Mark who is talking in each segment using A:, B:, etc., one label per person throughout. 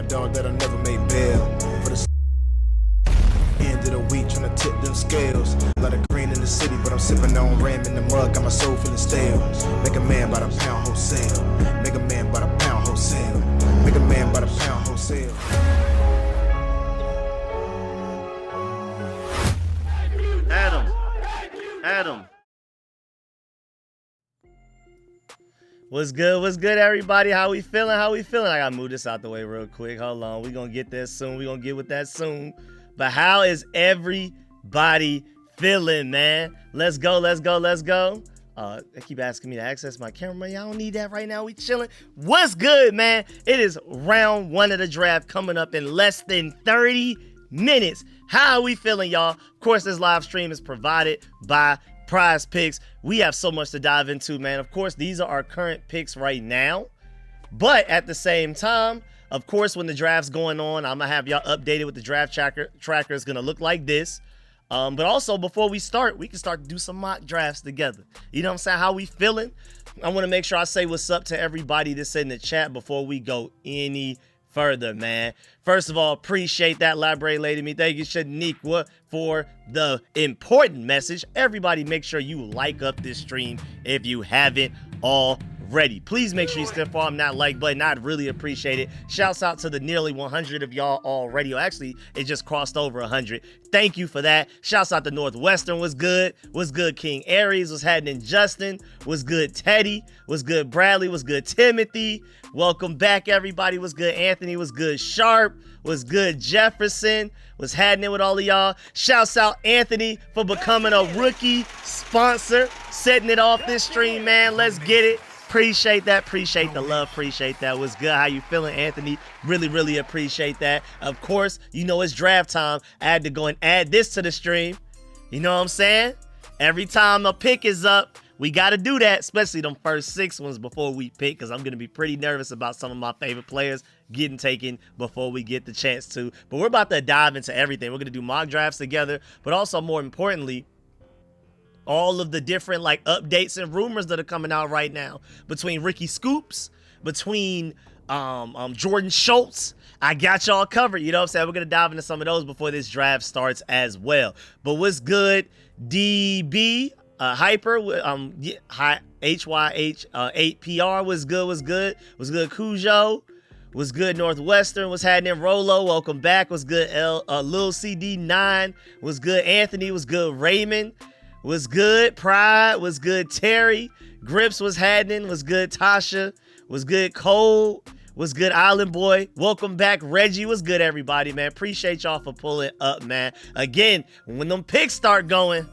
A: dog that I never made bail. For the end of the week, tryna tip them scales. A lot of green in the city, but I'm sipping on Ram in the mug, got my soul feeling stale. Make a man by the pound wholesale. Make a man by the pound wholesale. Make a man by the pound wholesale.
B: Adam. What's good, everybody? How we feeling? I gotta move this out the way real quick. Hold on. We gonna get there soon. We gonna get with that soon. But how is everybody feeling, man? Let's go. They keep asking me to access my camera. Y'all don't need that right now. We chilling. What's good, man? It is round 1 of the draft coming up in less than 30 minutes. How are we feeling, y'all? Of course, this live stream is provided by PrizePicks. We have so much to dive into, man. Of course, these are our current picks right now. But at the same time, of course, when the draft's going on, I'm going to have y'all updated with the draft tracker. It's going to look like this. But also, before we start, we can start to do some mock drafts together. You know what I'm saying? How we feeling? I want to make sure I say what's up to everybody that's in the chat before we go any further, man. First of all, appreciate that library lady me. Thank you, Shaniqua, for the important message. Everybody make sure you like up this stream if you haven't already. Please make sure you still farm that like button. I'd really appreciate it. Shouts out to the nearly 100 of y'all already. Actually, it just crossed over 100. Thank you for that. Shouts out to Northwestern. Was good. Was good, King Aries. Was happening, Justin. Was good, Teddy. Was good, Bradley. Was good, Timothy. Welcome back, everybody. Was good, Anthony. Was good, Sharp. Was good, Jefferson. Was happening with all of y'all. Shouts out Anthony for becoming a rookie sponsor, setting it off this stream, man. Let's get it. Appreciate that. Appreciate the love. Appreciate that. What's good? How you feeling, Anthony? Really appreciate that. Of course, you know it's draft time. I had to go and add this to the stream. You know what I'm saying? Every time a pick is up, we got to do that, especially them first 6 ones before we pick, because I'm going to be pretty nervous about some of my favorite players getting taken before we get the chance to. But we're about to dive into everything. We're going to do mock drafts together, but also more importantly, all of the different like updates and rumors that are coming out right now between Ricky Scoops, between Jordan Schultz. I got y'all covered. You know what I'm saying? We're going to dive into some of those before this draft starts as well. But what's good, DB? Hyper, HYH, 8PR was good, Cujo, was good, Northwestern, was happening, Rolo, welcome back, was good, Lil CD9, was good, Anthony, was good, Raymond, was good, Pride, was good, Terry, Grips was happening, was good, Tasha, was good, Cole, was good, Island Boy, welcome back, Reggie, was good, everybody, man, appreciate y'all for pulling up, man. Again, when them picks start going,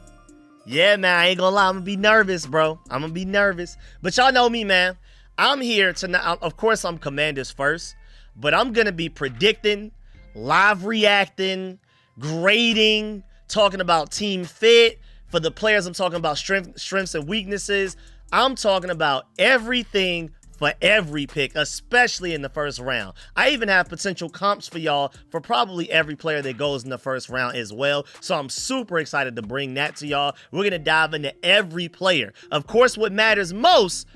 B: yeah, man, I ain't gonna lie, I'm gonna be nervous, bro. I'm gonna be nervous. But y'all know me, man. I'm here tonight. Of course, I'm Commanders first, but I'm gonna be predicting, live reacting, grading, talking about team fit. For the players, I'm talking about strengths and weaknesses. I'm talking about everything for every pick, especially in the first round. I even have potential comps for y'all for probably every player that goes in the first round as well. So I'm super excited to bring that to y'all. We're going to dive into every player. Of course, what matters most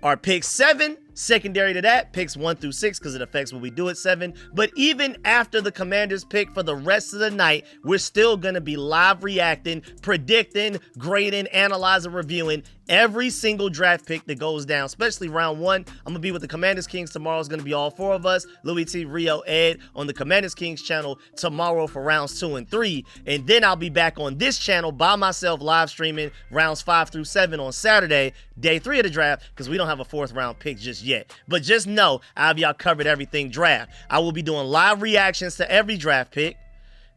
B: are picks 7, secondary to that, picks 1 through 6, because it affects what we do at 7. But even after the Commanders pick for the rest of the night, we're still going to be live reacting, predicting, grading, analyzing, reviewing every single draft pick that goes down, especially round 1. I'm going to be with the Commanders Kings tomorrow. It's going to be all 4 of us, Louis T, Rio, Ed, on the Commanders Kings channel tomorrow for rounds 2 and 3. And then I'll be back on this channel by myself live streaming rounds 5 through 7 on Saturday, day 3 of the draft, because we don't have a 4th round pick just yet. But just know, I have y'all covered everything draft. I will be doing live reactions to every draft pick.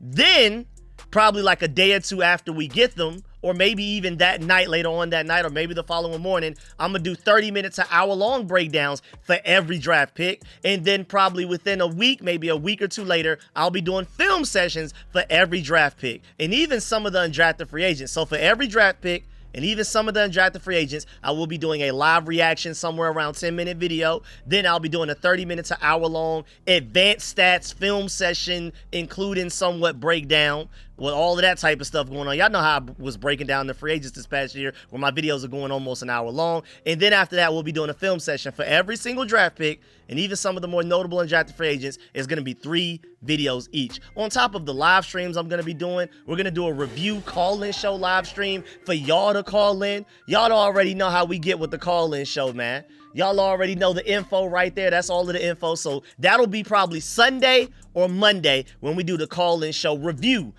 B: Then, probably like a day or 2 after we get them, or maybe even that night, later on that night, or maybe the following morning, I'm going to do 30 minutes to hour-long breakdowns for every draft pick. And then probably within a week, maybe a week or 2 later, I'll be doing film sessions for every draft pick. And even some of the undrafted free agents. So for every draft pick, and even some of the undrafted free agents, I will be doing a live reaction somewhere around 10-minute video. Then I'll be doing a 30-minute to hour-long advanced stats film session, including somewhat breakdown with all of that type of stuff going on. Y'all know how I was breaking down the free agents this past year, where my videos are going almost an hour long. And then after that, we'll be doing a film session for every single draft pick and even some of the more notable undrafted free agents is going to be 3 videos each. On top of the live streams I'm going to be doing, we're going to do a review call-in show live stream for y'all to call in. Y'all already know how we get with the call-in show, man. Y'all already know the info right there. That's all of the info. So that'll be probably Sunday or Monday when we do the call-in show review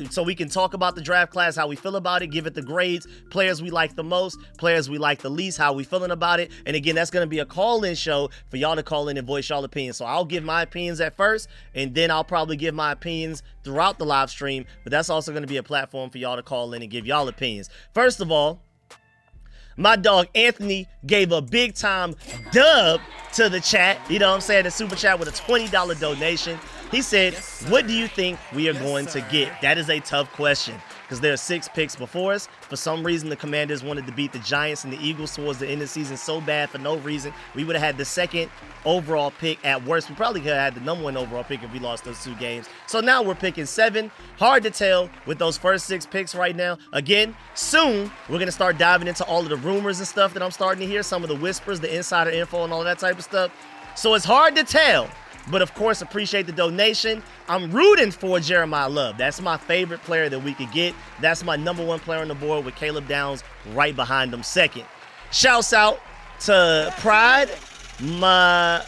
B: so we can talk about the draft class, how we feel about it, give it the grades, players we like the most, players we like the least, how we feeling about it. And again, that's going to be a call-in show for y'all to call in and voice y'all opinions. So I'll give my opinions at first, and then I'll probably give my opinions throughout the live stream. But that's also going to be a platform for y'all to call in and give y'all opinions. First of all, my dog Anthony gave a big time dub to the chat. You know what I'm saying? The super chat with a $20 donation. He said, what do you think we are going to get? That is a tough question because there are 6 picks before us. For some reason, the Commanders wanted to beat the Giants and the Eagles towards the end of the season so bad for no reason. We would have had the 2nd overall pick at worst. We probably could have had the number 1 overall pick if we lost those 2 games. So now we're picking 7. Hard to tell with those first 6 picks right now. Again, soon we're going to start diving into all of the rumors and stuff that I'm starting to hear, some of the whispers, the insider info and all that type of stuff. So it's hard to tell. But of course, appreciate the donation. I'm rooting for Jeremiah Love. That's my favorite player that we could get. That's my number 1 player on the board with Caleb Downs right behind him second. Shouts out to Pride, Molly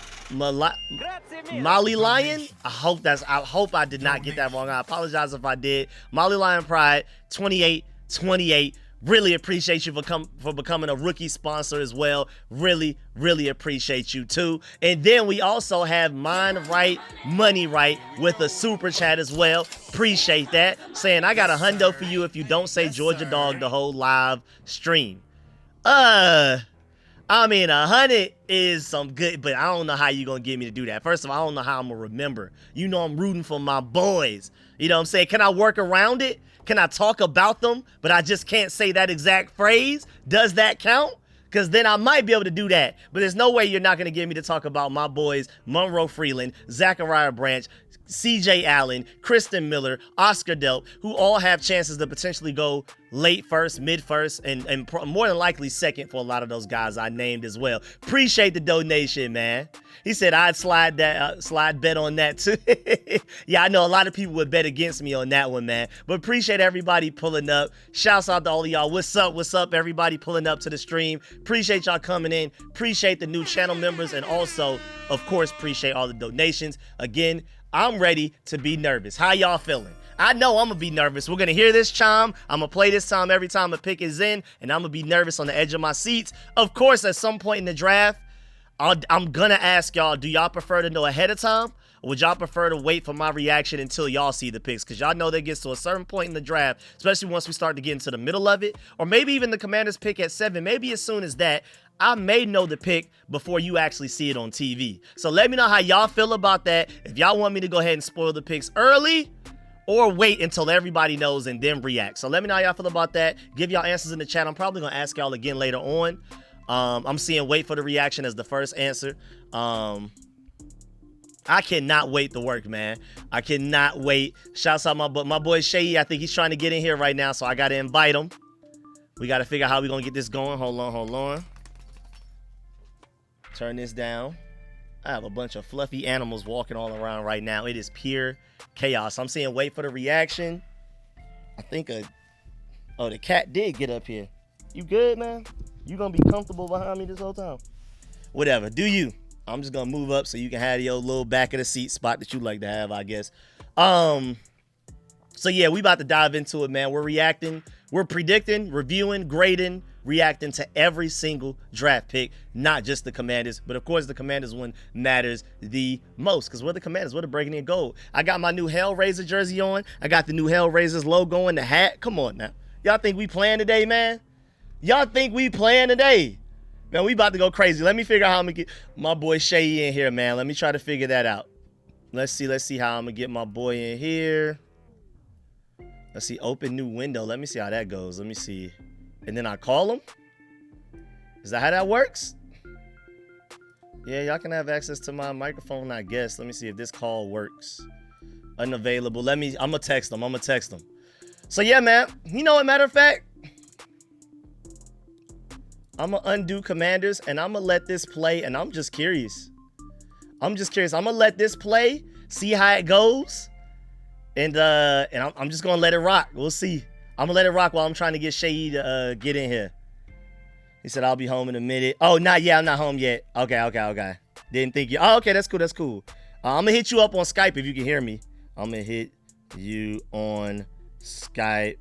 B: Lion. I hope I did not get that wrong. I apologize if I did. Molly Lion Pride, 2828. Really appreciate you for becoming a rookie sponsor as well. Really, really appreciate you too. And then we also have Mind Right, Money Right with a super chat as well. Appreciate that. Saying, I got a hundo for you if you don't say Georgia Dog the whole live stream. I mean, 100 is some good, but I don't know how you're going to get me to do that. First of all, I don't know how I'm going to remember. You know I'm rooting for my boys. You know what I'm saying? Can I work around it? Can I talk about them, but I just can't say that exact phrase? Does that count? Because then I might be able to do that. But there's no way you're not going to get me to talk about my boys, Monroe Freeland, Zachariah Branch, CJ Allen, Kristen Miller, Oscar Delp, who all have chances to potentially go late first, mid first, and more than likely second for a lot of those guys I named as well. Appreciate the donation, man. He said I'd slide bet on that too. Yeah, I know a lot of people would bet against me on that one, man. But appreciate everybody pulling up. Shouts out to all of y'all. What's up? What's up? Everybody pulling up to the stream. Appreciate y'all coming in. Appreciate the new channel members, and also, of course, appreciate all the donations. Again, I'm ready to be nervous. How y'all feeling? I know I'm going to be nervous. We're going to hear this chime. I'm going to play this time every time a pick is in, and I'm going to be nervous on the edge of my seats. Of course, at some point in the draft, I'm going to ask y'all, do y'all prefer to know ahead of time? Or would y'all prefer to wait for my reaction until y'all see the picks? Because y'all know that gets to a certain point in the draft, especially once we start to get into the middle of it, or maybe even the Commanders pick at 7, maybe as soon as that, I may know the pick before you actually see it on TV. So let me know how y'all feel about that. If y'all want me to go ahead and spoil the picks early, or wait until everybody knows and then react. So let me know how y'all feel about that. Give y'all answers in the chat. I'm probably going to ask y'all again later on. I'm seeing wait for the reaction as the first answer. I cannot wait to work, man. I cannot wait. Shouts out my boy Shay. I think he's trying to get in here right now, so I got to invite him. We got to figure out how we're going to get this going. Hold on. Turn this down. I have a bunch of fluffy animals walking all around right now. It is pure chaos. I'm seeing wait for the reaction. I think the cat did get up here. You good, man? You gonna be comfortable behind me this whole time? Whatever, do you. I'm just gonna move up so you can have your little back of the seat spot that you like to have, I guess. So yeah, we about to dive into it, man. We're reacting, we're predicting, reviewing, grading, reacting to every single draft pick, not just the Commanders, but of course the Commanders one matters the most because we're the Commanders, we're the breaking in gold. I got my new Hellraiser jersey on. I got the new Hellraisers logo in the hat. Come on now. Y'all think we playing today, man? Y'all think we playing today? Man, we about to go crazy. Let me figure out how I'm going to get my boy Shay in here, man. Let me try to figure that out. Let's see how I'm going to get my boy in here. Let's see, open new window. Let me see how that goes. Let me see. And then I call him? Is that how that works? Yeah, y'all can have access to my microphone, I guess. Let me see if this call works. Unavailable. I'm going to text him. So yeah, man. You know what, matter of fact? I'm going to undo Commanders, and I'm going to let this play, and I'm just curious. I'm just curious. I'm gonna let this play, see how it goes, and I'm just gonna let it rock. We'll see. I'm gonna let it rock while I'm trying to get Shay to get in here. He said I'll be home in a minute. Oh, not yet. I'm not home yet. Okay. Didn't think you. Oh, okay. That's cool. I'm gonna hit you up on Skype if you can hear me. I'm gonna hit you on Skype.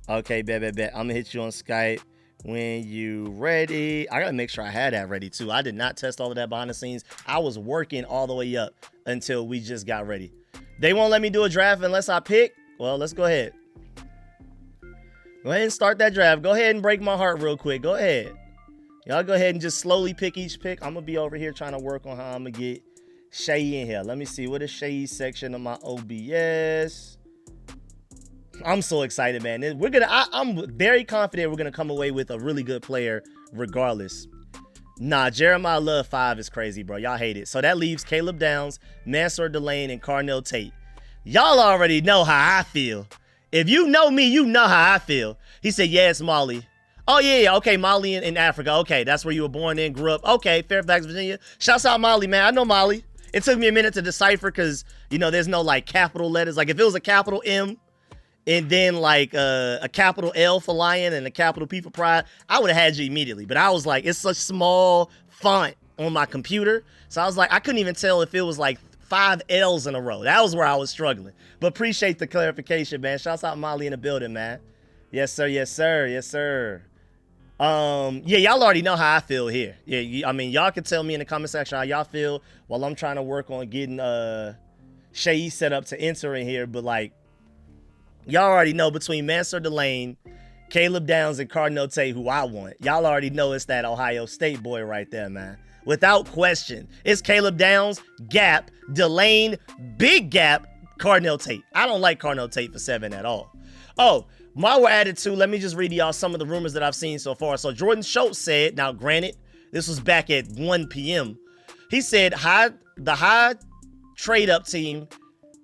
B: Okay, bet. I'm gonna hit you on Skype when you ready. I gotta make sure I had that ready too. I did not test all of that behind the scenes. I was working all the way up until we just got ready. They won't let me do a draft unless I pick. Well, let's go ahead. Go ahead and start that draft. Go ahead and break my heart real quick. Go ahead. Y'all go ahead and just slowly pick each pick. I'm gonna be over here trying to work on how I'm gonna get Shay in here. Let me see. What is Shay's section of my OBS? I'm so excited, man. I'm very confident we're gonna come away with a really good player regardless. Nah, Jeremiah Love 5 is crazy, bro. Y'all hate it. So that leaves Caleb Downs, Mansour Delane, and Carnell Tate. Y'all already know how I feel. If you know me, you know how I feel. He said, yeah, it's Molly. Oh, yeah. Okay, Molly in Africa. Okay, that's where you were born in, grew up. Okay, Fairfax, Virginia. Shouts out Molly, man. I know Molly. It took me a minute to decipher because, there's no, like, capital letters. Like, if it was a capital M, and then like a capital L for lion and a capital P for pride, I would have had you immediately. But I was like, it's such small font on my computer. So I was like, I couldn't even tell if it was like 5 L's in a row. That was where I was struggling. But appreciate the clarification, man. Shouts out Molly in the building, man. Yes, sir. Yeah, y'all already know how I feel here. Yeah, y'all can tell me in the comment section how y'all feel while I'm trying to work on getting Shay set up to enter in here. But like, y'all already know between Mansour Delane, Caleb Downs, and Carnell Tate who I want. Y'all already know it's that Ohio State boy right there, man. Without question. It's Caleb Downs, gap, Delane, big gap, Carnell Tate. I don't like Carnell Tate for 7 at all. Oh, while we're at it too, let me just read y'all some of the rumors that I've seen so far. So Jordan Schultz said, now granted, this was back at 1 p.m. He said the high trade up team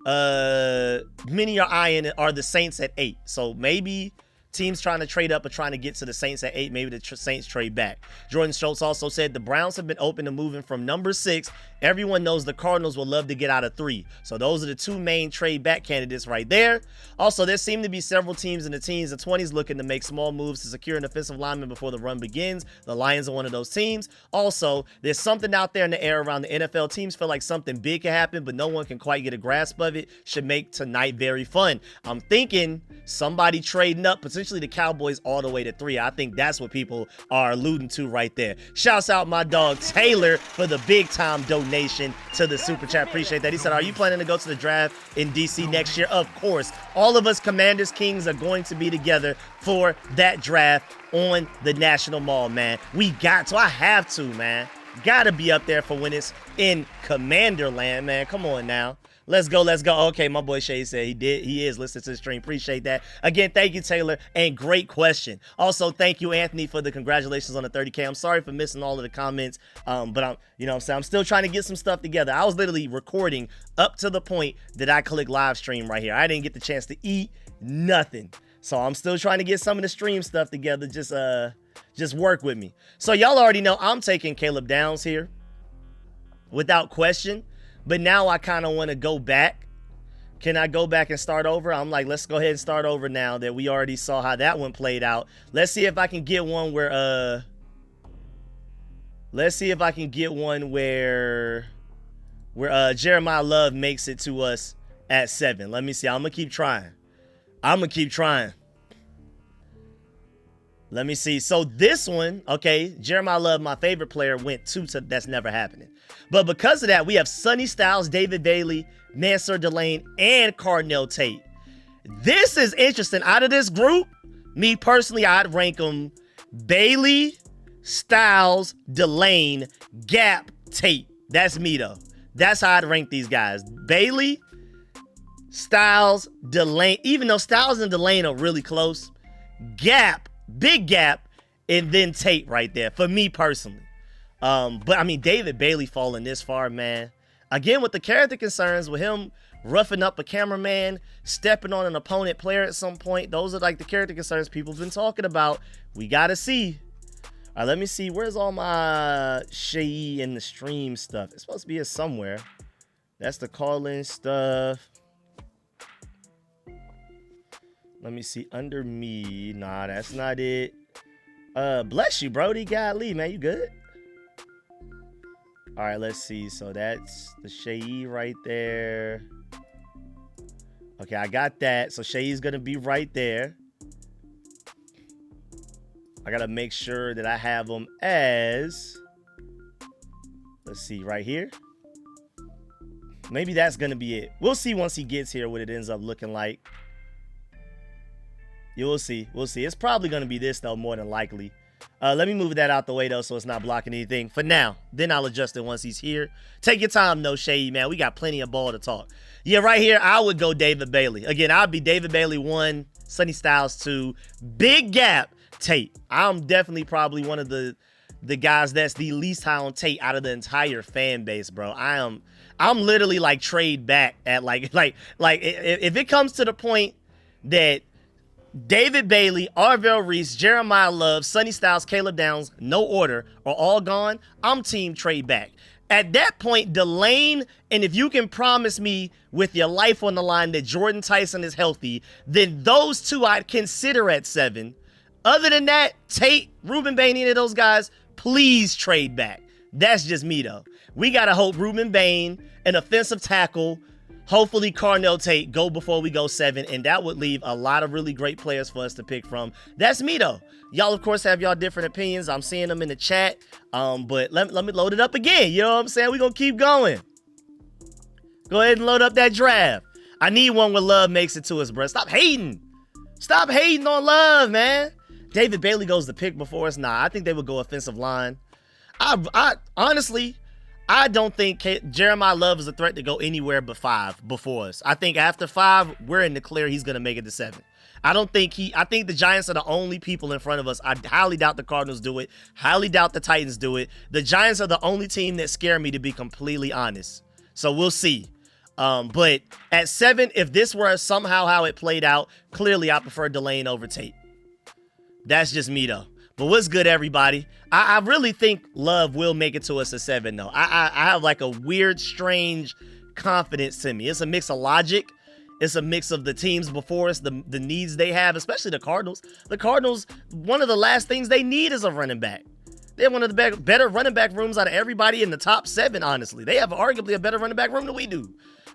B: many are eyeing are the Saints at 8. So maybe teams trying to trade up or trying to get to the Saints at 8. Maybe the Saints trade back. Jordan Schultz also said the Browns have been open to moving from number 6. Everyone knows the Cardinals will love to get out of 3. So those are the 2 main trade back candidates right there. Also, there seem to be several teams in the teens and 20s looking to make small moves to secure an offensive lineman before the run begins. The Lions are one of those teams. Also, there's something out there in the air around the NFL. Teams feel like something big can happen, but no one can quite get a grasp of it. Should make tonight very fun. I'm thinking somebody trading up, potentially the Cowboys all the way to 3. I think that's what people are alluding to right there. Shouts out my dog Taylor for the big time donation to the super chat. Appreciate that. He said, are you planning to go to the draft in DC next year? Of course. All of us Commanders Kings are going to be together for that draft on the National Mall, man. We got to. I have to, man. Gotta be up there for when it's in Commander Land, man. Come on now. Let's go. Okay, my boy Shay said he is listening to the stream. Appreciate that. Again, thank you, Taylor, and great question. Also, thank you, Anthony, for the congratulations on the 30K. I'm sorry for missing all of the comments, but I'm still trying to get some stuff together. I was literally recording up to the point that I clicked live stream right here. I didn't get the chance to eat nothing. So I'm still trying to get some of the stream stuff together. Just work with me. So y'all already know I'm taking Caleb Downs here without question. But now I kind of want to go back. Can I go back and start over? I'm like, let's go ahead and start over now that we already saw how that one played out. Let's see if I can get one where Jeremiah Love makes it to us at 7. Let me see. I'm gonna keep trying. Let me see. So this one, okay, Jeremiah Love, my favorite player, went 2 to that's never happening. But because of that, we have Sonny Styles, David Bailey, Mansour Delane, and Carnell Tate. This is interesting. Out of this group, me personally, I'd rank them Bailey, Styles, Delane, Gap, Tate. That's me, though. That's how I'd rank these guys. Bailey, Styles, Delane. Even though Styles and Delane are really close, Gap, big gap, and then Tate right there for me personally. But I mean, David Bailey falling this far, man. Again, with the character concerns, with him roughing up a cameraman, stepping on an opponent player at some point, those are like the character concerns people have been talking about. We gotta see. All right, let me see. Where's all my Shea in the stream stuff? It's supposed to be here somewhere. That's the call-in stuff. Let me see. Under me. Nah, that's not it. Bless you, Brody. Golly, man. You good? All right, let's see. So that's the Shea right there. Okay, I got that. So Shea's going to be right there. I got to make sure that I have them as, let's see, right here. Maybe that's going to be it. We'll see once he gets here what it ends up looking like. You will see. We'll see. It's probably going to be this, though, more than likely. Let me move that out the way, though, so it's not blocking anything for now. Then I'll adjust it once he's here. Take your time, though, Shea, man. We got plenty of ball to talk. Yeah, right here, I would go David Bailey. Again, I'd be David Bailey 1, Sonny Styles 2. Big gap, Tate. I'm definitely probably one of the guys that's the least high on Tate out of the entire fan base, bro. I'm literally like trade back at like if it comes to the point that David Bailey, Arvell Reese, Jeremiah Love, Sonny Styles, Caleb Downs, no order, are all gone, I'm team trade back. At that point, Delane, and if you can promise me with your life on the line that Jordan Tyson is healthy, then those two I'd consider at 7. Other than that, Tate, Ruben Bain, any of those guys, please trade back. That's just me, though. We got to hope Ruben Bain, an offensive tackle, hopefully Carnell Tate go before we go 7, and that would leave a lot of really great players for us to pick from. That's me, though. Y'all, of course, have y'all different opinions. I'm seeing them in the chat, but let me load it up again. You know what I'm saying? We're going to keep going. Go ahead and load up that draft. I need one where Love makes it to us, bro. Stop hating. Stop hating on Love, man. David Bailey goes the pick before us. Nah, I think they would go offensive line. I honestly, I don't think Jeremiah Love is a threat to go anywhere but 5 before us. I think after 5, we're in the clear. He's going to make it to 7. I think the Giants are the only people in front of us. I highly doubt the Cardinals do it. Highly doubt the Titans do it. The Giants are the only team that scare me, to be completely honest. So we'll see. But at 7, if this were somehow how it played out, clearly I prefer Delane over Tate. That's just me, though. But what's good, everybody? I really think Love will make it to us at 7, though. I have like a weird, strange confidence to me. It's a mix of logic. It's a mix of the teams before us, the needs they have, especially the Cardinals. The Cardinals, one of the last things they need is a running back. They have one of the better running back rooms out of everybody in the top 7, honestly. They have arguably a better running back room than we do.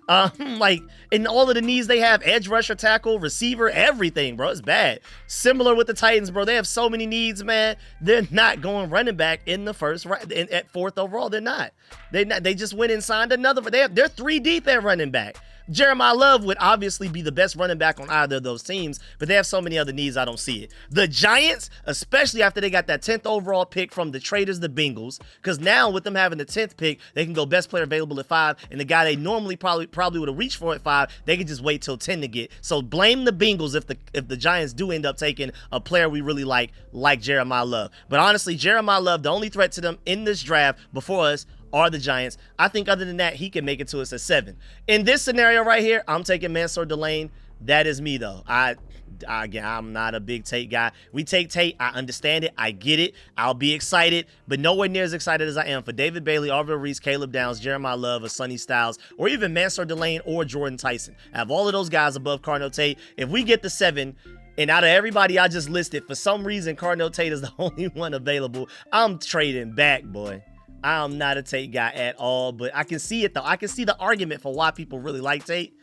B: Like, in all of the needs they have, edge rusher, tackle, receiver, everything, bro. It's bad. Similar with the Titans, bro. They have so many needs, man. They're not going running back in the first, at 4th overall. They're not. They just went and signed another. They're 3 deep at running back. Jeremiah Love would obviously be the best running back on either of those teams, but they have so many other needs, I don't see it. The Giants, especially after they got that 10th overall pick from the traders, the Bengals, because now with them having the 10th pick, they can go best player available at 5, and the guy they normally probably would have reached for at 5, they could just wait till 10 to get. So blame the Bengals if the Giants do end up taking a player we really like Jeremiah Love. But honestly, Jeremiah Love, the only threat to them in this draft before us are the Giants. I think other than that, he can make it to us at 7. In this scenario right here, I'm taking Mansour Delane. That is me, though. I'm not a big Tate guy. We take Tate. I understand it. I get it. I'll be excited, but nowhere near as excited as I am for David Bailey, Arvell Reese, Caleb Downs, Jeremiah Love, or Sonny Styles, or even Mansour Delane or Jordan Tyson. I have all of those guys above Carnell Tate. If we get to 7, and out of everybody I just listed, for some reason, Carnell Tate is the only one available, I'm trading back, boy. I'm not a Tate guy at all, but I can see it, though. I can see the argument for why people really like Tate.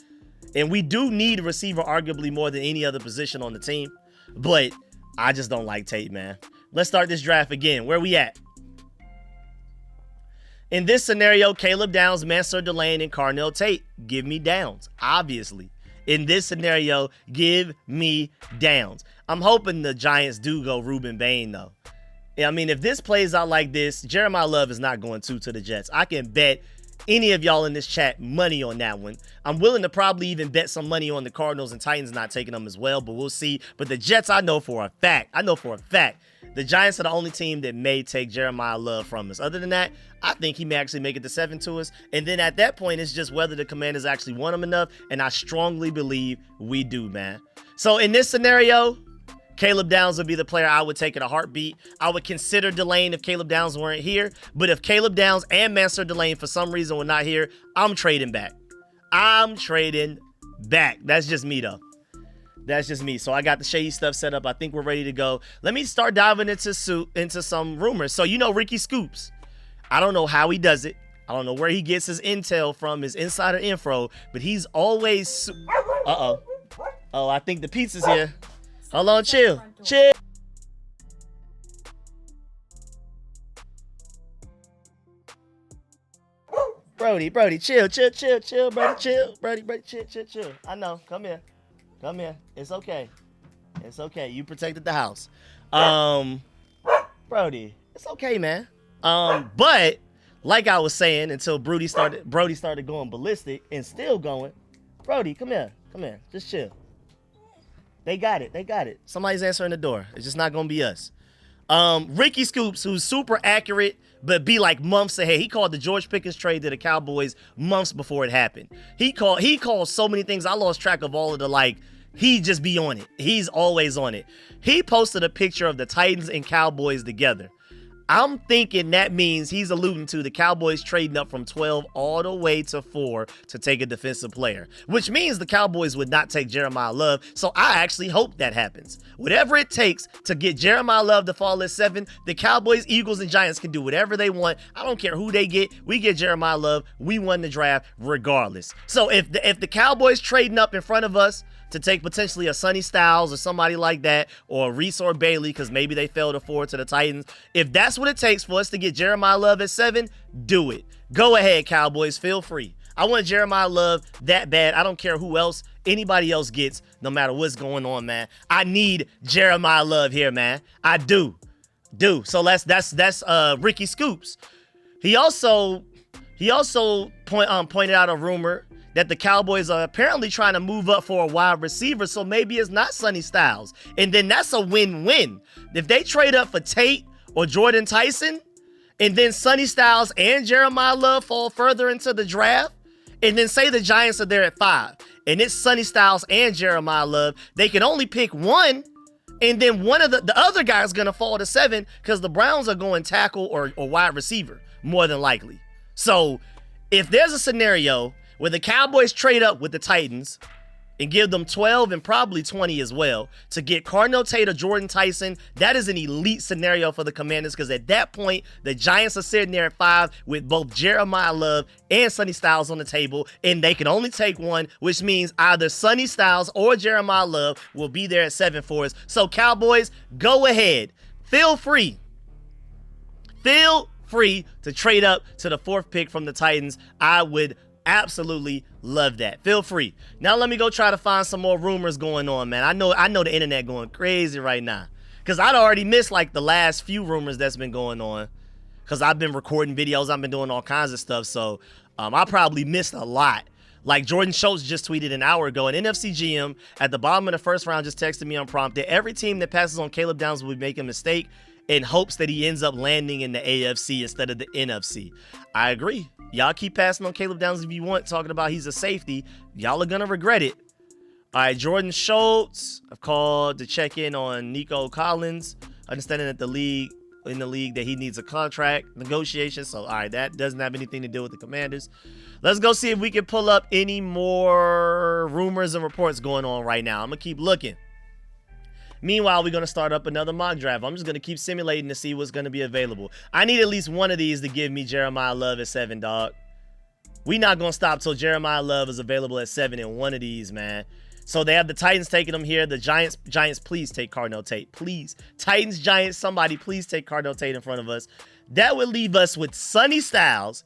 B: And we do need a receiver arguably more than any other position on the team. But I just don't like Tate, man. Let's start this draft again. Where we at? In this scenario, Caleb Downs, Mansour Delane, and Carnell Tate. Give me Downs, obviously. In this scenario, give me Downs. I'm hoping the Giants do go Ruben Bain, though. I mean, if this plays out like this, Jeremiah Love is not going to the Jets. I can bet any of y'all in this chat money on that one. I'm willing to probably even bet some money on the Cardinals and Titans not taking them as well, but we'll see. But the Jets, I know for a fact. The Giants are the only team that may take Jeremiah Love from us. Other than that, I think he may actually make it to 7 to us. And then at that point, it's just whether the Commanders actually want him enough. And I strongly believe we do, man. So in this scenario, Caleb Downs would be the player I would take in a heartbeat. I would consider Delane if Caleb Downs weren't here. But if Caleb Downs and Mansur Delane for some reason were not here, I'm trading back. I'm trading back. That's just me, though. That's just me. So I got the shady stuff set up. I think we're ready to go. Let me start diving into some rumors. So you know Ricky Scoops. I don't know how he does it. I don't know where he gets his intel from, his insider info, but he's always... Uh-oh. Oh, I think the pizza's here. Hold on, chill. Chill. Brody, chill, Brody, chill. Brody, chill. I know. Come here. It's okay. You protected the house. Brody, it's okay, man. But like I was saying, until Brody started going ballistic and still going. Brody, come here. Just chill. They got it. Somebody's answering the door. It's just not gonna be us. Ricky Scoops, who's super accurate, but be like months ahead. He called the George Pickens trade to the Cowboys months before it happened. He called so many things. I lost track of all of the he just be on it. He's always on it. He posted a picture of the Titans and Cowboys together. I'm thinking that means he's alluding to the Cowboys trading up from 12 all the way to 4 to take a defensive player, which means the Cowboys would not take Jeremiah Love. So I actually hope that happens. Whatever it takes to get Jeremiah Love to fall at 7, the Cowboys, Eagles, and Giants can do whatever they want. I don't care who they get. We get Jeremiah Love. We won the draft regardless. So if the Cowboys trading up in front of us to take potentially a Sonny Styles or somebody like that, or Reese or Bailey, because maybe they fell to 4 to the Titans. If that's what it takes for us to get Jeremiah Love at 7, do it. Go ahead, Cowboys. Feel free. I want Jeremiah Love that bad. I don't care who else, anybody else gets, no matter what's going on, man. I need Jeremiah Love here, man. I do. So that's Ricky Scoops. He also pointed out a rumor that the Cowboys are apparently trying to move up for a wide receiver, so maybe it's not Sonny Styles. And then that's a win-win. If they trade up for Tate or Jordan Tyson, and then Sonny Styles and Jeremiah Love fall further into the draft, and then say the Giants are there at 5, and it's Sonny Styles and Jeremiah Love, they can only pick one, and then one of the other guy is going to fall to 7 because the Browns are going tackle or wide receiver, more than likely. So if there's a scenario where the Cowboys trade up with the Titans and give them 12 and probably 20 as well to get Cardinal Tate or Jordan Tyson, that is an elite scenario for the Commanders, because at that point, the Giants are sitting there at 5 with both Jeremiah Love and Sonny Styles on the table, and they can only take one, which means either Sonny Styles or Jeremiah Love will be there at 7 for us. So Cowboys, go ahead. Feel free to trade up to the 4th pick from the Titans. I would absolutely love that. Feel free. Now let me go try to find some more rumors going on, man. I know the internet going crazy right now, because I'd already missed the last few rumors that's been going on, because I've been recording videos, I've been doing all kinds of stuff, so I probably missed a lot. Like Jordan Schultz just tweeted an hour ago, an NFC GM at the bottom of the first round just texted me unprompted, every team that passes on Caleb Downs will make a mistake in hopes that he ends up landing in the AFC instead of the NFC. I agree. Y'all keep passing on Caleb Downs if you want, talking about he's a safety. Y'all are going to regret it. All right, Jordan Schultz, I've called to check in on Nico Collins, understanding that in the league that he needs a contract negotiation. So, all right, that doesn't have anything to do with the Commanders. Let's go see if we can pull up any more rumors and reports going on right now. I'm going to keep looking. Meanwhile, we're going to start up another mock draft. I'm just going to keep simulating to see what's going to be available. I need at least one of these to give me Jeremiah Love at 7, dog. We not going to stop till Jeremiah Love is available at 7 in one of these, man. So they have the Titans taking them here. The Giants, please take Cardinal Tate. Please. Titans, Giants, somebody please take Cardinal Tate in front of us. That would leave us with Sonny Styles,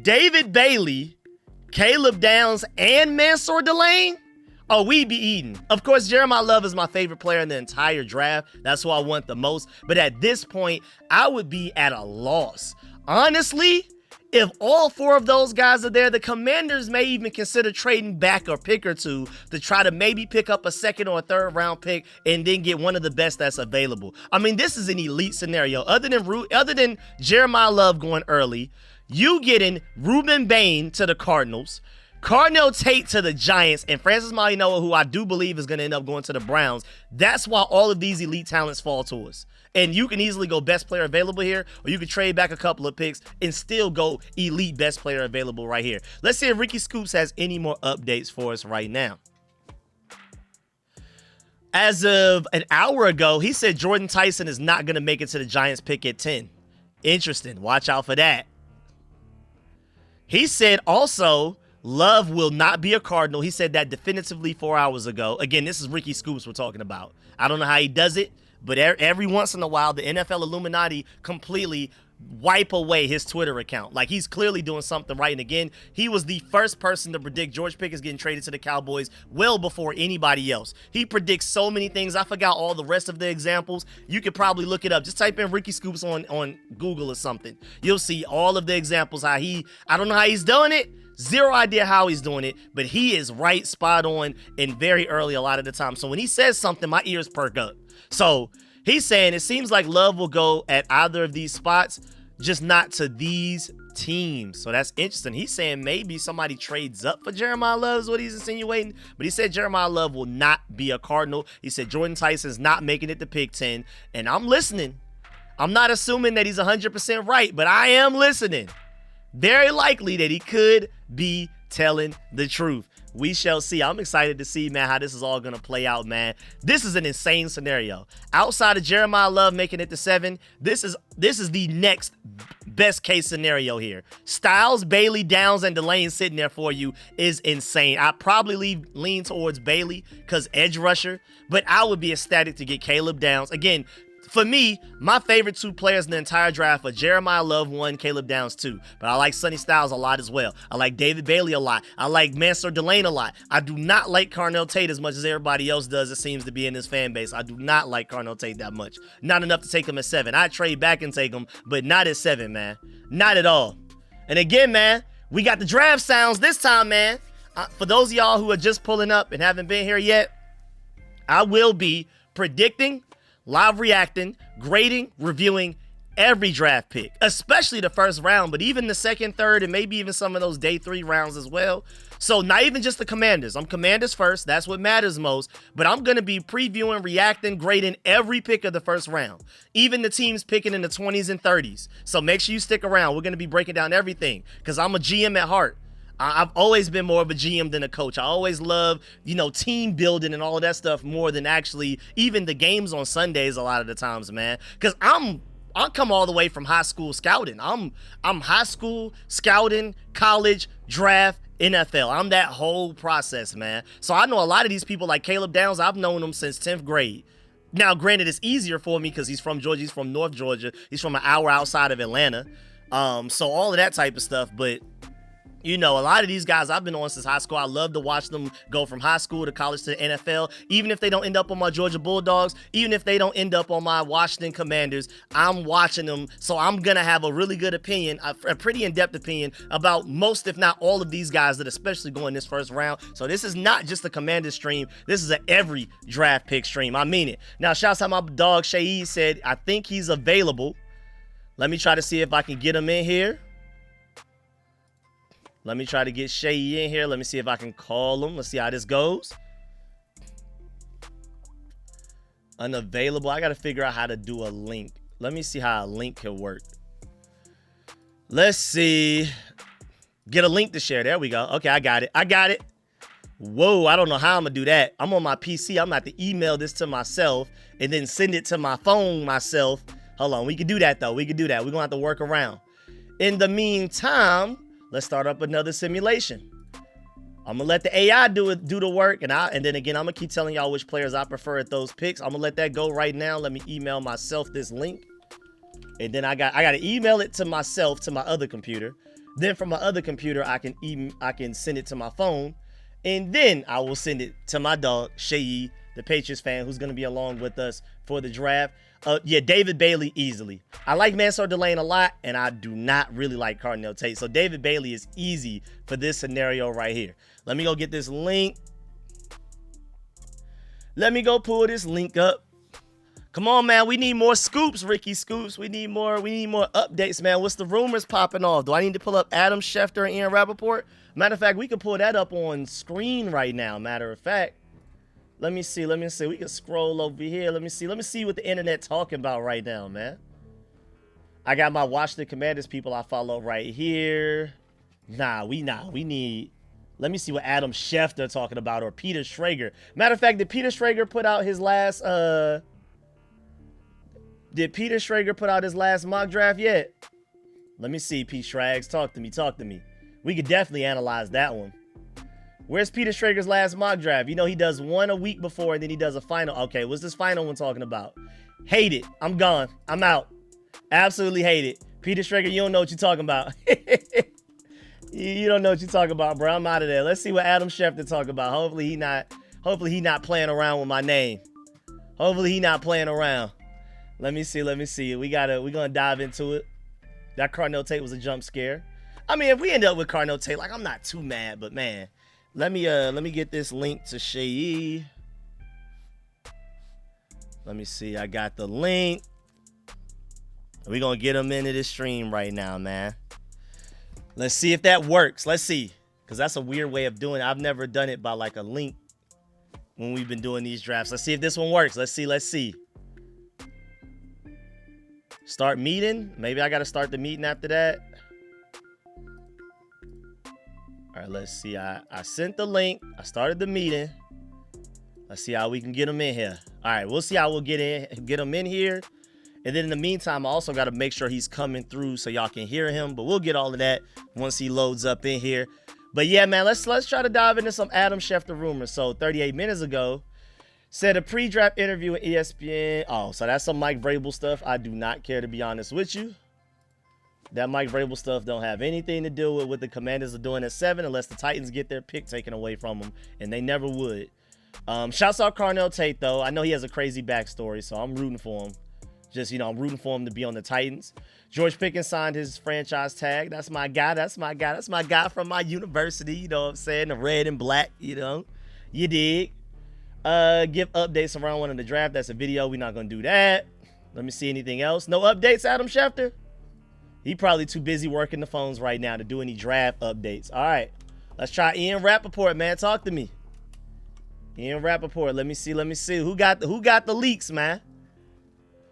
B: David Bailey, Caleb Downs, and Mansur Delane. Oh, we be eating. Of course, Jeremiah Love is my favorite player in the entire draft. That's who I want the most. But at this point, I would be at a loss. Honestly, if all 4 of those guys are there, the Commanders may even consider trading back a pick or two to try to maybe pick up a 2nd or a 3rd round pick and then get one of the best that's available. I mean, this is an elite scenario. Other than Jeremiah Love going early, you getting Ruben Bain to the Cardinals, Carnell Tate to the Giants and Francis Malianoa, who I do believe is going to end up going to the Browns. That's why all of these elite talents fall to us. And you can easily go best player available here, or you can trade back a couple of picks and still go elite best player available right here. Let's see if Ricky Scoops has any more updates for us right now. As of an hour ago, he said Jordan Tyson is not going to make it to the Giants pick at 10. Interesting. Watch out for that. He said also Love will not be a Cardinal. He said that definitively 4 hours ago. Again, this is Ricky Scoops we're talking about. I don't know how he does it, but every once in a while, the NFL Illuminati completely wipe away his Twitter account. Like, he's clearly doing something right. And again, he was the first person to predict George Pickens getting traded to the Cowboys well before anybody else. He predicts so many things. I forgot all the rest of the examples. You could probably look it up. Just type in Ricky Scoops on Google or something. You'll see all of the examples how I don't know how he's doing it. Zero idea how he's doing it, but he is right, spot on, and very early a lot of the time. So when he says something, my ears perk up. So he's saying it seems like Love will go at either of these spots, just not to these teams. So that's interesting. He's saying maybe somebody trades up for Jeremiah Love is what he's insinuating. But he said Jeremiah Love will not be a Cardinal. He said Jordan Tyson's not making it to pick 10. And I'm listening. I'm not assuming that he's 100% right, but I am listening. Very likely that he could be telling the truth. We shall see. I'm excited to see, man, how this is all going to play out, man. This is an insane scenario. Outside of Jeremiah Love making it to 7, this is the next best case scenario here. Styles, Bailey, Downs, and Delane sitting there for you is insane. I probably lean towards Bailey because edge rusher, but I would be ecstatic to get Caleb Downs. Again, for me, my favorite 2 players in the entire draft are Jeremiah Love 1, Caleb Downs 2. But I like Sonny Styles a lot as well. I like David Bailey a lot. I like Mansour Delane a lot. I do not like Carnell Tate as much as everybody else does, it seems to be in this fan base. I do not like Carnell Tate that much. Not enough to take him at 7. I'd trade back and take him, but not at 7, man. Not at all. And again, man, we got the draft sounds this time, man. For those of y'all who are just pulling up and haven't been here yet, I will be predicting, live reacting, grading, reviewing every draft pick, especially the first round, but even the second, third, and maybe even some of those day 3 rounds as well. So not even just the Commanders. I'm Commanders first. That's what matters most. But I'm going to be previewing, reacting, grading every pick of the first round, even the teams picking in the 20s and 30s. So make sure you stick around. We're going to be breaking down everything because I'm a GM at heart. I've always been more of a GM than a coach. I always love, team building and all of that stuff more than actually even the games on Sundays a lot of the times, man. Because I come all the way from high school scouting. I'm high school scouting, college, draft, NFL. I'm that whole process, man. So I know a lot of these people like Caleb Downs. I've known him since 10th grade. Now, granted, it's easier for me because he's from Georgia. He's from North Georgia. He's from an hour outside of Atlanta. So all of that type of stuff, but a lot of these guys I've been on since high school. I love to watch them go from high school to college to the NFL. Even if they don't end up on my Georgia Bulldogs, even if they don't end up on my Washington Commanders, I'm watching them. So I'm going to have a really good opinion, a pretty in-depth opinion about most, if not all of these guys that especially go in this first round. So this is not just a Commanders stream. This is an every draft pick stream. I mean it. Now, shouts out my dog Shaid said, I think he's available. Let me try to see if I can get him in here. Let me try to get Shay in here. Let me see if I can call him. Let's see how this goes. Unavailable. I got to figure out how to do a link. Let me see how a link can work. Let's see. Get a link to share. There we go. Okay, I got it. Whoa, I don't know how I'm going to do that. I'm on my PC. I'm going to have to email this to myself and then send it to my phone myself. Hold on. We can do that, though. We're going to have to work around. In the meantime, let's start up another simulation. I'm going to let the AI do the work. And then again, I'm going to keep telling y'all which players I prefer at those picks. I'm going to let that go right now. Let me email myself this link. And then I got to email it to myself, to my other computer. Then from my other computer, I can send it to my phone. And then I will send it to my dog, Shayi, the Patriots fan, who's going to be along with us for the draft. Yeah, David Bailey easily. I like Mansour Delane a lot, and I do not really like Carnell Tate. So David Bailey is easy for this scenario right here. Let me go get this link. Let me go pull this link up. Come on, man. We need more scoops, Ricky Scoops. We need more updates, man. What's the rumors popping off? Do I need to pull up Adam Schefter and Ian Rappaport? Matter of fact, we can pull that up on screen right now. Matter of fact. Let me see. We can scroll over here. Let me see what the internet talking about right now, man. I got my Washington Commanders people I follow right here. We need. Let me see what Adam Schefter talking about or Peter Schrager. Matter of fact, did Peter Schrager put out his last mock draft yet? Let me see, P. Schrags. Talk to me. We could definitely analyze that one. Where's Peter Schrager's last mock draft? You know, he does one a week before, and then he does a final. Okay, what's this final one talking about? Hate it. I'm gone. I'm out. Absolutely hate it. Peter Schrager, you don't know what you're talking about. You don't know what you're talking about, bro. I'm out of there. Let's see what Adam Schefter talking about. Hopefully he not playing around with my name. Hopefully he not playing around. Let me see. We're gonna dive into it. That Carnell Tate was a jump scare. I mean, if we end up with Carnell Tate, like, I'm not too mad, but man. Let me get this link to Shea. Let me see. I got the link. We're going to get him into this stream right now, man. Let's see if that works. Let's see. Because that's a weird way of doing it. I've never done it by like a link when we've been doing these drafts. Let's see if this one works. Let's see. Start meeting. Maybe I got to start the meeting after that. All right, let's see. I sent the link. I started the meeting. Let's see how we can get him in here. All right, we'll see how we'll get him in here. And then in the meantime, I also got to make sure he's coming through so y'all can hear him. But we'll get all of that once he loads up in here. But yeah, man, let's try to dive into some Adam Schefter rumors. So 38 minutes ago, said a pre-draft interview with ESPN. Oh, so that's some Mike Vrabel stuff. I do not care, to be honest with you. That Mike Vrabel stuff don't have anything to do with what the Commanders are doing at 7 unless the Titans get their pick taken away from them, and they never would. Shouts out Carnell Tate, though. I know he has a crazy backstory, so I'm rooting for him. Just, you know, I'm rooting for him to be on the Titans. George Pickens signed his franchise tag. That's my guy. That's my guy from my university, you know what I'm saying? The red and black, you know. You dig. Give updates around one of the draft. That's a video. We're not going to do that. Let me see anything else. No updates, Adam Schefter? He probably too busy working the phones right now to do any draft updates. All right. Let's try Ian Rappaport, man. Talk to me. Ian Rappaport. Let me see. Who got the leaks, man?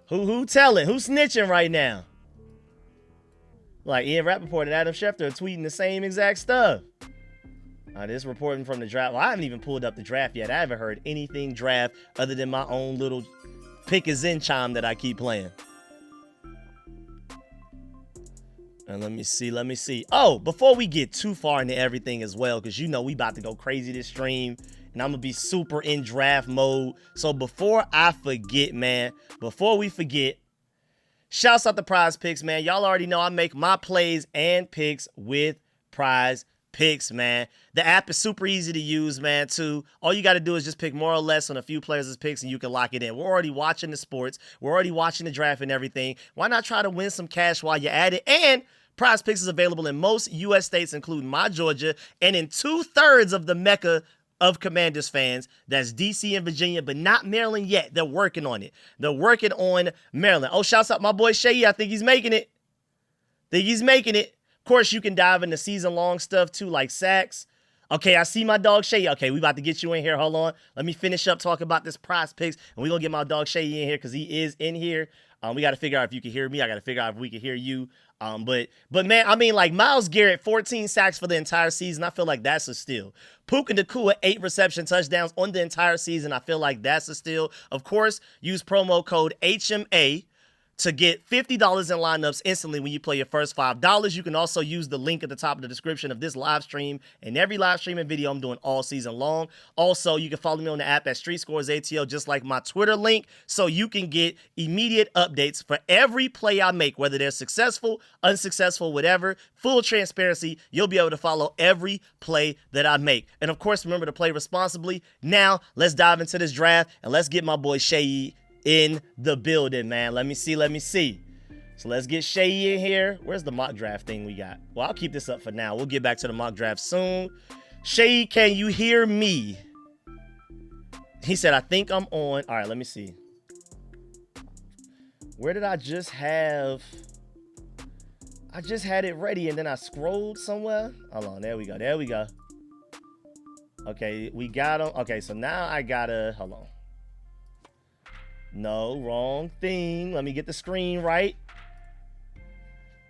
B: Who telling? Who's snitching right now? Like Ian Rappaport and Adam Schefter are tweeting the same exact stuff. This reporting from the draft. Well, I haven't even pulled up the draft yet. I haven't heard anything draft other than my own little pick is in chime that I keep playing. And let me see. Oh, before we get too far into everything as well, because you know we about to go crazy this stream, and I'm going to be super in draft mode. So before I forget, man, shouts out to PrizePicks, man. Y'all already know I make my plays and picks with PrizePicks, man. The app is super easy to use, man, too. All you got to do is just pick more or less on a few players' picks, and you can lock it in. We're already watching the sports. We're already watching the draft and everything. Why not try to win some cash while you're at it? And PrizePicks is available in most U.S. states, including my Georgia, and in 2/3 of the Mecca of Commanders fans. That's D.C. and Virginia, but not Maryland yet. They're working on it. They're working on Maryland. Oh, shouts out my boy Shea. I think he's making it. Of course, you can dive into season-long stuff, too, like sacks. Okay, I see my dog Shea. Okay, we about to get you in here. Hold on. Let me finish up talking about this PrizePicks, and we're going to get my dog Shea in here because he is in here. We got to figure out if you can hear me. I got to figure out if we can hear you. But man, I mean, like Myles Garrett, 14 sacks for the entire season. I feel like that's a steal. Puka Nacua, 8 reception touchdowns on the entire season. I feel like that's a steal. Of course, use promo code HMA to get $50 in lineups instantly when you play your first $5. You can also use the link at the top of the description of this live stream and every live streaming video I'm doing all season long. Also, you can follow me on the app at StreetScores ATL, just like my Twitter link, so you can get immediate updates for every play I make, whether they're successful, unsuccessful, whatever. Full transparency. You'll be able to follow every play that I make. And of course, remember to play responsibly. Now, let's dive into this draft and let's get my boy Shea in the building, man. Let me see. So let's get Shea in here. Where's the mock draft thing we got? Well, I'll keep this up for now. We'll get back to the mock draft soon. Shea, can you hear me? He said, I think I'm on. All right, let me see. Where did I just have? I just had it ready and then I scrolled somewhere. Hold on, there we go. There we go. Okay, we got them. Okay, so now I gotta, hold on. No, wrong thing. Let me get the screen right.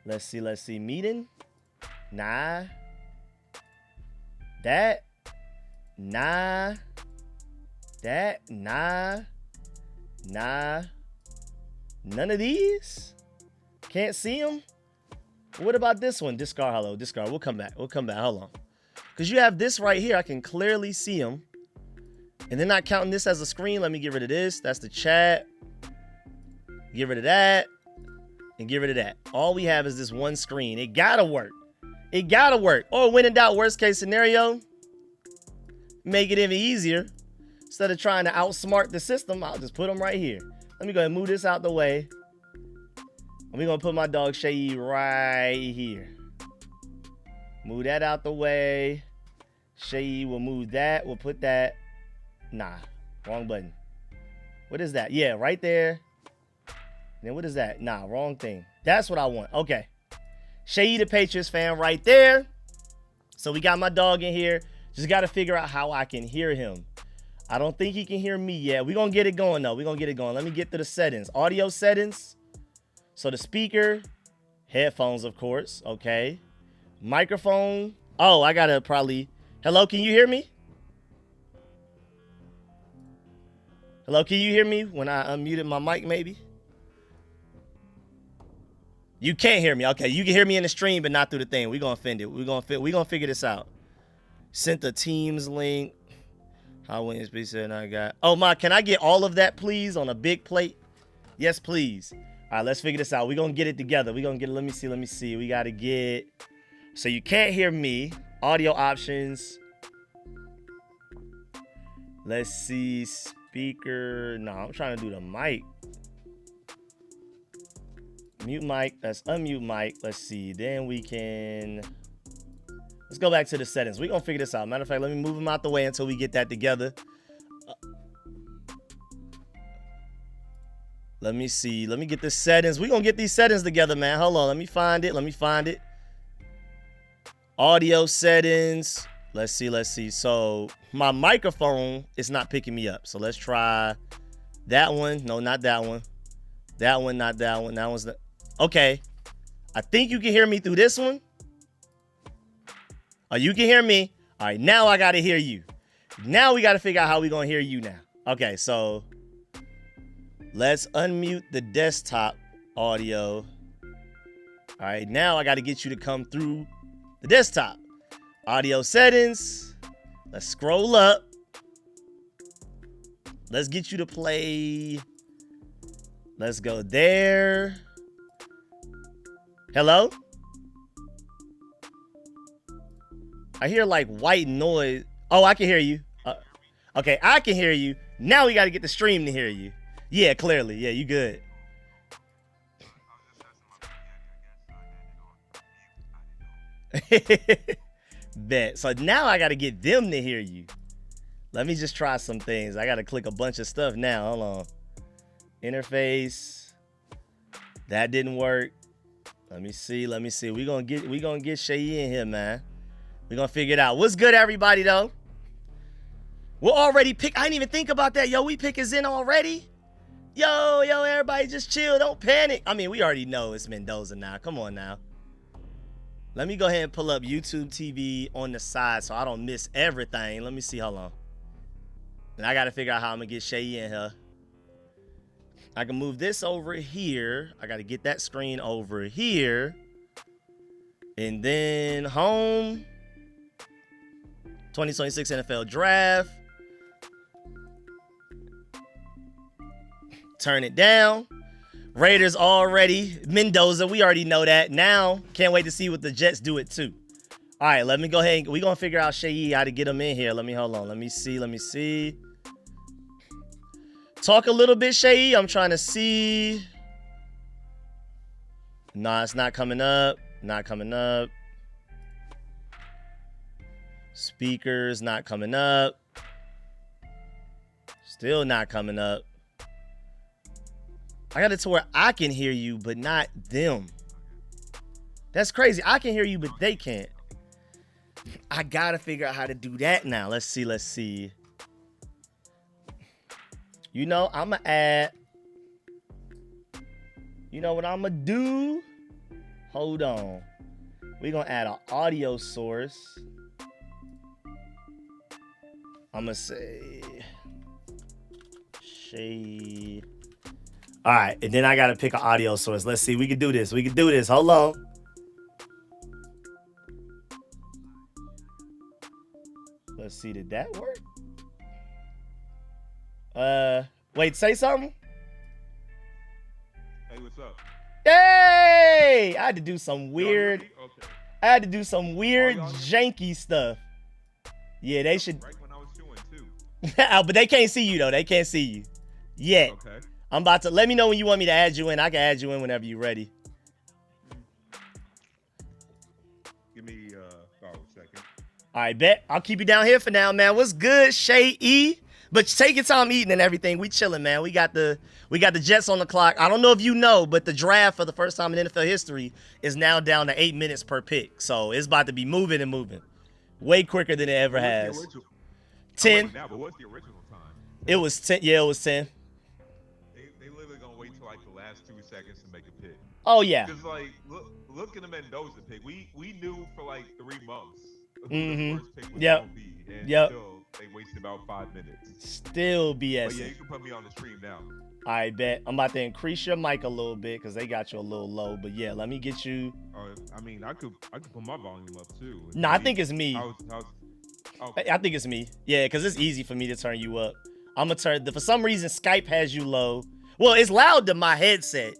B: Let's see. Meeting. Nah. That. Nah. That. Nah. Nah. None of these? Can't see them? What about this one? Discard, hello, discard. We'll come back. Hold on. Because you have this right here. I can clearly see them. And then not counting this as a screen. Let me get rid of this. That's the chat. Get rid of that. And get rid of that. All we have is this one screen. It gotta work. It gotta work. Or when in doubt, worst case scenario, make it even easier. Instead of trying to outsmart the system, I'll just put them right here. Let me go ahead and move this out the way. And we're going to put my dog Shay right here. Move that out the way. Shay will move that. We'll put that. Nah, wrong button. What is that? Yeah, right there. And then what is that? Nah, wrong thing. That's what I want. Okay. Shay the Patriots fan right there. So we got my dog in here. Just got to figure out how I can hear him. I don't think he can hear me yet. We're going to get it going, though. We're going to get it going. Let me get to the settings. Audio settings. So the speaker. Headphones, of course. Okay. Microphone. Oh, I got to probably... Hello, can you hear me? Hello, can you hear me when I unmuted my mic, maybe? You can't hear me. Okay, you can hear me in the stream, but not through the thing. We're going to fend it. We're going to figure this out. Sent the Teams link. How Williams B said I got. Oh my, can I get all of that, please, on a big plate? Yes, please. All right, let's figure this out. We're gonna get it together. We're gonna get it. Let me see. We gotta get. So you can't hear me. Audio options. Let's see. Speaker. No, I'm trying to do the mic. Mute mic. Let's unmute mic. Let's see. Then we can. Let's go back to the settings. We're going to figure this out. Matter of fact, let me move them out the way until we get that together. Let me see. Let me get the settings. We're going to get these settings together, man. Hold on. Let me find it. Audio settings. Let's see. So my microphone is not picking me up. So let's try that one. No, not that one. That one, not that one. That one's the... Okay. I think you can hear me through this one. Oh, you can hear me. All right, now I got to hear you. Now we got to figure out how we're going to hear you now. Okay, so let's unmute the desktop audio. All right, now I got to get you to come through the desktop. Audio settings. Let's scroll up. Let's get you to play. Let's go there. Hello? I hear like white noise. Oh, I can hear you. Okay, I can hear you. Now we got to get the stream to hear you. Yeah, clearly. Yeah, you good. Bet. So now I got to get them to hear you. Let me just try some things. I got to click a bunch of stuff now. Hold on. Interface. That didn't work. Let me see. We gonna get Shay in here, man. We're going to figure it out. What's good, everybody, though? We're already pick. I didn't even think about that. Yo, we pick is in already? Yo, everybody just chill. Don't panic. I mean, we already know it's Mendoza now. Come on now. Let me go ahead and pull up YouTube TV on the side so I don't miss everything. Let me see. Hold on. And I got to figure out how I'm going to get Shay in here. I can move this over here. I got to get that screen over here. And then home. 2026 NFL Draft. Turn it down. Raiders already. Mendoza, we already know that. Now, can't wait to see what the Jets do it too. All right, let me go ahead. We're going to figure out Shay how to get him in here. Hold on. Let me see. Talk a little bit, Shay. I'm trying to see. Nah, it's not coming up. Speakers not coming up. Still not coming up. I got it to where I can hear you, but not them. That's crazy. I can hear you, but they can't. I gotta figure out how to do that now. Let's see. You know, I'ma add. You know what I'ma do? Hold on. We're gonna add an audio source. I'ma say shade. All right, and then I gotta pick an audio source. Let's see. We can do this. Hold on. Let's see. Did that work? Wait. Say something.
C: Hey, what's up?
B: Hey! I had to do some weird.
C: Okay.
B: I had to do some weird janky stuff. Yeah, they should.
C: Right when I was chewing too.
B: But they can't see you though. They can't see you yet.
C: Okay.
B: I'm about to. Let me know when you want me to add you in. I can add you in whenever you're ready.
C: Give me a second.
B: All right, bet. I'll keep you down here for now, man. What's good, Shay E? But take your time eating and everything. We chilling, man. We got the Jets on the clock. I don't know if you know, but the draft for the first time in NFL history is now down to 8 minutes per pick. So it's about to be moving and moving, way quicker than it ever has. 10.
C: Now, but what's the original time?
B: It was 10. Yeah, it was 10.
C: They literally gonna wait till like the last 2 seconds to make a pick.
B: Oh yeah.
C: Because like look at the Mendoza pick. We knew for like 3 months who
B: Mm-hmm.
C: the first pick was
B: Yep.
C: gonna be, and
B: Yep.
C: still they wasted about 5 minutes.
B: Still
C: But yeah,
B: BS.
C: you can put me on the stream now.
B: I bet. I'm about to increase your mic a little bit because they got you a little low. But yeah, let me get you.
C: I mean, I could put my volume up too.
B: No, I think it's me.
C: Okay.
B: I think it's me. Yeah, because it's easy for me to turn you up. I'm going to turn. For some reason, Skype has you low. Well, it's loud to my headset.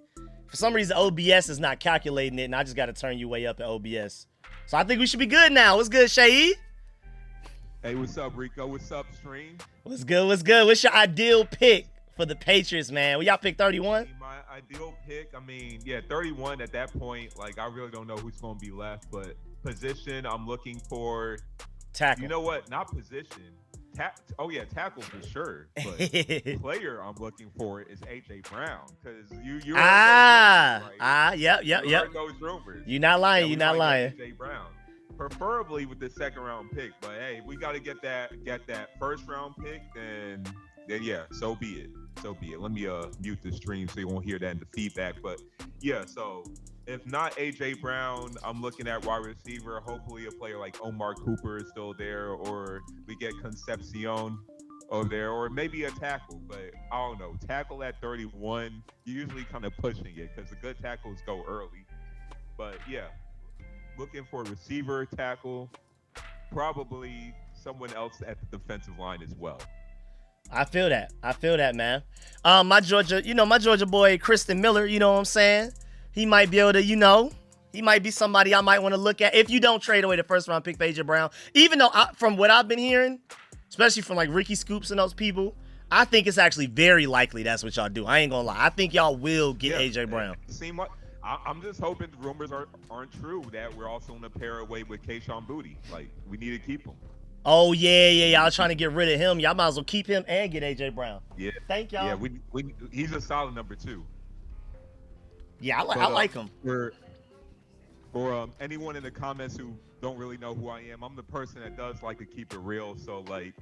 B: For some reason, OBS is not calculating it, and I just got to turn you way up at OBS. So I think we should be good now. What's good, Shay?
C: Hey, what's up, Rico? What's up, stream?
B: What's good? What's your ideal pick for the Patriots, man? Well, y'all pick 31?
C: My ideal pick, I mean, yeah, 31 at that point. Like, I really don't know who's going to be left, but position, I'm looking for.
B: Tackle.
C: You know what? Not position. Tackle for sure. But player I'm looking for is AJ Brown because you
B: Yep.
C: heard those rumors.
B: You're not lying. You're not lying.
C: AJ Brown, preferably with the 2nd round pick, but hey, we got to get that 1st round pick, and then yeah, so be it. Let me mute the stream so you won't hear that in the feedback. But yeah, so if not AJ Brown, I'm looking at wide receiver. Hopefully a player like Omar Cooper is still there, or we get Concepcion over there, or maybe a tackle. But I don't know. Tackle at 31, you're usually kind of pushing it because the good tackles go early. But yeah, looking for a receiver, tackle, probably someone else at the defensive line as well.
B: I feel that, man. My Georgia boy, Kristen Miller, you know what I'm saying? He might be able to, he might be somebody I might want to look at if you don't trade away the 1st round pick for AJ Brown. Even though from what I've been hearing, especially from like Ricky Scoops and those people, I think it's actually very likely that's what y'all do. I ain't gonna lie. I think y'all will get AJ Brown.
C: I'm just hoping the rumors aren't true that we're also going to pair away with Keyshawn Boutte. Like, we need to keep him.
B: Oh, yeah. Y'all trying to get rid of him. Y'all might as well keep him and get AJ Brown.
C: Yeah.
B: Thank y'all.
C: Yeah, he's a solid number 2.
B: Yeah, I like him.
C: For anyone in the comments who don't really know who I am, I'm the person that does like to keep it real. So, like,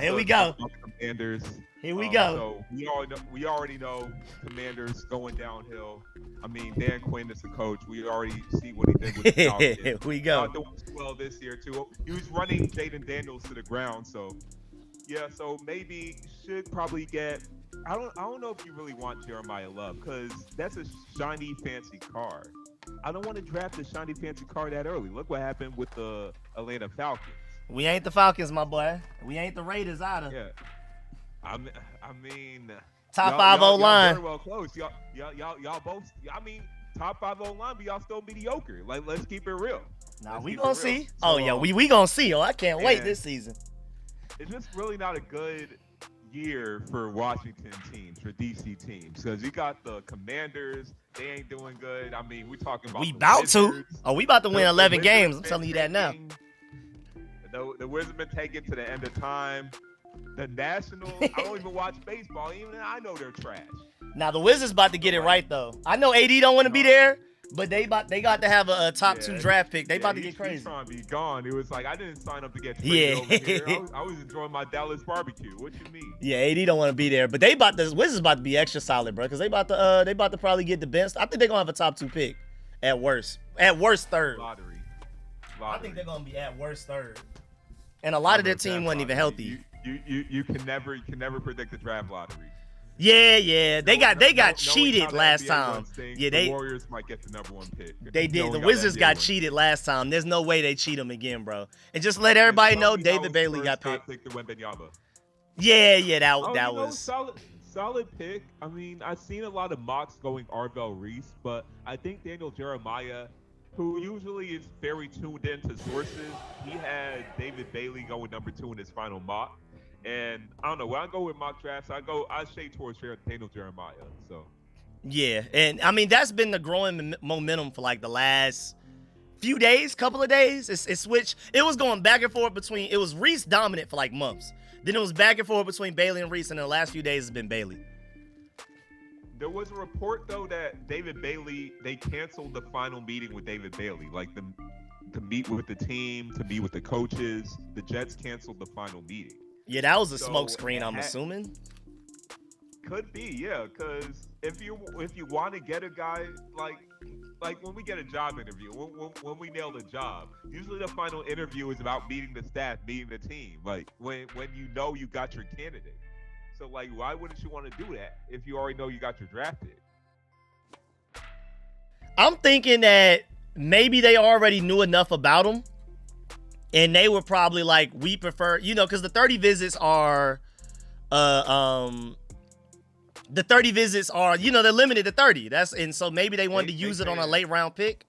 B: here we go.
C: Commanders.
B: Here we go.
C: So we already know Commanders going downhill. I mean, Dan Quinn is the coach. We already see what he did with the Falcons.
B: Here we go.
C: Doing well this year too. He was running Jaden Daniels to the ground. So yeah. So maybe should probably get. I don't know if you really want Jeremiah Love because that's a shiny fancy car. I don't want to draft a shiny fancy car that early. Look what happened with the Atlanta Falcons.
B: We ain't the Falcons, my boy. We ain't the Raiders either.
C: Yeah. I mean,
B: top 5 O-line.
C: Very well close. Y'all both. I mean, top 5 O-line, but y'all still mediocre. Like, let's keep it real.
B: Nah, we gonna see. So, we gonna see. Oh, I can't wait this season.
C: It's just really not a good year for Washington teams, for DC teams, because you got the Commanders. They ain't doing good. I mean, we're talking about
B: we about to win 11 games. I'm telling you that now.
C: The Wizards been taken to the end of time. The Nationals. I don't even watch baseball. Even I know they're trash.
B: Now the Wizards about to get it right though. I know AD don't want to be there, but they got to have a top 2 draft pick. They about to get crazy.
C: He's trying to be gone. It was like I didn't sign up to get traded over here. I was enjoying my Dallas barbecue. What you mean?
B: Yeah, AD don't want to be there, but Wizards about to be extra solid, bro, because they about to probably get the best. I think they're gonna have a top 2 pick at worst. At worst third.
C: Lottery.
B: I think they're gonna be at worst third. And a lot of their team wasn't even healthy.
C: You can never predict the draft lottery.
B: Yeah. They got cheated last time. Yeah,
C: the Warriors might get the #1 pick.
B: They did. The Wizards got cheated last time. There's no way they cheat them again, bro. And just let everybody know David Bailey got picked. Yeah, that was
C: solid pick. I mean, I've seen a lot of mocks going Arvell Reese, but I think Daniel Jeremiah, who usually is very tuned into sources, he had David Bailey going #2 in his final mock. And I don't know, when I go with mock drafts, I shade towards Daniel Jeremiah. So
B: yeah, and I mean that's been the growing momentum for like the last few days, couple of days. It switched. It was going back and forth between. It was Reese dominant for like months. Then it was back and forth between Bailey and Reese, and the last few days has been Bailey.
C: There was a report though that David Bailey, they canceled the final meeting with David Bailey, like to meet with the team, to meet with the coaches. The Jets canceled the final meeting.
B: Yeah, that was a smoke screen, I'm assuming.
C: Could be, yeah, because if you want to get a guy like when we get a job interview, when we nail the job, usually the final interview is about meeting the staff, meeting the team. Like when you know you got your candidate. So like, why wouldn't you want to do that if you already know you got your draft pick?
B: I'm thinking that maybe they already knew enough about him. And they were probably like, we prefer, because the 30 visits are, they're limited to 30. And so maybe they wanted to use it on a late round pick.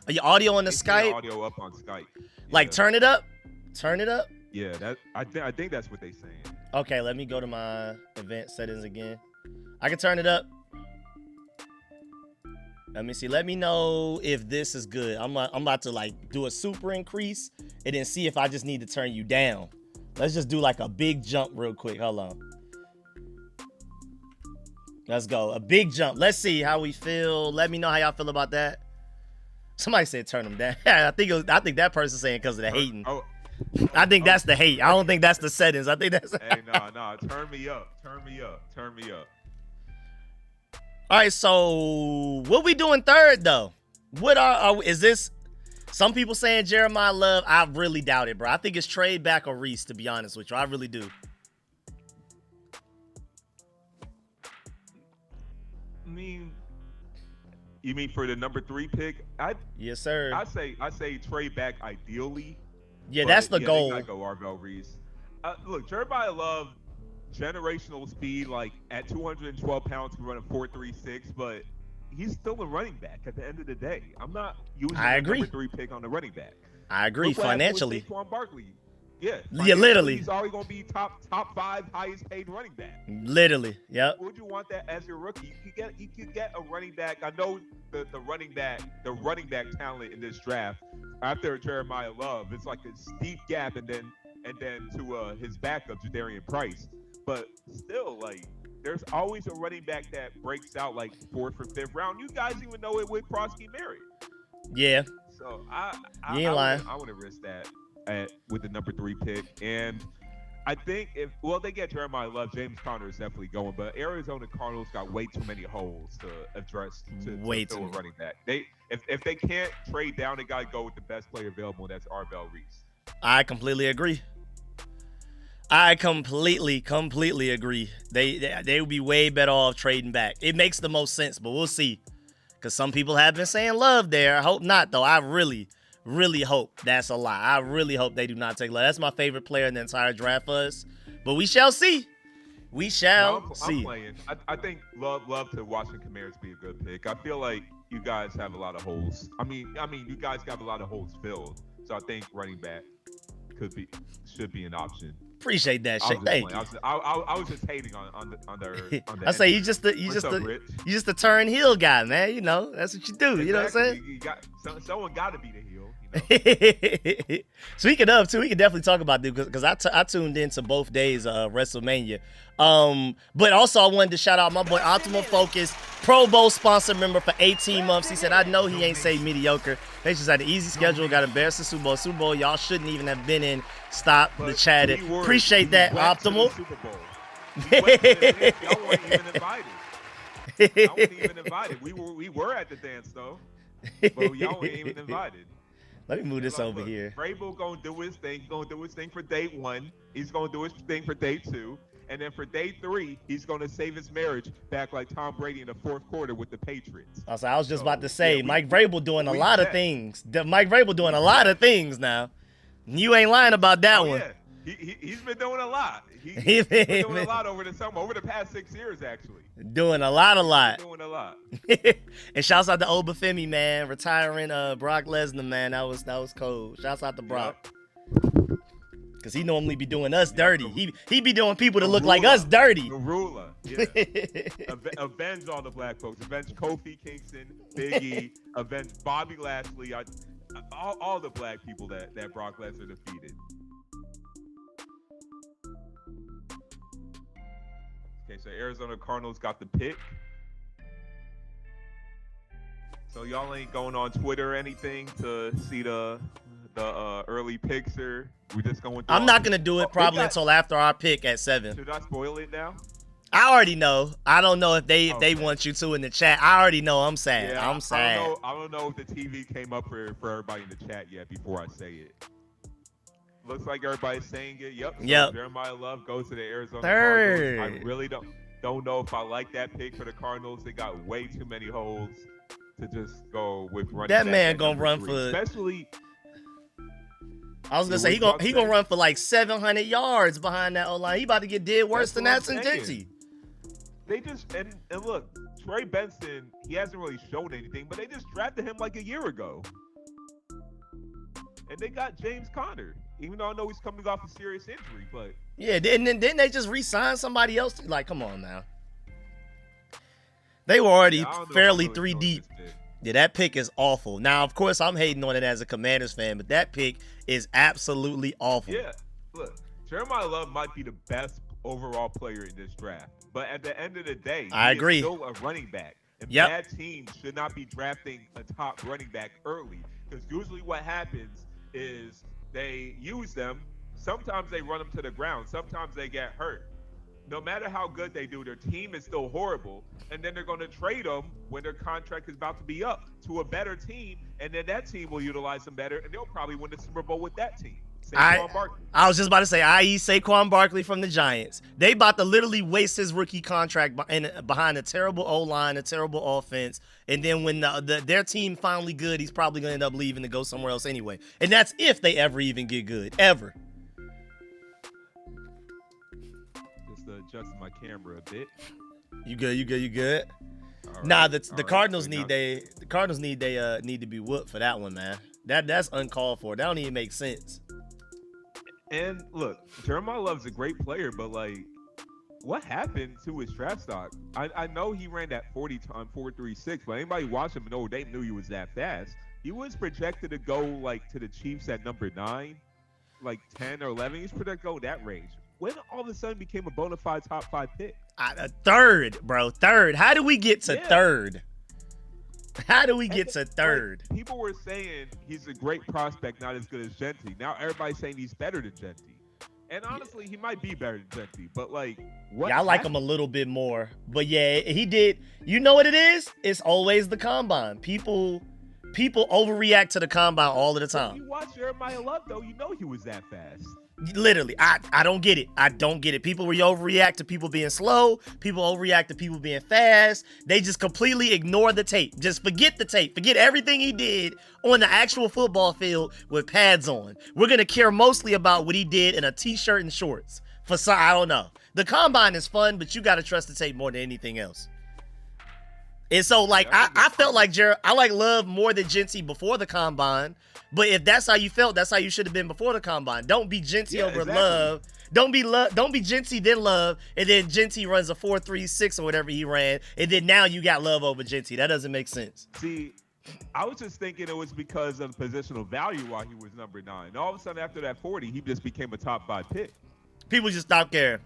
B: Are your audio on the Skype?
C: Audio up on Skype. Yeah.
B: Like turn it up.
C: Yeah, I think that's what they're saying.
B: Okay, let me go to my event settings again. I can turn it up. Let me see. Let me know if this is good. I'm about to like do a super increase and then see if I just need to turn you down. Let's just do like a big jump real quick. Hold on. Let's go. A big jump. Let's see how we feel. Let me know how y'all feel about that. Somebody said turn them down. I think that person's saying because of the hating. I think that's the hate. I don't think that's the settings. I think that's.
C: Hey, no. Turn me up.
B: All right, so what we doing third though? What is this? Some people saying Jeremiah Love. I really doubt it, bro. I think it's trade back or Reese, to be honest with you. I really do.
C: I mean, you mean for the #3 pick?
B: Yes, sir.
C: I say trade back ideally.
B: Yeah, that's the goal.
C: They gotta go Arvell Reese. Look, Jeremiah Love, generational speed, like at 212 pounds, can run a 4.36, but he's still a running back at the end of the day. I'm not using the #3 pick on the running back.
B: I agree.
C: Look what
B: financially.
C: happened with Saquon Barkley. Yeah,
B: literally.
C: He's already going to be top 5 highest paid running back.
B: Literally, yep.
C: Would you want that as your rookie? You could get a running back. I know the running back talent in this draft after Jeremiah Love, it's like a steep gap, and then to his backup Jadarian Price. But still, like, there's always a running back that breaks out like 4th or 5th round. You guys even know it with Prosky Marriott.
B: Yeah.
C: So
B: you ain't lying.
C: I wouldn't risk that with the #3 pick. And I think if they get Jeremiah Love, James Conner is definitely going. But Arizona Cardinals got way too many holes to address to fill a running back. If they can't trade down, they gotta go with the best player available, and that's Arvell Reese.
B: I completely agree. I completely agree. They would be way better off trading back. It makes the most sense, but we'll see. Because some people have been saying Love there. I hope not, though. I really hope that's a lie. I really hope they do not take Love. That's my favorite player in the entire draft for us. But we shall see. We shall see.
C: I'm playing. I think Love to Washington Commanders be a good pick. I feel like you guys have a lot of holes. I mean, you guys got a lot of holes filled. So I think running back should be an option.
B: Appreciate that shit. Thank you.
C: I was just hating on the
B: I say you just the turn heel guy, man. You know that's what you do.
C: Exactly.
B: You know what I'm saying?
C: Someone got to be the heel. know.
B: Speaking of, too, we can definitely talk about this because I tuned into both days of WrestleMania. But also I wanted to shout out my boy Optimal Focus, Pro Bowl sponsor member for 18 months. He said, I know he ain't say mediocre. They just had an easy schedule, got embarrassed in Super Bowl. Super Bowl, y'all shouldn't even have been in. Stop the chat. Appreciate that, Optimal.
C: Y'all weren't even invited. Y'all weren't even invited. We were at the dance though, but y'all weren't even invited.
B: Let me move this over here.
C: Vrabel gonna do his thing. He's gonna do his thing for day 1. He's gonna do his thing for day 2. And then for day 3, he's going to save his marriage back like Tom Brady in the 4th quarter with the Patriots.
B: I was just about to say, Mike Vrabel doing a lot of things. Mike Vrabel doing a lot of things now. You ain't lying about that one.
C: Yeah. He's been doing a lot. He's been doing a lot over the summer, over the past 6 years, actually.
B: Doing a lot.
C: Doing a lot.
B: And shouts out to Obafemi, man, retiring Brock Lesnar, man. That was cold. Shouts out to Brock. Because he normally be doing us dirty. He be doing people that look like us dirty.
C: The ruler. Yeah. Avenge all the black folks. Avenge Kofi Kingston, Big E. Avenge Bobby Lashley. All the black people that Brock Lesnar defeated. Okay, so Arizona Cardinals got the pick. So y'all ain't going on Twitter or anything to see the early picks, or we just going through?
B: I'm not gonna do it probably until after our pick at 7.
C: Should I spoil it now?
B: I already know. I don't know if they want you to in the chat. I already know. I'm sad.
C: Yeah,
B: I'm sad.
C: I don't know if the TV came up for everybody in the chat yet before I say it. Looks like everybody's saying it. Yep. So Jeremiah Love goes to the Arizona Cardinals. I really don't know if I like that pick for the Cardinals. They got way too many holes to just go with running.
B: That man gonna run
C: 3.
B: for
C: especially.
B: I was gonna say he gonna run for like 700 yards behind that O-line. He about to get dead worse than that Genty.
C: They just and look, Trey Benson, he hasn't really shown anything, but they just drafted him like a year ago. And they got James Conner, even though I know he's coming off a serious injury, but
B: yeah, didn't they just re-sign somebody else? Like, come on now. They were already fairly 3 deep. Yeah, that pick is awful. Now, of course, I'm hating on it as a Commanders fan, but that pick is absolutely awful.
C: Yeah, look, Jeremiah Love might be the best overall player in this draft, but at the end of the day,
B: I agree.
C: He's still a running back. And bad teams should not be drafting a top running back early, because usually what happens is they use them. Sometimes they run them to the ground. Sometimes they get hurt. No matter how good they do, their team is still horrible. And then they're going to trade them when their contract is about to be up to a better team. And then that team will utilize them better. And they'll probably win the Super Bowl with that team. Saquon Barkley.
B: I was just about to say, i.e. Saquon Barkley from the Giants. They about to literally waste his rookie contract behind a terrible O-line, a terrible offense. And then when their team finally good, he's probably going to end up leaving to go somewhere else anyway. And that's if they ever even get good. Ever.
C: Adjusting my camera a bit.
B: You good?
C: All
B: nah,
C: right.
B: the Cardinals need to be whooped for that one, man. That's uncalled for. That don't even make sense.
C: And look, Jeremiah Love's a great player, but like, what happened to his draft stock? I know he ran that 40 time 4.36, but anybody watching him in Notre Dame knew he was that fast. He was projected to go like to the Chiefs at number 9, like 10 or 11. He's projected to go that range. When all of a sudden became a bona fide top 5 pick?
B: Third, bro. Third. How do we get to third? How do we get to third?
C: Like, people were saying he's a great prospect, not as good as Genty. Now everybody's saying he's better than Genty. And honestly, he might be better than Genty. But like, what?
B: Yeah, I like him a little bit more. But yeah, he did. You know what it is? It's always the combine. People overreact to the combine all of the time.
C: If you watch Jeremiah Love, though, you know he was that fast.
B: Literally, I don't get it. I don't get it. People overreact to people being slow. People overreact to people being fast. They just completely ignore the tape. Just forget the tape. Forget everything he did on the actual football field with pads on. We're going to care mostly about what he did in a t-shirt and shorts. For some, I don't know. The combine is fun, but you got to trust the tape more than anything else. And so, like, I felt like I like Love more than Genty before the combine. But if that's how you felt, that's how you should have been before the combine. Don't be Genty over exactly. Love. Don't be Genty then Love, and then Genty runs a 4.36 or whatever he ran, and then now you got Love over Genty. That doesn't make sense.
C: See, I was just thinking it was because of positional value while he was number 9. And all of a sudden, after that 40, he just became a top 5 pick.
B: People just stopped caring.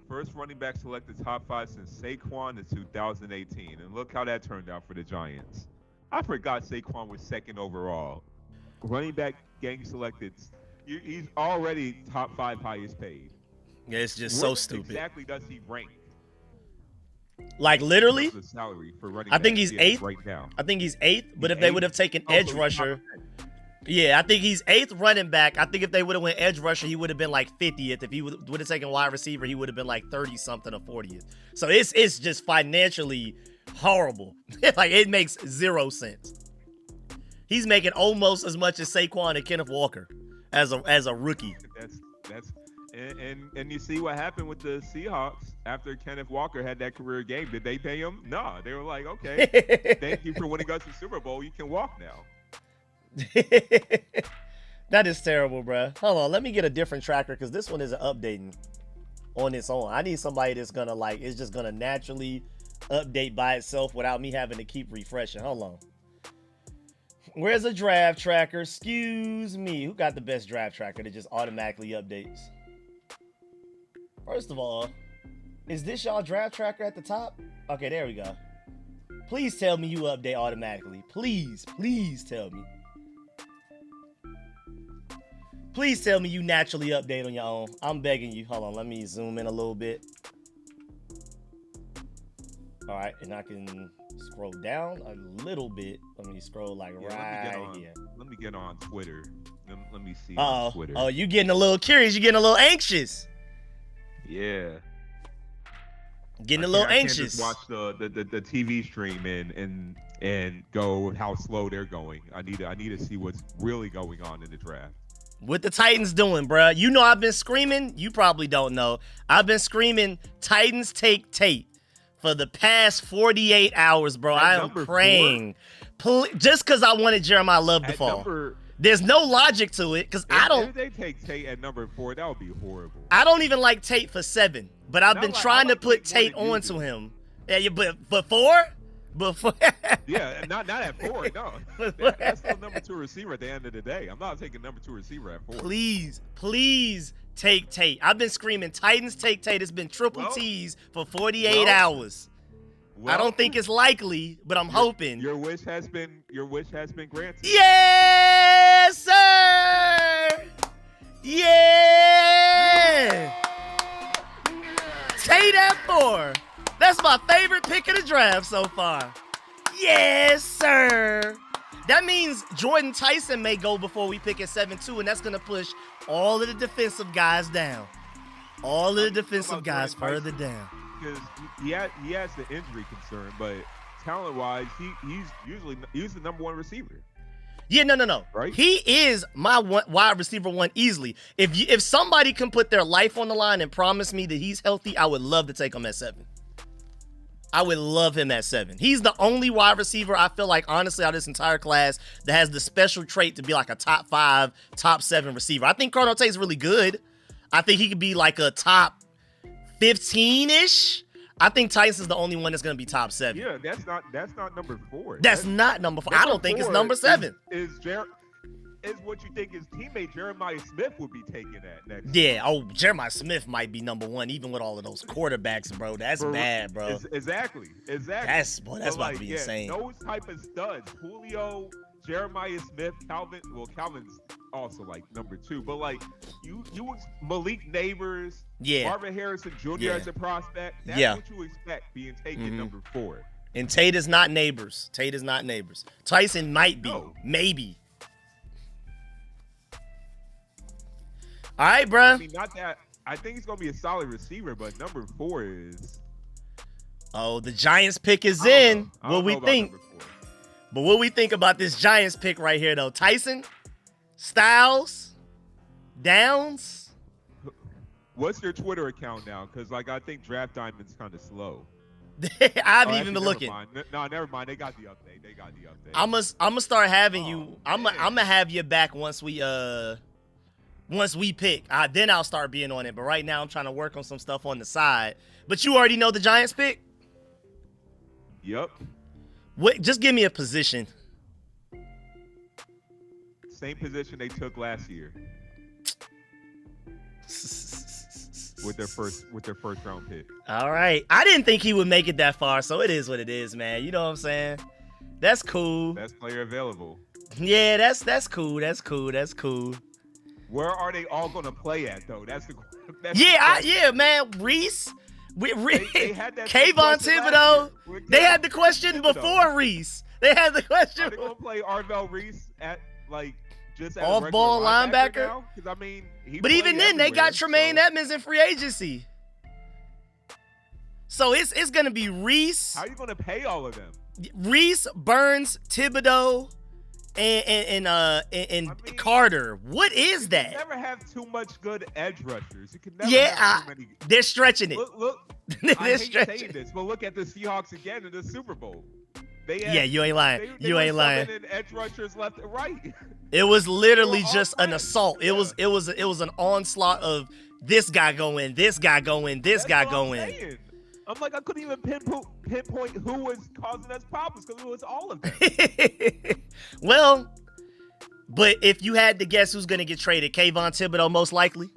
C: First running back selected top 5 since Saquon in 2018. And look how that turned out for the Giants. I forgot Saquon was 2nd overall. Running back gang selected. He's already top 5 highest paid.
B: Yeah, it's just so
C: Where
B: stupid.
C: Exactly does he rank?
B: Like literally,
C: The salary for running
B: I think
C: back
B: he's
C: is
B: 8th
C: right now.
B: I think he's 8th. But
C: He's
B: if they
C: 8th?
B: would have taken
C: Oh,
B: edge
C: so he's top
B: rusher,
C: 10.
B: yeah, I think he's 8th running back. I think if they would have went edge rusher, he would have been like 50th. If he would have taken wide receiver, he would have been like 30 something or 40th. So it's just financially horrible. Like it makes 0 sense. He's making almost as much as Saquon and Kenneth Walker as a rookie.
C: That's and you see what happened with the Seahawks after Kenneth Walker had that career game. Did they pay him? No. They were like, okay, thank you for winning us the Super Bowl. You can walk now.
B: That is terrible, bro. Hold on, let me get a different tracker because this one isn't updating on its own. I need somebody that's gonna it's just gonna naturally update by itself without me having to keep refreshing. Hold on. Where's a draft tracker? Excuse me. Who got the best draft tracker that just automatically updates? First of all, is this y'all draft tracker at the top? Okay, there we go. Please tell me you update automatically. Please tell me. Please tell me you naturally update on your own. I'm begging you. Hold on, let me zoom in a little bit. All right, and I can scroll down a little bit. Let me scroll like right here.
C: Let me get on Twitter. Let me see on Twitter.
B: Oh, you getting a little curious. You getting a little anxious.
C: Yeah.
B: Getting a little
C: I can't
B: anxious.
C: just watch the TV stream and go how slow they're going. I need to see what's really going on in the draft.
B: What the Titans doing, bruh? You know I've been screaming. You probably don't know. I've been screaming Titans take Tate for the past 48 hours, bro. I am praying. Just because I wanted Jeremiah Love to fall. There's no logic to it because I don't.
C: If they take Tate at number 4, that would be horrible.
B: I don't even like Tate for 7, but I've been trying to put Tate onto him. Yeah, but 4? Before.
C: Yeah, not at 4. No, that's still number 2 receiver at the end of the day. I'm not taking number 2 receiver at 4.
B: Please take Tate. I've been screaming Titans take Tate. It's been triple T's for 48 hours. I don't think it's likely, but I'm hoping.
C: Your wish has been granted.
B: Yes, sir. Yeah. Tate at 4. That's my favorite pick of the draft so far. Yes, sir. That means Jordan Tyson may go before we pick at 7 too, and that's going to push all of the defensive guys down. All of the defensive guys further down.
C: Because he has the injury concern, but talent-wise, he's the number 1 receiver.
B: Yeah, no.
C: Right?
B: He is my wide receiver 1 easily. If somebody can put their life on the line and promise me that he's healthy, I would love to take him at 7. I would love him at 7. He's the only wide receiver I feel like, honestly, out of this entire class that has the special trait to be like a top 5, top 7 receiver. I think Cardinal Tate's really good. I think he could be like a top 15-ish. I think Tyson's the only one that's going to be top 7.
C: Yeah, that's not number 4.
B: That's not number 4. I don't think it's number 7.
C: Is what you think his teammate Jeremiah Smith would be taking that next.
B: Yeah, Jeremiah Smith might be number 1, even with all of those quarterbacks, bro. That's bad, bro.
C: Exactly.
B: That's about to be insane.
C: Those type of studs, Julio, Jeremiah Smith, Calvin. Well, Calvin's also like number 2, but like you Malik Neighbors, Marvin Harrison Jr. as a prospect. That's what you expect being taken number 4.
B: And Tate is not Neighbors. Tyson might be, maybe. All right, bro.
C: I mean, not that. I think he's gonna be a solid receiver, but number 4 is.
B: Oh, the Giants pick is in. What we think? But what we think about this Giants pick right here, though? Tyson, Styles, Downs.
C: What's your Twitter account now? Because I think Draft Diamond's kind of slow.
B: I've even been looking.
C: No, never mind. They got the update.
B: I'm gonna start having you. I'm gonna have you back once we Once we pick, then I'll start being on it. But right now, I'm trying to work on some stuff on the side. But you already know the Giants pick?
C: Yep.
B: What? Just give me a position.
C: Same position they took last year with their first round pick.
B: All right. I didn't think he would make it that far, so it is what it is, man. You know what I'm saying? That's cool.
C: Best player available.
B: Yeah, that's cool. That's cool. That's cool.
C: Where are they all gonna play at though? That's the
B: Yeah, man. Reese.
C: They had that
B: Kayvon Thibodeau. They had the question
C: Thibodeau.
B: before Reese. They had the question.
C: Are they gonna play Arvell Reese at just as
B: off-ball
C: a
B: linebacker?
C: now? Because I mean,
B: But even then, they got Tremaine Edmonds in free agency. So it's gonna be Reese.
C: How are you gonna pay all of them?
B: Reese, Burns, Thibodeau, and I mean, Carter. What is that?
C: You never have too much good edge rushers. You can never have too many.
B: They're stretching it.
C: Look I hate saying this, but look at the Seahawks again in the Super Bowl.
B: You ain't lying. You ain't lying.
C: Edge rushers left and right.
B: It was literally just an assault. It was an onslaught of this guy going, this guy going, this guy going.
C: I'm like, I couldn't even pinpoint who was causing us problems because it was all of them.
B: Well, but if you had to guess who's going to get traded, Kayvon Thibodeau most likely?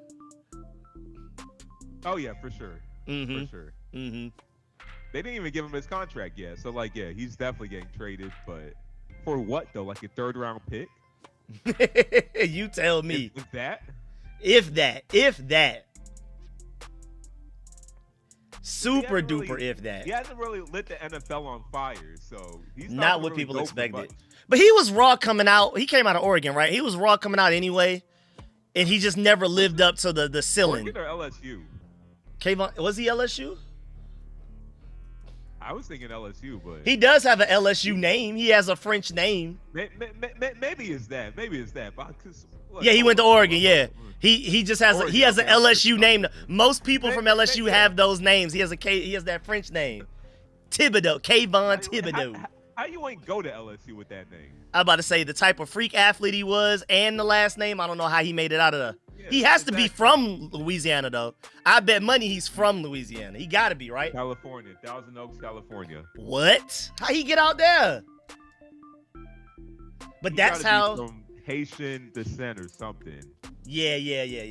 C: Oh, yeah, for sure.
B: Mm-hmm.
C: For sure.
B: Mm-hmm.
C: They didn't even give him his contract yet. So, he's definitely getting traded. But for what, though? Like a third-round pick?
B: You tell me.
C: If that?
B: If that. Super duper if that.
C: He hasn't really lit the NFL on fire, so he's
B: not what people expected. But he was raw coming out. He came out of Oregon, right? He was raw coming out anyway, and he just never lived up to the ceiling.
C: Oregon or LSU?
B: Kayvon, was he LSU?
C: I was thinking LSU, but
B: he does have an LSU name. He has a French name.
C: Maybe it's that. But look,
B: yeah, he went to Oregon. Yeah. He just has Oregon, he has an LSU name. Most people from LSU have those names. He has that French name. Thibodeau, Kayvon Thibodeau.
C: How you ain't go to LSU with that name?
B: I'm about to say the type of freak athlete he was and the last name. I don't know how he made it out of the. Yeah, he has to be from Louisiana though. I bet money he's from Louisiana. He got to be, right?
C: California, Thousand Oaks, California.
B: What? How he get out there? But that's how.
C: From Haitian descent or something.
B: Yeah.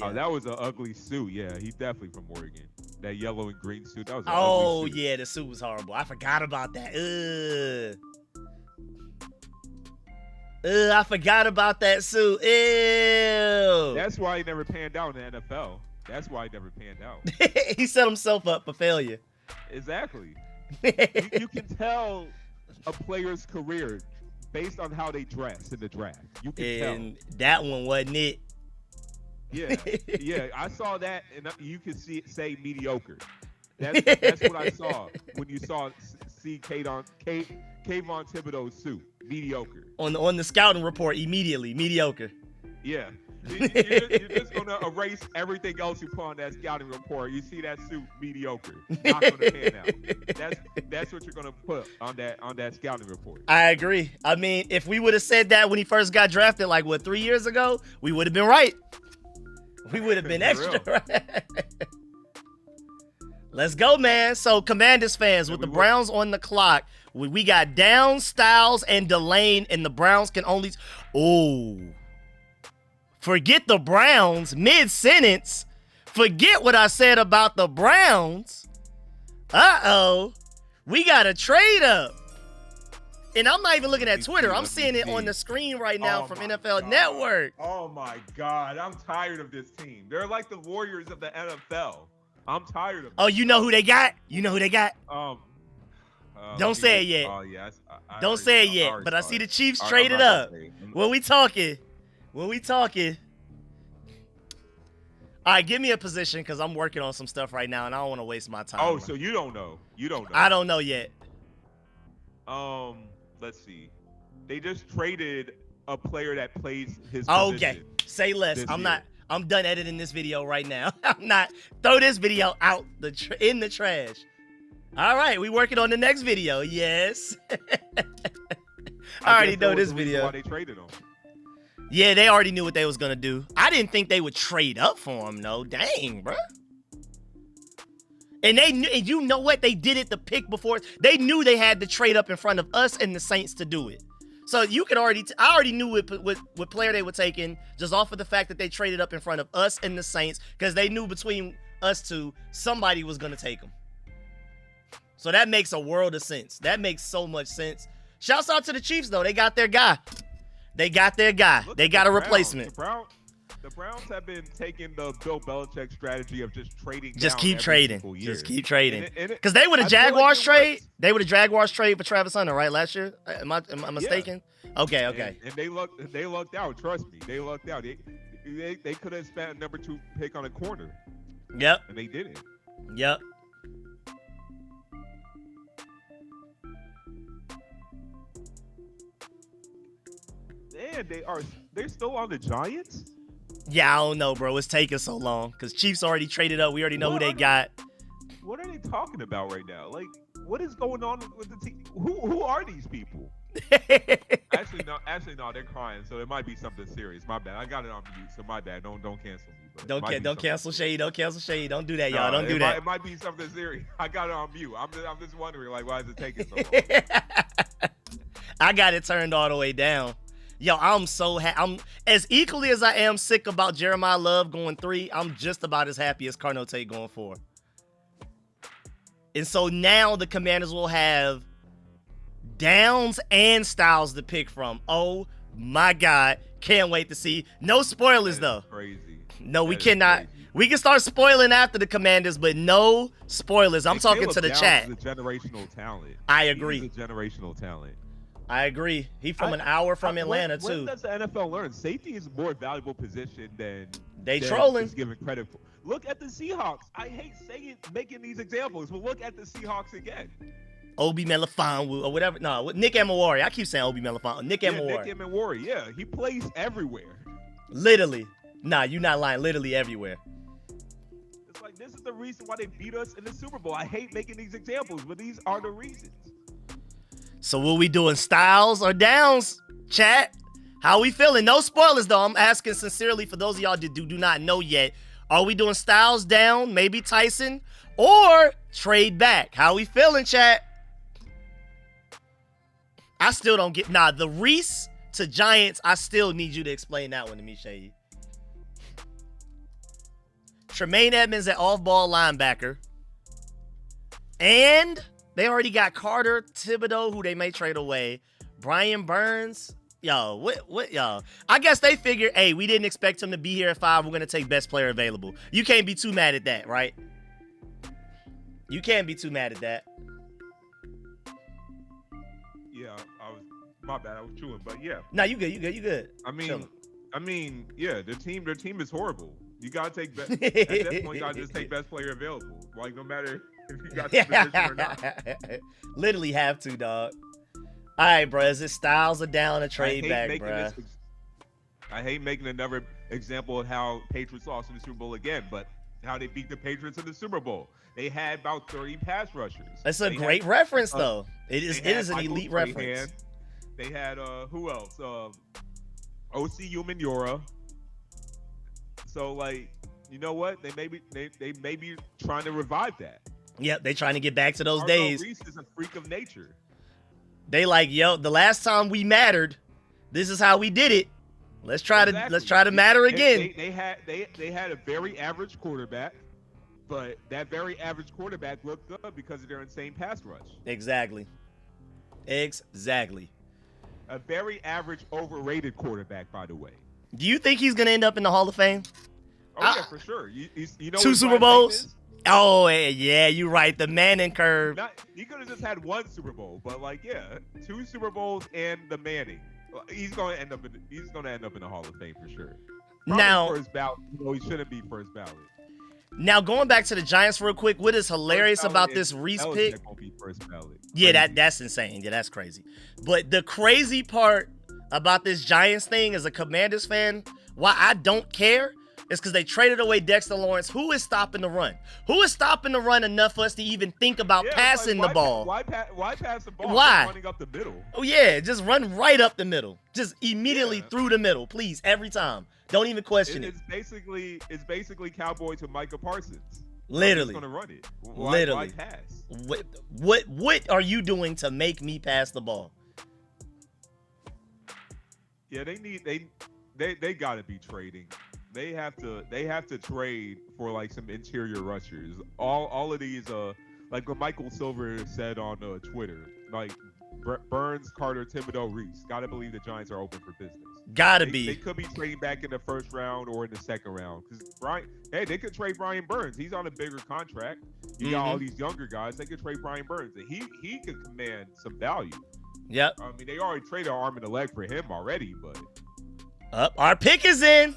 C: Oh, that was an ugly suit. Yeah, he's definitely from Oregon. That yellow and green suit. That was an ugly suit.
B: Yeah, the suit was horrible. I forgot about that. I forgot about that suit. Ew.
C: That's why he never panned out in the NFL. That's why he never panned out.
B: He set himself up for failure.
C: Exactly. you can tell a player's career based on how they dress in the draft. You can tell.
B: And that one wasn't it.
C: Yeah. I saw that, and you could say mediocre. That's what I saw when you see Kayvon Thibodeau's suit. Mediocre.
B: On the scouting report, immediately mediocre.
C: Yeah. You're just gonna erase everything else you put on that scouting report. You see that suit, mediocre. Not gonna pan out. That's what you're gonna put on that scouting report.
B: I agree. I mean, if we would have said that when he first got drafted, 3 years ago, we would have been right. We would have been extra right. Let's go, man. So, Commanders fans, with the Browns on the clock, we got Downs, Styles, and Delane, and the Browns can only. Oh. Forget the Browns mid-sentence. Forget what I said about the Browns. Uh-oh. We got a trade up. And I'm not even looking at Twitter. I'm seeing it on the screen right now from NFL Network.
C: Oh, my God. I'm tired of this team. They're like the Warriors of the NFL. I'm tired of them.
B: Oh, you know who they got? Don't say it yet.
C: Oh, yeah.
B: Don't say it yet. But I see the Chiefs traded up. When we talking. All right, give me a position because I'm working on some stuff right now and I don't want to waste my time.
C: Oh, so you don't know?
B: I don't know yet.
C: Let's see. They just traded a player that plays his position.
B: Okay, say less. I'm done editing this video right now. I'm not. Throw this video out in the trash. All right, we working on the next video. Yes. I already know this video.
C: Why they traded him?
B: Yeah, they already knew what they was gonna do. I didn't think they would trade up for him, though. Dang, bro. And they knew, and you know what? They did it the pick before. They knew they had to trade up in front of us and the Saints to do it. So you could already, I already knew what player they were taking just off of the fact that they traded up in front of us and the Saints, because they knew between us two, somebody was gonna take them. So that makes a world of sense. That makes so much sense. Shouts out to the Chiefs, though. They got their guy. They got their guy. They got a replacement.
C: The Browns have been taking the Bill Belichick strategy of just trading.
B: Just keep trading. Just keep trading. Because they were the
C: I feel like
B: Jaguars
C: it
B: trade.
C: works.
B: They were the Jaguars trade for Travis Hunter, right? Last year. Am I mistaken? Okay.
C: And they lucked out. Trust me, they lucked out. They could have spent a number 2 pick on a corner.
B: Yep.
C: And they didn't.
B: Yep.
C: And they're still on the Giants?
B: Yeah, I don't know, bro. It's taking so long because Chiefs already traded up. We already know who they got.
C: What are they talking about right now? Like, what is going on with the team? Who are these people? Actually, no, they're crying, so it might be something serious. My bad. I got it on mute, so my bad. Don't cancel me. But
B: Don't cancel Shade. Don't cancel Shade. Don't do that, y'all.
C: No,
B: Don't do that.
C: It might be something serious. I got it on mute. I'm just wondering, like, why is it taking so long?
B: I got it turned all the way down. Yo, I'm so happy. I'm as equally as I am sick about Jeremiah Love going 3. I'm just about as happy as Carnell Tate going 4. And so now the Commanders will have Downs and Styles to pick from. Oh my God. Can't wait to see. No spoilers though.
C: Crazy.
B: No, we cannot. Crazy. We can start spoiling after the Commanders, but no spoilers. I'm talking
C: Caleb
B: to the
C: Downs
B: chat.
C: Is a generational talent.
B: I agree.
C: He's a generational talent.
B: I agree. He's from an hour from Atlanta, too.
C: When does the NFL learn? Safety is a more valuable position than
B: trolling.
C: Is given credit for. Look at the Seahawks. I hate making these examples, but look at the Seahawks again.
B: Obi Melifonwu or whatever. No, Nick Amawari. I keep saying Obi Melifonwu. Nick Amawari.
C: Nick Amawari. Yeah, he plays everywhere.
B: Literally. Nah, you're not lying. Literally everywhere.
C: It's like, this is the reason why they beat us in the Super Bowl. I hate making these examples, but these are the reasons.
B: So what we doing, Styles or Downs, chat? How we feeling? No spoilers, though. I'm asking sincerely for those of y'all that do not know yet. Are we doing Styles down, maybe Tyson, or trade back? How we feeling, chat? I still don't get... Nah, the Reese to Giants, I still need you to explain that one to me, Shay. Tremaine Edmonds at off-ball linebacker. And... they already got Carter Thibodeau, who they may trade away. Brian Burns. Yo, what, y'all? I guess they figured, hey, we didn't expect him to be here at 5. We're going to take best player available. You can't be too mad at that, right? You can't be too mad at that.
C: Yeah, my bad. I was chewing, but yeah.
B: No, you good.
C: I mean, yeah, their team is horrible. You got to take best. At that point, you got to just take best player available. Like, no matter if you got the position or not.
B: Literally have to, dog. All right, bro. Is it Styles or down a trade back, bro?
C: I hate making another example of how Patriots lost in the Super Bowl again, but how they beat the Patriots in the Super Bowl. They had about 30 pass rushers.
B: That's a great reference, though. It is an elite reference.
C: They had who else? O.C. Umenyiora. So, like, you know what? They may be trying to revive that.
B: Yep, they trying to get back to those days.
C: Reese is a freak of nature.
B: They like, yo, the last time we mattered, this is how we did it. Let's try to matter again.
C: They had a very average quarterback, but that very average quarterback looked good because of their insane pass rush.
B: Exactly.
C: A very average, overrated quarterback, by the way.
B: Do you think he's gonna end up in the Hall of Fame?
C: Oh yeah, for sure. You know
B: 2 Super Bowls. Oh yeah, you're right. The Manning curve.
C: He could have just had 1 Super Bowl, but like, yeah, 2 Super Bowls and the Manning. He's gonna end up in the Hall of Fame for sure. Probably
B: now,
C: first ballot. No, he shouldn't be first ballot.
B: Now going back to the Giants real quick, what is hilarious about this Reese pick?
C: Won't be first ballot.
B: Yeah, that's insane. Yeah, that's crazy. But the crazy part about this Giants thing as a Commanders fan, why I don't care, It's because they traded away Dexter Lawrence. Who is stopping the run? Who is stopping the run enough for us to even think about passing the ball?
C: Why pass the ball?
B: Why?
C: Running up the middle.
B: Oh, yeah. Just run right up the middle. Just immediately through the middle, please, every time. Don't even question it.
C: It's basically Cowboys with Micah Parsons.
B: Literally.
C: Going to run it.
B: Literally.
C: Why pass?
B: What are you doing to make me pass the ball?
C: Yeah, they got to be trading. They have to trade for like some interior rushers. All of these like what Michael Silver said on Twitter, like Burns, Carter, Thibodeau, Reese. Got to believe the Giants are open for business. They could be trading back in the first round or in the second round. Because they could trade Brian Burns. He's on a bigger contract. You got all these younger guys. They could trade Brian Burns, and he could command some value.
B: Yep.
C: I mean, they already traded an arm and a leg for him already, but
B: our pick is in.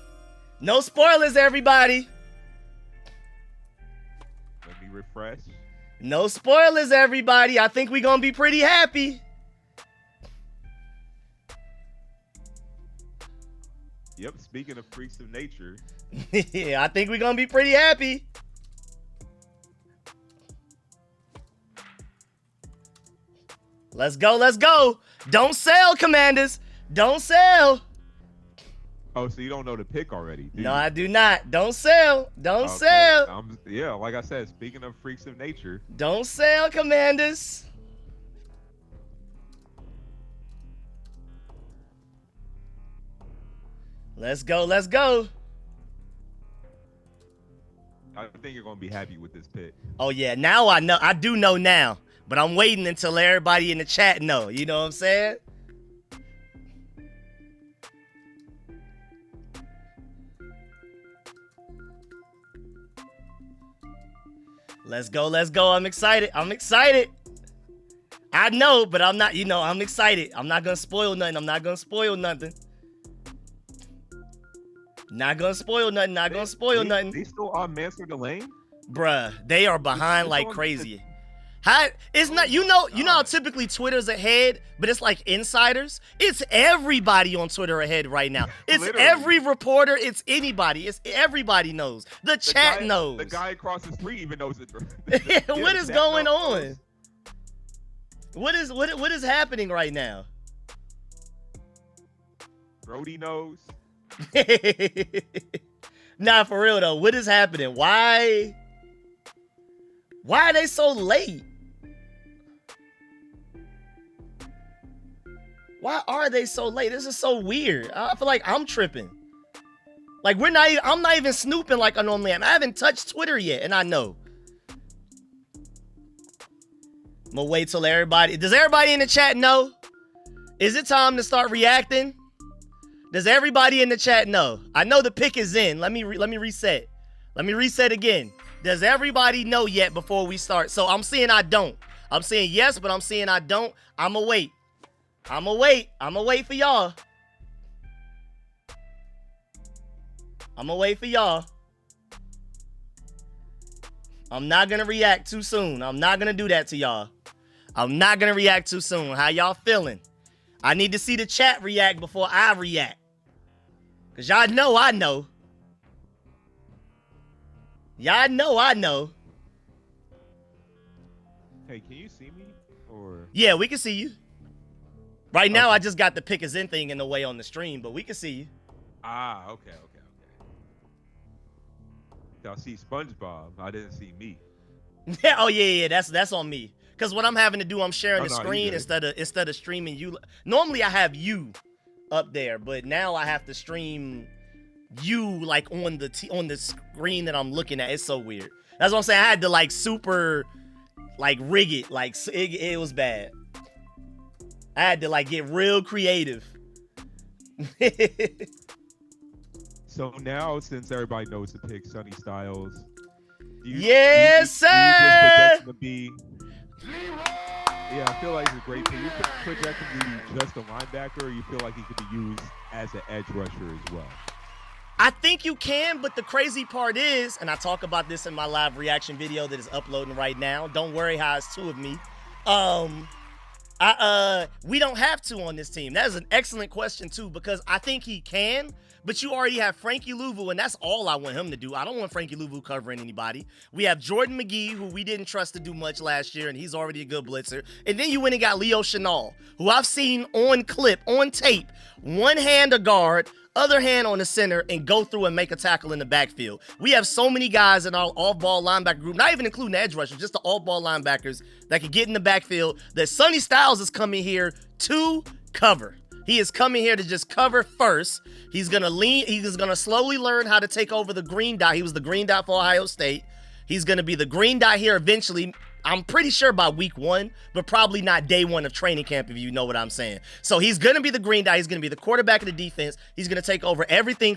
B: No spoilers, everybody.
C: let me refresh.
B: No spoilers, everybody. I think we're gonna be pretty happy.
C: Yep, speaking of freaks of nature.
B: Yeah, I think we're gonna be pretty happy. Let's go, let's go. Don't sell, Commanders. Don't sell.
C: Oh, so you don't know the pick already? Do
B: No,
C: you?
B: I do not. Don't sell. Don't sell.
C: Yeah, like I said, speaking of freaks of nature.
B: Don't sell, Commanders. Let's go, let's go.
C: I think you're going to be happy with this pick.
B: Oh, yeah. Now I know. I do know now. But I'm waiting until everybody in the chat know. You know what I'm saying? Let's go. Let's go. I'm excited. I'm excited. I know, but I'm not, I'm excited. I'm not going to spoil nothing. I'm not going to spoil nothing. Not going to spoil nothing. Not going to spoil nothing.
C: They still on Mansfield the Lane?
B: Bruh, they are behind like crazy. It's not, you know how typically Twitter's ahead, but it's like insiders? It's everybody on Twitter ahead right now. It's
C: Literally.
B: every reporter. It's anybody. It's everybody knows. The chat knows.
C: The guy across the street even knows it.
B: What is going on? What is happening right now?
C: Brody knows.
B: Nah, for real though. What is happening? Why are they so late? Why are they so late? This is so weird. I feel like I'm tripping. Like I'm not even snooping like I normally am. I haven't touched Twitter yet, and I know. I'm gonna wait till everybody. Does everybody in the chat know? Is it time to start reacting? Does everybody in the chat know? I know the pick is in. Let me reset. Let me reset again. Does everybody know yet before we start? So I'm saying I don't. I'm saying yes, but I'm saying I don't. I'ma wait. I'ma wait for y'all. I'ma wait for y'all. I'm not gonna react too soon. I'm not gonna do that to y'all. I'm not gonna react too soon. How y'all feeling? I need to see the chat react before I react. Cause y'all know I know. Y'all know I know.
C: Hey, can you see me? Or
B: Yeah, we can see you. Right now, I just got the pick is in thing in the way on the stream, but we can see you.
C: okay. Y'all see SpongeBob. I didn't see me.
B: Oh yeah, that's on me. Cause what I'm having to do, I'm sharing the
C: no,
B: screen instead of streaming you. Normally I have you up there, but now I have to stream you like on the screen that I'm looking at. It's so weird. That's what I'm saying. I had to like super like rig it. Like it was bad. I had to like get real creative.
C: So now, since everybody knows the pick, Sonny Styles.
B: Yes, sir.
C: Do you just project him to be? Yeah, I feel like it's a great pick. You could project him to be just a linebacker, or you feel like he could be used as an edge rusher as well.
B: I think you can, but the crazy part is, and I talk about this in my live reaction video that is uploading right now. Don't worry how it's two of me. We don't have to on this team. That is an excellent question too, because I think he can, but you already have Frankie Louvu, and that's all I want him to do. I don't want Frankie Louvu covering anybody. We have Jordan McGee, who we didn't trust to do much last year, and he's already a good blitzer. And then you went and got Leo Chenal, who I've seen on clip, on tape, one hand a guard, other hand on the center, and go through and make a tackle in the backfield. We have so many guys in our off-ball linebacker group, not even including the edge rushers, just the off-ball linebackers that can get in the backfield, that Sonny Styles is coming here to cover. He is coming here to just cover first. He's going to slowly learn how to take over the green dot. He was the green dot for Ohio State. He's going to be the green dot here eventually. I'm pretty sure by week 1, but probably not day 1 of training camp, if you know what I'm saying. So he's going to be the green dot. He's going to be the quarterback of the defense. He's going to take over everything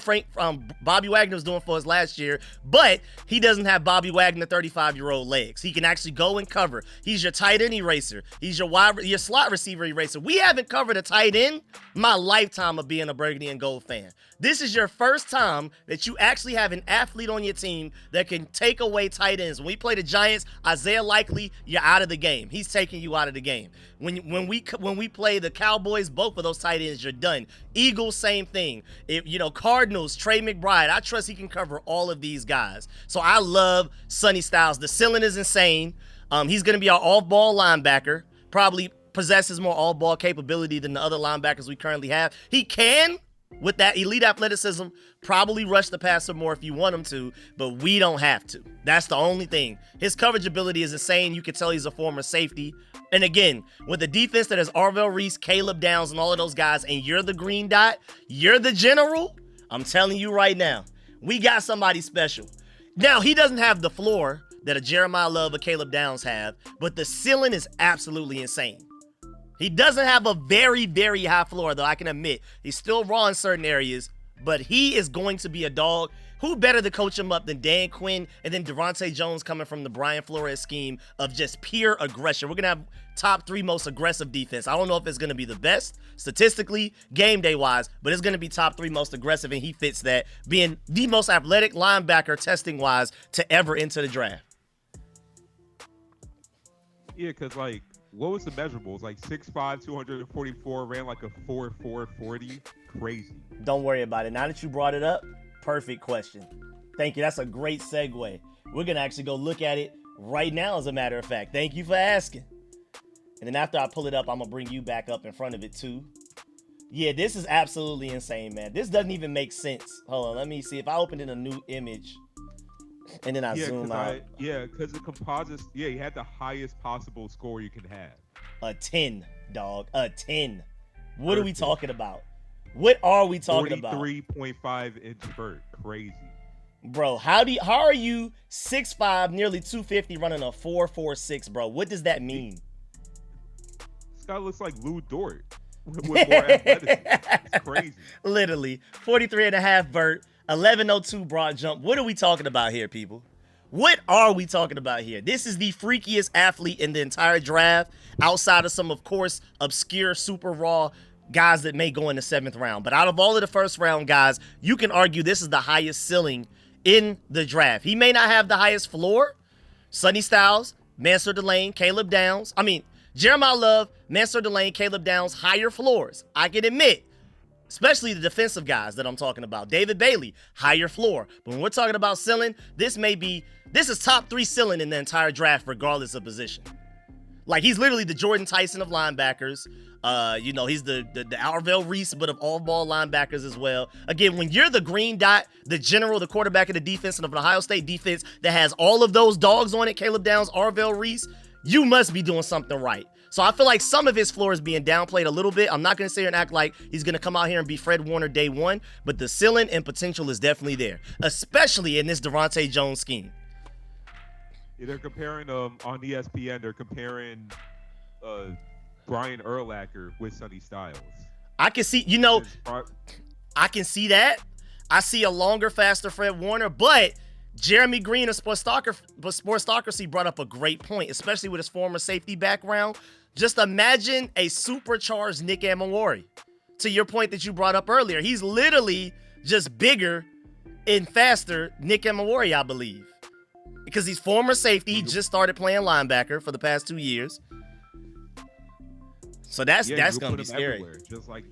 B: Bobby Wagner was doing for us last year, but he doesn't have Bobby Wagner 35-year-old legs. He can actually go and cover. He's your tight end eraser. He's your slot receiver eraser. We haven't covered a tight end my lifetime of being a burgundy and gold fan. This is your first time that you actually have an athlete on your team that can take away tight ends. When we play the Giants, Isaiah Likely, you're out of the game. He's taking you out of the game. When we play the Cowboys, both of those tight ends, you're done. Eagles, same thing. Cardinals, Trey McBride, I trust he can cover all of these guys. So I love Sonny Styles. The ceiling is insane. He's going to be our off-ball linebacker. Probably possesses more off-ball capability than the other linebackers we currently have. He can, with that elite athleticism, probably rush the passer more if you want him to, but we don't have to. That's the only thing. His coverage ability is insane. You can tell he's a former safety. And again, with a defense that has Arvell Reese, Caleb Downs, and all of those guys, and you're the green dot, you're the general, I'm telling you right now, we got somebody special. Now, he doesn't have the floor that a Jeremiah Love or Caleb Downs have, but the ceiling is absolutely insane. He doesn't have a very, very high floor, though, I can admit. He's still raw in certain areas, but he is going to be a dog. Who better to coach him up than Dan Quinn and then Devontae Jones coming from the Brian Flores scheme of just pure aggression? We're going to have top 3 most aggressive defense. I don't know if it's going to be the best statistically, game day wise, but it's going to be top 3 most aggressive, and he fits that, being the most athletic linebacker testing wise to ever enter the draft.
C: Yeah, because what was the measurables? 6'5", 244, ran like a 4.4 40. Crazy.
B: Don't worry about it. Now that you brought it up, perfect question. Thank you. That's a great segue. We're going to actually go look at it right now, as a matter of fact. Thank you for asking. And then after I pull it up, I'm going to bring you back up in front of it too. Yeah, this is absolutely insane, man. This doesn't even make sense. Hold on. Let me see. If I opened in a new image and then I zoom out.
C: Because the composites, he had the highest possible score you can have.
B: A 10, dog. A 10. What are we talking about? What are we talking about?
C: 43.5 inch vert. Crazy.
B: Bro, how are you 6'5", nearly 250, running a 4.46, bro? What does that mean?
C: This guy looks like Lou Dort with more athleticism. It's crazy.
B: Literally. 43.5 vert, 11.02 broad jump. What are we talking about here, people? What are we talking about here? This is the freakiest athlete in the entire draft, outside of some, of course, obscure, super raw guys that may go in the 7th round. But out of all of the first round guys, you can argue this is the highest ceiling in the draft. He may not have the highest floor. Sonny Styles, Mansour Delane, Caleb Downs. Jeremiah Love, Mansour Delane, Caleb Downs, higher floors. I can admit, especially the defensive guys that I'm talking about. David Bailey, higher floor. But when we're talking about ceiling, this is top 3 ceiling in the entire draft, regardless of position. He's literally the Jordan Tyson of linebackers. He's the Arvell Reese, but of all-ball linebackers as well. Again, when you're the green dot, the general, the quarterback of the defense, and of an Ohio State defense that has all of those dogs on it, Caleb Downs, Arvell Reese, you must be doing something right. So I feel like some of his floor is being downplayed a little bit. I'm not going to sit here and act like he's going to come out here and be Fred Warner day 1, but the ceiling and potential is definitely there, especially in this Devontae Jones scheme.
C: Yeah, they're comparing on ESPN. They're comparing Brian Urlacher with Sonny Styles.
B: I can see, I can see that. I see a longer, faster Fred Warner, but Jeremy Green of Sportsocracy brought up a great point, especially with his former safety background. Just imagine a supercharged Nick Amawori. To your point that you brought up earlier, he's literally just bigger and faster Nick Amawori, I believe. Because he's former safety. He just started playing linebacker for the past 2 years. So that's going to be scary.
C: Just like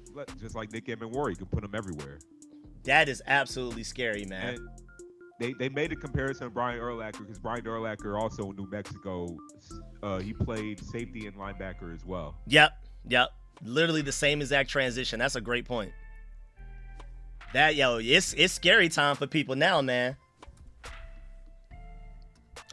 C: Nick Amawori, you can put him everywhere.
B: That is absolutely scary, man.
C: And they made a comparison of Brian Urlacher because Brian Urlacher also in New Mexico. He played safety and linebacker as well.
B: Yep. Literally the same exact transition. That's a great point. It's scary time for people now, man.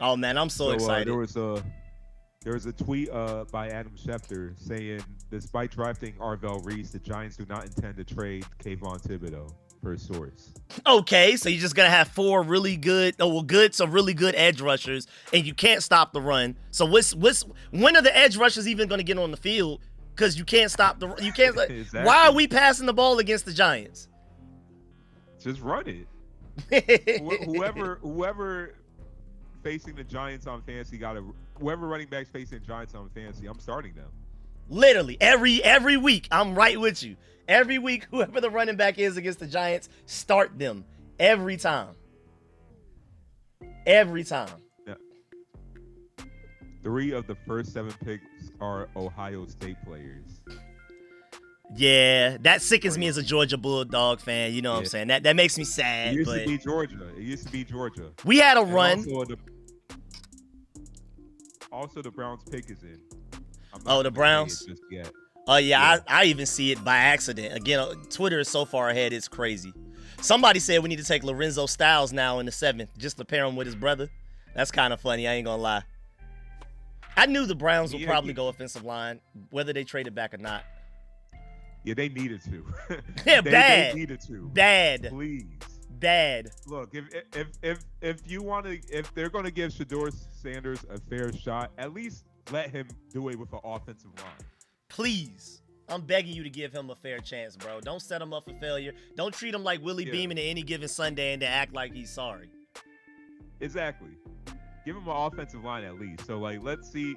B: Oh man, I'm so excited.
C: There was a tweet by Adam Schefter saying, despite drafting Arvell Reese, the Giants do not intend to trade Kayvon Thibodeau, per source.
B: Okay, so you're just gonna have four really good, really good edge rushers, and you can't stop the run. So when are the edge rushers even gonna get on the field? Because you can't stop
C: Exactly.
B: Why are we passing the ball against the Giants?
C: Just run it. whoever facing the Giants on fantasy whoever running backs facing the Giants on fantasy, I'm starting them.
B: Literally every week, I'm right with you. Every week, whoever the running back is against the Giants, start them every time. Every time.
C: Yeah. 3 of the first 7 picks are Ohio State players.
B: Yeah, that sickens me as a Georgia Bulldog fan. You know what I'm saying? That makes me sad.
C: It used to be Georgia.
B: We had a run.
C: Also, the Browns pick is in.
B: The Browns?
C: Just yet.
B: Oh, yeah. I even see it by accident. Again, Twitter is so far ahead, it's crazy. Somebody said we need to take Lorenzo Styles now in the 7th, just to pair him with his brother. That's kind of funny. I ain't going to lie. I knew the Browns would probably go offensive line, whether they traded back or not.
C: Yeah, they needed to.
B: Yeah,
C: they needed to.
B: Bad.
C: Please.
B: Bad.
C: Look, if they're gonna give Shedeur Sanders a fair shot, at least let him do it with an offensive line.
B: Please. I'm begging you to give him a fair chance, bro. Don't set him up for failure. Don't treat him like Willie Beeman in any given Sunday and to act like he's sorry.
C: Exactly. Give him an offensive line at least. So, let's see.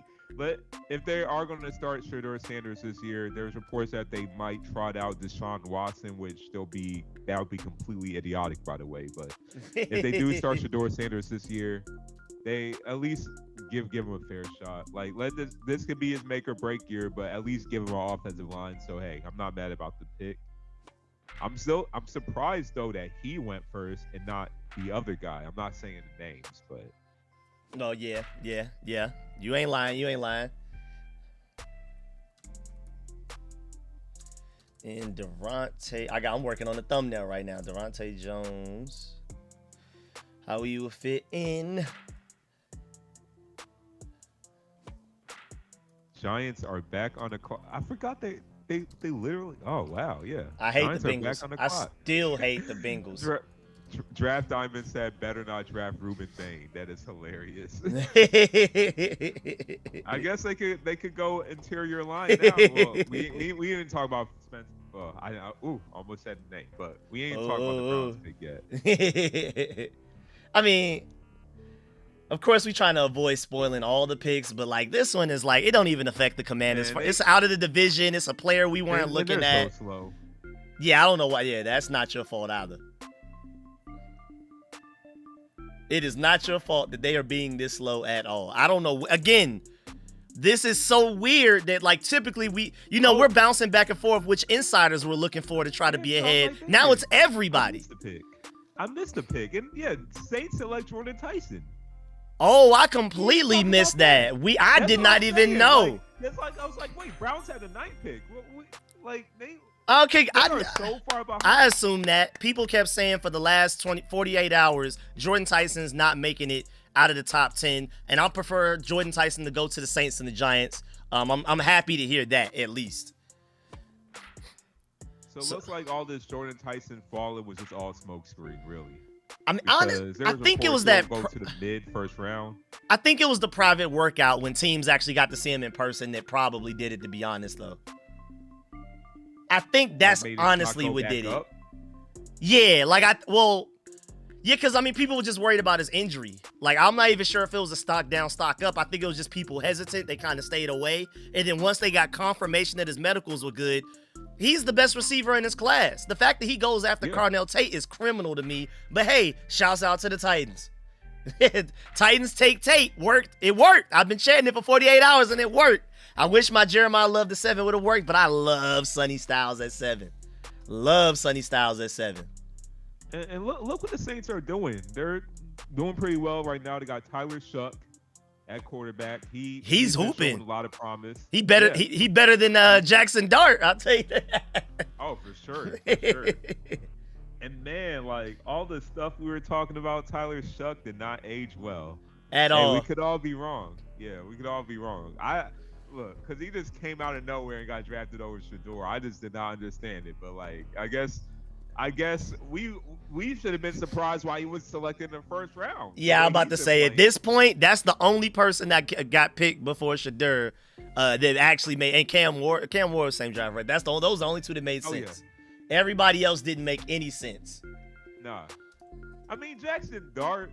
C: If they are going to start Shedeur Sanders this year, there's reports that they might trot out Deshaun Watson, which that would be completely idiotic, by the way. But if they do start Shedeur Sanders this year, they at least give him a fair shot. This could be his make or break year, but at least give him an offensive line. So hey, I'm not mad about the pick. I'm surprised though that he went first and not the other guy. I'm not saying the names, but.
B: No, yeah. You ain't lying. And Durante, I'm working on the thumbnail right now. Durante Jones. How will you fit in?
C: Giants are back on the clock. I forgot they literally. Oh wow, yeah.
B: I hate
C: Giants
B: the
C: are
B: Bengals.
C: back on the
B: I
C: clock.
B: still hate the Bengals.
C: Draft Diamond said, "Better not draft Ruben Bain." That is hilarious. I guess they could go interior line now. Well, we didn't talk about Spencer. Almost said the name, but we ain't talking about the Browns pick yet.
B: I mean, of course, we trying to avoid spoiling all the picks, but this one is it don't even affect the Commanders. It's out of the division. It's a player we weren't looking at.
C: So slow.
B: Yeah, I don't know why. Yeah, that's not your fault either. It is not your fault that they are being this slow at all. I don't know. Again, this is so weird that typically we're bouncing back and forth which insiders we're looking for to try to be ahead. Now it's everybody.
C: I missed the pick. And yeah, Saints select Jordan Tyson.
B: Oh, I completely missed that. I did not even know.
C: I was like, wait, Browns had the 9th pick.
B: Okay,
C: are so far behind.
B: I assume that people kept saying for the last 48 hours, Jordan Tyson's not making it out of the top 10, and I prefer Jordan Tyson to go to the Saints and the Giants. I'm happy to hear that at least.
C: So it looks like all this Jordan Tyson falling was just all smoke screen, really.
B: I mean, honestly, I think it was that
C: go to the mid-first round.
B: I think it was the private workout when teams actually got to see him in person that probably did it. To be honest, though. I think that's honestly what did it. Yeah, because people were just worried about his injury. I'm not even sure if it was a stock down, stock up. I think it was just people hesitant. They kind of stayed away. And then once they got confirmation that his medicals were good, he's the best receiver in his class. The fact that he goes after Carnell Tate is criminal to me. But hey, shouts out to the Titans. Titans take Tate. Worked. It worked. I've been chatting it for 48 hours and it worked. I wish my Jeremiah Love the 7 would have worked, but I love Sonny Styles at 7. Love Sonny Styles at 7.
C: And look what the Saints are doing. They're doing pretty well right now. They got Tyler Shuck at quarterback.
B: He's
C: been
B: hooping.
C: showing a lot of promise.
B: He better
C: Yeah.
B: he better than Jackson Dart, I'll tell you that.
C: Oh, for sure. For sure. And man, like all the stuff we were talking about, Tyler Shuck did not age well
B: At
C: And
B: all.
C: we could all be wrong. Yeah, we could all be wrong. Look, because he just came out of nowhere and got drafted over Shador. I just did not understand it. But like, I guess we should have been surprised why he was selected in the first round.
B: Yeah, I'm about to say at this point, that's the only person that got picked before Shador that actually made. And Cam Ward was the same draft, right? Those are the only two that made sense.
C: Yeah.
B: Everybody else didn't make any sense.
C: Nah, I mean Jackson Dart,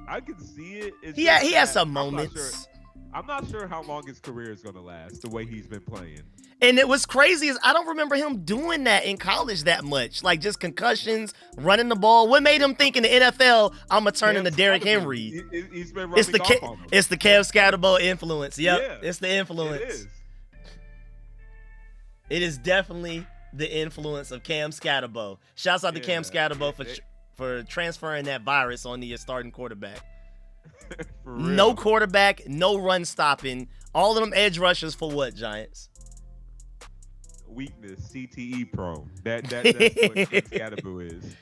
C: I can see it.
B: He has some moments.
C: I'm not sure how long his career is gonna last. The way he's been playing.
B: And it was crazy is I don't remember him doing that in college that much. Like just concussions, running the ball. What made him think in the NFL I'm gonna turn into Derrick Henry?
C: He's been rubbing off on him.
B: It's the Kev Scatterbo influence. Yep,
C: Yeah,
B: it's the influence.
C: It is.
B: It is definitely the influence of Cam Scatterbo. Shouts out to Cam Scatterbo for transferring that virus on the starting quarterback.
C: For real.
B: No quarterback, no run stopping. All of them edge rushers for what, Giants?
C: Weakness, CTE prone. That's what Scatterbo is.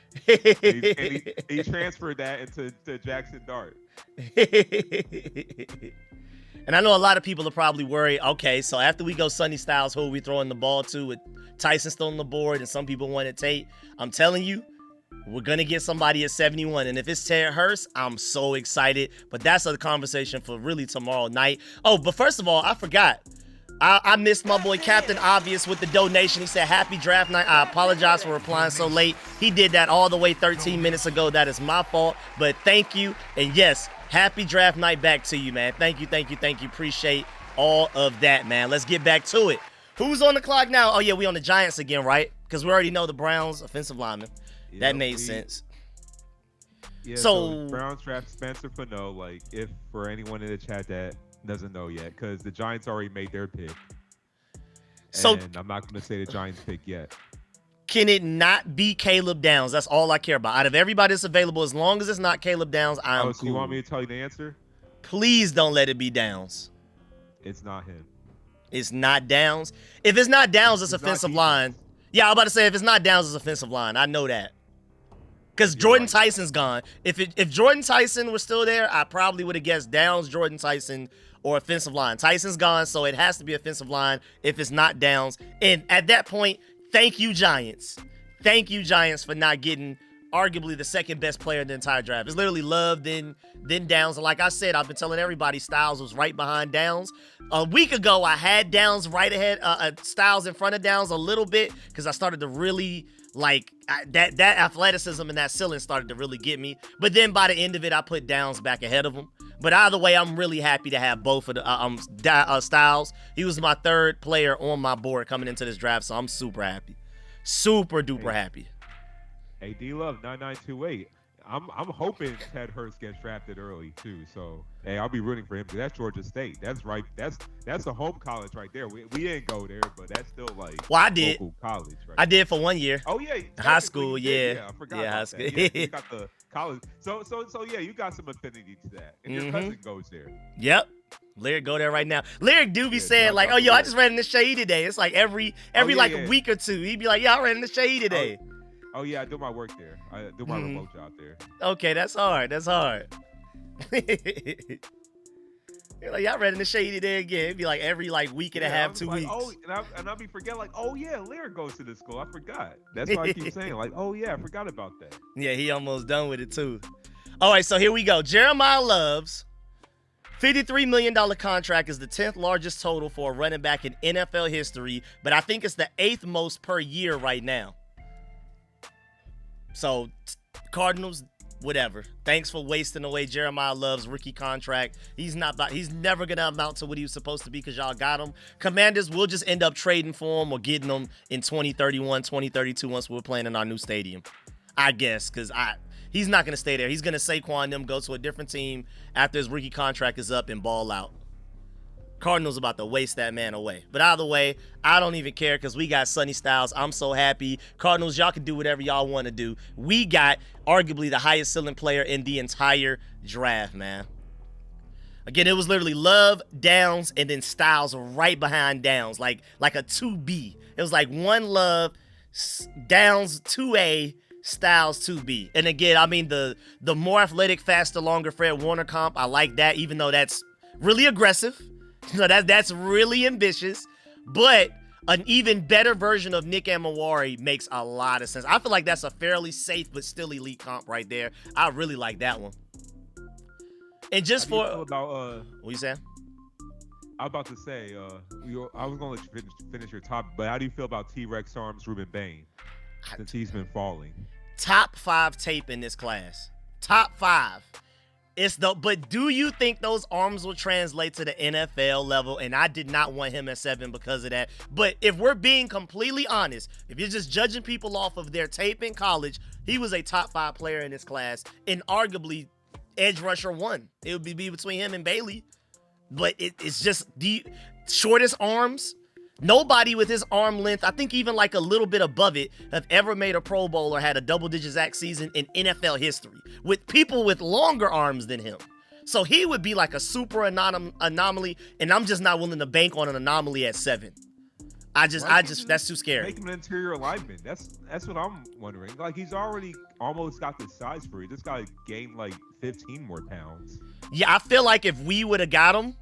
C: He transferred that into Jackson Dart.
B: And I know a lot of people are probably worried, okay, so after we go Sonny Styles, who are we throwing the ball to with Tyson still on the board and some people wanted Tate? I'm telling you, we're going to get somebody at 71. And if it's Ted Hurst, I'm so excited. But that's a conversation for really tomorrow night. Oh, but first of all, I forgot. I missed my boy Captain Obvious with the donation. He said, happy draft night. I apologize for replying so late. He did that all the way 13 minutes ago. That is my fault. But thank you. And yes, happy draft night back to you, man. Thank you. Appreciate all of that, man. Let's get back to it. Who's on the clock now? Oh, yeah, we on the Giants again, right? Because we already know the Browns offensive lineman. That made sense.
C: Yeah,
B: so
C: Browns draft Spencer Fano, like, if for anyone in the chat that doesn't know yet, because the Giants already made their pick.
B: So
C: and I'm not going to say the Giants pick yet.
B: Can it not be Caleb Downs? That's all I care about. Out of everybody that's available, as long as it's not Caleb Downs, I'm cool.
C: So you want me to tell you the answer?
B: Please don't let it be Downs.
C: It's not him.
B: It's not Downs. If it's not Downs, it's offensive line. Yeah, I'm about to say if it's not Downs, it's offensive line. I know that. Because Jordan Tyson's gone. If Jordan Tyson was still there, I probably would have guessed Downs, Jordan Tyson, or offensive line. Tyson's gone, so it has to be offensive line if it's not Downs. And at that point, thank you, Giants. Thank you, Giants, for not getting arguably the second best player in the entire draft. It's literally Love, then Downs. And like I said, I've been telling everybody Styles was right behind Downs. A week ago, I had Downs right ahead, Styles in front of Downs a little bit because I started to really like that athleticism and that ceiling started to really get me. But then by the end of it, I put Downs back ahead of him. But either way, I'm really happy to have both of the Styles. He was my third player on my board coming into this draft, so I'm super happy. Super duper happy.
C: Hey, D-Love, 9928. I'm hoping Ted Hurst gets drafted early, too. So, hey, I'll be rooting for him because that's Georgia State. That's right. That's a home college right there. We didn't go there, but that's still like
B: I did.
C: Local college. Right
B: I did for 1 year.
C: Oh, yeah.
B: High school, yeah.
C: Yeah, I forgot
B: high
C: about
B: school.
C: that. Yeah, you got the college. So, yeah, you got some affinity to that. And your cousin goes there.
B: Yep. Lyric go there right now. Lyric do be saying like, oh, yo, I just ran in the shade today. It's like every week or two. He'd be like, yeah, I ran in the shade today.
C: Oh, yeah, I do my work there. I do my remote job there.
B: Okay, that's hard. You're like, y'all ran in the shade today again. It'd be like every week and a half, 2 weeks.
C: Oh, and I'll be forgetting like, oh, yeah, Lyric goes to this school. I forgot. That's why I keep saying like, oh, yeah, I forgot about that.
B: Yeah, he almost done with it too. All right, so here we go. Jeremiah Love's $53 million contract is the 10th largest total for a running back in NFL history, but I think it's the 8th most per year right now. So, Cardinals, whatever. Thanks for wasting away Jeremiah Love's rookie contract. He's never going to amount to what he was supposed to be because y'all got him. Commanders will just end up trading for him or getting him in 2031, 2032 once we're playing in our new stadium. I guess, because he's not going to stay there. He's going to Saquon them go to a different team after his rookie contract is up and ball out. Cardinals about to waste that man away. But either way, I don't even care because we got Sonny Styles. I'm so happy. Cardinals, y'all can do whatever y'all want to do. We got arguably the highest ceiling player in the entire draft, man. Again, it was literally Love, Downs, and then Styles right behind Downs, like a 2B. It was like 1 Love, Downs 2A, Styles 2B. And again, I mean, the more athletic, faster, longer Fred Warner comp, I like that, even though that's really aggressive. So that's really ambitious, but an even better version of Nick Amawari makes a lot of sense. I feel like that's a fairly safe but still elite comp right there. I really like that one. And just for
C: about
B: what you saying?
C: I was about to say I was gonna let you finish your topic, but how do you feel about T-Rex Arms Ruben Bain since he's been falling?
B: Top 5 tape in this class. Top 5. But do you think those arms will translate to the NFL level? And I did not want him at 7 because of that. But if we're being completely honest, if you're just judging people off of their tape in college, he was a top 5 player in this class and arguably edge rusher 1. It would be between him and Bailey. But it's just the shortest arms. Nobody with his arm length, I think even like a little bit above it, have ever made a Pro Bowl or had a double-digit sack season in NFL history with people with longer arms than him. So he would be like a super anomaly, and I'm just not willing to bank on an anomaly at 7. That's too scary.
C: Make him an interior lineman. That's what I'm wondering. Like, he's already almost got the size for it. This guy gained like 15 more pounds.
B: Yeah, I feel like if we would have got him,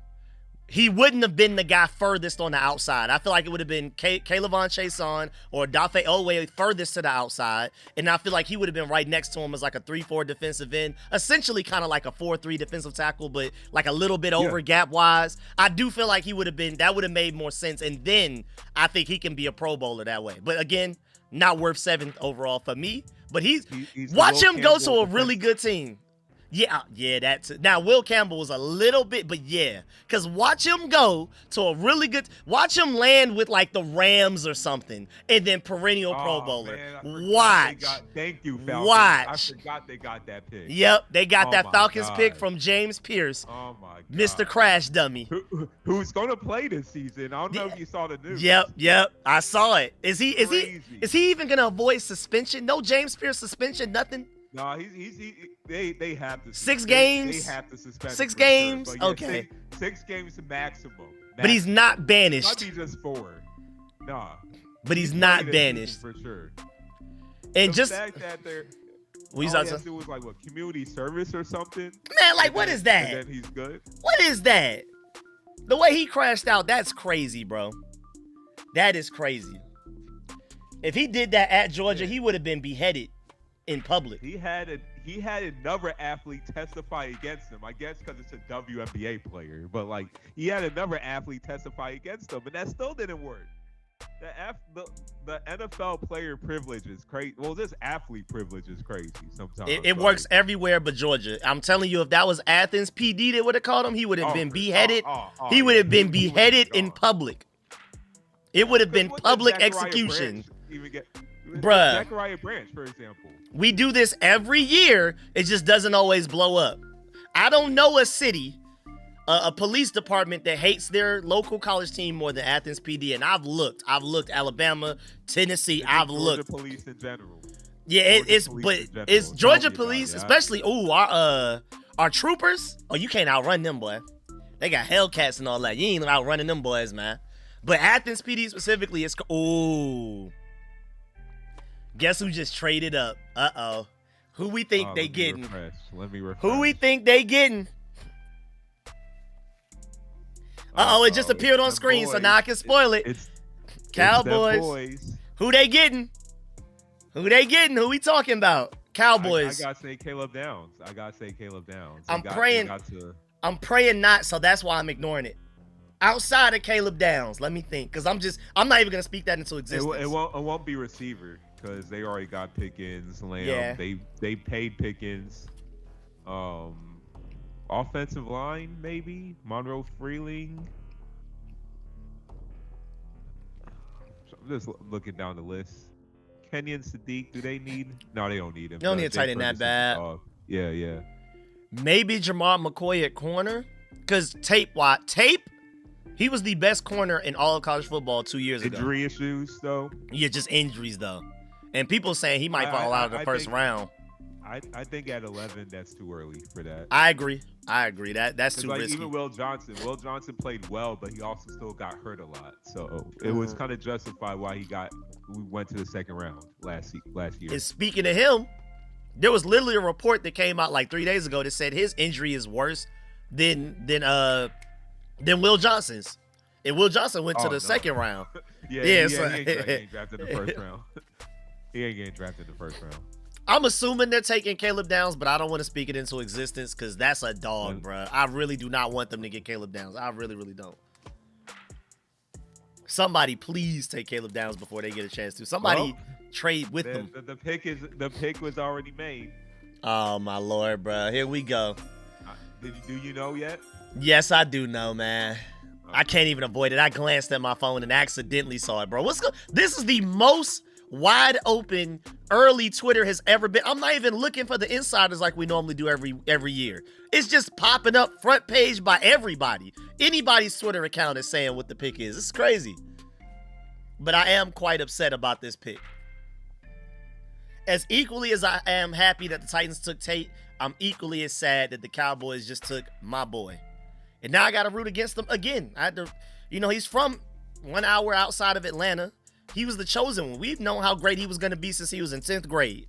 B: he wouldn't have been the guy furthest on the outside. I feel like it would have been Kaylavon Chason or Dafe Owe furthest to the outside. And I feel like he would have been right next to him as like a 3-4 defensive end. Essentially kind of like a 4-3 defensive tackle, but like a little bit over gap-wise. I do feel like that would have made more sense. And then I think he can be a Pro Bowler that way. But again, not worth 7th overall for me. But he's watch him go to a really good team. Yeah, that's it. Now, Will Campbell was a little bit, but yeah. Because watch him go to a really good, watch him land with like the Rams or something, and then perennial Pro Bowler.
C: Man,
B: watch.
C: Thank you, Falcons.
B: Watch.
C: I forgot they got that pick.
B: Yep, they got that Falcons pick from James Pierce.
C: Oh, my God.
B: Mr. Crash Dummy.
C: Who's going to play this season? I don't know if you saw the news.
B: Yep. I saw it. Is he even going to avoid suspension? No James Pierce suspension, nothing?
C: No, they have to.
B: 6 games?
C: They have to suspend.
B: 6 games?
C: Sure. Yeah,
B: okay.
C: 6 games maximum.
B: But he's not banished.
C: Might be just 4. Nah.
B: But he's not banished.
C: For sure.
B: And
C: the
B: just
C: fact that they're
B: all he
C: has to do was like what, community service or something.
B: Man, like what is that?
C: And then he's good.
B: What is that? The way he crashed out, that's crazy, bro. That is crazy. If he did that at Georgia, he would have been beheaded in public.
C: He had another athlete testify against him. I guess because it's a WNBA player, but like he had another athlete testify against him, and that still didn't work. The NFL player privilege is crazy. Well, this athlete privilege is crazy sometimes.
B: It works everywhere but Georgia. I'm telling you, if that was Athens PD that would have caught him, he would have been beheaded. He would have been beheaded in public. It would have been public execution. Bruh.
C: Zachariah Branch, for example.
B: We do this every year. It just doesn't always blow up. I don't know a city, a police department that hates their local college team more than Athens PD. And I've looked Alabama, Tennessee. I've looked.
C: Georgia police in general.
B: Yeah, it's Georgia police, especially. Our troopers. Oh, you can't outrun them, boy. They got Hellcats and all that. You ain't outrunning them boys, man. But Athens PD specifically is. Ooh. Guess who just traded up? Uh-oh. Who we think they getting?
C: Let me refresh.
B: Who we think they getting? Uh-oh, it just appeared on screen, so now I can spoil it. Cowboys. Who they getting? Who we talking about? Cowboys.
C: I gotta say Caleb Downs.
B: I'm praying not, so that's why I'm ignoring it. Outside of Caleb Downs, let me think, because I'm not even gonna speak that into existence.
C: It won't be receiver. Because they already got Pickens, Lamb.
B: Yeah.
C: They paid Pickens. Offensive line, maybe Monroe Freeling. So I'm just looking down the list. Kenyon Sadiq, do they need? No, they don't need him.
B: They don't need a tight end that bad.
C: Yeah.
B: Maybe Jamar McCoy at corner. Because tape He was the best corner in all of college football 2 years ago.
C: Injury issues, though.
B: Yeah, just injuries though. And people saying he might fall out of the first round.
C: I think at 11, that's too early for that.
B: I agree. That's too risky.
C: Even Will Johnson played well, but he also still got hurt a lot. So it was kind of justified why we went to the second round last year.
B: And speaking of him, there was literally a report that came out like 3 days ago that said his injury is worse than Will Johnson's. And Will Johnson went to the second round.
C: He ain't drafted in the first round. He ain't getting drafted in the first round.
B: I'm assuming they're taking Caleb Downs, but I don't want to speak it into existence because that's a dog, bro. I really do not want them to get Caleb Downs. I really, really don't. Somebody please take Caleb Downs before they get a chance to. Somebody trade with them.
C: The pick was already made.
B: Oh my Lord, bro. Here we go.
C: Do you know yet?
B: Yes, I do know, man. I can't even avoid it. I glanced at my phone and accidentally saw it, bro. This is the most wide open early Twitter has ever been. I'm not even looking for the insiders like we normally do every year. It's just popping up front page by everybody. Anybody's Twitter account is saying what the pick is. It's crazy. But I am quite upset about this pick. As equally as I am happy that the Titans took Tate, I'm equally as sad that the Cowboys just took my boy. And now I got to root against them again. I had to, he's from 1 hour outside of Atlanta. He was the chosen one. We've known how great he was going to be since he was in 10th grade.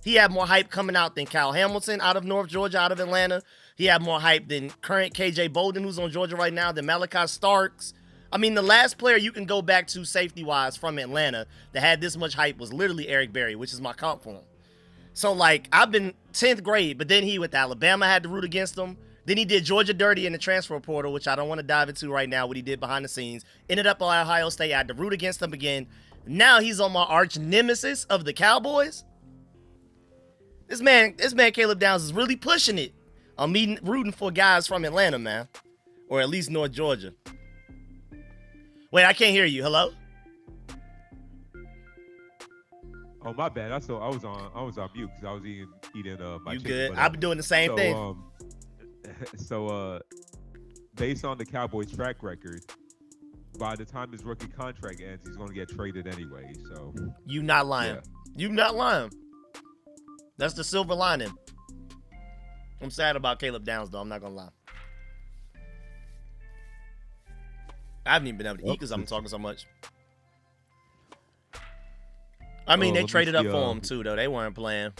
B: He had more hype coming out than Kyle Hamilton out of North Georgia, out of Atlanta. He had more hype than current KJ Bolden, who's on Georgia right now, than Malachi Starks. I mean, the last player you can go back to safety-wise from Atlanta that had this much hype was literally Eric Berry, which is my comp for him. So, I've been 10th grade, but then he went to Alabama, had to root against him. Then he did Georgia dirty in the transfer portal, which I don't want to dive into right now, what he did behind the scenes. Ended up at Ohio State. I had to root against him again. Now he's on my arch nemesis of the Cowboys. This man Caleb Downs is really pushing it. I'm rooting for guys from Atlanta, man. Or at least North Georgia. Wait, I can't hear you. Hello?
C: Oh, my bad. I was on mute because I was eating my chicken.
B: You good? I've been doing the same thing.
C: So, based on the Cowboys' track record, by the time his rookie contract ends, he's going to get traded anyway. So
B: you not lying.
C: Yeah.
B: You not lying. That's the silver lining. I'm sad about Caleb Downs, though. I'm not going to lie. I haven't even been able to eat because I'm talking so much. I mean, they traded up for him, too, though. They weren't playing.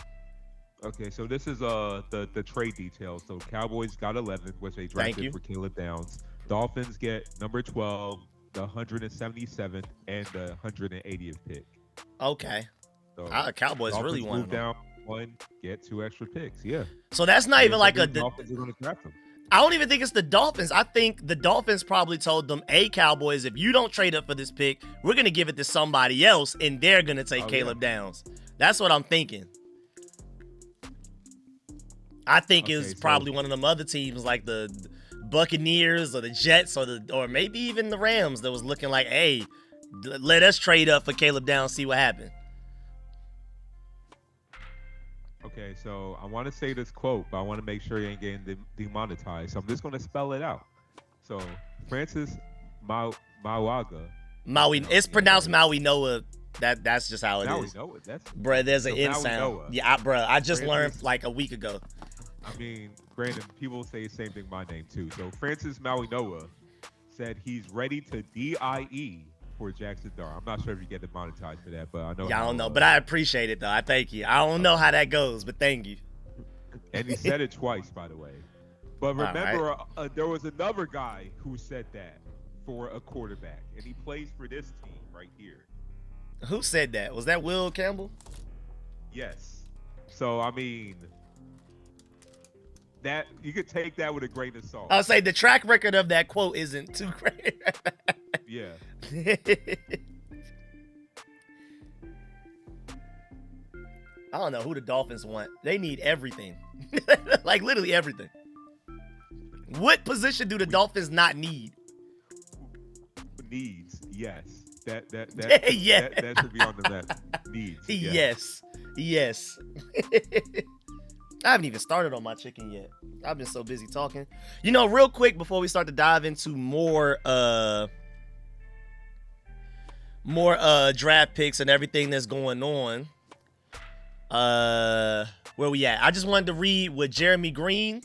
C: Okay, so this is the trade details. So Cowboys got 11, which they drafted for Caleb Downs. Dolphins get number 12, the 177th, and the 180th pick.
B: Okay.
C: So
B: Cowboys really won.
C: Move down one, get 2 extra picks. Yeah.
B: So that's not even like
C: the Dolphins are going to draft them.
B: I don't even think it's the Dolphins. I think the Dolphins probably told them, hey, Cowboys, if you don't trade up for this pick, we're going to give it to somebody else, and they're going to take Caleb Downs. That's what I'm thinking. I think it was probably one of them other teams like the Buccaneers or the Jets or maybe even the Rams that was looking like, hey, let us trade up for Caleb Downs, see what happened.
C: Okay, so I want to say this quote, but I want to make sure you ain't getting demonetized. So I'm just going to spell it out. So Francis Mauigoa.
B: It's pronounced Maui Noah. That's just how it is.
C: Noah,
B: bruh, there's an N sound. Yeah, I just learned like a week ago.
C: I mean, granted, people say the same thing my name too. So Francis Mauigoa said he's ready to DIE for Jackson Dart. I'm not sure if you get demonetized for that, but I know.
B: Yeah, I don't know, but I appreciate it though. I thank you. I don't know how that goes, but thank you.
C: And he said it twice, by the way. But remember, there was another guy who said that for a quarterback, and he plays for this team right here.
B: Who said that? Was that Will Campbell?
C: Yes. So I mean, that you could take that with a grain of salt.
B: I'll say the track record of that quote isn't too great.
C: Yeah.
B: I don't know who the Dolphins want. They need everything. Like literally everything. What position do the Dolphins not need?
C: Needs, yes. That should be on the list. Needs.
B: Yes. I haven't even started on my chicken yet. I've been so busy talking. You know, real quick before we start to dive into more draft picks and everything that's going on. Where we at? I just wanted to read what Jeremy Green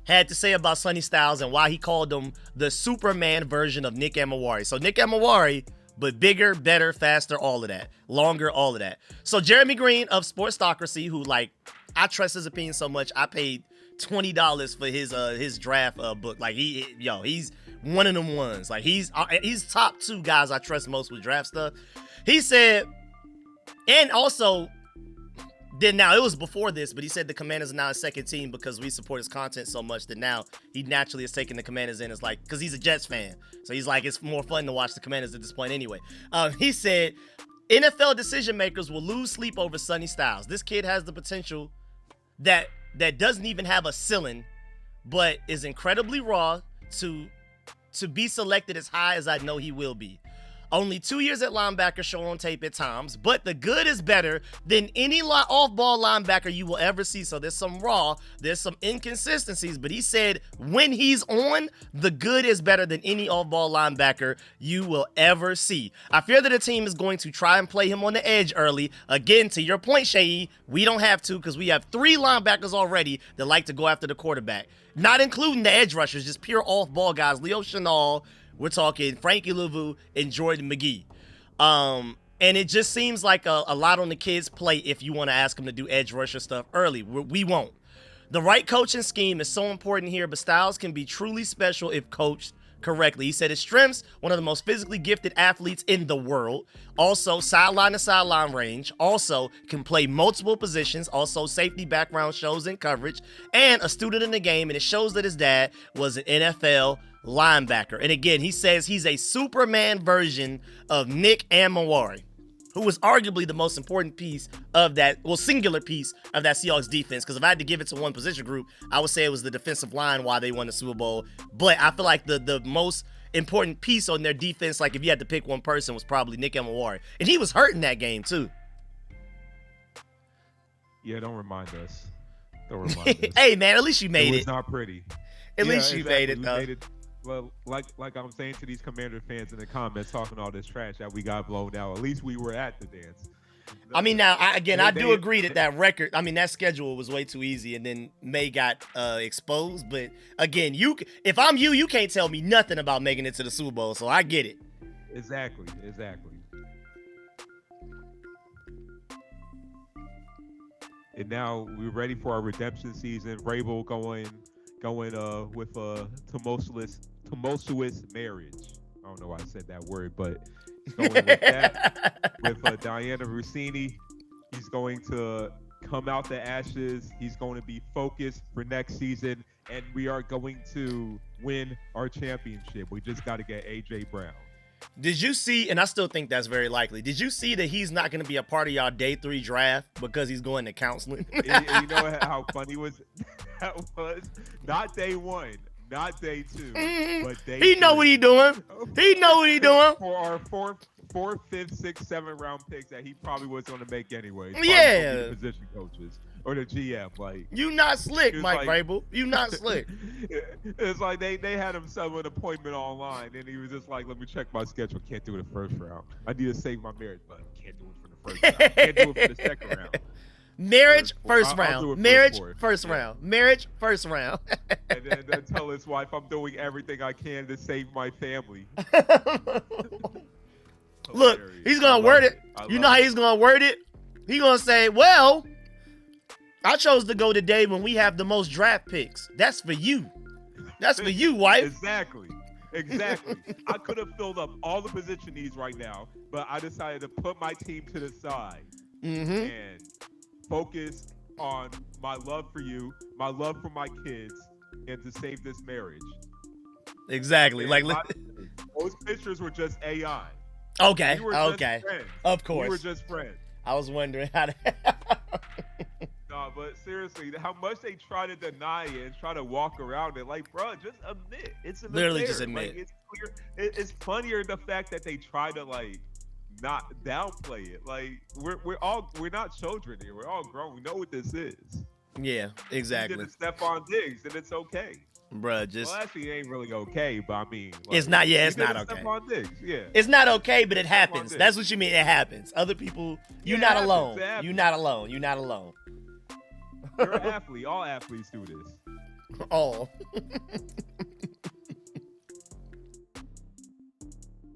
B: had to say about Sonny Styles and why he called him the Superman version of Nick Amawari. So Nick Amawari, but bigger, better, faster, all of that. Longer, all of that. So Jeremy Green of Sportsocracy, who, like, I trust his opinion so much, I paid $20 for his draft book. Like, he's one of them ones. Like, he's top 2 guys I trust most with draft stuff. He said, and also, then now it was before this, but he said the Commanders are now his second team because we support his content so much that now he naturally is taking the Commanders in as, like, because he's a Jets fan. So he's like, it's more fun to watch the Commanders at this point anyway. He said, NFL decision makers will lose sleep over Sonny Styles. This kid has the potential that doesn't even have a ceiling, but is incredibly raw to be selected as high as I know he will be. Only 2 years at linebacker show on tape at times, but the good is better than any off-ball linebacker you will ever see. So there's some raw, there's some inconsistencies, but he said when he's on, the good is better than any off-ball linebacker you will ever see. I fear that the team is going to try and play him on the edge early. Again, to your point, Shea, we don't have to because we have 3 linebackers already that like to go after the quarterback. Not including the edge rushers, just pure off-ball guys. Leo Chenal, we're talking Frankie Louvu and Jordan McGee. And it just seems like a lot on the kid's plate if you want to ask him to do edge rusher stuff early. We won't. The right coaching scheme is so important here, but Styles can be truly special if coached correctly. He said his strengths, one of the most physically gifted athletes in the world. Also, sideline to sideline range. Also, can play multiple positions. Also, safety background shows in coverage. And a student in the game, and it shows that his dad was an NFL linebacker. And again, he says he's a Superman version of Nick Amawari, who was arguably the most important piece of that, well, singular piece of that Seahawks defense. Because if I had to give it to one position group, I would say it was the defensive line why they won the Super Bowl. But I feel like the most important piece on their defense, like if you had to pick one person, was probably Nick Amawari. And he was hurt in that game too.
C: Yeah, don't remind us. Don't remind us.
B: Hey, man, at least you made it.
C: It was not pretty.
B: At least you made it, though.
C: Well, like I'm saying to these Commander fans in the comments talking all this trash that we got blown out, at least we were at the dance.
B: I mean, now, I do agree that record, I mean, that schedule was way too easy, and then May got exposed. But, again, if I'm you can't tell me nothing about making it to the Super Bowl, so I get it.
C: Exactly. And now we're ready for our redemption season. Vrabel going with a tumultuous marriage. I don't know why I said that word, but he's going with that. With Diana Rossini, he's going to come out the ashes. He's going to be focused for next season, and we are going to win our championship. We just got to get A.J. Brown.
B: Did you see, and I still think that's very likely, did you see that he's not going to be a part of y'all day 3 draft because he's going to counseling?
C: You know how funny that was? Not day 1, not day 2, but day 3.
B: He know what he doing. He know what he doing.
C: For our 4th, 5th, 6th, 7th round picks that he probably was going to make anyway.
B: Yeah.
C: The position coaches or the GM. Like,
B: you not slick, Mike
C: like,
B: Vrabel. You not slick.
C: It's like they had him set an appointment online, and he was just like, let me check my schedule. Can't do it the first round. I need to save my marriage, but can't do it for the first round. Can't do it for the second round.
B: Marriage, first round.
C: I'll
B: Marriage, first round. Marriage, first round.
C: And then tell his wife, I'm doing everything I can to save my family.
B: Look, he's going to word it. You know how he's going to word it? He's going to say, well, I chose to go today when we have the most draft picks. That's for you. That's for you, wife.
C: Exactly. I could have filled up all the position needs right now, but I decided to put my team to the side and focus on my love for you, my love for my kids, and to save this marriage.
B: Exactly.
C: Those pictures were just AI.
B: Okay.
C: We were just
B: Okay.
C: friends.
B: Of course.
C: We were just friends.
B: I was wondering how to.
C: No, but seriously, how much they try to deny it and try to walk around it. Like, bro, just admit. It's an
B: literally
C: affair.
B: just admit.
C: Like, it's clear. It's funnier the fact that they try to not downplay it. Like, we're not children here. We're all grown. We know what this is.
B: Yeah,
C: He
B: exactly.
C: did a Stephon Diggs, and it's okay.
B: Bruh, just
C: Well, actually, it ain't really okay, but I mean,
B: it's not. Yeah, it's
C: he did
B: not
C: a
B: okay.
C: Stephon Diggs, yeah.
B: It's not okay, but it
C: Stephon
B: happens.
C: Diggs.
B: That's what you mean. It happens. Other people, you're
C: Yeah,
B: not
C: it happens,
B: alone.
C: it happens.
B: You're not alone. You're not alone.
C: You're an athlete. All athletes do this.
B: Oh.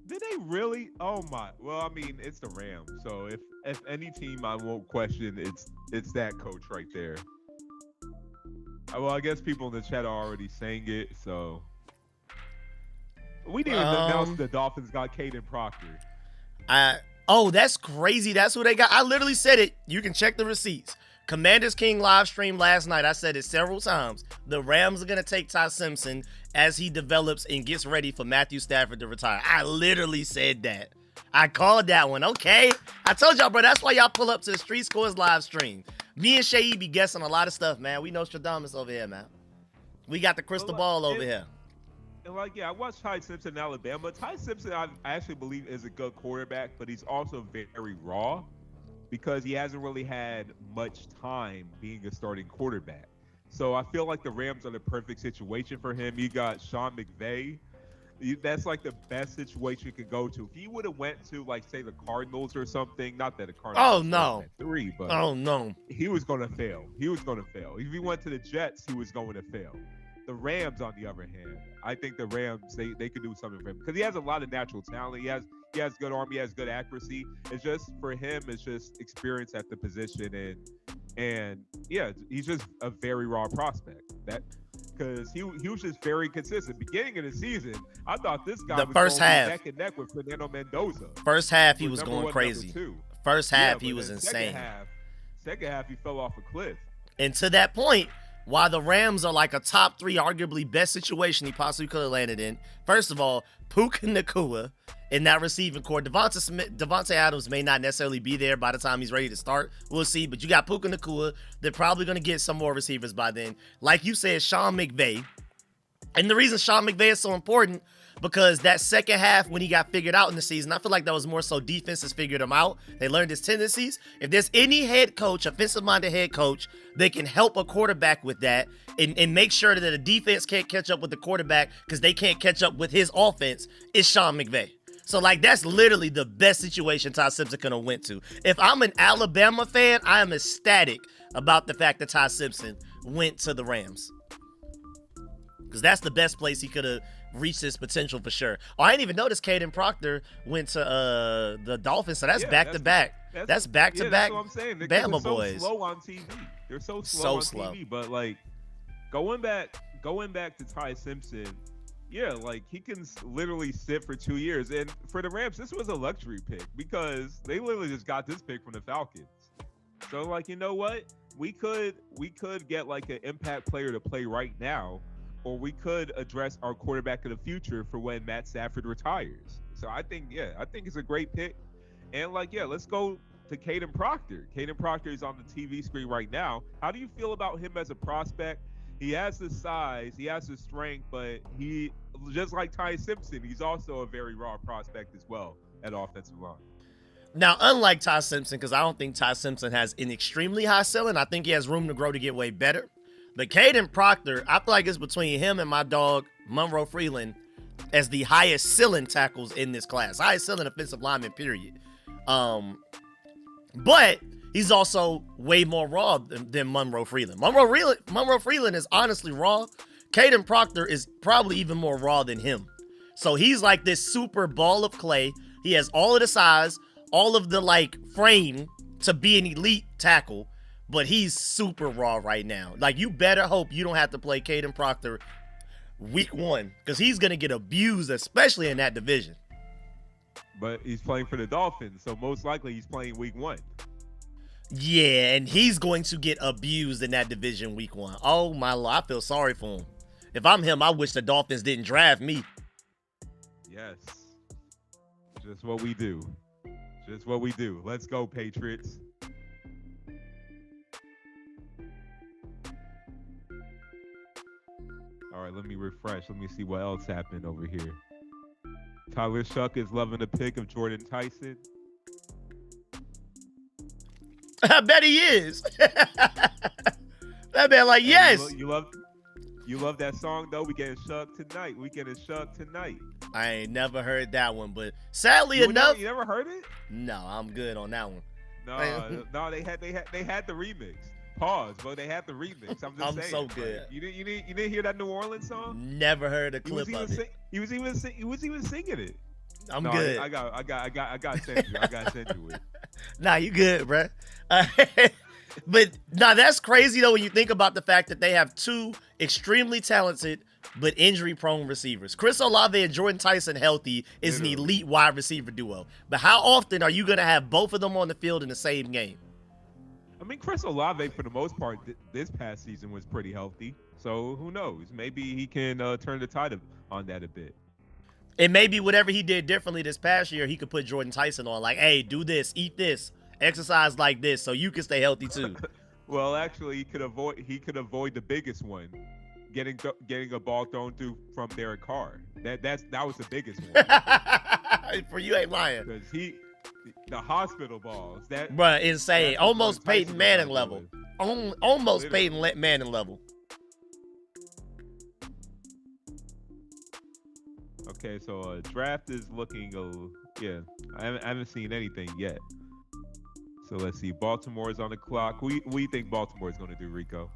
C: Did they really? Oh my! Well, I mean, it's the Rams. So if any team I won't question, it's that coach right there. Well, I guess people in the chat are already saying it. So we didn't even announce the Dolphins got Caden Proctor.
B: Oh, that's crazy. That's what they got. I literally said it. You can check the receipts. Commanders King live stream last night. I said it several times. The Rams are going to take Ty Simpson as he develops and gets ready for Matthew Stafford to retire. I literally said that. I called that one. Okay. I told y'all, bro, that's why y'all pull up to the Street Scores live stream. Me and Shay be guessing a lot of stuff, man. We know Stradamus over here, man. We got the crystal ball over here.
C: And I watched Ty Simpson in Alabama. Ty Simpson, I actually believe, is a good quarterback, but he's also very raw because he hasn't really had much time being a starting quarterback. So I feel like the Rams are the perfect situation for him. You got Sean McVay. That's like the best situation you could go to. If he would have went to, say, the Cardinals or something, not that the Cardinals at 3, but he was going to fail. If he went to the Jets, he was going to fail. The Rams, on the other hand, I think the Rams, they could do something for him because he has a lot of natural talent. He has good arm. He has good accuracy. It's just for him, it's just experience at the position and yeah, he's just a very raw prospect. Because he was just very consistent. Beginning of the season, I thought this guy was
B: first
C: going
B: half,
C: neck and neck with Fernando Mendoza.
B: First half, he was going crazy. First half, he was insane.
C: Second half, he fell off a cliff.
B: And to that point, while the Rams are like a top 3, arguably best situation he possibly could have landed in, first of all, Puka Nacua in that receiving core. Devontae Adams may not necessarily be there by the time he's ready to start. We'll see. But you got Puka Nacua. They're probably going to get some more receivers by then. Like you said, Sean McVay. And the reason Sean McVay is so important, because that second half when he got figured out in the season, I feel like that was more so defenses figured him out. They learned his tendencies. If there's any head coach, offensive-minded head coach, they can help a quarterback with that and make sure that the defense can't catch up with the quarterback because they can't catch up with his offense, is Sean McVay. So, that's literally the best situation Ty Simpson could have went to. If I'm an Alabama fan, I am ecstatic about the fact that Ty Simpson went to the Rams. Because that's the best place he could have reached his potential for sure. Oh, I didn't even notice Caden Proctor went to the Dolphins, so that's back-to-back. That's back-to-back
C: That's what I'm saying.
B: Bama
C: so
B: boys.
C: Slow on TV. They're so slow on TV. But, going back to Ty Simpson, yeah, he can literally sit for 2 years. And for the Rams, this was a luxury pick because they literally just got this pick from the Falcons. So, you know what? We could get, an impact player to play right now, or we could address our quarterback of the future for when Matt Stafford retires. So I think it's a great pick. And let's go to Caden Proctor. Caden Proctor is on the TV screen right now. How do you feel about him as a prospect? He has the size, he has the strength, but he, just like Ty Simpson, he's also a very raw prospect as well at offensive line.
B: Now, unlike Ty Simpson, because I don't think Ty Simpson has an extremely high ceiling, I think he has room to grow to get way better. But Caden Proctor, I feel like it's between him and my dog, Monroe Freeland, as the highest ceiling tackles in this class. Highest ceiling offensive lineman, period. But he's also way more raw than Monroe Freeland. Monroe Freeland is honestly raw. Caden Proctor is probably even more raw than him. So he's like this super ball of clay. He has all of the size, all of the frame to be an elite tackle. But he's super raw right now. You better hope you don't have to play Caden Proctor week 1 because he's going to get abused, especially in that division.
C: But he's playing for the Dolphins, so most likely he's playing week 1.
B: Yeah, and he's going to get abused in that division week 1. Oh, my Lord, I feel sorry for him. If I'm him, I wish the Dolphins didn't draft me.
C: Yes. Just what we do. Let's go, Patriots. All right, let me refresh. Let me see what else happened over here. Tyler Shuck is loving the pick of Jordan Tyson.
B: I bet he is. That man like,
C: And
B: yes.
C: You love that song though. We getting shucked tonight. We getting shucked tonight.
B: I ain't never heard that one, but sadly
C: You
B: enough,
C: never heard it?
B: no, I'm good on that one.
C: No, they had the remix. Pause, but they had the remix. I'm just
B: I'm
C: saying.
B: so good.
C: Like, you didn't hear that New Orleans song?
B: Never heard a clip of it.
C: He was even singing it.
B: I'm good.
C: I got to send you. I got to send you it.
B: Nah, you good, bruh. But nah, that's crazy though when you think about the fact that they have two extremely talented but injury-prone receivers. Chris Olave and Jordan Tyson healthy is an elite wide receiver duo. But how often are you gonna have both of them on the field in the same game?
C: I mean, Chris Olave for the most part this past season was pretty healthy. So who knows? Maybe he can turn the tide on that a bit.
B: And maybe whatever he did differently this past year, he could put Jordan Tyson on. Like, hey, do this, eat this, exercise like this, so you can stay healthy too.
C: Well, actually, he could avoid the biggest one, getting a ball thrown through from Derek Carr. That was the biggest one.
B: For you ain't lying.
C: Because the hospital balls.
B: Bruh, insane. Almost Peyton Manning level. Almost
C: Literally.
B: Peyton Manning level.
C: Okay, so draft is looking. Yeah, I haven't seen anything yet. So let's see. Baltimore is on the clock. We think Baltimore is going to do, Rico?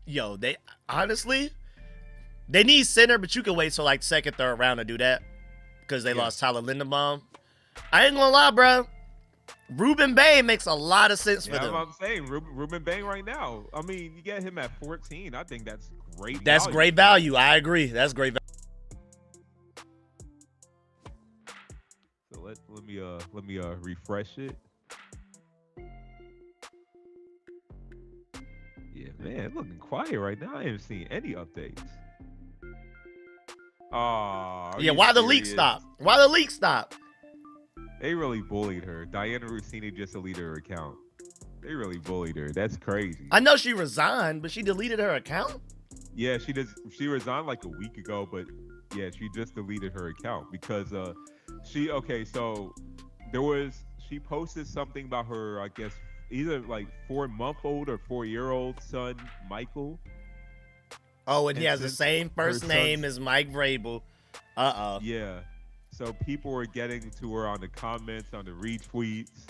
B: Yo, they honestly, they need center, but you can wait till like second, third round to do that because they lost Tyler Linderbaum. I ain't gonna lie, bro. Ruben Bain makes a lot of sense for them.
C: That's what I'm saying. Ruben Bain right now. I mean, you get him at 14. I think that's great.
B: That's
C: value.
B: great value. I agree. That's great value.
C: So let me refresh it. Yeah, man, looking quiet right now. I haven't seen any updates. Oh,
B: Yeah, why the leak stop? Why the leak stop?
C: They really bullied her. Diana Rossini just deleted her account. They really bullied her. That's crazy.
B: I know she resigned, but she deleted her account.
C: Yeah, she resigned like a week ago, but yeah, she just deleted her account because she posted something about her, I guess, either like 4-month-old or 4-year-old son, Michael.
B: Oh, and he has the same first name as Mike Vrabel.
C: Yeah. So people were getting to her on the comments, on the retweets,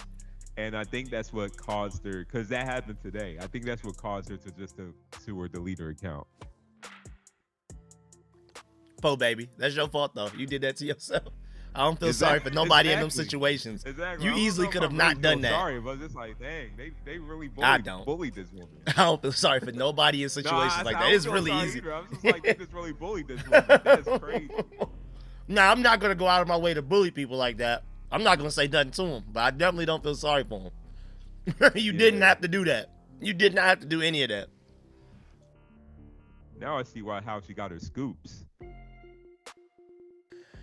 C: and I think that's what caused her, because that happened today. I think that's what caused her to delete her account.
B: Po baby, that's your fault though. You did that to yourself. I don't feel sorry for nobody in them
C: Exactly.
B: situations.
C: Exactly.
B: You easily could have not done that.
C: Sorry, but it's like, dang, they really bullied this woman.
B: I don't feel sorry for nobody in situations like that. It's really easy.
C: Either. I'm just like, they just really bullied this woman. That's crazy.
B: Nah, I'm not gonna go out of my way to bully people like that. I'm not gonna say nothing to them, but I definitely don't feel sorry for them. You didn't have to do that. You did not have to do any of that.
C: Now I see how she got her scoops.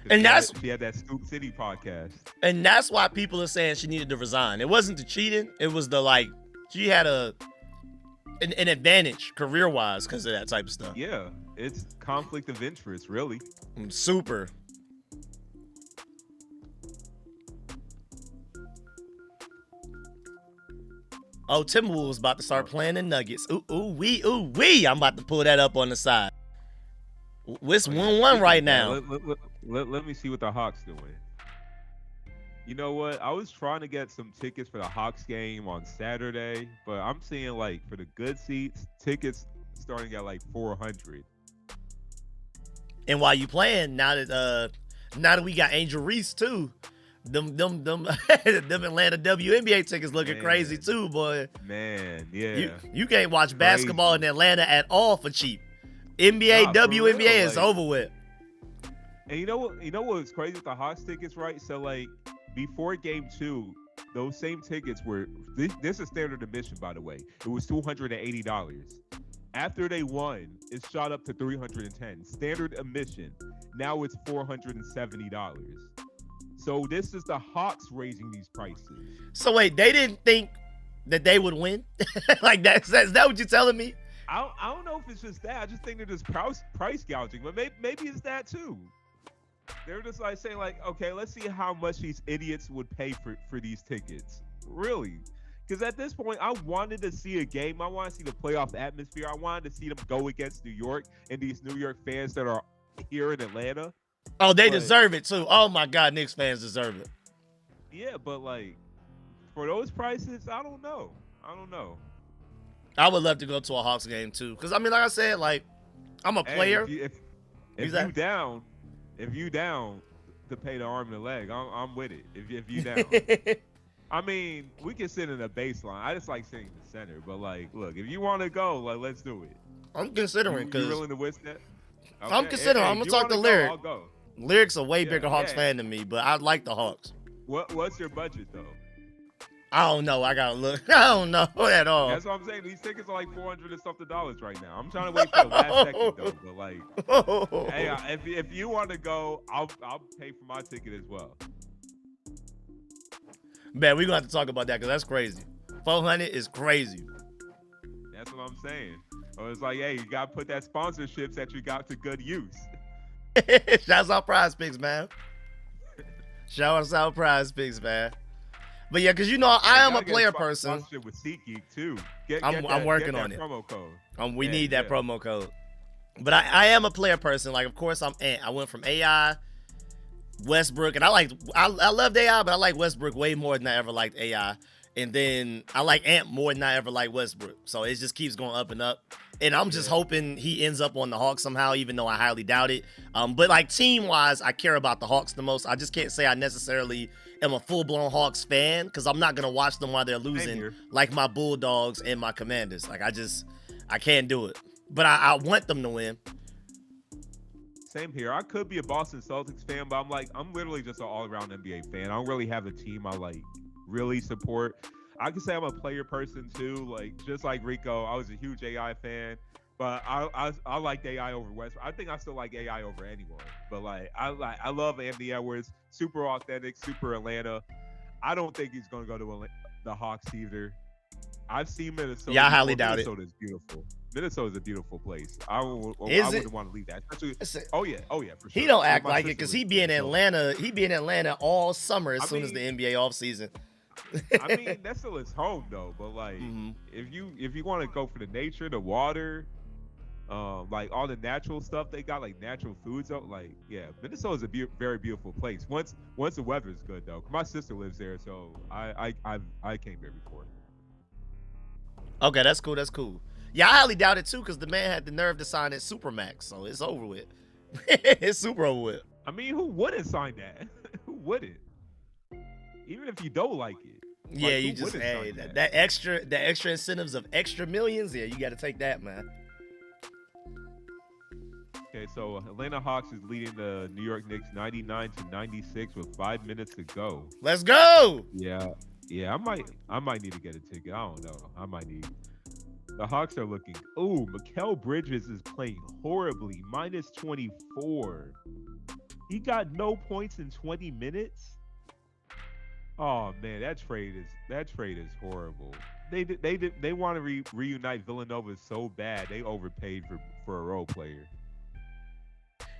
B: And
C: she had that Scoop City podcast.
B: And that's why people are saying she needed to resign. It wasn't the cheating. It was the she had an advantage career-wise because of that type of stuff.
C: Yeah, it's conflict of interest, really.
B: Super. Oh, Timberwolves about to start playing the Nuggets. Ooh wee. I'm about to pull that up on the side. It's 1-1 right now.
C: Let me see what the Hawks doing. You know what? I was trying to get some tickets for the Hawks game on Saturday, but I'm seeing for the good seats, tickets starting at $400.
B: And while you playing, now that we got Angel Reese too, them Atlanta WNBA tickets looking crazy too, boy.
C: Man, yeah.
B: You can't watch basketball in Atlanta at all for cheap. NBA, WNBA is over with.
C: And you know what's crazy with the Hawks tickets, right? So before game 2, those same tickets were this is standard admission, by the way. It was $280. After they won, it shot up to $310. Standard admission. Now it's $470. So this is the Hawks raising these prices.
B: So wait, they didn't think that they would win? Is that what you're telling me?
C: I don't know if it's just that. I just think they're just price gouging, but maybe it's that too. They're just saying okay, let's see how much these idiots would pay for these tickets. Really, Because at this point, I wanted to see a game. I want to see the playoff atmosphere. I wanted to see them go against New York and these New York fans that are here in Atlanta.
B: Oh, they deserve it too. Oh my God, Knicks fans deserve it.
C: Yeah, but like for those prices, I don't know.
B: I would love to go to a Hawks game too, because I mean, like I said, like I'm a player.
C: Hey, if you down to pay the arm and the leg, I'm with it. If you down. I mean, we can sit in a baseline. I just like sitting in the center. But, like, look, if you want to go, like, let's do it.
B: I'm considering because
C: you willing to risk that? Okay.
B: I'm considering. I'm gonna talk to Lyric.
C: I'll go.
B: Lyric's a way bigger Hawks fan than me, but I like the Hawks.
C: What's your budget though?
B: I don't know. I gotta look. I don't know at all.
C: That's what I'm saying. These tickets are like $400 and something right now. I'm trying to wait for the last second though. But like, hey, if you want to go, I'll pay for my ticket as well.
B: Man, we're gonna have to talk about that because that's crazy. 400 is crazy.
C: That's what I'm saying. So it's like, hey, you gotta put that sponsorships that you got to good use.
B: Shouts out PrizePicks, man. Shouts out PrizePicks, man. But yeah, because you know I am a player person.
C: With SeatGeek too.
B: I'm working on it.
C: Promo code.
B: We need that promo code. But I am a player person. Like, of course, I'm Ant. I went from AI, Westbrook, and I loved AI, but I like Westbrook way more than I ever liked AI. And then I like Ant more than I ever liked Westbrook. So it just keeps going up and up. And I'm just hoping he ends up on the Hawks somehow, even though I highly doubt it. But like team-wise, I care about the Hawks the most. I just can't say I necessarily am a full-blown Hawks fan because I'm not going to watch them while they're losing like my Bulldogs and my Commanders. Like, I can't do it. But I want them to win.
C: Same here. I could be a Boston Celtics fan, but I'm literally just an all-around NBA fan. I don't really have a team I like really support. I can say I'm a player person too. Like, just like Rico, I was a huge AI fan, but I liked AI over Westbrook. I think I still like AI over anyone. But like I love Anthony Edwards, super authentic, super Atlanta. I don't think he's gonna go to the Hawks either. I've seen Minnesota.
B: Yeah, I highly doubt it.
C: Minnesota's beautiful. Minnesota's a beautiful place. I wouldn't want to leave that. Especially, oh yeah, for sure.
B: He don't act like it because he be in Atlanta. He be in Atlanta all summer as soon as the NBA offseason.
C: I mean, that's still his home though. But like, if you want to go for the nature, the water, like all the natural stuff they got, like natural foods, like Minnesota's a very beautiful place. Once the weather's good though. My sister lives there, so I came there before.
B: Okay, that's cool. That's cool. Yeah, I highly doubt it too, because the man had the nerve to sign at Supermax, so it's over with. It's super over with.
C: I mean, who wouldn't sign that? Who wouldn't? Even if you don't like it.
B: Yeah, you just that extra incentives of extra millions. Yeah, you got to take that, man.
C: Okay, so Atlanta Hawks is leading the New York Knicks 99-96 with 5 minutes to go.
B: Let's go.
C: Yeah, I might need to get a ticket. I don't know. I might need. The Hawks are looking. Ooh, Mikal Bridges is playing horribly. -24. He got no points in 20 minutes. Oh man, that trade is horrible. They want to reunite Villanova so bad. They overpaid for a role player.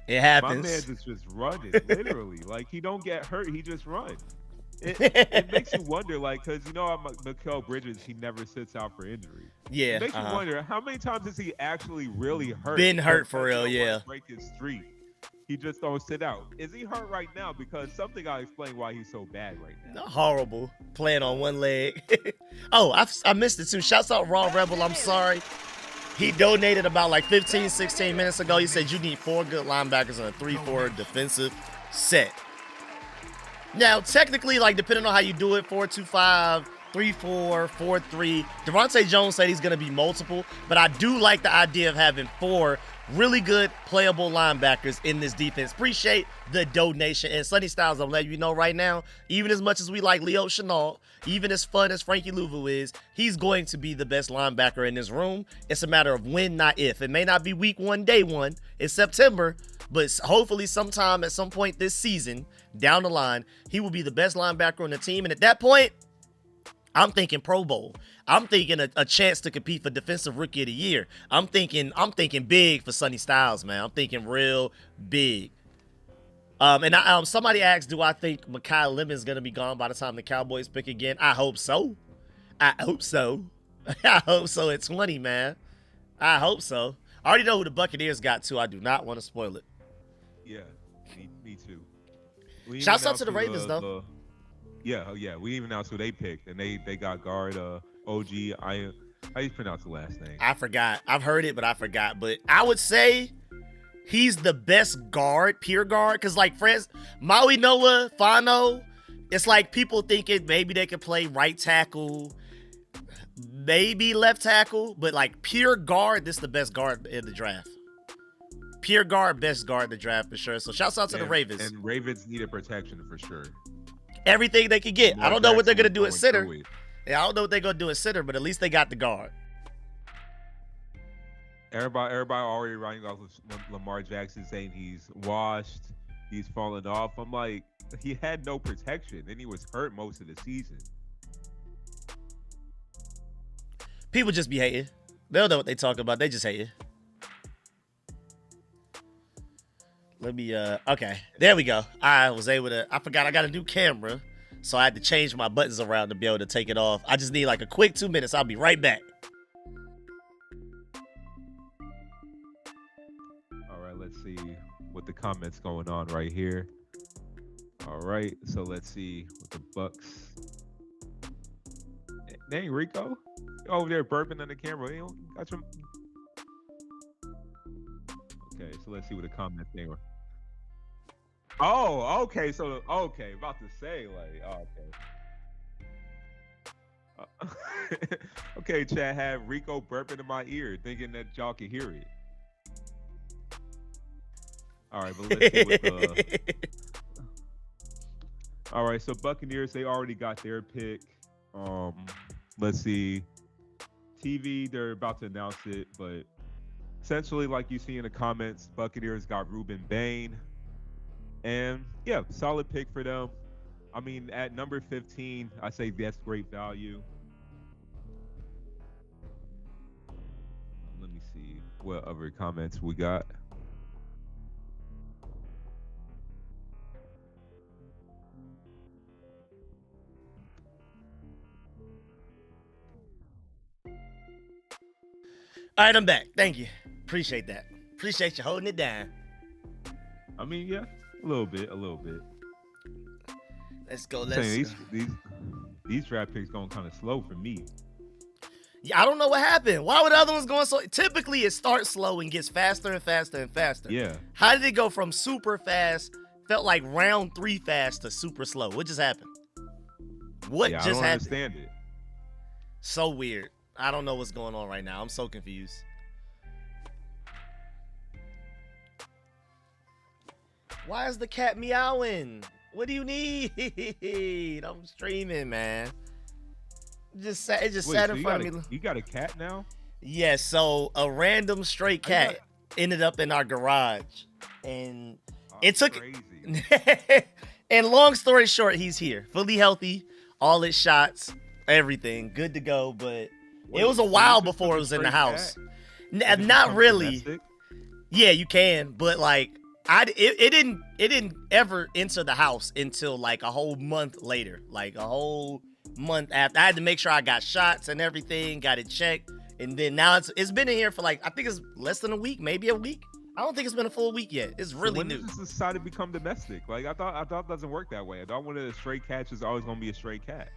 B: It happens.
C: My man just running, literally. Like, he don't get hurt. He just runs. It makes you wonder, like, because you know Mikal Bridges, he never sits out for injury.
B: Yeah.
C: It makes you wonder, how many times has he actually really hurt?
B: Been hurt for real, yeah.
C: Break his streak. He just don't sit out. Is he hurt right now? Because something gotta explain why he's so bad right now.
B: Horrible. Playing on one leg. Oh, I missed it too. Shouts out Raw Rebel. I'm sorry. He donated about like 15, 16 minutes ago. He said you need 4 good linebackers and a 3-4 defensive set. Now, technically, like, depending on how you do it, 4-2-5, 3-4, 4-3. Devontae Jones said he's going to be multiple, but I do like the idea of having 4 really good playable linebackers in this defense. Appreciate the donation. And Sonny Styles, I'm letting you know right now, even as much as we like Leo Chennault, even as fun as Frankie Louvu is, he's going to be the best linebacker in this room. It's a matter of when, not if. It may not be week 1, day 1. It's September, but hopefully sometime at some point this season, down the line, he will be the best linebacker on the team. And at that point, I'm thinking Pro Bowl. I'm thinking a chance to compete for Defensive Rookie of the Year. I'm thinking big for Sonny Styles, man. I'm thinking real big. And somebody asked, do I think Mekhi Lemon is going to be gone by the time the Cowboys pick again? I hope so. I hope so. I hope so at 20, man. I hope so. I already know who the Buccaneers got too. I do not want to spoil it.
C: Yeah, me too. We
B: Shouts
C: even
B: out to the Ravens, though.
C: Yeah. We even announced who they picked, and they got guard OG. How you pronounce the last name?
B: I forgot. I've heard it, but I forgot. But I would say he's the best guard, pure guard. Because, like, Maui Noah, Fano, it's like people thinking maybe they could play right tackle, maybe left tackle. But, like, pure guard, this is the best guard in the draft. Pure guard, best guard in the draft for sure. So, shouts out to the Ravens.
C: And Ravens needed protection for sure.
B: Everything they could get. I don't know what they're going to do at center.
C: It.
B: Yeah, I don't know what they're going to do at center, but at least they got the guard.
C: Everybody already writing off Lamar Jackson saying he's washed, he's fallen off. I'm like, he had no protection, and he was hurt most of the season.
B: People just be hating. They don't know what they talk about. They just hate it. Let me, okay. There we go. I forgot I got a new camera, so I had to change my buttons around to be able to take it off. I just need like a quick 2 minutes. I'll be right back.
C: All right, let's see what the comments going on right here. All right, so let's see what the Bucks. Dang, Rico, you're over there burping on the camera. You got your... Okay, so let's see what the comments they were. Oh, okay. So, okay, about to say, like, okay. Okay, Chad had Rico burping in my ear, thinking that y'all could hear it. All right, but let's see what the... All right, so Buccaneers, they already got their pick. Let's see. TV, they're about to announce it, but essentially, like you see in the comments, Buccaneers got Ruben Bain. And yeah, solid pick for them. I mean, at number 15, I say that's great value. Let me see what other comments we got.
B: All right, I'm back. Thank you. Appreciate that. Appreciate you holding it down.
C: I mean, yeah, a little bit.
B: Let's go.
C: These draft picks going kind of slow for me.
B: Yeah, I don't know what happened. Why were the other ones going so? Typically, it starts slow and gets faster and faster and faster.
C: Yeah.
B: How did it go from super fast, felt like round 3 fast, to super slow? What just happened? What just happened? I don't
C: understand it.
B: So weird. I don't know what's going on right now. I'm so confused. Why is the cat meowing? What do you need? I'm streaming, man. It just sat in front of me.
C: You got a cat now?
B: Yeah, so a random stray cat ended up in our garage. And it took crazy. And long story short, he's here. Fully healthy, all its shots, everything. Good to go, but it was a while before it was in the house. Not really. Domestic? Yeah, you can, but like it didn't ever enter the house until like a whole month later. Like a whole month after. I had to make sure I got shots and everything, got it checked. And then now it's been in here for like, I think it's less than a week, maybe a week. I don't think it's been a full week yet. It's really new.
C: When does this decide to become domestic? Like I thought it doesn't work that way. I thought one of the stray cats is always gonna be a stray cat.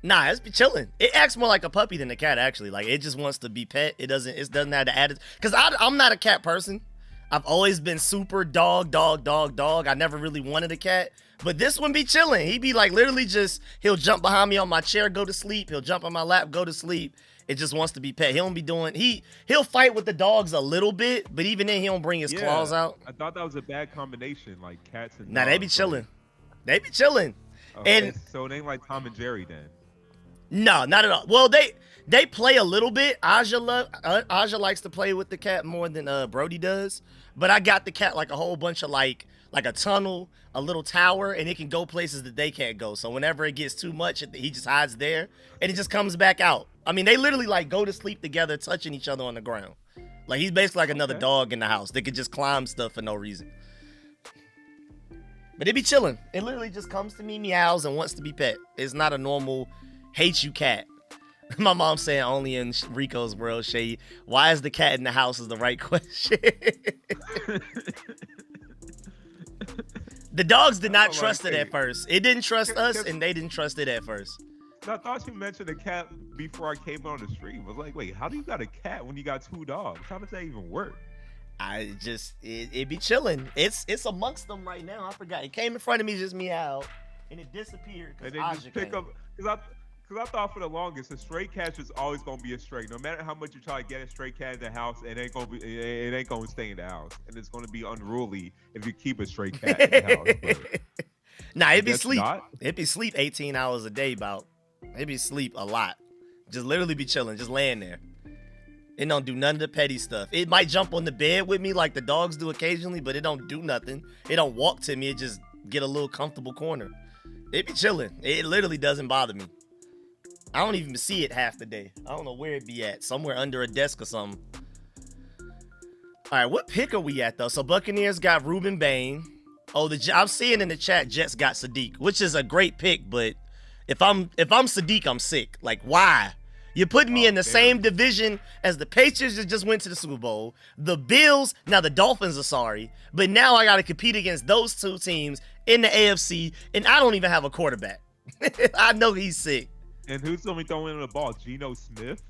B: Nah, it's be chilling. It acts more like a puppy than a cat, actually. Like it just wants to be pet. It doesn't have the added. Cause I'm not a cat person. I've always been super dog. I never really wanted a cat. But this one be chilling. He be like literally he'll jump behind me on my chair, go to sleep. He'll jump on my lap, go to sleep. It just wants to be pet. He don't be doing, he'll fight with the dogs a little bit, but even then he don't bring his claws out.
C: I thought that was a bad combination, like cats and dogs.
B: Nah, they be chilling. They be chilling.
C: Okay,
B: and
C: so it ain't like Tom and Jerry then.
B: No, not at all. Well, they play a little bit. Aja likes to play with the cat more than Brody does. But I got the cat like a whole bunch of like a tunnel, a little tower, and it can go places that they can't go. So whenever it gets too much, he just hides there, and it just comes back out. I mean, they literally like go to sleep together, touching each other on the ground. Like he's basically like another dog in the house. They could just climb stuff for no reason. But it be chilling. It literally just comes to me, meows, and wants to be pet. It's not a normal hate you cat. My mom saying only in Rico's world, Shay. Why is the cat in the house is the right question. The dogs did not trust it at first. It didn't trust us, and they didn't trust it at first.
C: I thought you mentioned a cat before I came on the stream. I was like, wait, how do you got a cat when you got 2 dogs? How does that even work?
B: It be chilling. It's amongst them right now. I forgot. It came in front of me, just meowed, and it disappeared.
C: And they just pick up, because I thought for the longest, a stray cat is always gonna be a stray. No matter how much you try to get a stray cat in the house, it ain't gonna stay in the house, and it's gonna be unruly if you keep a stray cat in the house. But
B: nah, it'd be sleep. It'd be sleep 18 hours a day, about. It'd be sleep a lot. Just literally be chilling, just laying there. It don't do none of the petty stuff. It might jump on the bed with me like the dogs do occasionally, but it don't do nothing. It don't walk to me. It just get a little comfortable corner. It be chilling. It literally doesn't bother me. I don't even see it half the day. I don't know where it be at. Somewhere under a desk or something. All right, what pick are we at, though? So Buccaneers got Ruben Bain. Oh, I'm seeing in the chat Jets got Sadiq, which is a great pick, but if I'm Sadiq, I'm sick. Like, why? You're putting me in the same division as the Patriots that just went to the Super Bowl. The Bills, now the Dolphins are sorry, but now I got to compete against those 2 teams in the AFC, and I don't even have a quarterback. I know he's sick.
C: And who's going to be throwing in the ball? Geno Smith?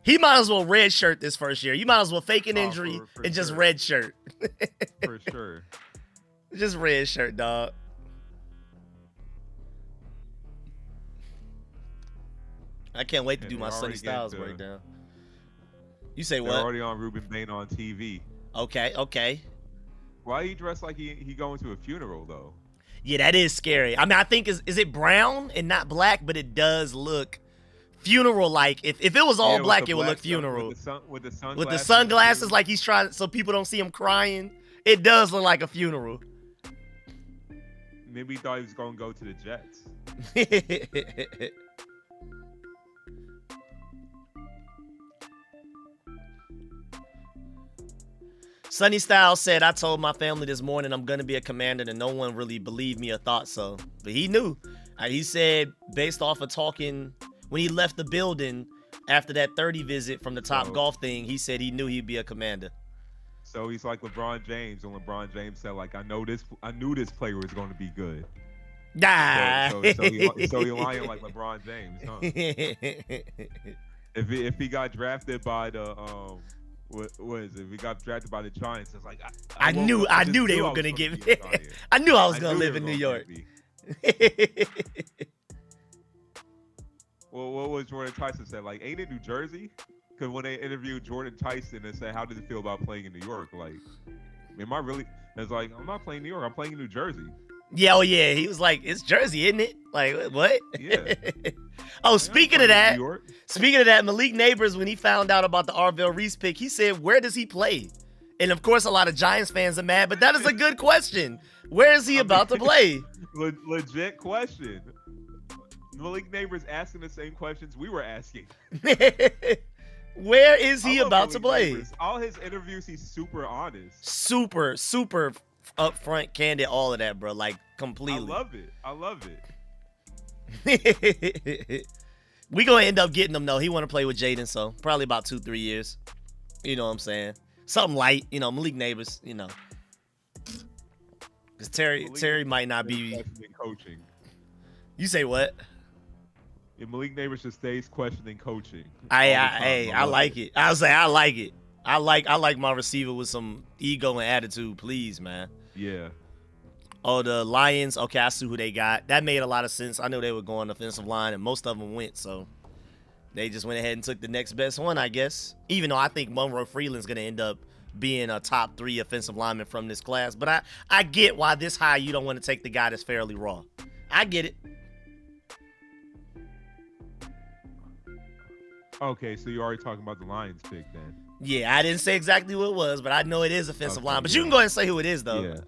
B: He might as well redshirt this first year. You might as well fake an injury and just redshirt.
C: For sure.
B: Just redshirt, dog. I can't wait to do my Sonny Styles breakdown. You say what?
C: They're already on Ruben Bain on TV.
B: Okay. Why
C: he dressed like he going to a funeral though?
B: Yeah, that is scary. I mean, I think is it brown and not black, but it does look funeral-like. If it was all black, it would look funeral.
C: With
B: the sunglasses, like he's trying, so people don't see him crying. It does look like a funeral.
C: Maybe he thought he was going to go to the Jets.
B: Sunny Styles said, I told my family this morning I'm going to be a commander, and no one really believed me or thought so. But he knew. He said, based off of talking, when he left the building after that 30 visit from the Top Golf thing, he said he knew he'd be a commander.
C: So he's like LeBron James, when LeBron James said, like, I knew this player was going to be good.
B: Nah.
C: So he lying like LeBron James, huh? If he got drafted by the what is it? We got drafted by the Giants. It's like
B: I knew they were gonna give me. I knew I was gonna live in New York.
C: Well, what was Jordan Tyson said? Like, ain't it New Jersey? Because when they interviewed Jordan Tyson and said, how does it feel about playing in New York? Like, am I really? It's like, I'm not playing New York. I'm playing in New Jersey.
B: Yeah, oh yeah. He was like, it's Jersey, isn't it? Like, what?
C: Yeah.
B: Speaking of that, Malik Neighbors, when he found out about the Arvell Reese pick, he said, where does he play? And of course, a lot of Giants fans are mad, but that is a good question. Where is he about to play?
C: Legit question. Malik Neighbors asking the same questions we were asking.
B: Where is he about to play?
C: Neighbors. All his interviews, he's super honest.
B: Super upfront, candid, all of that, bro. Like, completely.
C: I love it.
B: We gonna end up getting him though. He want to play with Jaden, so probably about 2-3 years. You know what I'm saying? Something light, Malik Neighbors, because Terry might not be
C: coaching.
B: You say what?
C: Yeah, Malik Neighbors just stays questioning coaching.
B: I like it. I was say I like it. I like my receiver with some ego and attitude, please, man.
C: Yeah.
B: Oh, the Lions. Okay, I see who they got. That made a lot of sense. I knew they were going offensive line, and most of them went, so they just went ahead and took the next best one, I guess. Even though I think Monroe Freeland's going to end up being a top 3 offensive lineman from this class. But I get why this high you don't want to take the guy that's fairly raw. I get it.
C: Okay, so you're already talking about the Lions pick then.
B: Yeah, I didn't say exactly what it was, but I know it is offensive line. But you can go ahead and say who it is, though. Yeah.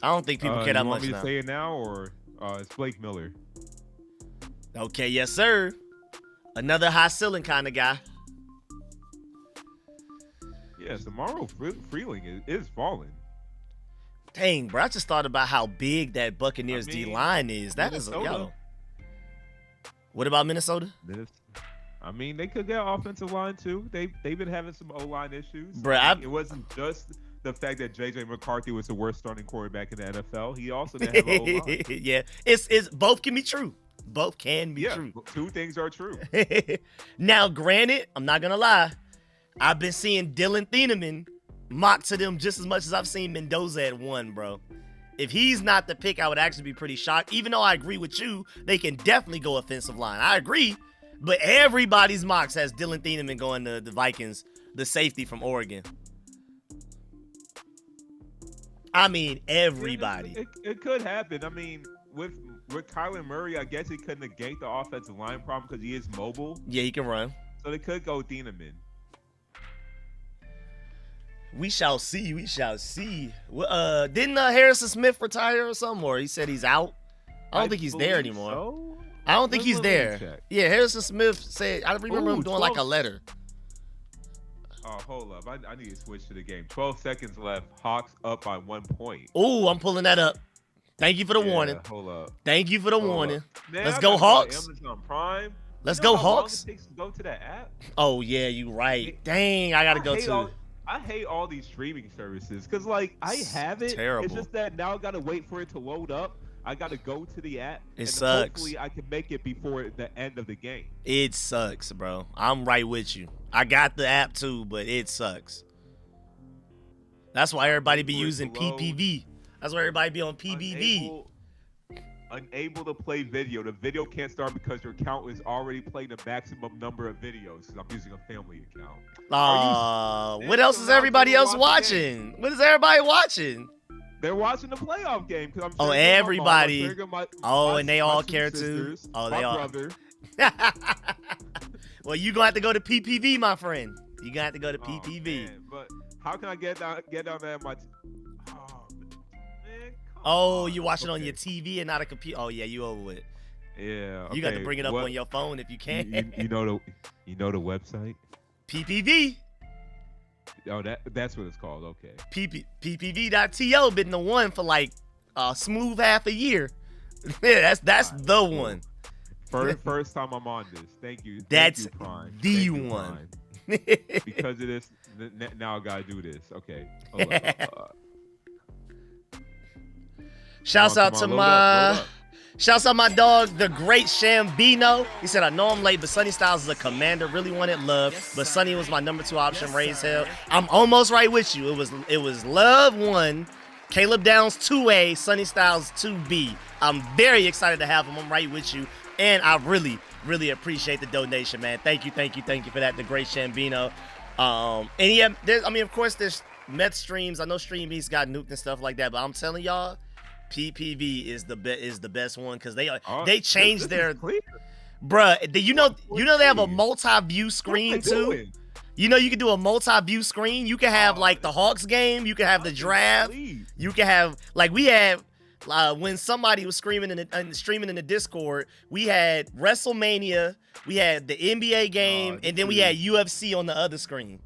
B: I don't think people care that much now.
C: You want me to say it now, or it's Blake Miller?
B: Okay, yes, sir. Another high ceiling kind of guy.
C: Yeah, Monroe Freeling is falling.
B: Dang, bro, I just thought about how big that Buccaneers D-line is. That Minnesota. Is a yellow. What about Minnesota?
C: I mean, they could get offensive line too. They've been having some O-line issues.
B: Bruh,
C: It wasn't just the fact that J.J. McCarthy was the worst starting quarterback in the NFL. He also didn't have an O-line.
B: Yeah, it's both can be true. Both can be true.
C: Two things are true.
B: Now, granted, I'm not gonna lie. I've been seeing Dylan Thieneman mock to them just as much as I've seen Mendoza at 1, bro. If he's not the pick, I would actually be pretty shocked. Even though I agree with you, they can definitely go offensive line. I agree. But everybody's mocks has Dylan Thieneman going to the Vikings, the safety from Oregon. I mean, everybody.
C: It could happen. I mean, with Kyler Murray, I guess he couldn't negate the offensive line problem because he is mobile.
B: Yeah, he can run.
C: So they could go Thieneman.
B: We shall see. We shall see. Didn't Harrison Smith retire or something? Or he said he's out? I don't think he's there anymore.
C: So?
B: I don't think he's
C: Let me
B: there.
C: check.
B: Yeah, Harrison Smith said, I remember him doing like a letter.
C: Oh, hold up. I need to switch to the game. 12 seconds left. Hawks up by 1 point.
B: Oh, I'm pulling that up. Thank you for the warning.
C: Hold up.
B: Thank you for the warning.
C: Man,
B: Let's
C: I
B: go
C: gotta
B: Hawks.
C: Amazon Prime.
B: Let's
C: You know
B: go
C: how long
B: Hawks.
C: it takes to go to that app?
B: Oh, yeah, you right. Dang, I got to go too.
C: I hate all these streaming services because, like, I have it.
B: Terrible.
C: It's just that now I got to wait for it to load up. I got to go to the app.
B: It
C: and
B: sucks.
C: Hopefully, I can make it before the end of the game.
B: It sucks, bro. I'm right with you. I got the app too, but it sucks. That's why everybody be using PPV. That's why everybody be on PBV.
C: Unable to play video. The video can't start because your account is already playing the maximum number of videos. Because I'm using a family account.
B: What else is everybody else watching? What is everybody watching?
C: They're watching the playoff game.
B: Oh, everybody. And they all care too. Oh, they all.
C: Brother.
B: Well, you gonna have to go to PPV, my friend. You gonna have to go to PPV.
C: Man, but how can I get down there at my?
B: Oh, you watch it on your TV and not a computer. Oh yeah, you over it.
C: Yeah. Okay.
B: You got to bring it up on your phone if you can.
C: You know the website?
B: PPV.
C: Oh, that's what it's called. Okay.
B: PPV.to been the one for like a smooth half a year. Yeah, that's the one.
C: First time I'm on this. Thank you.
B: That's
C: Thank you, Prime.
B: the
C: Thank you,
B: one.
C: Prime. Because of this, now I gotta do this. Okay. Hold up.
B: Shouts out to my dog, the great Shambino. He said, I know I'm late, but Sonny Styles is a commander. Really wanted love, but Sonny was my number 2 option. Raise hell. I'm almost right with you. It was Love 1, Caleb Downs 2A, Sonny Styles 2B. I'm very excited to have him. I'm right with you, and I really, really appreciate the donation, man. Thank you for that, the great Shambino. And yeah, of course, there's Mets streams. I know Stream Beats got nuked and stuff like that, but I'm telling y'all, PPV is the best one because they changed their bruh. You know they have a multi-view screen too. You know you can do a multi-view screen. You can have like the Hawks game. You can have the draft. You can have like we had when somebody was streaming in the Discord. We had WrestleMania. We had the NBA game, and then we had UFC on the other screen.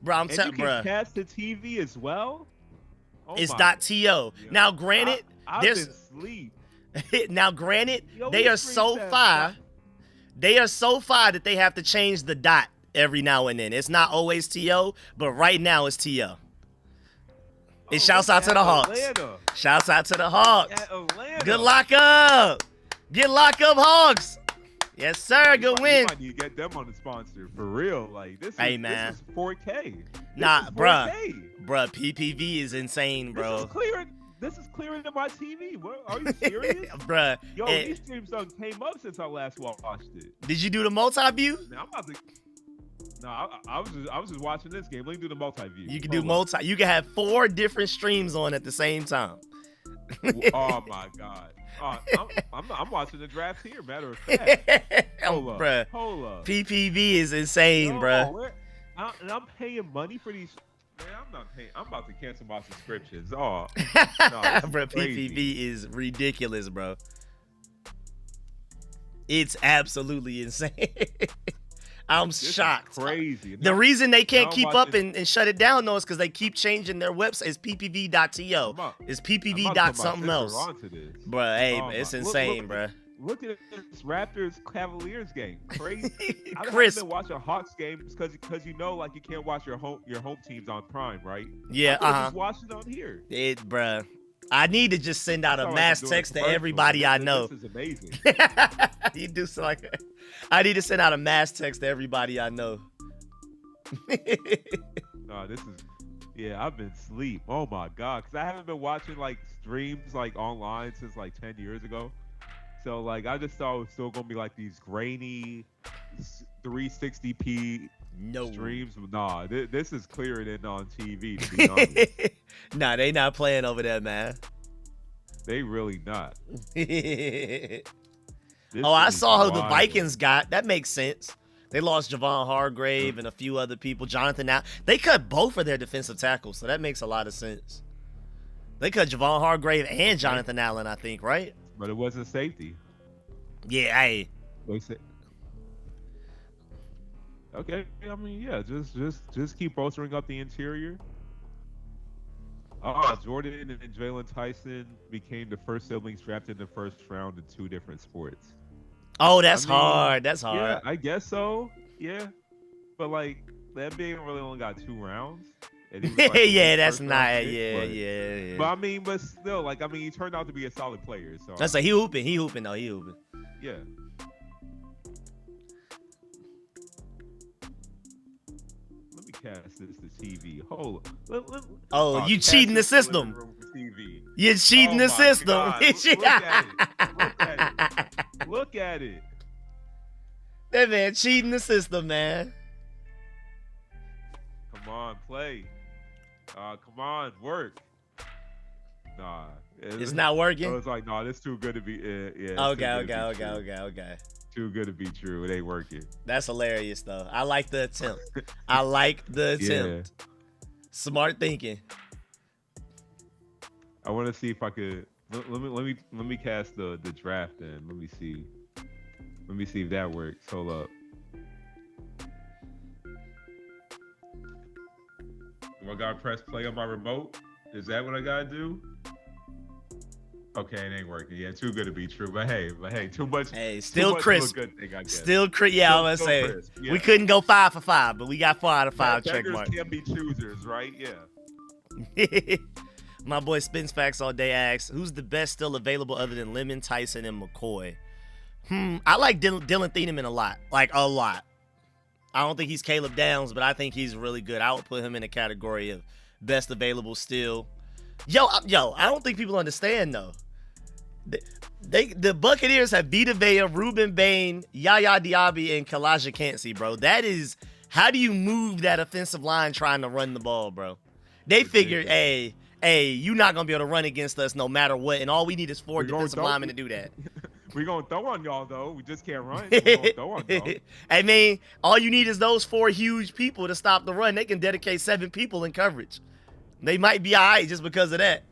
B: Bro, I'm telling you, bro.
C: You can cast the TV as well.
B: It's .to. Yeah. Now, granted, now, granted, they are so far. They are so far that they have to change the dot every now and then. It's not always TO, but right now it's TO. It shouts out to the Hawks. Shouts out to the Hawks. Good lock up. Get lock up, Hawks. Yes, sir. Good win.
C: You might need to get them on the sponsor for real. Like this is 4K.
B: Bruh, PPV is insane, bro.
C: This is clearer than my TV. What? Are you serious?
B: Bruh.
C: These streams done came up since I last watched it.
B: Did you do the multi-view?
C: Man, I'm about to. No, I was just watching this game. Let me do the multi-view.
B: You can do multi. You can have 4 different streams on at the same time.
C: Oh my god. I'm watching the draft here. Matter of fact. Hold up.
B: PPV is insane, bro.
C: And I'm paying money for these. Man, I'm not paying. I'm about to cancel my subscriptions. Oh,
B: bro, PPV is ridiculous, bro. It's absolutely insane. I'm shocked.
C: Crazy.
B: The rereason they can't keep up and shut it down though is because they keep changing their website. It's ppv.to. It's ppv. Something else. Bruh, hey, man, it's insane, bruh.
C: look at this Raptors Cavaliers game. Crazy. I haven't
B: Chris.
C: been watching Hawks games because you know like you can't watch your home teams on Prime, right?
B: Yeah,
C: Just watch it on here.
B: Bruh. I need to just send out a mass text to everybody I know.
C: This is amazing.
B: You do so like I need to send out a mass text to everybody I know.
C: No, this is I've been asleep. Oh my god, because I haven't been watching like streams like online since like 10 years ago. So like I just thought it was still gonna be like these grainy 360p streams. Nah, this is clearer than on TV, to be honest.
B: Nah, they not playing over there, man.
C: They really not.
B: I saw who the Vikings got. That makes sense. They lost Javon Hargrave and a few other people. Jonathan Allen. They cut both of their defensive tackles, so that makes a lot of sense. They cut Javon Hargrave and Jonathan Allen, I think, right?
C: But it wasn't safety.
B: Yeah,
C: They said. Okay, I mean, yeah, just keep bolstering up the interior. Jordan and Jalen Tyson became the first siblings drafted in the first round in 2 different sports.
B: Oh, that's hard. That's hard.
C: Yeah, I guess so. Yeah, but like that NBA really only got 2 rounds. And he was, like,
B: yeah, that's not.
C: Pick,
B: Yeah.
C: But I mean, but still, like I mean, he turned out to be a solid player. So
B: that's he hooping. He hooping.
C: Yeah. Let me cast this to TV. Hold on.
B: You cheating the system. You're cheating the system.
C: Look at it.
B: That man cheating the system, man.
C: Come on, play. Come on, work. Nah.
B: It's not working?
C: I was like, nah, this too good to be. Yeah.
B: Okay.
C: Too good to be true. It ain't working.
B: That's hilarious, though. I like the attempt. I like the attempt. Yeah. Smart thinking.
C: I want to see if I could. Let me cast the draft in. Let me see if that works. Hold up. Do I gotta press play on my remote? Is that what I gotta do? Okay, it ain't working. Yeah, too good to be true. But hey, too much.
B: Hey, still
C: too
B: crisp.
C: Much of a good thing, I guess.
B: Still crisp. Yeah, I was gonna say
C: yeah.
B: We couldn't go 5 for 5, but we got 4 out of 5 check marks.
C: Can be choosers, right? Yeah.
B: My boy Spins Facts all day asks, who's the best still available other than Lemon, Tyson, and McCoy? I like Dylan Thieneman a lot. Like a lot. I don't think he's Caleb Downs, but I think he's really good. I would put him in the category of best available still. Yo, I don't think people understand though. The Buccaneers have Vita Vea, Ruben Bain, Yaya Diaby, and Kalijah Cansey, bro. That is, how do you move that offensive line trying to run the ball, bro? They figured, hey, you're not going to be able to run against us no matter what, and all we need is 4 defensive linemen to do that.
C: We're going to throw on y'all, though. We just can't run. We're going to throw on y'all.
B: I mean, all you need is those 4 huge people to stop the run. They can dedicate 7 people in coverage. They might be all right just because of that.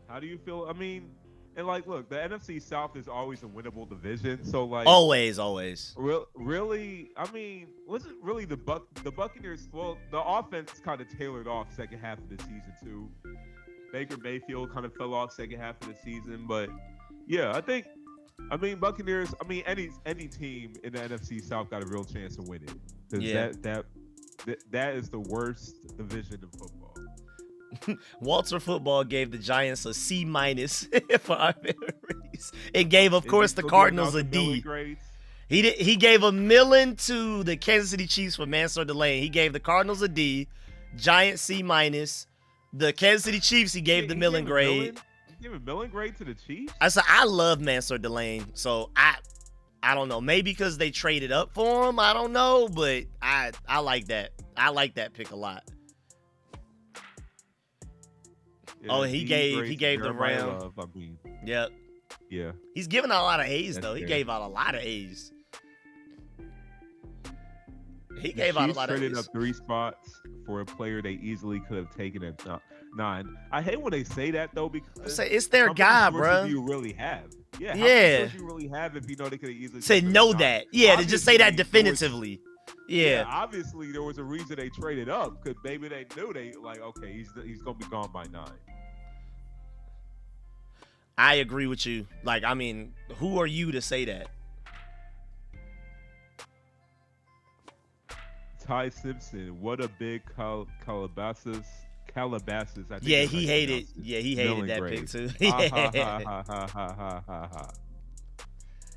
C: How do you feel? I mean, and like, look, the NFC South is always a winnable division. So like,
B: always.
C: Really, I mean, wasn't really the Buccaneers? Well, the offense kind of tailored off second half of the season too. Baker Mayfield kind of fell off second half of the season, but yeah, I mean, Buccaneers. I mean, any team in the NFC South got a real chance to win it.
B: Yeah.
C: That is the worst division in football.
B: Walter Football gave the Giants a C- for our memories. It gave, of course, the Cardinals a D. He gave a million to the Kansas City Chiefs for Mansour Delane. He gave the Cardinals a D, Giants C-. The Kansas City Chiefs, he gave the Millen grade.
C: He gave a Millen grade to the Chiefs?
B: I love Mansour Delane, so I don't know. Maybe because they traded up for him. I don't know, but I like that. I like that pick a lot. Yeah, he gave the Rams. Yep.
C: Yeah.
B: He's giving out a lot of A's though. He gave out a lot of A's. He gave out a lot of A's.
C: Traded up 3 spots for a player they easily could have taken at 9. I hate when they say that though, because
B: it's their guy, bro.
C: Do you really have? Yeah. How much do you really have if you know they could have easily
B: say no that? Yeah, to just say that definitively. Yeah.
C: Obviously there was a reason they traded up, because maybe they knew they like, okay, he's gonna be gone by 9.
B: I agree with you. Like, I mean, who are you to say that?
C: Ty Simpson, what a big Calabasas. I think
B: Yeah,
C: that's how
B: he
C: you
B: hated.
C: pronounce it.
B: Yeah, he hated
C: Milling
B: that
C: grade.
B: pick too.
C: Ha ha ha ha ha ha ha ha.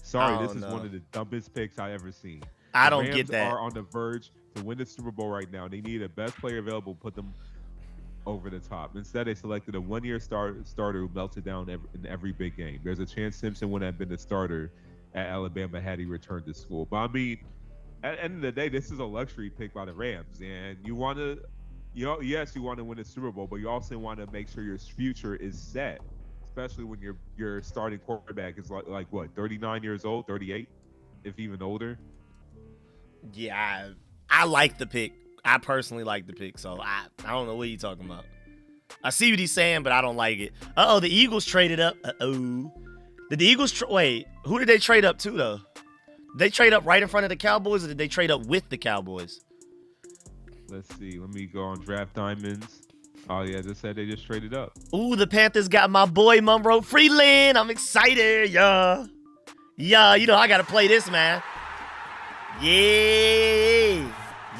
C: Sorry,
B: I
C: this
B: don't
C: is
B: know.
C: one of the dumbest picks I ever seen.
B: I
C: The
B: don't
C: Rams
B: get that.
C: are on the verge to win the Super Bowl right now. They need the best player available, put them over the top. Instead, they selected a one-year starter who melted down in every big game. There's a chance Simpson would have been the starter at Alabama had he returned to school. But I mean, at the end of the day, this is a luxury pick by the Rams, and you want to, yes, you want to win a Super Bowl, but you also want to make sure your future is set, especially when your starting quarterback is like what, 39 years old, 38, if even older.
B: Yeah, I like the pick. I personally like the pick, so I don't know what you're talking about. I see what he's saying, but I don't like it. Uh-oh, the Eagles traded up. Uh-oh. Did the Eagles wait, who did they trade up to, though? Did they trade up right in front of the Cowboys, or did they trade up with the Cowboys?
C: Let's see. Let me go on Draft Diamonds. Oh, yeah, just said they just traded up.
B: Ooh, the Panthers got my boy Monroe Freeland. I'm excited, yeah. Yeah, you know I got to play this, man. Yeah.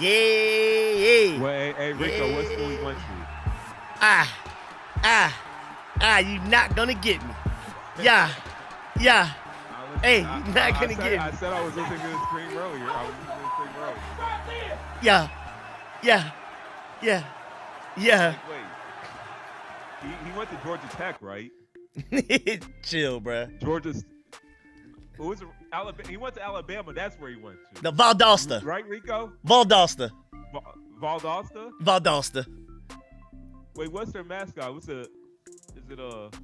B: Yeah.
C: Well, hey, Rico,
B: yeah.
C: what school he went to?
B: You not gonna get me. Yeah. Hey, you're not gonna get me.
C: I said I was listening to the scream earlier.
B: Yeah.
C: Like, wait. He went to Georgia Tech, right?
B: Chill, bruh.
C: Who was Alabama? He went to Alabama. That's where he went to.
B: The Valdosta.
C: Right, Rico?
B: Valdosta.
C: Valdosta? Wait, what's their mascot? Is it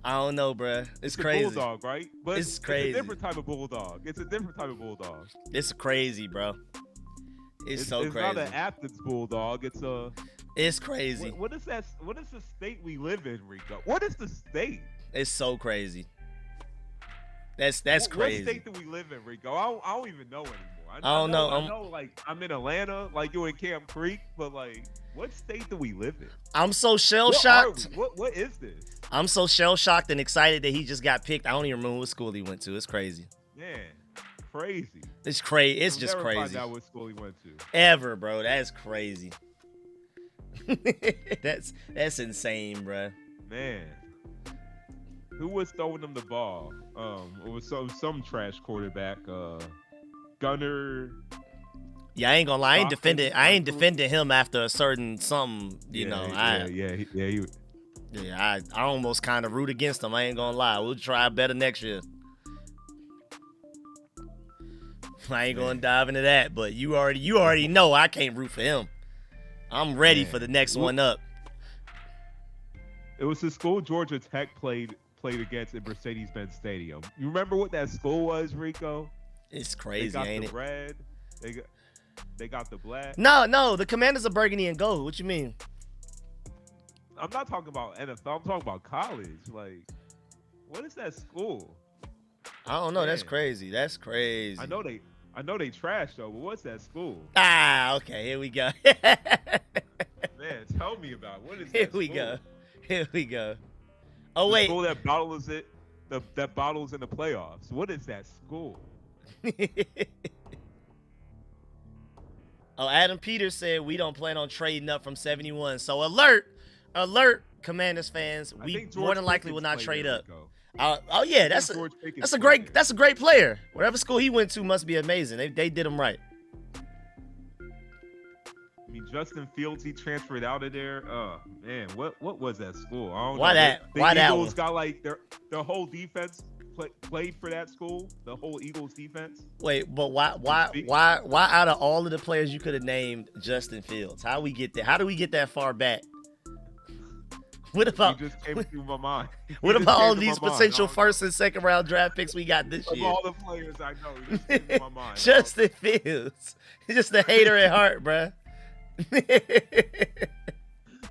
B: I don't know, bruh. It's crazy.
C: a bulldog, right? But
B: it's crazy.
C: It's a different type of bulldog.
B: It's crazy, bro. It's so crazy.
C: It's not an Athens bulldog.
B: It's crazy.
C: What is that? What is the state we live in, Rico? What is the state?
B: It's so crazy. That's crazy.
C: What state do we live in, Rico? I don't even know anymore.
B: I don't know.
C: I know, like, I'm in Atlanta, like you in Camp Creek, but like, what state do we live in?
B: I'm so shell shocked.
C: What is this?
B: I'm so shell shocked and excited that he just got picked. I don't even remember what school he went to. It's crazy.
C: Man, crazy.
B: It's crazy. It's
C: We'll
B: just
C: never
B: crazy.
C: Find out what school he went to.
B: Ever, bro. That's crazy. that's insane, bro.
C: Man, who was throwing them the ball? It was some trash quarterback. Gunner.
B: Yeah, I ain't gonna lie. I ain't defending him after a certain something. I almost kind of root against him. I ain't gonna lie. We'll try better next year. I ain't gonna dive into that, but you already know I can't root for him. I'm ready for the next one up.
C: It was the school Georgia Tech played against in Mercedes-Benz Stadium. You remember what that school was, Rico?
B: It's crazy, ain't it?
C: They got the red. They got the black.
B: No, the Commanders are burgundy and gold. What you mean?
C: I'm not talking about NFL. I'm talking about college. Like, what is that school?
B: I don't know.
C: Man.
B: That's crazy.
C: I know they trash though, but what's that school?
B: Okay. Here we go.
C: Man, tell me about it. What is that
B: Here we go. Oh, wait.
C: The school that bottles it, that bottles in the playoffs. What is that school?
B: Oh, Adam Peters said we don't plan on trading up from 71. So alert, Commanders fans. We more than likely will not trade up. Oh yeah, that's a great player. Whatever school he went to must be amazing. They did him right.
C: I mean, Justin Fields, he transferred out of there. Man, what was that school? I don't
B: Why
C: know.
B: that?
C: The
B: Why that
C: Eagles
B: one?
C: got like their whole defense played for that school. The whole Eagles defense.
B: Wait, but why out of all of the players you could have named Justin Fields? How we get there? How do we get that far back? What about
C: just came through my mind?
B: What about all these potential first and second round draft picks we got this
C: of
B: year?
C: all the players I know, it just came through my mind.
B: Justin Fields. He's just a hater at heart, bruh.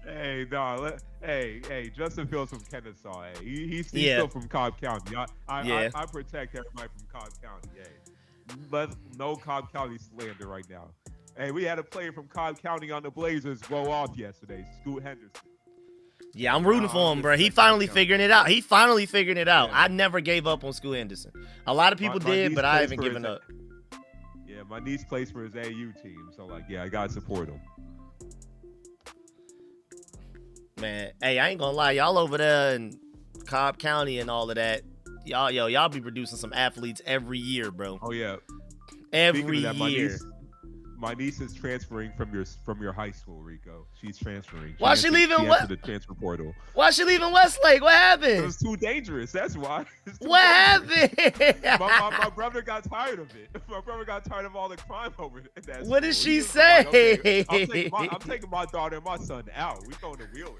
C: Hey, Justin Fields from Kennesaw. Hey, he's still from Cobb County. I protect everybody from Cobb County. Hey, but no Cobb County slander right now. Hey, we had a player from Cobb County on the Blazers go off yesterday, Scoot Henderson.
B: Yeah, I'm rooting for him, bro. He
C: just
B: finally
C: like,
B: figuring it out. He finally figuring it out.
C: Yeah.
B: I never gave up on School Henderson. A lot of people
C: My
B: did,
C: niece
B: but I
C: plays
B: haven't
C: for
B: given
C: his-
B: up.
C: Yeah, my niece plays for his AU team, so like, yeah, I gotta support him.
B: Man, hey, I ain't gonna lie, y'all over there in Cobb County and all of that, y'all be producing some athletes every year, bro.
C: Oh yeah,
B: Every
C: Speaking of that,
B: year.
C: my niece is transferring from your high school, Rico. She's transferring.
B: Why she leaving
C: She
B: what-
C: entered the transfer portal.
B: Why she leaving Westlake? What
C: It
B: happened?
C: was too dangerous. That's why. It's too
B: What
C: dangerous.
B: happened?
C: My brother got tired of it. My brother got tired of all the crime over it.
B: What did she
C: He was like, okay,
B: say?
C: I'm taking my daughter and my son out. We going to Wheeler.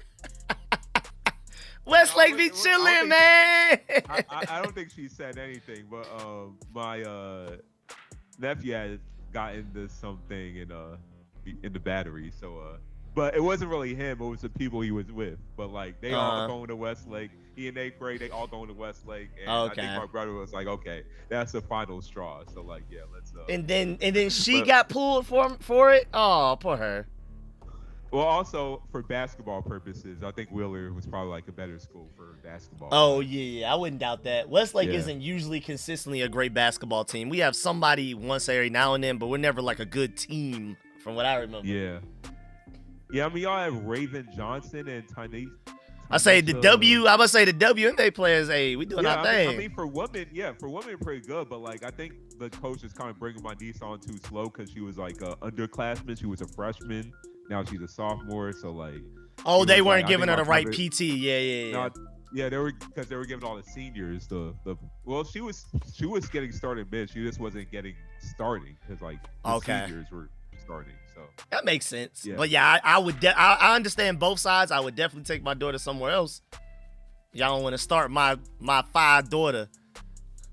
B: Westlake be
C: I
B: chilling,
C: think-
B: man.
C: I don't think she said anything, but my nephew had got into something in the battery, so but it wasn't really him, it was the people he was with. But like they all going to Westlake. He and 8th grade, they all going to Westlake, and
B: Okay.
C: I think my brother was like, okay, that's the final straw. So like, yeah, let's
B: And then she
C: But-
B: got pulled for it. Oh, poor her.
C: well, also for basketball purposes, I think Wheeler was probably like a better school for basketball.
B: Oh yeah, I wouldn't doubt that. Westlake
C: Yeah.
B: isn't usually consistently a great basketball team. We have somebody once every now and then, but we're never like a good team, from what I remember.
C: Yeah. Yeah, I mean, y'all have Raven Johnson and Tyne.
B: I say the W. I must say the WNBA players. Hey, we doing
C: Yeah,
B: our
C: I
B: thing.
C: mean, for women, pretty good. But like, I think the coach is kind of bringing my niece on too slow because she was like a underclassman. She was a freshman. Now she's a sophomore. So like,
B: Oh,
C: she
B: they
C: was
B: weren't
C: like, I
B: giving her
C: think
B: the
C: my
B: right
C: brother-
B: PT. Yeah.
C: Not, yeah, they were because they were giving all the seniors the. Well, she was getting started mid. She just wasn't getting starting because like the
B: Okay.
C: seniors were starting. So
B: That makes sense.
C: Yeah.
B: But yeah, I would. I understand both sides. I would definitely take my daughter somewhere else. Y'all don't want to start my 5 daughter.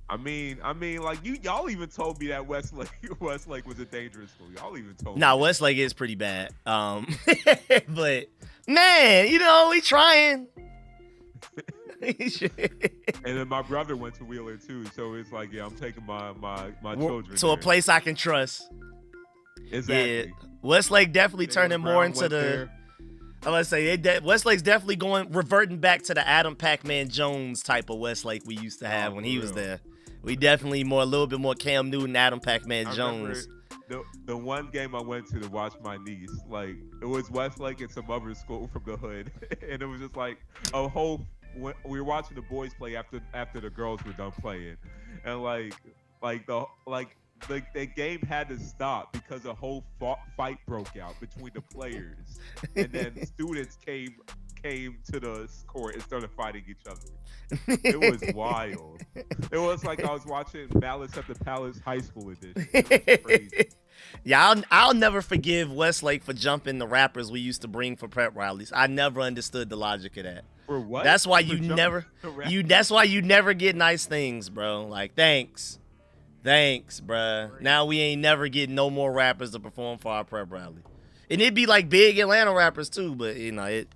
C: I mean, like y'all even told me that Westlake was a dangerous school. Y'all even told me.
B: Nah, Westlake is pretty bad. But man, we trying.
C: And then my brother went to Wheeler too, so it's like, yeah, I'm taking my children
B: to a
C: there.
B: place I can trust.
C: Exactly.
B: Yeah, Westlake definitely
C: Jalen
B: turning more
C: Brown
B: into
C: went
B: the.
C: there.
B: I was say Westlake's definitely reverting back to the Adam Pac-Man Jones type of Westlake we used to have
C: Oh,
B: when
C: for
B: he was
C: real.
B: there. We definitely a little bit more Cam Newton, Adam Pac-Man
C: I
B: Jones.
C: remember the one game I went to watch my niece, like it was Westlake and some other school from the hood, and it was just like a whole. We were watching the boys play after the girls were done playing, and the game had to stop because a whole fight broke out between the players, and then students came to the court and started fighting each other. It was wild. It was like I was watching Malice at the Palace High School edition. It was crazy.
B: Yeah, I'll never forgive Westlake for jumping the rappers we used to bring for prep rallies. I never understood the logic of that.
C: For what?
B: That's why
C: For
B: you
C: jumping
B: never
C: the rap-
B: that's why you never get nice things, bro. Like thanks, bruh. Now we ain't never getting no more rappers to perform for our prep rally, and it'd be like big Atlanta rappers too. But it.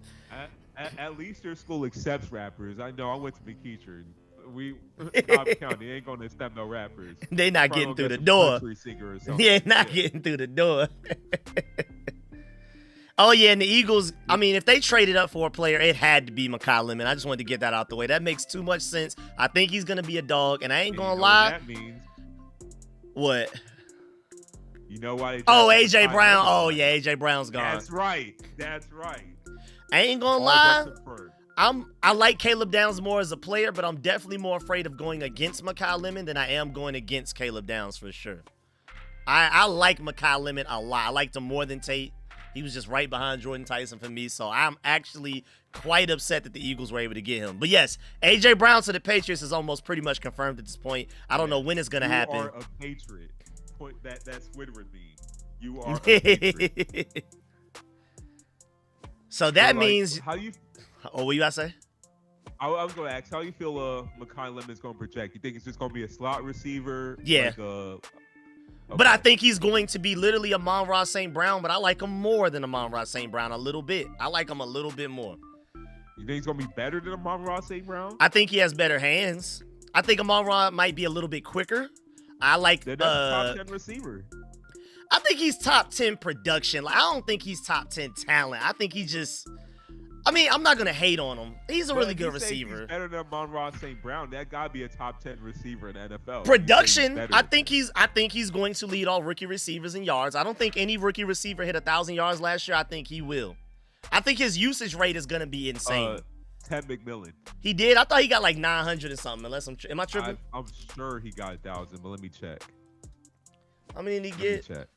C: At least your school accepts rappers. I know I went to McKeecher. We Cobb County ain't gonna accept no rappers.
B: They not
C: Probably
B: getting through
C: gonna
B: the
C: get some
B: door.
C: country singer or something.
B: Yeah, not getting through the door. Oh yeah, and the Eagles. I mean, if they traded up for a player, it had to be Makai Lemon. I just wanted to get that out the way. That makes too much sense. I think he's gonna be a dog, and I ain't
C: And
B: gonna
C: you know what
B: lie.
C: that means?
B: What?
C: You know why? They
B: Oh,
C: drafted
B: AJ
C: Makai
B: Brown.
C: Lemon?
B: Oh yeah, AJ Brown's gone.
C: That's right. That's right.
B: I ain't gonna
C: All
B: lie.
C: but confirmed.
B: I like Caleb Downs more as a player, but I'm definitely more afraid of going against Makai Lemon than I am going against Caleb Downs for sure. I like Makai Lemon a lot. I liked him more than Tate. He was just right behind Jordan Tyson for me, so I'm actually quite upset that the Eagles were able to get him. But yes, AJ Brown to the Patriots is almost pretty much confirmed at this point. I don't know when it's gonna happen.
C: You are a patriot. That's Whitworth mean. You are a patriot.
B: So that
C: So, like,
B: means.
C: how you?
B: Oh, what you gotta say?
C: I was going to ask, how you feel Makai Lemon's going to project? You think it's just going to be a slot receiver?
B: Yeah. But I think he's going to be literally Amon-Ra St. Brown, but I like him more than Amon-Ra St. Brown a little bit. I like him a little bit more.
C: You think he's going to be better than Amon-Ra St. Brown?
B: I think he has better hands. I think Amon-Ra might be a little bit quicker. I like
C: That's a top 10 receiver.
B: I think he's top 10 production. Like, I don't think he's top 10 talent. I think he's just I mean, I'm not gonna hate on him. He's a really good
C: If you say
B: receiver.
C: He's better than Amon-Ra St. Brown. That gotta be a top 10 receiver in the NFL.
B: Production, I think he's going to lead all rookie receivers in yards. I don't think any rookie receiver hit 1,000 yards last year. I think he will. I think his usage rate is gonna be insane.
C: Ted McMillan.
B: He did. I thought he got like 900 or something. Unless am I tripping?
C: I'm sure he got 1,000, but let me check.
B: How many did he
C: Let
B: get?
C: me check.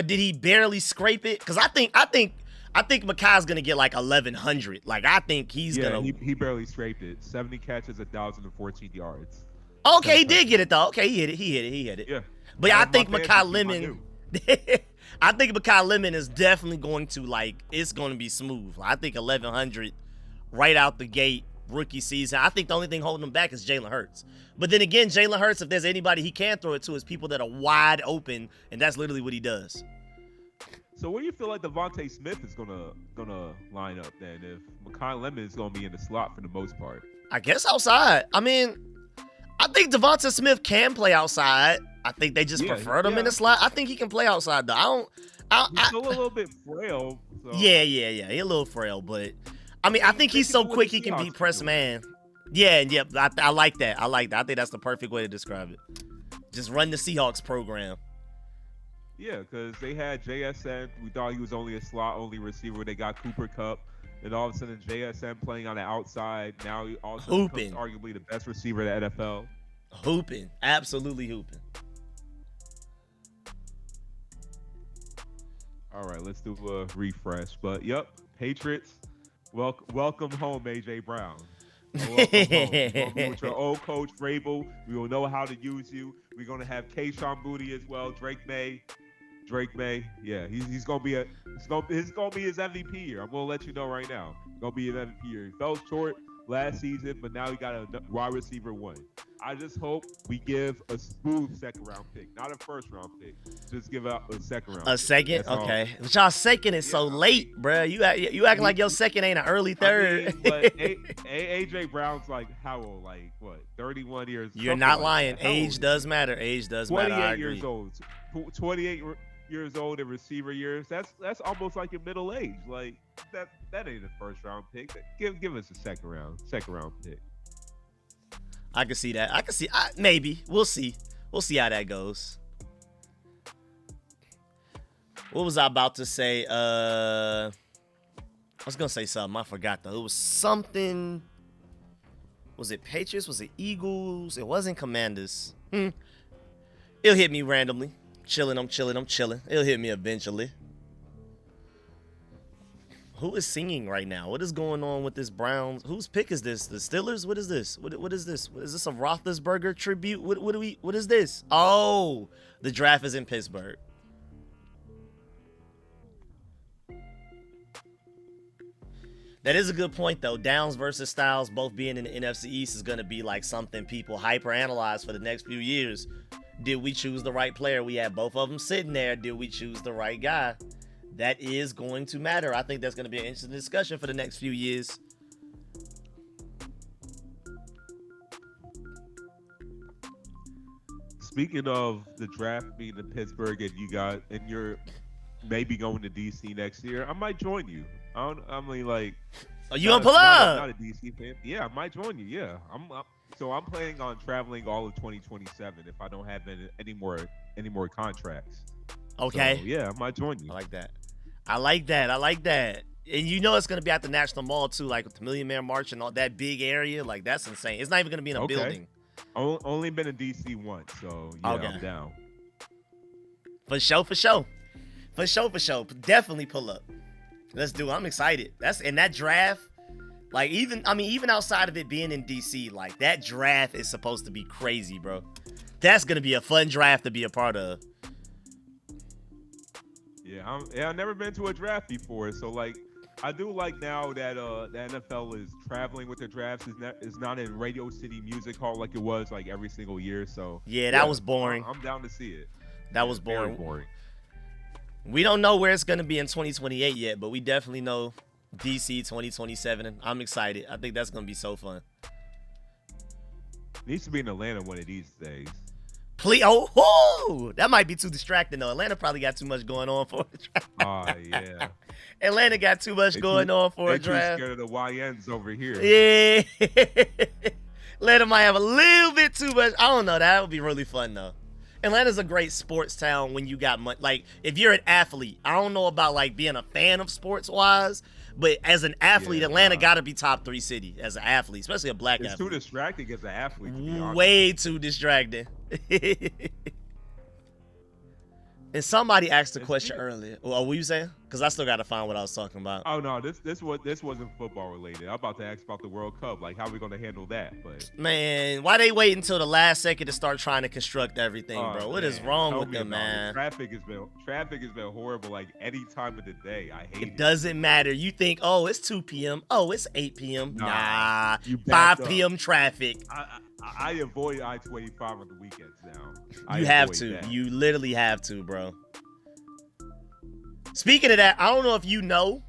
B: Did he barely scrape it? Because I think Makai's gonna get like 1,100. Like I think he's gonna.
C: He barely scraped it. 70 catches, 1,014 yards.
B: Okay, he did get it though. Okay, he hit it.
C: Yeah.
B: But yeah, I think Makai Lemon. I think Makai Lemon is definitely going to it's going to be smooth. I think 1,100 right out the gate, rookie season. I think the only thing holding him back is Jalen Hurts. But then again, Jalen Hurts, if there's anybody he can throw it to, is people that are wide open, and that's literally what he does.
C: So where do you feel like Devontae Smith is gonna line up then? If Makai Lemon is gonna be in the slot for the most part,
B: I guess outside. I mean, I think Devontae Smith can play outside. I think they just preferred him in the slot. I think he can play outside though.
C: He's still a little bit frail. So.
B: Yeah. He's a little frail, but I mean, I think he's so quick he can beat press man. Yeah. I like that. I think that's the perfect way to describe it. Just run the Seahawks program.
C: Yeah, because they had JSN. We thought he was only a slot-only receiver. They got Cooper Kupp. And all of a sudden, JSN playing on the outside. Now he also becomes arguably the best receiver in the NFL.
B: Hooping. Absolutely hooping.
C: All right, let's do a refresh. But, yep, Patriots, welcome home, A.J. Brown. Welcome home. With your old coach, Vrabel. We will know how to use you. We're going to have Kayshon Boutte as well, Drake May. Yeah, he's gonna be his MVP year. I'm gonna let you know right now. Gonna be an MVP year. He fell short last season, but now he got a wide receiver one. I just hope we give a smooth second round pick, not a first round pick. Just give out a second round.
B: A second, okay. But y'all second is so late, bro. You acting like your second ain't an early third.
C: I mean, but AJ Brown's like how old? Like what? 31 years.
B: You're not lying. Age does matter. Age does matter.
C: 28 years old. 28 years old in receiver years. That's almost like your middle age. Like that ain't a first round pick. Give us a second round pick.
B: I can see that. Maybe. We'll see. We'll see how that goes. What was I about to say? I was gonna say something. I forgot though. It was something. Was it Patriots? Was it Eagles? It wasn't Commanders. It'll hit me randomly. I'm chilling. It'll hit me eventually. Who is singing right now? What is going on with this Browns? Whose pick is this? The Steelers? What is this? What is this? Is this a Roethlisberger tribute? What is this? Oh, the draft is in Pittsburgh. That is a good point, though. Downs versus Styles both being in the NFC East is going to be like something people hyper-analyze for the next few years. Did we choose the right player? We had both of them sitting there. Did we choose the right guy? That is going to matter. I think that's going to be an interesting discussion for the next few years.
C: Speaking of the draft being in Pittsburgh and you're maybe going to DC next year, I might join you. I mean, like,
B: oh, you gonna pull up?
C: Not a DC fan. Yeah, I might join you. Yeah, so I'm planning on traveling all of 2027 if I don't have any more contracts.
B: Okay.
C: So, yeah, I might join you.
B: I like that. And you know it's gonna be at the National Mall too, like with the Million Man March and all that big area. Like that's insane. It's not even gonna be in a building.
C: Only been in DC once, so yeah, okay. I'm down.
B: For sure. Definitely pull up. Let's do it. I'm excited. That draft. Like even outside of it being in DC, like that draft is supposed to be crazy, bro. That's gonna be a fun draft to be a part of.
C: Yeah, I've never been to a draft before, so like I do like now that the NFL is traveling with their drafts. Is not in Radio City Music Hall like it was like every single year. So
B: yeah, that was boring.
C: I'm down to see it.
B: That was boring.
C: Very boring.
B: We don't know where it's gonna be in 2028 yet, but we definitely know DC 2027, and I'm excited. I think that's gonna be so fun.
C: Needs to be in Atlanta one of these days.
B: Please, oh, that might be too distracting though. Atlanta probably got too much going on for a draft.
C: Oh yeah.
B: Atlanta got too much going on for a draft.
C: They too scared of the YNs over here.
B: Yeah. Atlanta might have a little bit too much. I don't know. That would be really fun though. Atlanta's a great sports town when you got money. Like if you're an athlete, I don't know about like being a fan of sports wise, but as an athlete, Atlanta got to be top 3 city as an athlete, especially a black athlete.
C: It's too distracting as an athlete. To be honest.
B: Way too distracting. And somebody asked a question earlier. What were you saying? Because I still got to find what I was talking about.
C: Oh no, this wasn't football related. I'm about to ask about the World Cup. Like, how are we gonna handle that? But
B: man, why they wait until the last second to start trying to construct everything, bro? What is wrong with them, man?
C: Traffic has been horrible. Like any time of the day, I hate it.
B: It doesn't matter. You think, oh, it's 2 p.m. Oh, it's 8 p.m. Nah,
C: you
B: 5 p.m. traffic.
C: I avoid I-25 on the weekends now.
B: You have to.
C: That.
B: You literally have to, bro. Speaking of that, I don't know if you know,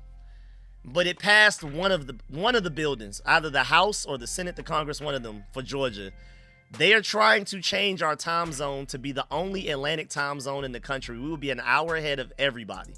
B: but it passed one of the buildings, either the House or the Senate, the Congress, one of them for Georgia. They are trying to change our time zone to be the only Atlantic time zone in the country. We will be an hour ahead of everybody.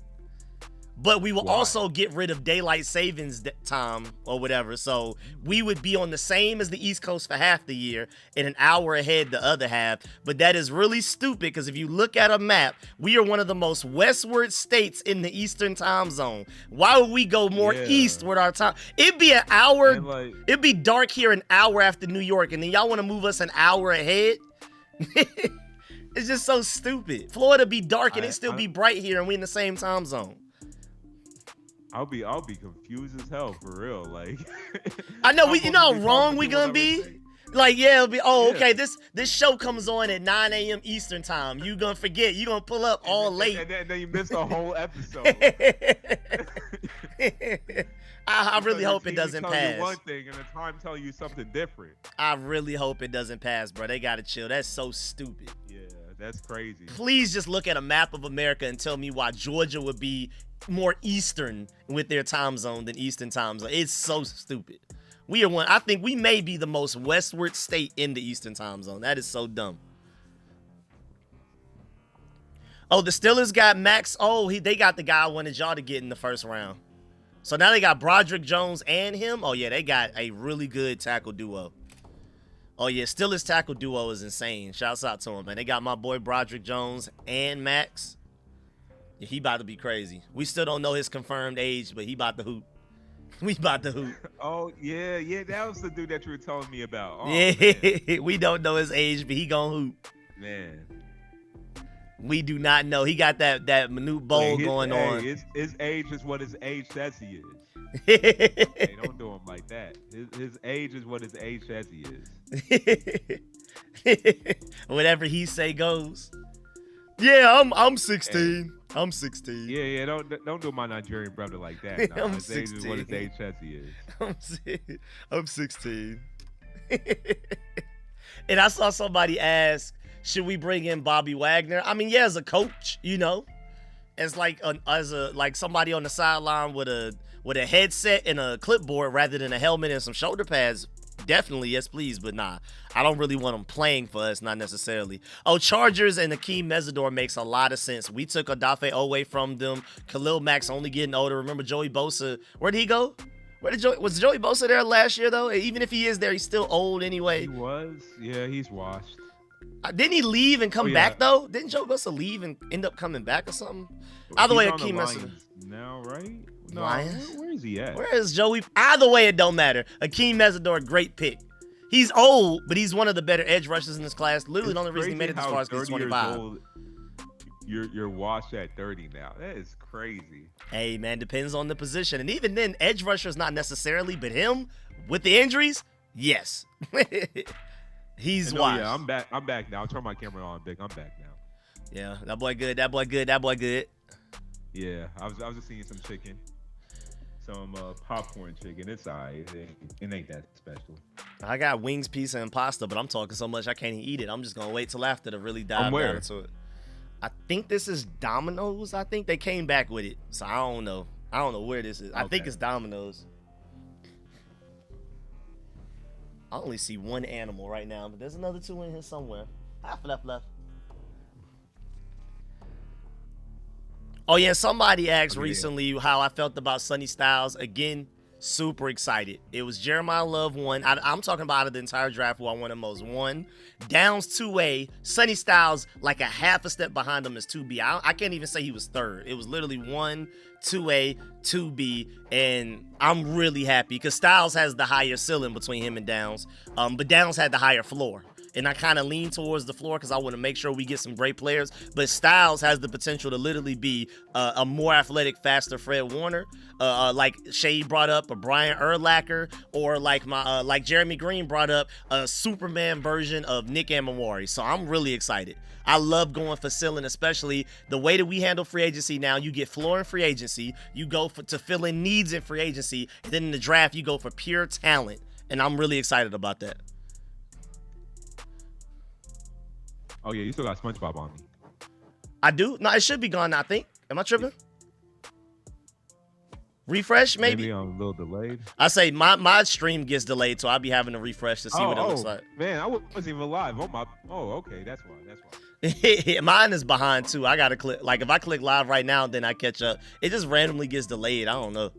B: But we will also get rid of daylight savings time or whatever. So we would be on the same as the East Coast for half the year and an hour ahead the other half. But that is really stupid because if you look at a map, we are one of the most westward states in the Eastern time zone. Why would we go more east with our time? It'd be an hour. It'd be dark here an hour after New York. And then y'all want to move us an hour ahead? It's just so stupid. Florida be dark and it still be bright here and we in the same time zone.
C: I'll be confused as hell for real. Like
B: I know you know how wrong we gonna be. Like it'll be okay. This show comes on at 9 a.m. Eastern time. You gonna forget. You gonna pull up all late.
C: And then you miss the whole episode.
B: I really hope it doesn't pass.
C: You one thing and the time tell you something different.
B: I really hope it doesn't pass, bro. They gotta chill. That's so stupid.
C: Yeah, that's crazy. Please
B: just look at a map of America and tell me why Georgia would be more Eastern with their time zone than Eastern time zone. It's so stupid. We are one. I think we may be the most westward state in the Eastern time zone. That is so dumb. Oh, the Steelers got Max. Oh, they got the guy I wanted y'all to get in the first round. So now they got Broderick Jones and him. Oh yeah, they got a really good tackle duo. Oh yeah, Steelers tackle duo is insane. Shouts out to him, man. They got my boy Broderick Jones and Max. Yeah, he about to be crazy. We still don't know his confirmed age, but he about to hoop. We about to hoop.
C: Oh, yeah, that was the dude that you were telling me about. Oh,
B: yeah, we don't know his age, but he gonna hoop.
C: Man.
B: We do not know. He got that Manute Bowl going on.
C: His age is what his age says he is. Hey, don't do him like that. His age is what his age says he
B: is. Whatever he say goes. Yeah, I'm 16. Hey. I'm 16.
C: Yeah. Don't do my Nigerian brother like that. No,
B: I'm 16. Age is
C: what his age says he is.
B: I'm 16. And I saw somebody ask, should we bring in Bobby Wagner? I mean, yeah, as a coach, you know, as like somebody on the sideline with a headset and a clipboard rather than a helmet and some shoulder pads. Definitely, yes, please. But nah, I don't really want them playing for us, not necessarily. Oh, Chargers and Akeem Mesidor makes a lot of sense. We took Odafe away from them. Khalil Mack's only getting older. Remember Joey Bosa? Where'd he go? Was Joey Bosa there last year, though? Even if he is there, he's still old anyway.
C: He was. Yeah, he's washed.
B: Didn't he leave and come back, though? Didn't Joey Bosa leave and end up coming back or something? Either way, Akeem Mesidor.
C: Now, right? No,
B: Lions?
C: Where is he at?
B: Where is Joey? Either way, it don't matter. Akeem Mesidor, great pick. He's old, but he's one of the better edge rushers in this class. Literally, the only reason he made it this far is because he's 25.
C: Old, you're washed at 30 now. That is crazy.
B: Hey, man, depends on the position. And even then, edge rushers not necessarily, but him, with the injuries, yes. He's washed.
C: Yeah, I'm back now. I'll turn my camera on, Big. I'm back now.
B: Yeah, that boy good. That boy good.
C: Yeah, I was just seeing some chicken. Some popcorn chicken. It's alright. It ain't that special.
B: I got wings, pizza, and pasta, but I'm talking so much I can't even eat it. I'm just gonna wait till after to really dive down into it. I think this is Domino's. I think they came back with it, so I don't know. I don't know where this is. I think it's Domino's. I only see one animal right now, but there's another two in here somewhere. Half left. Oh yeah, somebody asked
C: I mean,
B: recently how I felt about Sonny Styles. Again, super excited. It was Jeremiah Love 1. I'm talking about out of the entire draft who I wanted most. 1. Downs 2A. Sonny Styles like a half a step behind him is 2B. I can't even say he was 3rd. It was literally 1, 2A, 2B, and I'm really happy because Styles has the higher ceiling between him and Downs, but Downs had the higher floor. And I kind of lean towards the floor because I want to make sure we get some great players. But Styles has the potential to literally be a more athletic, faster Fred Warner, like Shay brought up, a Brian Urlacher, or like Jeremy Green brought up, a Superman version of Nick Amawari. So I'm really excited. I love going for ceiling, especially the way that we handle free agency now. You get floor in free agency, you go to fill in needs in free agency, and then in the draft you go for pure talent. And I'm really excited about that.
C: Oh yeah, you still got SpongeBob on me.
B: I do? No, it should be gone now, I think. Am I tripping? Refresh, maybe?
C: Maybe I'm a little delayed.
B: I say my stream gets delayed, so I'll be having to refresh to see what it looks like.
C: Man, I wasn't even live. Okay, that's why.
B: Mine is behind too. I gotta click, like if I click live right now, then I catch up. It just randomly gets delayed. I don't know.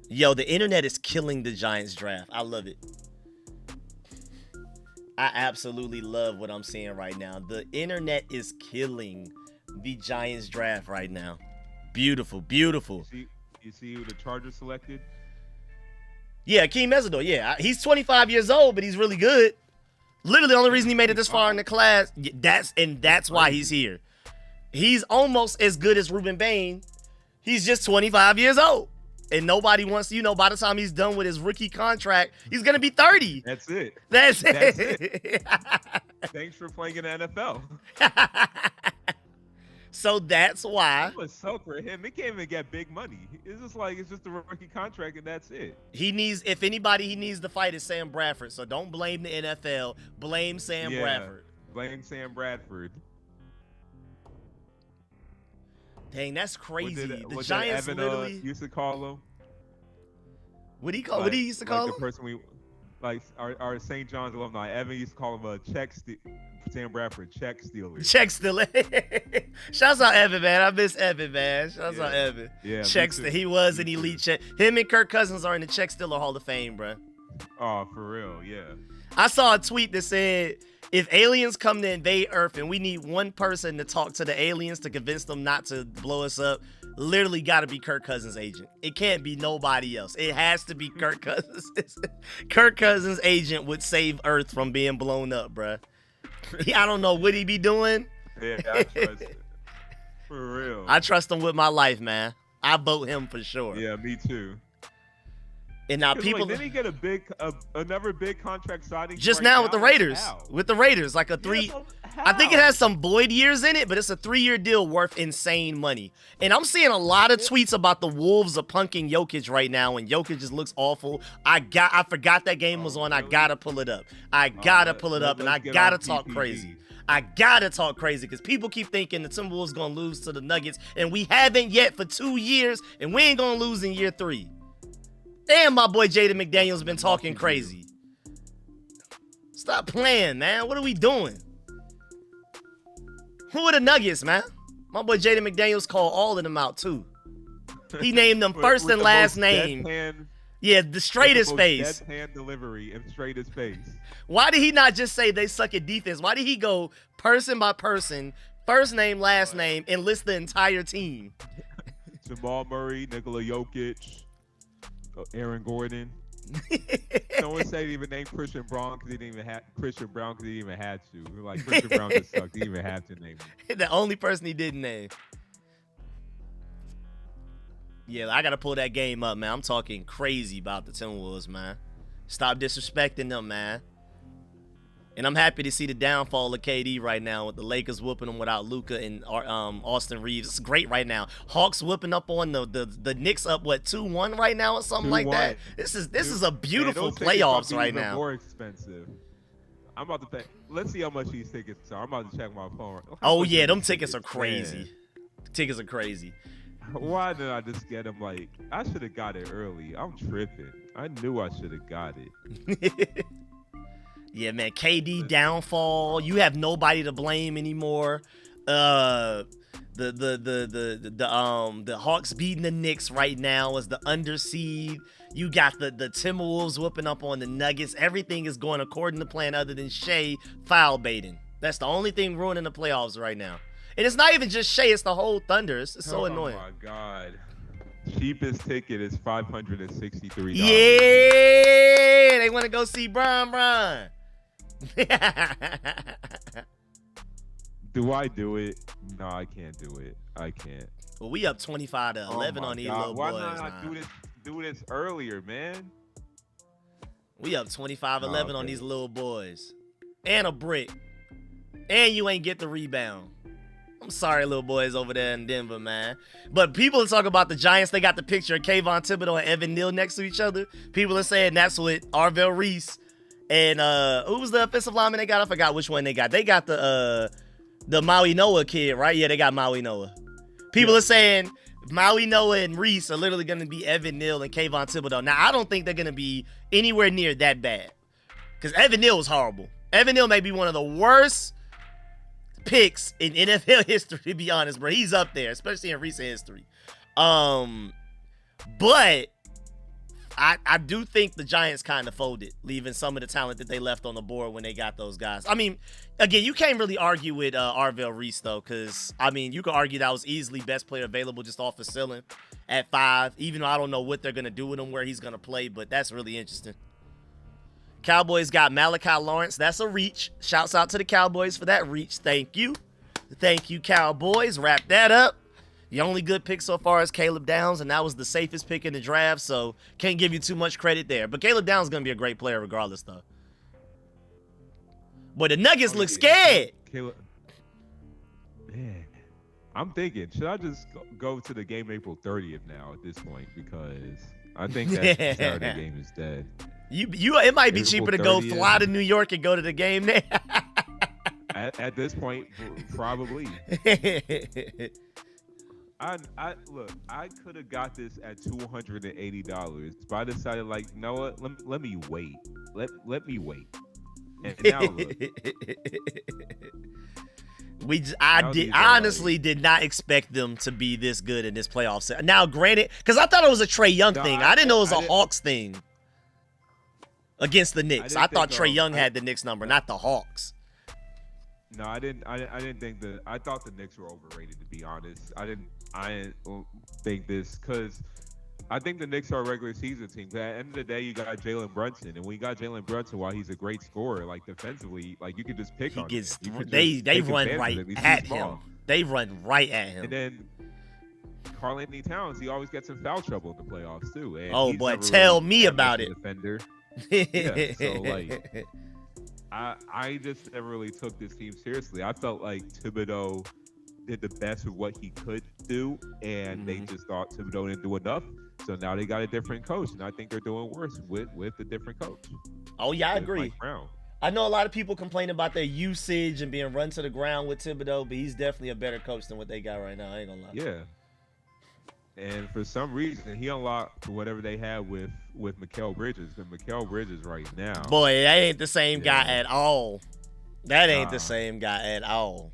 B: Yo, the internet is killing the Giants draft. I love it. I absolutely love what I'm seeing right now. The internet is killing the Giants draft right now. Beautiful, beautiful.
C: You see who the Chargers selected?
B: Yeah, Akeem Mesidor. Yeah, he's 25 years old, but he's really good. Literally, the only reason he made it this far in the class, that's why he's here. He's almost as good as Ruben Bain. He's just 25 years old. And nobody wants, by the time he's done with his rookie contract, he's going to be 30.
C: That's it.
B: That's it.
C: Thanks for playing in the NFL.
B: So that's why.
C: It was so for him. He can't even get big money. It's just a rookie contract and that's it.
B: He needs, if anybody he needs to fight is Sam Bradford. So don't blame the NFL. Blame Sam Bradford.
C: Blame Sam Bradford.
B: Dang, that's crazy. The
C: Giants
B: Giants
C: Evan,
B: literally
C: used to call him.
B: What he used to call him?
C: The person our St. John's alumni, Evan used to call him a Sam Bradford, check stealer.
B: Check stealer. Shouts out Evan, man. I miss Evan, man. Shouts out Evan.
C: Yeah.
B: Check stealer. He was an elite check. Him and Kirk Cousins are in the check stealer Hall of Fame, bro.
C: Oh, for real, yeah.
B: I saw a tweet that said, if aliens come to invade Earth and we need one person to talk to the aliens to convince them not to blow us up, literally got to be Kirk Cousins' agent. It can't be nobody else. It has to be Kirk Cousins. Kirk Cousins' agent would save Earth from being blown up, bruh. I don't know what he be doing.
C: Yeah, I trust it. For real.
B: I trust him with my life, man. I vote him for sure.
C: Yeah, me too.
B: And now people
C: didn't he get another big contract signing
B: just now with the Raiders? With the Raiders, like a 3. I think it has some Boyd years in it, but it's a 3-year deal worth insane money. And I'm seeing a lot of tweets about the Wolves are punking Jokic right now, and Jokic just looks awful. I forgot that game was on. Really? I gotta pull it up. And I gotta talk crazy. I gotta talk crazy because people keep thinking the Timberwolves gonna lose to the Nuggets, and we haven't yet for 2 years, and we ain't gonna lose in year 3. Damn, my boy Jaden McDaniels been talking crazy. Stop playing, man. What are we doing? Who are the Nuggets, man? My boy Jaden McDaniels called all of them out, too. He named them first and last name. Yeah, the straightest face.
C: Deadpan delivery and straightest face.
B: Why did he not just say they suck at defense? Why did he go person by person, first name, last name, and list the entire team?
C: Jamal Murray, Nikola Jokic, Aaron Gordon. Someone said he even named Christian Brown because he didn't even have to. We're like, Christian Brown just sucked. He didn't even have to name him.
B: The only person he didn't name. Yeah, I gotta pull that game up, man. I'm talking crazy about the Timberwolves, man. Stop disrespecting them, man. And I'm happy to see the downfall of KD right now with the Lakers whooping them without Luka and Austin Reeves. It's great right now. Hawks whooping up on the Knicks up 2-1 right now or something like that. This is a beautiful playoffs right now.
C: More expensive. I'm about to pay. Let's see how much these tickets are. I'm about to check my phone.
B: Oh yeah, them tickets are crazy. Tickets are crazy.
C: Why did I just get them? Like, I should have got it early. I'm tripping. I knew I should have got it.
B: Yeah, man, KD downfall. You have nobody to blame anymore. The Hawks beating the Knicks right now as the underseed. You got the Timberwolves whooping up on the Nuggets. Everything is going according to plan other than Shea foul baiting. That's the only thing ruining the playoffs right now. And it's not even just Shea, it's the whole Thunder. It's so annoying.
C: Oh my God. Cheapest ticket is $563.
B: Yeah, they want to go see Bron.
C: Do I do it? No, I can't do it. I can't.
B: Well, we up 25-11 on these little
C: Why
B: boys.
C: not I do this earlier, man?
B: We up 25-11 on these little boys. And a brick. And you ain't get the rebound. I'm sorry, little boys over there in Denver, man. But people talk about the Giants. They got the picture of Kayvon Thibodeau and Evan Neal next to each other. People are saying that's what Arvell Reese and who was the offensive lineman they got? I forgot which one they got. They got the Maui Noah kid, right? Yeah, they got Maui Noah. People are saying Maui Noah and Reese are literally going to be Evan Neal and Kayvon Thibodeau. Now, I don't think they're going to be anywhere near that bad. Because Evan Neal was horrible. Evan Neal may be one of the worst picks in NFL history, to be honest, bro. He's up there, especially in recent history. But I do think the Giants kind of folded, leaving some of the talent that they left on the board when they got those guys. I mean, again, you can't really argue with Arvell Reese, though, because, I mean, you could argue that was easily best player available just off the ceiling at 5, even though I don't know what they're going to do with him, where he's going to play, but that's really interesting. Cowboys got Malachi Lawrence. That's a reach. Shouts out to the Cowboys for that reach. Thank you. Thank you, Cowboys. Wrap that up. The only good pick so far is Caleb Downs, and that was the safest pick in the draft, so can't give you too much credit there. But Caleb Downs is going to be a great player regardless, though. Boy, the Nuggets look scared.
C: Caleb, man, I'm thinking, should I just go to the game April 30th now at this point? Because I think that Saturday game is dead.
B: It might be
C: April
B: cheaper to go
C: 30th.
B: fly to New York and go to the game there.
C: At this point, probably. Look, I could have got this at $280, but I decided, like, you know what? Let me wait. Let me wait. And now look.
B: I honestly did not expect them to be this good in this playoff set. Now, granted, because I thought it was a Trae Young thing. I didn't know it was a Hawks thing against the Knicks. I thought Trae Young had the Knicks number, not the Hawks.
C: No, I didn't think I thought the Knicks were overrated, to be honest. I didn't think this, because I think the Knicks are a regular season team. At the end of the day, you got Jalen Brunson, and when you got Jalen Brunson, while he's a great scorer, like defensively, like you can just pick on him.
B: They run right at him. They run right at him.
C: And then Karl-Anthony Towns, he always gets in foul trouble in the playoffs too. And
B: oh boy, tell me about it.
C: Defender. Yeah, so like I just never really took this team seriously. I felt like Thibodeau did the best with what he could do, and they just thought Thibodeau didn't do enough. So now they got a different coach, and I think they're doing worse with a different coach.
B: Oh yeah, I agree.
C: Mike Brown.
B: I know a lot of people complain about their usage and being run to the ground with Thibodeau, but he's definitely a better coach than what they got right now. I ain't gonna lie.
C: Yeah. And for some reason, he unlocked whatever they had with Mikal Bridges. And Mikal Bridges right now.
B: Boy, that ain't the same guy at all. That ain't the same guy at all.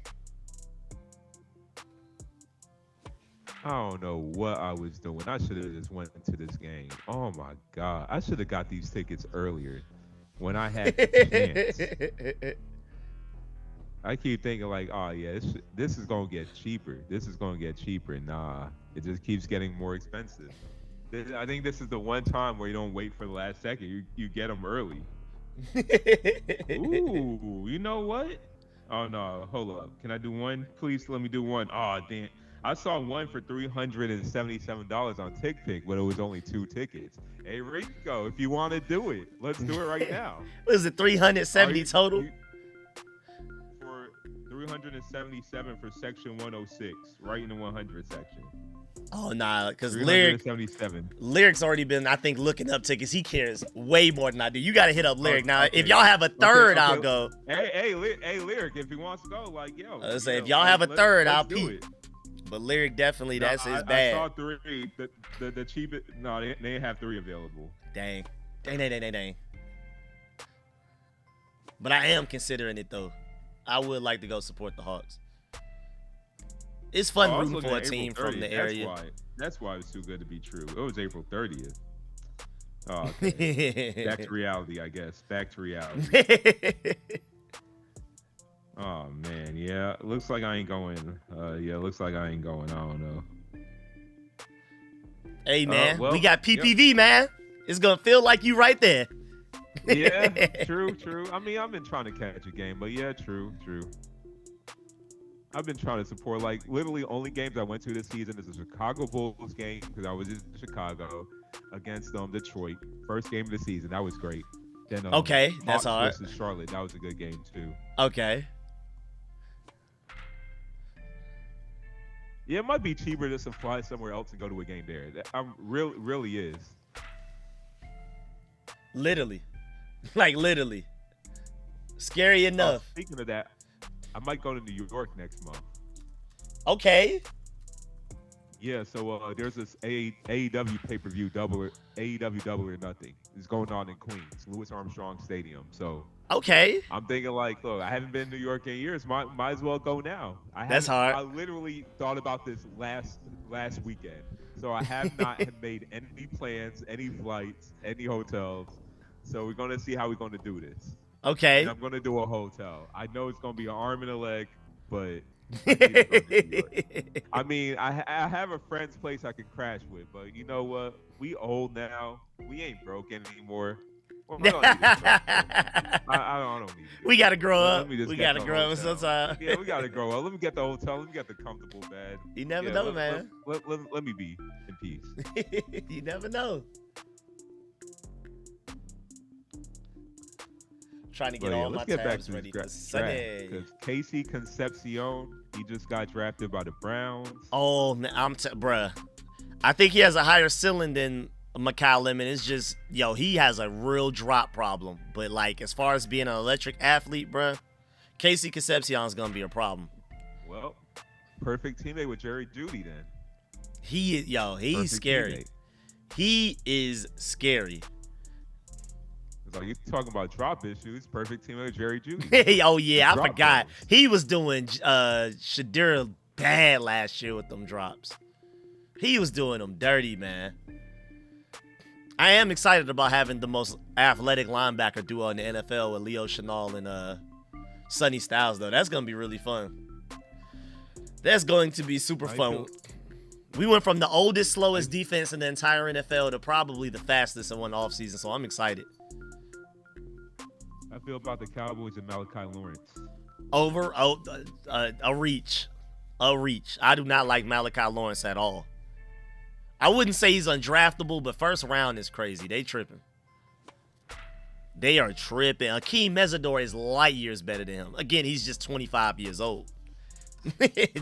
C: I don't know what I was doing. I should have just went into this game. Oh my God. I should have got these tickets earlier when I had the chance. I keep thinking like, oh yeah, this is gonna get cheaper. This is gonna get cheaper. Nah, it just keeps getting more expensive. I think this is the one time where you don't wait for the last second. You get them early. Ooh, you know what? Oh no, hold up. Can I do one? Please let me do one. Oh damn. I saw one for $377 on TickPick, but it was only 2 tickets. Hey Rico, if you want to do it, let's do it right now.
B: What is it, 370 total?
C: For 377 for section 106, right in the 100 section.
B: Oh nah, because Lyric's already been, I think, looking up tickets. He cares way more than I do. You got to hit up Lyric now. Okay. If y'all have a third, okay. I'll go.
C: Hey, Lyric, if he wants to go, like yo.
B: I say if y'all have a third, I'll peep. But Lyric definitely, that's his bag.
C: I saw 3. The cheapest. No, they didn't have 3 available.
B: Dang. But I am considering it though. I would like to go support the Hawks. It's fun
C: I was
B: rooting
C: looking
B: for a
C: at April
B: team from
C: 30th.
B: the area.
C: That's why it's too good to be true. It was April 30th. Oh, okay. Back to reality, I guess. Back to reality. Oh man, yeah. Looks like I ain't going. Looks like I ain't going. I don't know.
B: Hey man,
C: well,
B: we got PPV, man. It's gonna feel like you right there.
C: Yeah, true. I mean, I've been trying to catch a game, but yeah, true. I've been trying to support, like, literally only games I went to this season is the Chicago Bulls game because I was in Chicago against Detroit. First game of the season, that was great. Then
B: okay, that's
C: Hawks
B: hard.
C: versus Charlotte, that was a good game too.
B: Okay.
C: Yeah, it might be cheaper just to fly somewhere else and go to a game there. Really is.
B: Literally. Like, literally. Scary enough.
C: Speaking of that, I might go to New York next month.
B: Okay.
C: Yeah, so there's this AEW pay-per-view AEW Double or Nothing. It's going on in Queens, Louis Armstrong Stadium. So
B: okay.
C: I'm thinking, like, look, I haven't been to New York in years. Might as well go now.
B: That's hard.
C: I literally thought about this last weekend. So I have not made any plans, any flights, any hotels. So we're going to see how we're going to do this.
B: Okay.
C: And I'm going to do a hotel. I know it's going to be an arm and a leg, but I need to go to New York. I mean, I have a friend's place I can crash with, but you know what? We old now. We ain't broken anymore. Well, we don't need to I don't need to.
B: We got to grow up.
C: Let me just
B: We
C: get
B: got to
C: the
B: grow up
C: hotel.
B: sometime.
C: Yeah, we got to grow up. Let me get the hotel. Let me get the comfortable bed.
B: You never know, man.
C: Let me be in peace.
B: You never know. Trying to get all my tabs ready for Sunday.
C: Because Casey Concepcion, he just got drafted by the Browns.
B: Oh, man, bruh. I think he has a higher ceiling than Mekhi Lemon. It's just, he has a real drop problem. But, like, as far as being an electric athlete, bruh, Casey Concepcion's going to be a problem.
C: Well, perfect teammate with Jerry Jeudy then.
B: He's
C: Perfect
B: scary.
C: Teammate.
B: He is scary.
C: It's like, you're talking about drop issues. Perfect teammate with Jerry Jeudy.
B: Oh, yeah, I
C: Drop
B: forgot.
C: balls.
B: He was doing Shadir bad last year with them drops. He was doing them dirty, man. I am excited about having the most athletic linebacker duo in the NFL with Leo Chenal and Sonny Styles, though. That's going to be really fun. That's going to be super fun. We went from the oldest, slowest defense in the entire NFL to probably the fastest in one offseason, so I'm excited.
C: I feel about the Cowboys and Malachi Lawrence.
B: A reach. I do not like Malachi Lawrence at all. I wouldn't say he's undraftable, but first round is crazy. They tripping. They are tripping. Akeem Mesidor is light years better than him. Again, he's just 25 years old.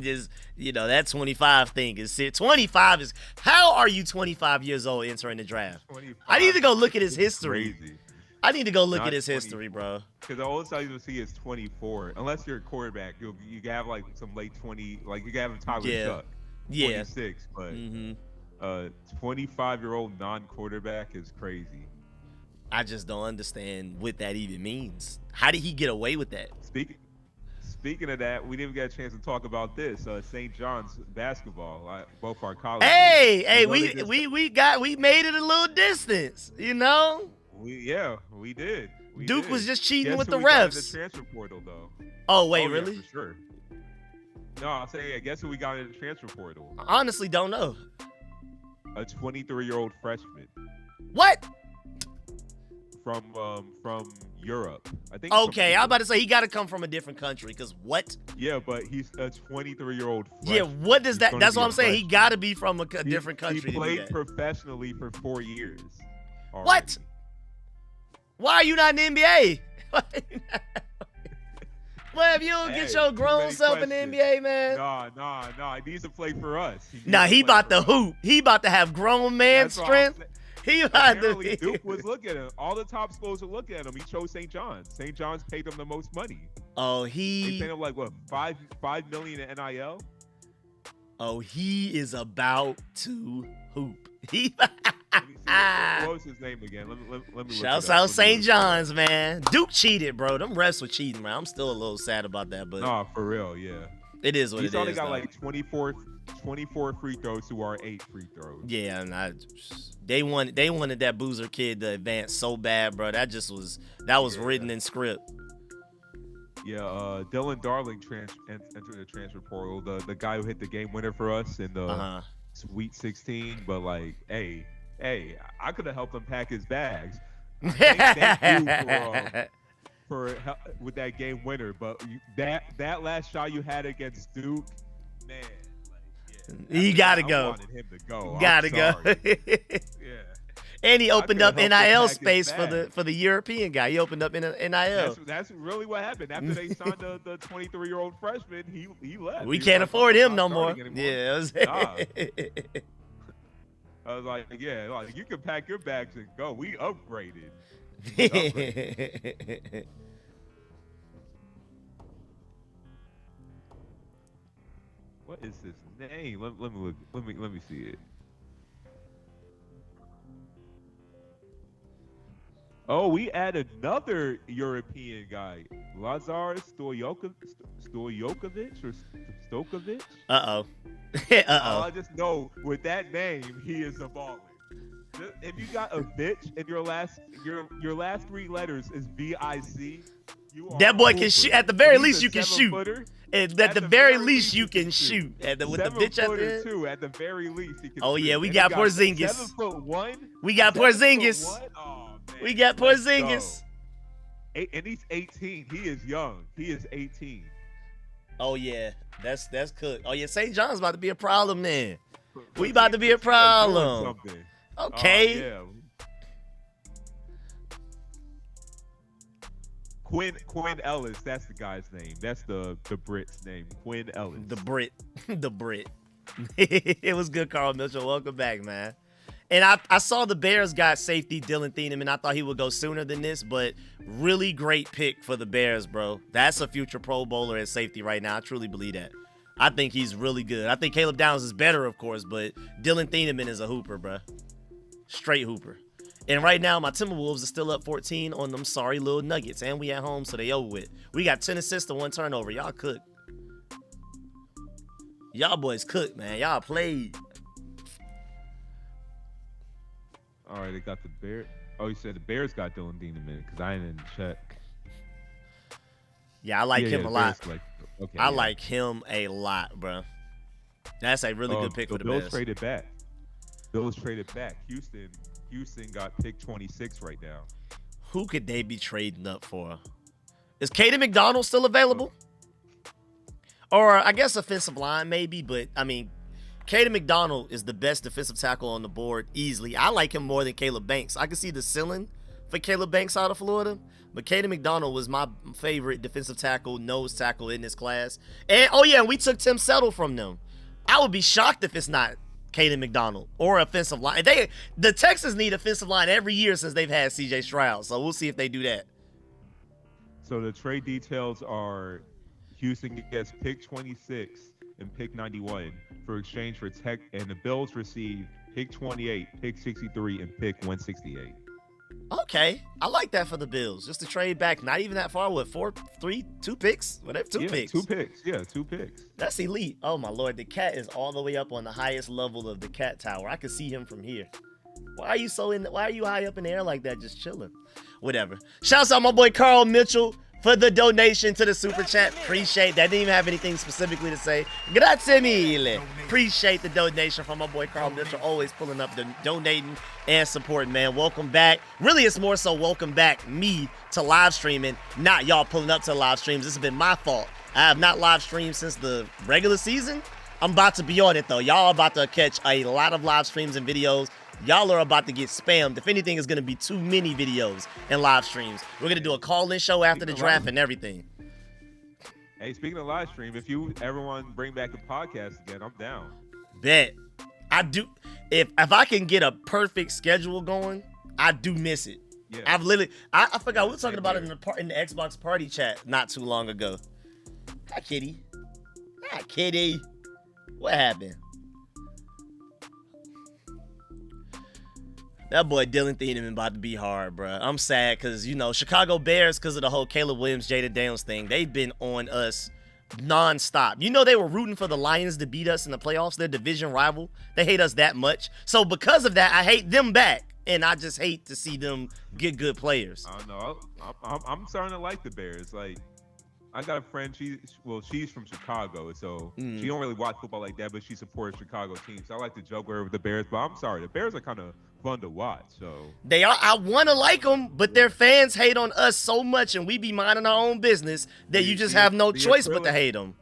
B: Just, that 25 thing is 25 is, how are you 25 years old entering the draft? I need to go look at his history.
C: Crazy.
B: I need to go look
C: Not
B: at his
C: 20.
B: history, bro.
C: Because the oldest I usually see is 24. Unless you're a quarterback, you can have like some late 20, like you can have a Tyler Shuck, 26. But 25-year-old non-quarterback is crazy.
B: I just don't understand what that even means. How did he get away with that?
C: Speaking of that, we didn't get a chance to talk about this. St. John's basketball, both our colleges.
B: Hey, we made it a little distance,
C: We did.
B: Duke was just cheating
C: Guess
B: with
C: who
B: the
C: we got in
B: refs.
C: the transfer portal, though.
B: Oh, wait,
C: Yeah,
B: really?
C: for sure. No, I'll say, guess who we got in the transfer portal?
B: I honestly don't know.
C: A 23-year-old freshman
B: What?
C: from Europe. I think.
B: Okay, I'm about to say he got to come from a different country, because what?
C: Yeah, but he's a 23-year-old freshman.
B: Yeah, what does that?
C: He's
B: That's
C: gonna
B: what
C: be
B: I'm
C: a
B: saying. He
C: freshman.
B: got to be from a different country.
C: He
B: to do
C: played
B: that.
C: professionally for 4 years. already.
B: What? Why are you not in the NBA? Well, if you don't get your grown self in the NBA, man.
C: Nah. He needs to play for us.
B: He about to hoop. He about to have grown man
C: That's what I'm
B: strength.
C: saying.
B: He about to
C: Apparently,
B: be.
C: Duke was looking at him. All the top schools were looking at him. He chose St. John's. St. John's paid him the most money.
B: Oh,
C: They
B: he.
C: paid him like what, $5 million in NIL?
B: Oh, he is about to hoop. He.
C: Let me see. What was his name again? Let me look
B: Shouts
C: it up.
B: out St. John's, man. Duke cheated, bro. Them refs were cheating, man. I'm still a little sad about that, but
C: Nah, for real, yeah.
B: It is what
C: He's
B: it
C: only
B: is.
C: got
B: though.
C: like 24 free throws to our 8 free throws.
B: Yeah, and they wanted that Boozer kid to advance so bad, bro. That was written in script.
C: Yeah, Dylan Darling entered the transfer portal. The guy who hit the game winner for us in the Sweet 16. But like, hey, I could have helped him pack his bags. Thank you for with that game winner. But that last shot you had against Duke, man,
B: he gotta go.
C: I wanted him to go.
B: Gotta go.
C: Yeah.
B: And he opened up
C: helped him
B: NIL
C: pack his
B: space
C: bag.
B: for the European guy. He opened up NIL.
C: That's really what happened. After they signed the 23-year-old freshman, he left.
B: We
C: He
B: can't
C: was like,
B: afford
C: "I'm
B: him
C: not
B: no more.
C: starting anymore."
B: Yeah.
C: Nah. I was like, yeah, like you can pack your bags and go. We upgraded. What is his name? Let me look. Let me see it. Oh, we add another European guy, Lazar Stojakovic or Stokovic.
B: Uh-oh.
C: I just know with that name, he is a baller. If you got a bitch and your last 3 letters is VIC, you are
B: that boy can shoot. At the very
C: He's
B: least,
C: a
B: you can shoot.
C: 7-footer.
B: At the very least, you can shoot. With the bitch at the end.
C: Too. At the very least, he can.
B: Oh
C: shoot.
B: yeah, we
C: And
B: got
C: he
B: Porzingis.
C: 7'1".
B: We got Porzingis.
C: Oh, man.
B: We got
C: Let's
B: Porzingis.
C: go. And he's 18. He is young. He is 18.
B: Oh yeah, that's cooked. Oh yeah, St. John's about to be a problem then. We about to be a problem. Okay.
C: Yeah. Quinn Ellis, that's the guy's name. That's the Brit's name. Quinn Ellis.
B: The Brit. The Brit. It was good, Carl Mitchell. Welcome back, man. And I saw the Bears got safety Dylan Thieneman. I thought he would go sooner than this, but really great pick for the Bears, bro. That's a future Pro Bowler at safety right now. I truly believe that. I think he's really good. I think Caleb Downs is better, of course, but Dylan Thieneman is a hooper, bro. Straight hooper. And right now, my Timberwolves are still up 14 on them sorry little Nuggets. And we at home, so they over with. We got 10 assists to 1 turnover. Y'all cook. Y'all boys cook, man. Y'all played.
C: All right, they got the Bears. Oh, you said the Bears got Dylan Thieneman because I didn't check.
B: Yeah, I like him a lot.
C: Okay,
B: I like him a lot, bro. That's a really good pick for the
C: Bills
B: Bears.
C: traded back. Bills traded back. Houston got pick 26 right now.
B: Who could they be trading up for? Is Caden McDonald still available? Or I guess offensive line maybe, but I mean, Caden McDonald is the best defensive tackle on the board easily. I like him more than Caleb Banks. I can see the ceiling for Caleb Banks out of Florida, but Caden McDonald was my favorite defensive tackle, nose tackle in this class. And oh yeah, we took Tim Settle from them. I would be shocked if it's not Caden McDonald or offensive line. The Texans need offensive line every year since they've had CJ Stroud, so we'll see if they do that.
C: So the trade details are Houston gets pick 26 and pick 91 for exchange for Tech, and the Bills receive pick 28, pick 63, and pick 168.
B: Okay, I like that for the Bills. Just to trade back, not even that far. What, 2 picks? Whatever, 2 picks.
C: 2 picks. Yeah, 2 picks.
B: That's elite. Oh my lord, the cat is all the way up on the highest level of the cat tower. I can see him from here. Why are you high up in the air like that, just chilling? Whatever. Shouts out my boy Carl Mitchell for the donation to the super chat. Appreciate that. Didn't even have anything specifically to say. Grazie mille. Appreciate the donation from my boy Carl Mitchell. Always pulling up, donating and supporting, man. Welcome back. Really, it's more so welcome back me to live streaming, not y'all pulling up to live streams. This has been my fault. I have not live streamed since the regular season. I'm about to be on it, though. Y'all about to catch a lot of live streams and videos. Y'all are about to get spammed. If anything, it's going to be too many videos and live streams. We're going to do a call-in show after the draft and everything.
C: Hey, speaking of live stream, if you ever want to bring back the podcast again, I'm down.
B: Bet. I do. If I can get a perfect schedule going, I do miss it.
C: Yeah.
B: I've literally, I forgot we were talking about it in the Xbox party chat not too long ago. Hi, kitty. Hi, kitty. What happened? That boy Dylan Thieneman about to be hard, bro. I'm sad because, Chicago Bears, because of the whole Caleb Williams, Jada Daniels thing, they've been on us nonstop. You know they were rooting for the Lions to beat us in the playoffs, their division rival. They hate us that much. So because of that, I hate them back. And I just hate to see them get good players.
C: I don't know. I'm starting to like the Bears. Like, I got a friend. She's from Chicago, so she don't really watch football like that, but she supports Chicago teams. So I like to joke with her with the Bears, but I'm sorry, the Bears are kind of fun to watch. So
B: they are. I want to like them, but their fans hate on us so much, and we be minding our own business that you just have no choice but to hate them.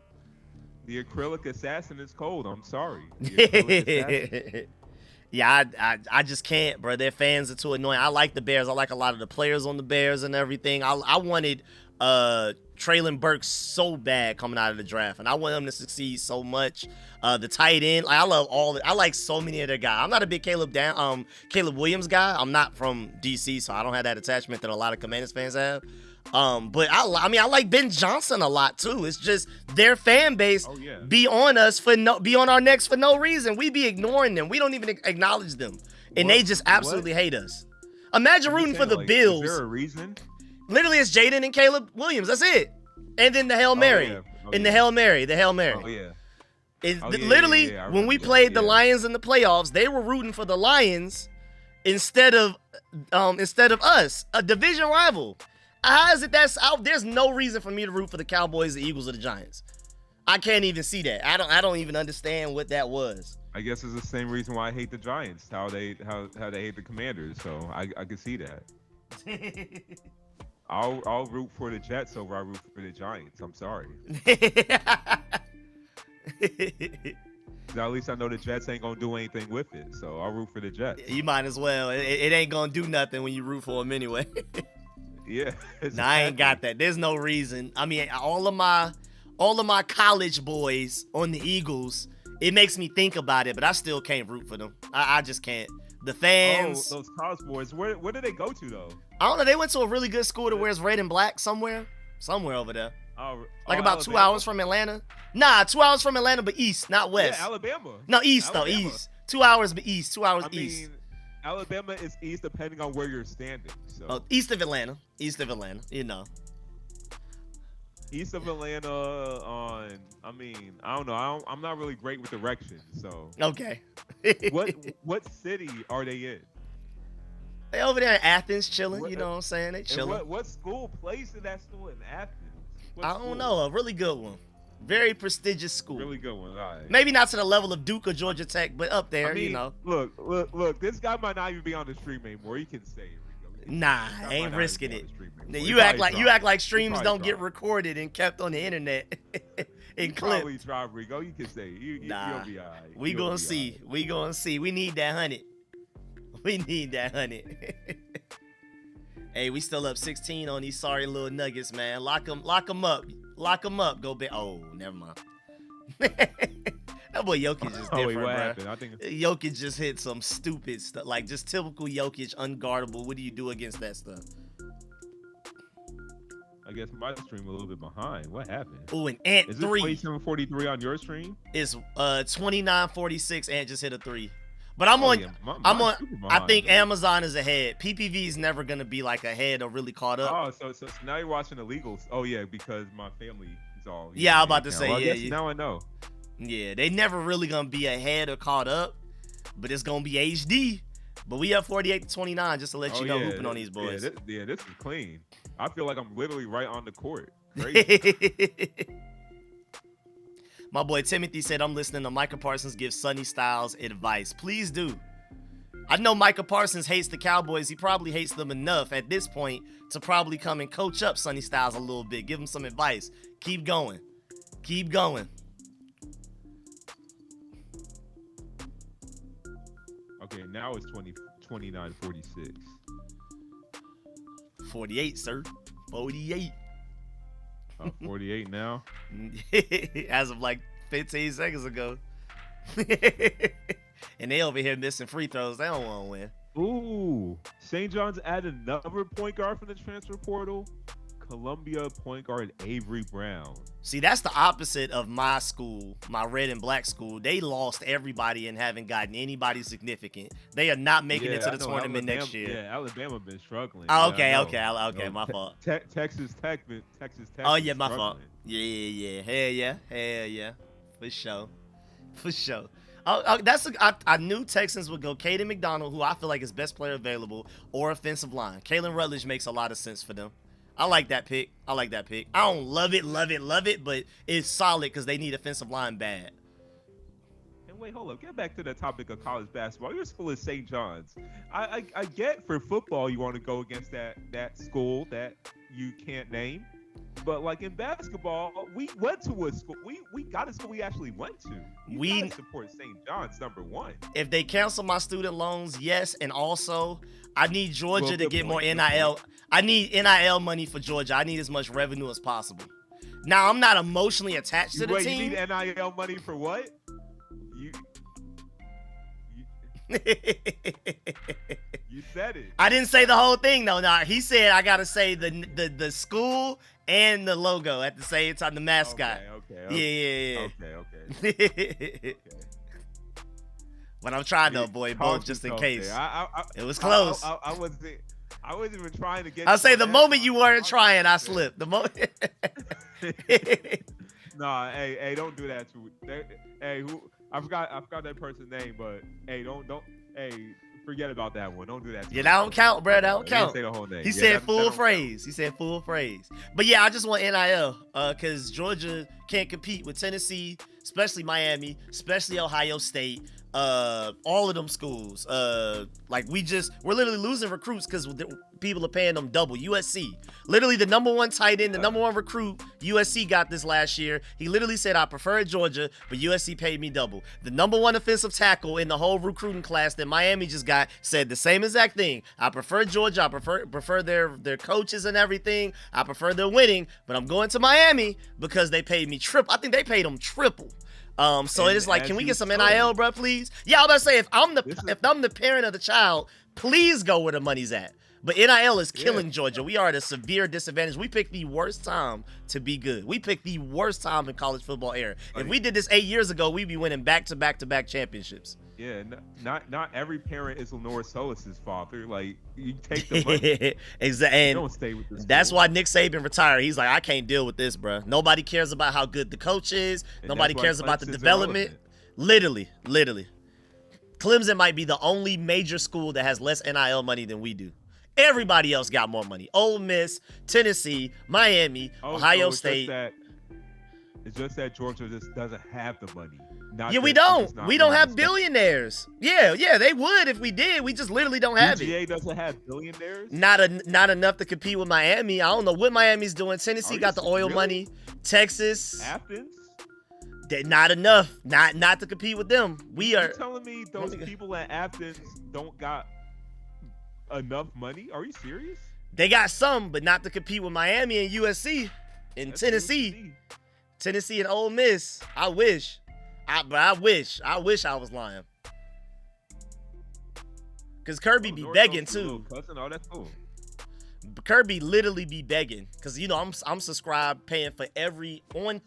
C: The acrylic assassin is cold. I'm sorry. The acrylic assassin.
B: Yeah, I just can't, bro. Their fans are too annoying. I like the Bears. I like a lot of the players on the Bears and everything. I wanted Traylon Burks so bad coming out of the draft, and I want him to succeed so much. The tight end, I love I like so many of their guys. I'm not a big Caleb Williams guy. I'm not from DC, so I don't have that attachment that a lot of Commanders fans have. But I like Ben Johnson a lot too. It's just their fan base be on us be on our necks for no reason. We be ignoring them. We don't even acknowledge them, and they just absolutely hate us. Imagine rooting for the Bills.
C: Is there a reason?
B: Literally, it's Jaden and Caleb Williams. That's it. And then the Hail Mary. The Hail Mary. Oh yeah. Literally, when we played the Lions in the playoffs, they were rooting for the Lions instead of us, a division rival. How is it that's out? There's no reason for me to root for the Cowboys, the Eagles, or the Giants. I can't even see that. I don't even understand what that was.
C: I guess it's the same reason why I hate the Giants. How they hate the Commanders. So I can see that. I'll root for the Jets over I root for the Giants. I'm sorry. At least I know the Jets ain't gonna do anything with it. So I'll root for the Jets.
B: You might as well. It ain't gonna do nothing when you root for them anyway.
C: Yeah.
B: Exactly. Nah, I ain't got that. There's no reason. I mean, all of my college boys on the Eagles, it makes me think about it, but I still can't root for them. I just can't. The fans.
C: Oh, those college boys. Where did they go to though?
B: I don't know. They went to a really good school that wears red and black somewhere over there. Like about
C: Alabama?
B: 2 hours from Atlanta. Nah, 2 hours from Atlanta, but east, not west.
C: Yeah, Alabama.
B: No, east
C: Alabama.
B: though. East. 2 hours, but east. 2 hours east.
C: I mean, Alabama is east depending on where you're standing. So.
B: East of Atlanta. You know.
C: East of Atlanta on, I don't know. I'm not really great with directions, so.
B: Okay.
C: What city are they in?
B: They over there in Athens chilling, you know what I'm saying? They chilling.
C: What school plays in that school in Athens?
B: I don't know. A really good one. Very prestigious school.
C: Really good one. All right.
B: Maybe not to the level of Duke or Georgia Tech, but up there, you know.
C: Look. This guy might not even be on the stream anymore. You can say it, Rico.
B: Nah, I ain't risking it. You act like streams don't get recorded and kept on the internet and clipped.
C: Probably try, Rico. You can say it. You'll be all right.
B: We gonna see. We gonna see. We need that 100. We need that 100. Hey, we still up 16 on these sorry little Nuggets, man. Lock them up. Lock them up. Go back. Oh, never mind. That boy Jokic is different,
C: what
B: bro.
C: happened? I think
B: Jokic just hit some stupid stuff, like just typical Jokic, unguardable. What do you do against that stuff?
C: I guess my stream a little bit behind. What happened?
B: Oh, and Ant
C: is
B: 3.
C: Is it 27:43 on your stream?
B: It's 29:46. Ant just hit a 3. But I'm on. I think Amazon is ahead. PPV is never gonna be like ahead or really caught up.
C: Oh, so now you're watching illegals. Oh yeah, because my family is all.
B: Yeah, I'm about to say
C: well, now I know.
B: Yeah, they never really gonna be ahead or caught up, but it's gonna be HD. But we have 48-29, just to let you know, hooping on these boys.
C: This is clean. I feel like I'm literally right on the court. Crazy.
B: My boy Timothy said, I'm listening to Micah Parsons give Sonny Styles advice. Please do. I know Micah Parsons hates the Cowboys. He probably hates them enough at this point to probably come and coach up Sonny Styles a little bit. Give him some advice. Keep going. Keep going.
C: Okay, now it's 29:46.
B: 48, sir. 48.
C: 48 now?
B: As of like 15 seconds ago. And they over here missing free throws. They don't want to win.
C: Ooh. St. John's added another point guard from the transfer portal. Columbia point guard Avery Brown.
B: See, that's the opposite of my school, my red and black school. They lost everybody and haven't gotten anybody significant. They are not making it to the tournament next year.
C: Yeah, Alabama been struggling.
B: Oh, okay, my fault.
C: Texas Tech.
B: Oh yeah, my
C: struggling.
B: fault. Yeah. Hell yeah. For sure. I knew Texans would go Caden McDonald, who I feel like is best player available, or offensive line. Kalen Rutledge makes a lot of sense for them. I like that pick. I don't love it, but it's solid because they need offensive line bad.
C: And wait, hold up. Get back to the topic of college basketball. Your school is St. John's. I get for football you want to go against that school that you can't name. But like in basketball, we went to a school. We got a school we actually went to. We gotta support St. John's #1.
B: If they cancel my student loans, yes, and also I need Georgia to get more NIL. I need NIL money for Georgia. I need as much revenue as possible. Now I'm not emotionally attached to the team.
C: You need NIL money for what? You said it.
B: I didn't say the whole thing though. Nah, he said I gotta say the school and the logo at the same time, the mascot.
C: Okay.
B: Yeah. Okay. But I'm trying to avoid both just in case. It was close.
C: I wasn't even trying to get.
B: I'll say the moment you weren't trying, I slipped. The moment.
C: Nah, hey, don't do that to. I forgot that person's name, but hey, forget about that one. Don't do that.
B: Yeah, that don't count, bro. That don't count.
C: Say the whole name.
B: He said full phrase. He said full phrase. But yeah, I just want NIL because Georgia can't compete with Tennessee, especially Miami, especially Ohio State. All of them schools. Like we're literally losing recruits because people are paying them double. USC, literally the #1 tight end, the #1 recruit USC got this last year. He literally said, I prefer Georgia, but USC paid me double. The #1 offensive tackle in the whole recruiting class that Miami just got said the same exact thing. I prefer Georgia. I prefer their coaches and everything. I prefer their winning, but I'm going to Miami because they paid me triple. I think they paid them triple. So it is like, can we get some NIL, bro, please? Yeah, I was about to say, if I'm the parent of the child, please go where the money's at. But NIL is killing Georgia. We are at a severe disadvantage. We picked the worst time to be good. We picked the worst time in college football era. If we did this 8 years ago, we'd be winning back-to-back championships.
C: Yeah, not every parent is Lenore Solis's father. Like, you take the money.
B: Exactly.
C: You don't stay with this.
B: That's why Nick Saban retired. He's like, I can't deal with this, bro. Nobody cares about how good the coach is. And nobody cares about the development. Literally. Clemson might be the only major school that has less NIL money than we do. Everybody else got more money. Ole Miss, Tennessee, Miami, Ohio State.
C: It's just that Georgia just doesn't have the money.
B: We don't. We don't have billionaires. Yeah, they would if we did. We just literally don't have it.
C: UGA doesn't have billionaires?
B: Not enough to compete with Miami. I don't know what Miami's doing. Tennessee got the oil money. Texas.
C: Athens?
B: Not enough. Not to compete with them.
C: You're telling me those people at Athens don't got enough money? Are you serious?
B: They got some, but not to compete with Miami and USC and Tennessee. Tennessee and Ole Miss. I wish I was lying. Cause Kirby be begging too.
C: Oh, that's cool.
B: Kirby literally be begging, cause I'm subscribed, paying for every On3,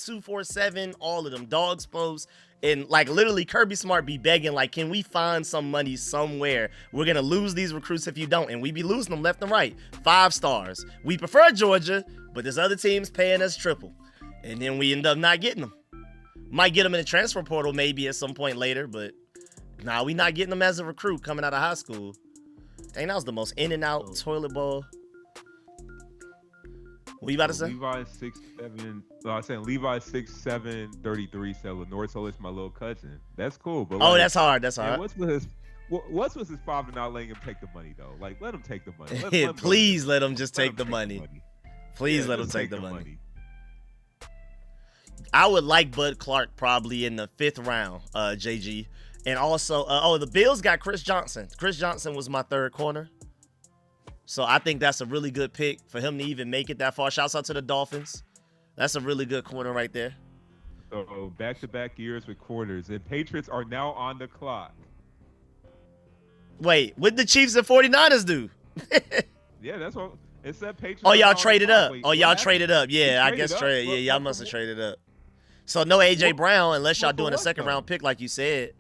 B: 247, all of them dogs posts, and like literally Kirby Smart be begging, like, can we find some money somewhere? We're gonna lose these recruits if you don't, and we be losing them left and right. 5 stars. We prefer Georgia, but there's other teams paying us triple, and then we end up not getting them. Might get them in the transfer portal maybe at some point later, but nah, we not getting them as a recruit coming out of high school. Dang, that was the most in and out toilet bowl. What you about to say?
C: Levi 6'7". I was saying Levi 6'7", 33. Said Lenore Solis, my little cousin. That's cool, but
B: like, that's hard. That's hard.
C: What's with his father not letting him take the money though? Like, let him take the money.
B: Please let him just take the money. Please let him take the money. I would like Bud Clark probably in the 5th round, JG. And also, the Bills got Chris Johnson. Chris Johnson was my 3rd corner. So I think that's a really good pick for him to even make it that far. Shouts out to the Dolphins. That's a really good corner right there.
C: So back-to-back years with corners. And Patriots are now on the clock.
B: Wait, what did the Chiefs and 49ers do?
C: Yeah, that's what. It said Patriots.
B: Oh, y'all
C: on
B: traded
C: top.
B: up.
C: Wait,
B: Oh,
C: what
B: y'all
C: happened?
B: traded up.
C: We
B: Yeah, I
C: traded
B: guess
C: up?
B: trade. Yeah,
C: What-
B: y'all
C: what-
B: must have
C: what-
B: traded up. So no AJ
C: What-
B: Brown unless y'all
C: what for
B: doing a
C: what,
B: second round
C: though?
B: pick like you said.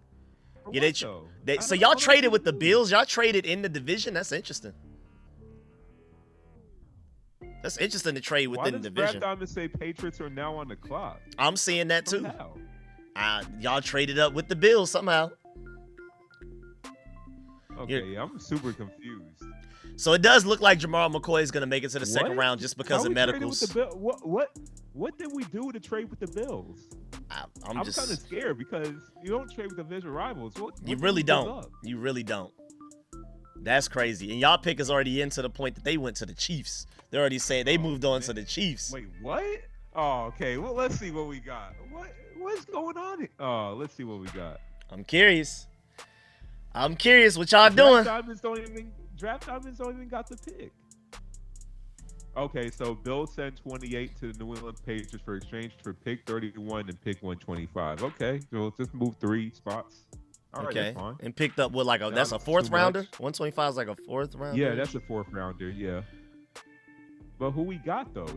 C: For
B: Yeah,
C: what, though? I
B: so
C: don't-
B: y'all
C: I don't
B: traded
C: see
B: with the
C: who.
B: Bills. Y'all traded in the division. That's interesting. That's interesting to trade
C: Why
B: within
C: does
B: the
C: Brad
B: division.
C: Diamond say Patriots are now on the clock?
B: I'm seeing that
C: From
B: too.
C: how?
B: Y'all traded up with the Bills somehow.
C: Okay, I'm super confused.
B: So it does look like Jamal McCoy is going to make it to the second
C: What?
B: round just because
C: How
B: of
C: we traded
B: medicals.
C: With the what did we do to trade with the Bills?
B: I'm
C: I'm kind of
B: just.
C: scared because you don't trade with division rivals. What
B: You
C: did
B: really
C: we give
B: don't.
C: up?
B: You really don't. That's crazy. And y'all pick is already in to the point that they went to the Chiefs. They already said they moved on to the Chiefs.
C: Wait, what? Oh, okay. Well, let's see what we got. What's going on here? Oh, let's see what we got.
B: I'm curious. I'm curious what y'all doing.
C: Draft diamonds don't even got the pick. Okay, so Bill sent 28 to the New England Patriots for exchange for pick 31 and pick 125. Okay, so just move 3 spots. All right,
B: Okay.
C: that's fine.
B: And picked up with like a
C: No,
B: that's a
C: that's
B: fourth
C: too
B: rounder.
C: much.
B: 125 is like a fourth rounder.
C: Yeah, that's a 4th rounder. Yeah. But who we got though?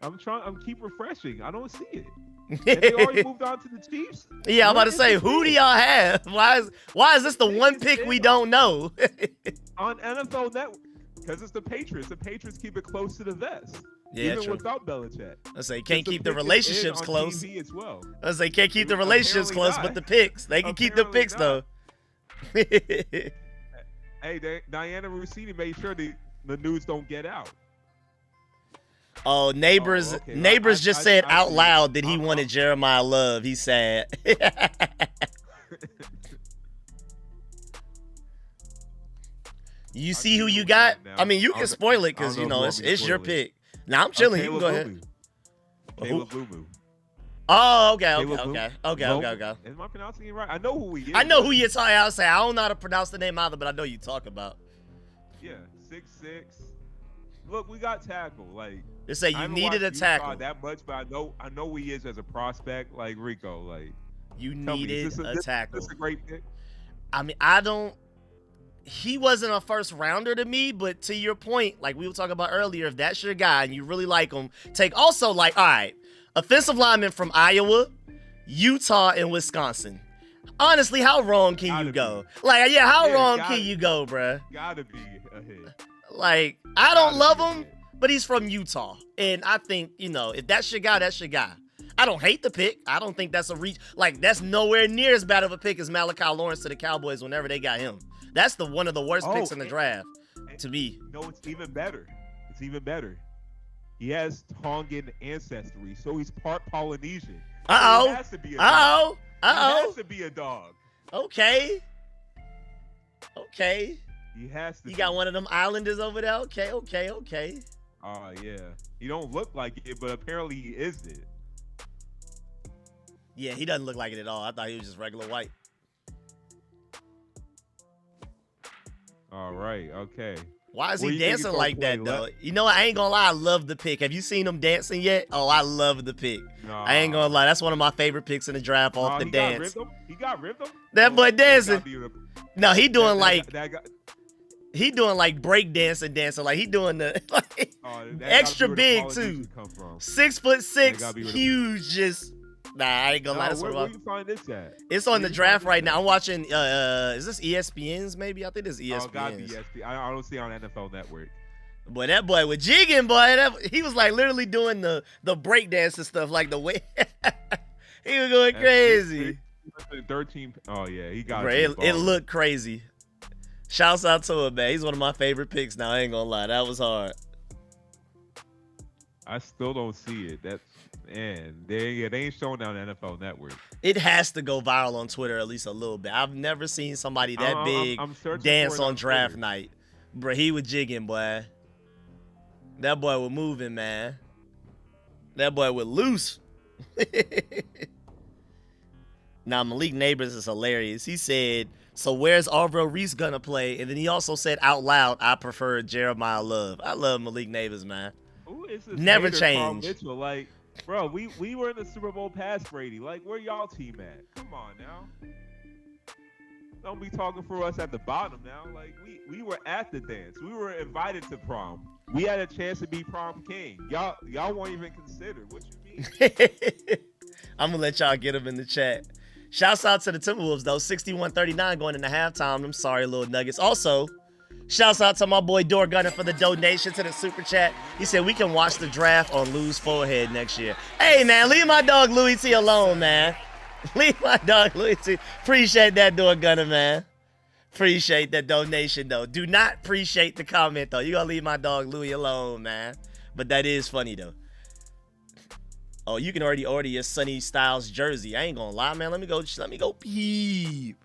C: I'm keep refreshing. I don't see it. And they already moved on to the Chiefs.
B: Yeah, I'm about to
C: Where
B: say,
C: is the
B: who do
C: pick?
B: y'all have? Why is this the
C: They
B: one
C: just
B: pick
C: did
B: we
C: it.
B: don't know?
C: On NFL Network? Because it's the Patriots. The Patriots keep it close to the vest.
B: Yeah,
C: even
B: true.
C: without Belichick.
B: I say can't
C: Because
B: keep the
C: pick is in
B: relationships
C: on
B: close.
C: TV as well.
B: I say can't keep the relationships
C: Apparently
B: close,
C: not.
B: but the picks they can keep the
C: Apparently
B: picks though.
C: Hey, Diana Rossini made sure the news don't get out.
B: Oh, neighbors!
C: Oh, okay.
B: Neighbors just said
C: I
B: out
C: see.
B: loud that he
C: Uh-huh.
B: wanted Jeremiah Love. He's sad. You see who you got? I mean, you can spoil it because you know it's your pick. Now I'm chilling. You can go ahead.
C: Caleb Lumu.
B: Oh, okay,
C: Caleb
B: okay.
C: Am I pronouncing it right? I know who he is.
B: I know who you're talking about. I don't know how to pronounce the name either, but I know you talk about.
C: Yeah, 6'6". Look, we got tackle. Like
B: They say
C: I
B: you
C: haven't
B: needed a
C: watched Utah
B: tackle.
C: that much, but I know who he is as a prospect. Like Rico, like
B: You
C: tell me,
B: needed
C: is this
B: a tackle.
C: This a great pick.
B: I mean, I don't. He wasn't a first rounder to me, but to your point, like we were talking about earlier, if that's your guy and you really like him, take also like, all right, offensive lineman from Iowa, Utah, and Wisconsin. Honestly, how wrong can you go? Like, yeah, how wrong can you go, bruh?
C: Gotta be a hit.
B: Like, I don't
C: Gotta
B: love
C: be a
B: him,
C: hit.
B: but he's from Utah. And I think, you know, if that's your guy, that's your guy. I don't hate the pick. I don't think that's a reach. Like, that's nowhere near as bad of a pick as Malachi Lawrence to the Cowboys whenever they got him. That's one of the worst picks in the draft, to me.
C: No, it's even better. It's even better. He has Tongan ancestry, so he's part Polynesian. So
B: Uh-oh.
C: he has to be a dog. He has to be a dog.
B: Okay.
C: He has to.
B: You got one of them islanders over there? Okay.
C: Oh, yeah. He don't look like it, but apparently he is it.
B: Yeah, he doesn't look like it at all. I thought he was just regular white.
C: All right. Okay.
B: Why is
C: Where
B: he
C: you think he's
B: dancing
C: gonna
B: like
C: play,
B: that, though?
C: left?
B: You know what? I ain't gonna lie. I love the pick. Have you seen him dancing yet? Oh, I love the pick.
C: Nah.
B: I ain't gonna lie. That's one of my favorite picks in the draft off the
C: he
B: dance.
C: got rhythm?
B: That boy dancing.
C: gotta be the-
B: No, he doing
C: that-
B: like
C: that got-
B: he doing like break dancing. Like he doing the like,
C: oh, that gotta
B: extra
C: be where the
B: big
C: Polynesians
B: too.
C: come from.
B: 6'6",
C: gotta be where the-
B: huge. Just nah, I ain't gonna lie.
C: Nah,
B: That's
C: where
B: what
C: you find this at?
B: it's on
C: Where
B: the
C: you
B: draft
C: find
B: right
C: this
B: now.
C: at?
B: I'm watching. Is this ESPN's? Maybe I think it's ESPN's.
C: Oh, gotta be ESPN. I don't see it on NFL Network.
B: Boy, that boy was jigging, boy. He was like literally doing the break dance and stuff, like the way he was going crazy.
C: 13. Oh yeah, he got
B: Bro, it looked crazy. Shouts out to him, man. He's one of my favorite picks now. I ain't gonna lie. That was hard.
C: I still don't see it. That's man. They ain't showing on NFL Network.
B: It has to go viral on Twitter at least a little bit. I've never seen somebody that big
C: I'm searching
B: dance
C: for it
B: on draft
C: Twitter.
B: night. Bro, he was jigging, boy. That boy was moving, man. That boy was loose. Now, Malik Neighbors is hilarious. He said, so where's Arvell Reese gonna play? And then he also said out loud, I prefer Jeremiah Love. I love Malik Neighbors, man.
C: Who is this
B: Never
C: hater, Carl
B: change.
C: Mitchell? Like, bro, we were in the Super Bowl past Brady. Like, where y'all team at? Come on now. don't be talking for us at the bottom now. Like we were at the dance. We were invited to prom. We had a chance to be prom king. Y'all weren't even considered. What you mean?
B: I'm gonna let y'all get them in the chat. Shouts out to the Timberwolves though, 61-39 going into halftime. I'm sorry, little Nuggets. Also, shouts out to my boy Door Gunner for the donation to the super chat. He said we can watch the draft on Lou's forehead next year. Hey man, leave my dog Louis T alone, man. Leave my dog Louis T. Appreciate that, Door Gunner, man. Appreciate that donation though. Do not appreciate the comment though. You gotta leave my dog Louis alone, man. But that is funny though. Oh, you can already order your Sunny Styles jersey. I ain't gonna lie, man. Let me go peep.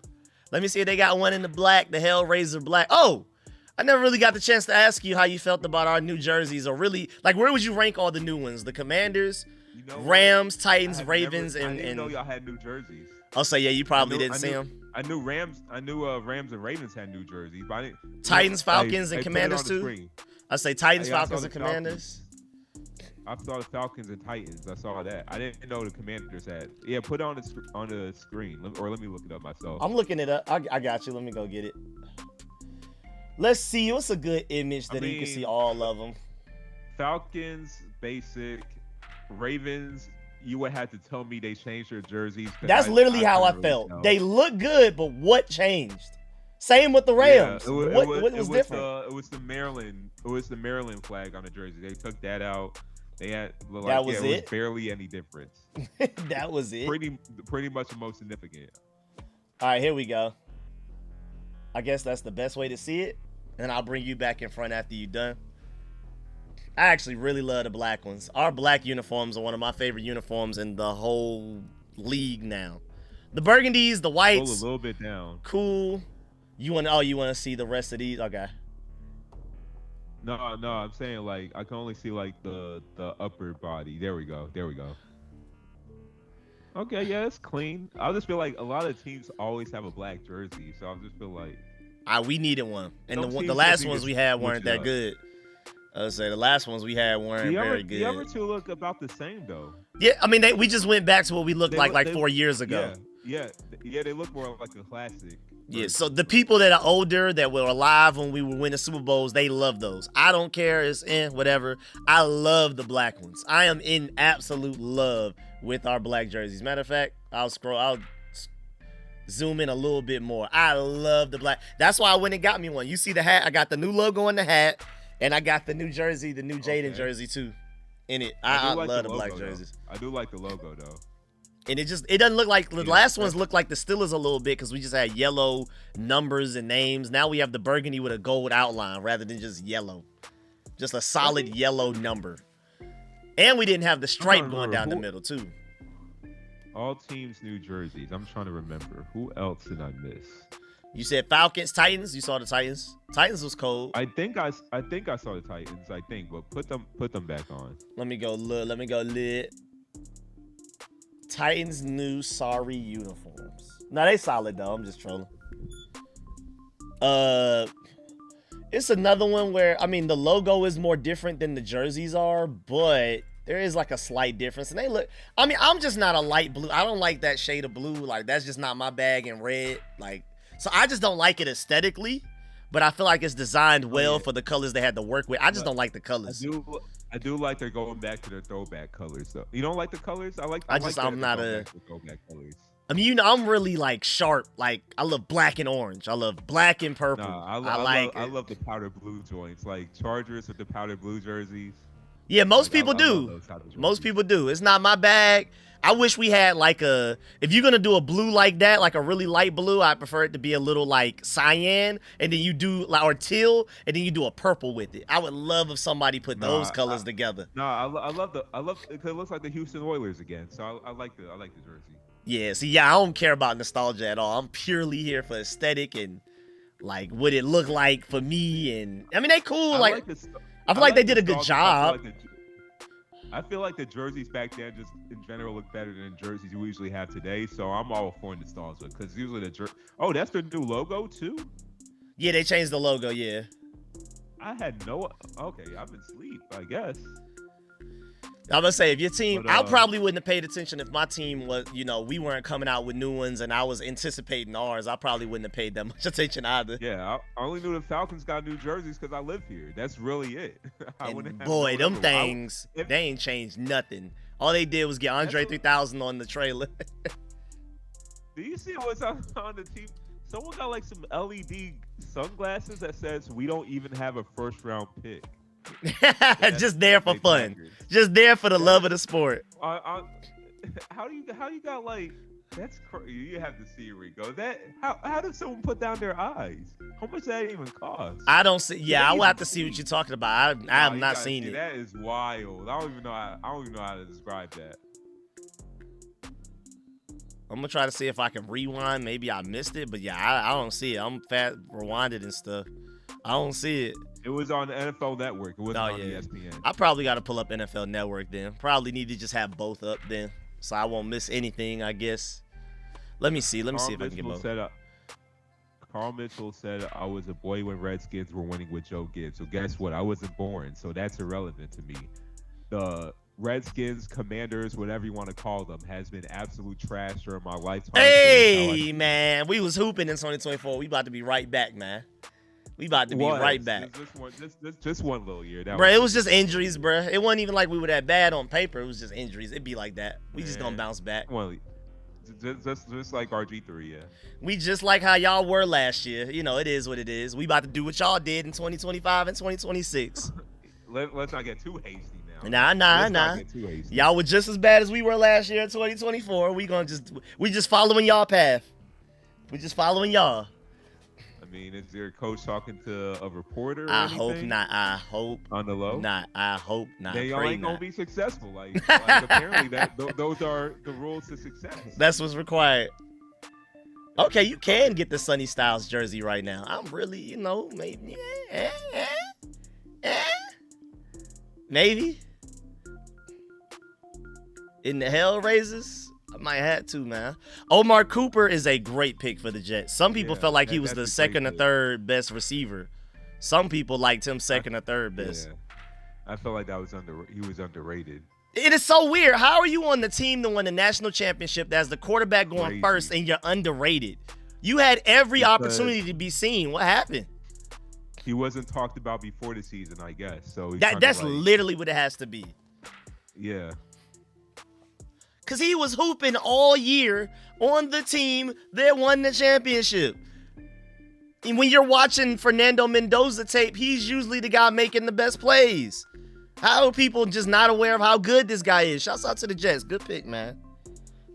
B: Let me see if they got one in the black, the Hellraiser black. Oh, I never really got the chance to ask you how you felt about our new jerseys, or really, like, where would you rank all the new ones? The Commanders, Rams, Titans, Ravens,
C: I didn't know y'all had new jerseys.
B: I'll say, yeah, you probably didn't see them.
C: I knew Rams and Ravens had new jerseys, but I didn't.
B: Titans, Falcons, and Commanders too. I say Titans, Falcons, and Commanders.
C: I saw the Falcons and Titans. I saw that. I didn't know the Commanders had. Yeah, put it on the screen, or let me look it up myself.
B: I'm looking it up. I got you. Let me go get it. Let's see. What's a good image that you can see all of them?
C: Falcons, basic. Ravens, you would have to tell me they changed their jerseys.
B: That's literally how I felt. Really, they look good, but what changed? Same with the Rams. Yeah, what was different?
C: It was the Maryland. It was the Maryland flag on the jersey. They took that out. They had like,
B: that was
C: it was barely any difference.
B: That was it.
C: Pretty much the most significant.
B: All right, here we go. I guess that's the best way to see it, and I'll bring you back in front after you're done. I actually really love the black ones. Our black uniforms are one of my favorite uniforms in the whole league now. The burgundies, the whites,
C: pull a little bit down.
B: Cool. You want to see the rest of these? Okay.
C: No, I'm saying like I can only see like the upper body. There we go. Okay, yeah, it's clean. I just feel like a lot of teams always have a black jersey, so I just feel like
B: we needed one, and the last ones we had weren't that good. I would say the last ones we had weren't very good.
C: The other two look about the same though.
B: Yeah, I mean we just went back to what we looked like 4 years ago.
C: Yeah, they look more like a classic.
B: Yeah, so the people that are older, that were alive when we were winning Super Bowls, they love those. I don't care, it's whatever. I love the black ones. I am in absolute love with our black jerseys. Matter of fact, I'll zoom in a little bit more. I love the black. That's why I went and got me one. You see the hat? I got the new logo on the hat, and I got the new jersey, the new Jaden jersey too, in it. I love the black jerseys.
C: I do like the logo though.
B: And it doesn't look like the last ones look like the Steelers a little bit because we just had yellow numbers and names. Now we have the burgundy with a gold outline rather than just yellow. Just a solid yellow number. And we didn't have the stripe going down the middle too.
C: All teams new jerseys. I'm trying to remember. Who else did I miss?
B: You said Falcons, Titans. You saw the Titans. Titans was cold.
C: I think I saw the Titans. But put them back on.
B: Let me go lit. Titans new sorry uniforms. No, they solid though. I'm just trolling. It's another one where the logo is more different than the jerseys are, but there is like a slight difference, and they look. I'm just not a light blue. I don't like that shade of blue. Like that's just not my bag. And red, like, so I just don't like it aesthetically. But I feel like it's designed well for the colors they had to work with. I just don't like the colors.
C: I do like they're going back to their throwback colors though. You don't like the colors?
B: I'm not a
C: throwback colors.
B: I'm really like sharp. Like I love black and orange. I love black and purple.
C: I love the powder blue joints, like Chargers with the powder blue jerseys.
B: Yeah, most people do. Most people do. It's not my bag. I wish we had like if you're gonna do a blue like that, like a really light blue, I prefer it to be a little like cyan, and then you do or teal, and then you do a purple with it. I would love if somebody put those colors together.
C: No, I love it. It looks like the Houston Oilers again. So I like the jersey.
B: Yeah, see, I don't care about nostalgia at all. I'm purely here for aesthetic and like what it look like for me. And they cool. I feel like they did a good job.
C: I feel like the jerseys back then just in general look better than jerseys you usually have today. So I'm all for nostalgia because usually that's their new logo too?
B: Yeah, they changed the logo, yeah.
C: I had okay, I've been asleep, I guess.
B: I'm gonna say if your team,
C: But,
B: I probably wouldn't have paid attention if my team was, we weren't coming out with new ones and I was anticipating ours. I probably wouldn't have paid that much attention either.
C: Yeah, I only knew the Falcons got new jerseys because I live here. That's really it.
B: And boy, them things, they ain't changed nothing. All they did was get Andre 3000 on the trailer.
C: Do you see what's on the team? Someone got like some LED sunglasses that says we don't even have a first round pick.
B: Just there for fun. Just there for the love of the sport.
C: How you got like that's crazy. You have to see Rico. That how does someone put down their eyes? How much does that even cost?
B: I don't see. Yeah, I will have to see what you're talking about. I have not seen it.
C: That is wild. I don't even know how to describe that.
B: I'm gonna try to see if I can rewind. Maybe I missed it, but yeah, I don't see it. I'm fat rewinded and stuff. I don't see it.
C: It was on the NFL Network. It wasn't on ESPN.
B: I probably got to pull up NFL Network then. Probably need to just have both up then, so I won't miss anything, I guess. Let me see. Let me see if I can get both.
C: Carl Mitchell said, I was a boy when Redskins were winning with Joe Gibbs. So guess what? I wasn't born, so that's irrelevant to me. The Redskins, Commanders, whatever you want to call them, has been absolute trash during my lifetime.
B: Hey, man. We was hooping in 2024. We about to be right back, man. We about to be right back.
C: Just one little year.
B: Bro, it was just injuries, bro. It wasn't even like we were that bad on paper. It was just injuries. It'd be like that. We just gonna bounce back.
C: Well, just like RG3, yeah.
B: We just like how y'all were last year. It is what it is. We about to do what y'all did in 2025 and 2026.
C: Let's not get too hasty now.
B: Nah.
C: Not get too hasty.
B: Y'all were just as bad as we were last year in 2024. We just following y'all path. We just following y'all.
C: I mean, is your coach talking to a reporter?
B: I hope not. I hope
C: on the low.
B: Not. I hope not.
C: They ain't gonna be successful. Like apparently those are the rules to success.
B: That's what's required. Okay, you can get the Sonny Styles jersey right now. I'm really, maybe, maybe. In the Hellraisers, I might have to, man. Omar Cooper is a great pick for the Jets. Some people felt like he was the second or third best receiver. Some people liked him second or third best.
C: Yeah. I felt like he was underrated.
B: It is so weird. How are you on the team that won the national championship as the quarterback going first and you're underrated? You had every opportunity to be seen. What happened?
C: He wasn't talked about before the season, I guess. So
B: that's literally what it has to be.
C: Yeah.
B: Because he was hooping all year on the team that won the championship. And when you're watching Fernando Mendoza tape, he's usually the guy making the best plays. How are people just not aware of how good this guy is? Shouts out to the Jets. Good pick, man.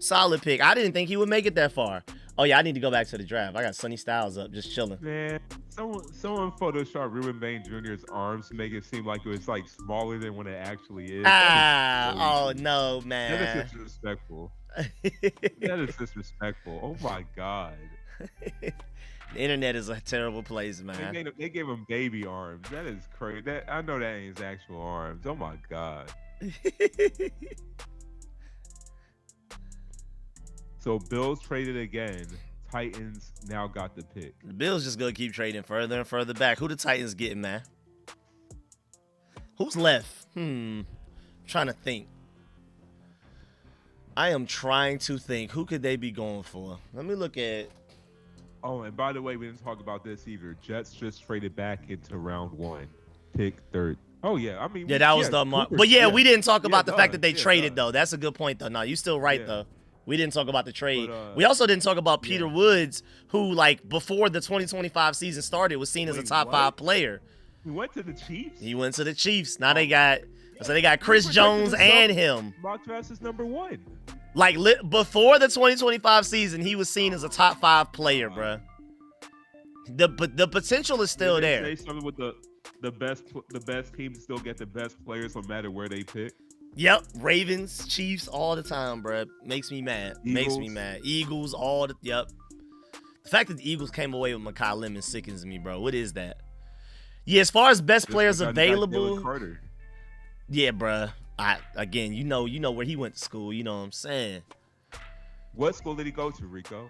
B: Solid pick. I didn't think he would make it that far. Oh, yeah, I need to go back to the draft. I got Sonny Styles up, just chilling.
C: Man, someone photoshopped Ruben Bain Jr.'s arms to make it seem like it was, like, smaller than what it actually is.
B: Oh, no, man.
C: That is disrespectful. That is disrespectful. Oh, my God.
B: The internet is a terrible place, man.
C: They gave him baby arms. That is crazy. I know that ain't his actual arms. Oh, my God. So Bills traded again. Titans now got the pick.
B: The Bills just gonna keep trading further and further back. Who the Titans getting, man? Who's left? I'm trying to think. I am trying to think. Who could they be going for? Let me look at.
C: Oh, and by the way, we didn't talk about this either. Jets just traded back into round 1, pick 3rd. Oh yeah, I mean.
B: Yeah, that was the mark. But we didn't talk about the fact that they traded though. That's a good point though. No, you still right though. We didn't talk about the trade. But, we also didn't talk about Peter Woods, who, like, before the 2025 season started, was seen as a top 5 player.
C: He went to the Chiefs?
B: He went to the Chiefs. Now they got Chris Jones and him.
C: Mock draft is number 1.
B: Like, before the 2025 season, he was seen as a top 5 player, bruh. The potential is still there.
C: Say something with the best teams still get the best players no matter where they pick.
B: Yep, Ravens, Chiefs, all the time, bro. Makes me mad. Eagles, yep. The fact that the Eagles came away with Mekhi Lemon sickens me, bro. What is that? Yeah, as far as best players available. Yeah, bro. Again, you know where he went to school. You know what I'm saying?
C: What school did he go to, Rico?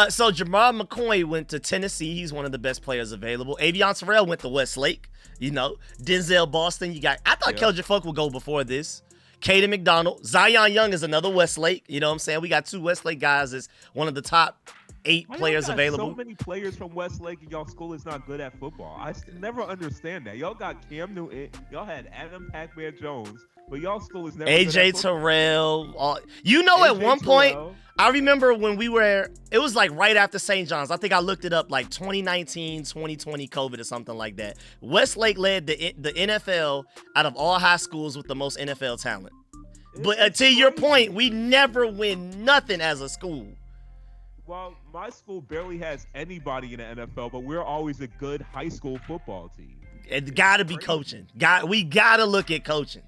B: So Jamar McCoy went to Tennessee. He's one of the best players available. Avion Terrell went to Westlake. Denzel Boston. I thought Keldrick Folk would go before this. Caden McDonald. Zion Young is another Westlake. You know what I'm saying? We got 2 Westlake guys as one of the top 8
C: Why
B: players
C: y'all got
B: available.
C: So many players from Westlake and y'all school is not good at football. I never understand that. Y'all got Cam Newton. Y'all had Adam Pac-Man Jones. But y'all school is never
B: AJ Terrell. You know, at one point, I remember when it was like right after St. John's. I think I looked it up like 2019, 2020 COVID or something like that. Westlake led the NFL out of all high schools with the most NFL talent. But to your point, we never win nothing as a school.
C: Well, my school barely has anybody in the NFL, but we're always a good high school football team.
B: It gotta be coaching. We gotta look at coaching.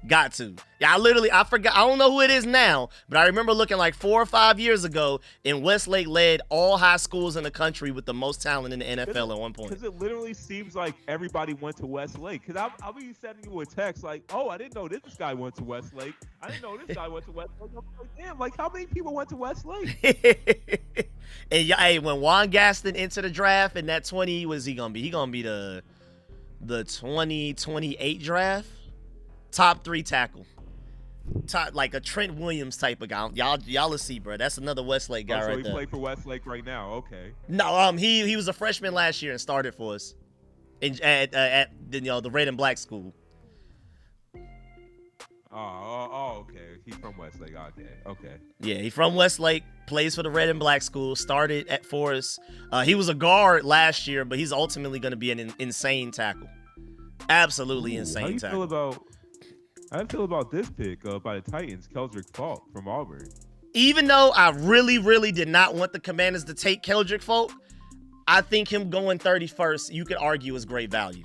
B: Got to. Yeah, I forgot. I don't know who it is now, but I remember looking like 4 or 5 years ago, and Westlake led all high schools in the country with the most talent in the NFL at one point.
C: Because it literally seems like everybody went to Westlake. Because I'll be sending you a text like, oh, I didn't know this guy went to Westlake. I didn't know this guy went to Westlake. I'm like, damn, like how many people went to Westlake?
B: And hey, when Juan Gaston entered the draft in that 20, what is he gonna be? He gonna be the 2028 draft. Top 3 tackle. Top, like a Trent Williams type of guy. Y'all will see, bro. That's another Westlake guy right there.
C: So he played for Westlake right now. Okay.
B: No, he was a freshman last year and started for us at the red and black school.
C: Oh, okay. He's from Westlake. Okay.
B: Yeah, he from Westlake. Plays for the red and black school. Started at Forest. He was a guard last year, but he's ultimately going to be an insane tackle. Absolutely insane tackle.
C: How do you feel about this pick by the Titans, Keldrick Falk from Auburn?
B: Even though I really, really did not want the Commanders to take Keldrick Falk, I think him going 31st, you could argue, is great value.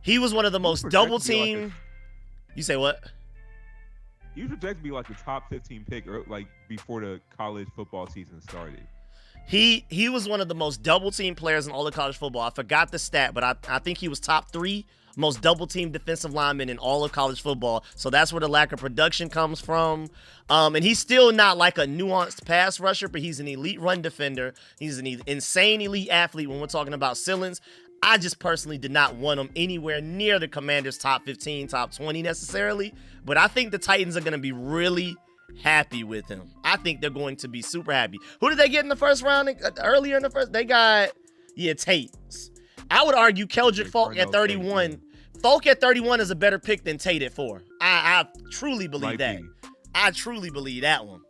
B: He was one of the most double team. You say what?
C: You project to be like the top 15 pick, or like before the college football season started.
B: He was one of the most double team players in all of college football. I forgot the stat, but I think he was top 3 most double team defensive linemen in all of college football. So that's where the lack of production comes from. And he's still not like a nuanced pass rusher, but he's an elite run defender. He's an insane elite athlete when we're talking about ceilings. I just personally did not want him anywhere near the Commanders' top 15, top 20 necessarily. But I think the Titans are going to be really happy with him. I think they're going to be super happy. Who did they get in the first round? Earlier in the first, they got, Tate. I would argue Keldrick Falk at 31. Falk at 31 is a better pick than Tate at 4. I truly believe that. I truly believe that one.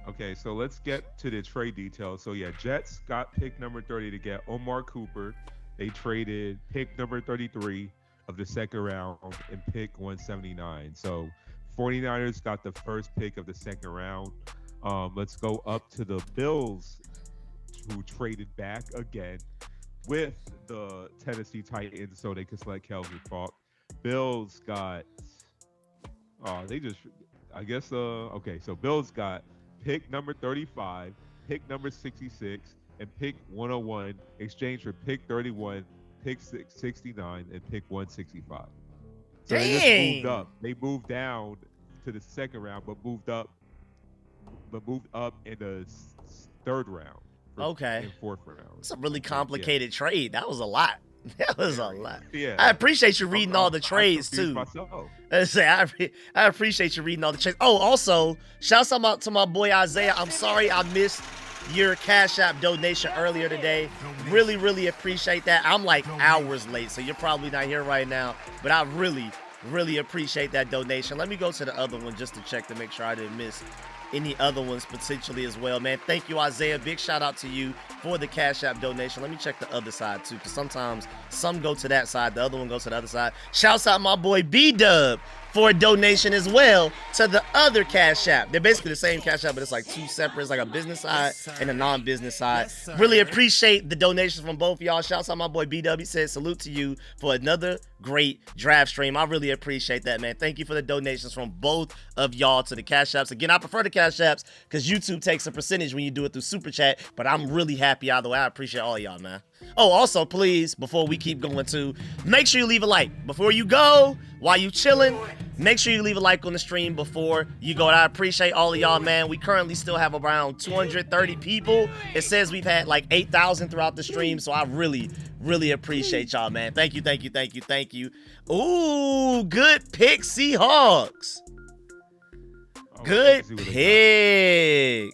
C: Okay, so let's get to the trade details. So yeah, Jets got pick number 30 to get Omar Cooper. They traded pick number 33 of the second round and pick 179. So 49ers got the first pick of the second round. Let's go up to the Bills, who traded back again with the Tennessee Titans so they could select Keldrick Falk. Bills got, okay, so Bills got pick number 35, pick number 66, and pick 101, exchange for pick 31, pick 69, and pick 165. So they just moved up. They moved down to the second round, but moved up in the third round.
B: Okay.
C: In fourth round.
B: It's a really complicated trade. That was a lot. That was a lot.
C: Yeah.
B: I appreciate you reading all the trades too. I appreciate you reading all the trades. Oh, also, shout out to my boy Isaiah. I'm sorry I missed your Cash App donation earlier today. Really, really appreciate that. I'm like hours late, so you're probably not here right now. But I really, really appreciate that donation. Let me go to the other one just to check to make sure I didn't miss any other ones potentially as well, man. Thank you, Isaiah. Big shout out to you for the Cash App donation. Let me check the other side too, because sometimes some go to that side, the other one goes to the other side. Shouts out my boy B-Dub for a donation as well to the other Cash App. They're basically the same Cash App, but it's like two separate. It's like a business side and a non-business side. Really appreciate the donations from both of y'all. Shouts out my boy B-Dub. He said salute to you for another great draft stream. I really appreciate that, man. Thank you for the donations from both of y'all to the Cash Apps. Again, I prefer the Cash Apps because YouTube takes a percentage when you do it through Super Chat, but I'm really happy either way. I appreciate all y'all, man. Oh, also, please, before we keep going too, make sure you leave a like. Before you go, while you chilling, Make sure you leave a like on the stream before you go. I appreciate all of y'all, man. We currently still have around 230 people. It says we've had like 8,000 throughout the stream, so I really, really appreciate y'all, man. Thank you, thank you, thank you, thank you. Ooh, good pick, Seahawks. Good pick.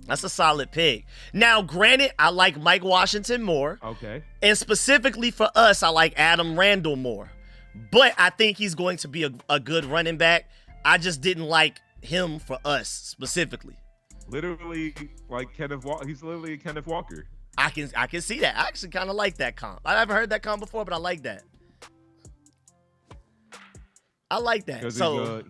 B: That's a solid pick. Now, granted, I like Mike Washington more.
C: Okay.
B: And specifically for us, I like Adam Randall more. But I think he's going to be a good running back. I just didn't like him for us specifically.
C: Literally like Kenneth Walker. He's literally Kenneth Walker.
B: I can see that. I actually kind of like that comp. I haven't heard that comp before, but I like that. I like that. So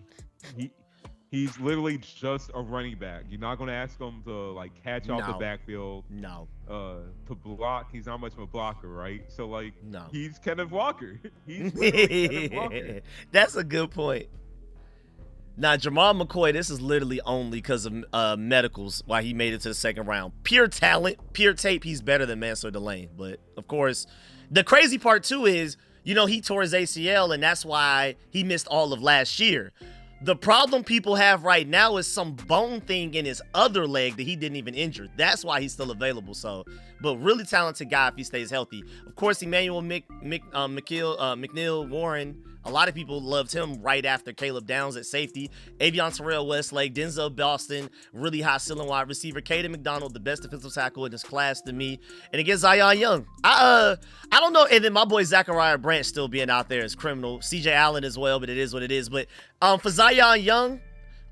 C: he's literally just a running back. You're not gonna ask him to like catch off the backfield.
B: No.
C: To block. He's not much of a blocker, right? So like,
B: no.
C: He's Kenneth Walker. He's literally Kenneth Walker.
B: That's a good point. Now, Jamal McCoy, this is literally only because of medicals why he made it to the second round. Pure talent, pure tape, he's better than Mansour Delane. But, of course, the crazy part, too, is, you know, he tore his ACL, and that's why he missed all of last year. The problem people have right now is some bone thing in his other leg that he didn't even injure. That's why he's still available. So, but really talented guy if he stays healthy. Of course, Emmanuel McNeil Warren, a lot of people loved him right after Caleb Downs at safety. Avion Terrell Westlake, Denzel Boston, really high ceiling wide receiver. Caden McDonald, the best defensive tackle in this class to me. And against Zion Young, I don't know. And then my boy Zachariah Branch still being out there is criminal. CJ Allen as well, but it is what it is. But for Zion Young,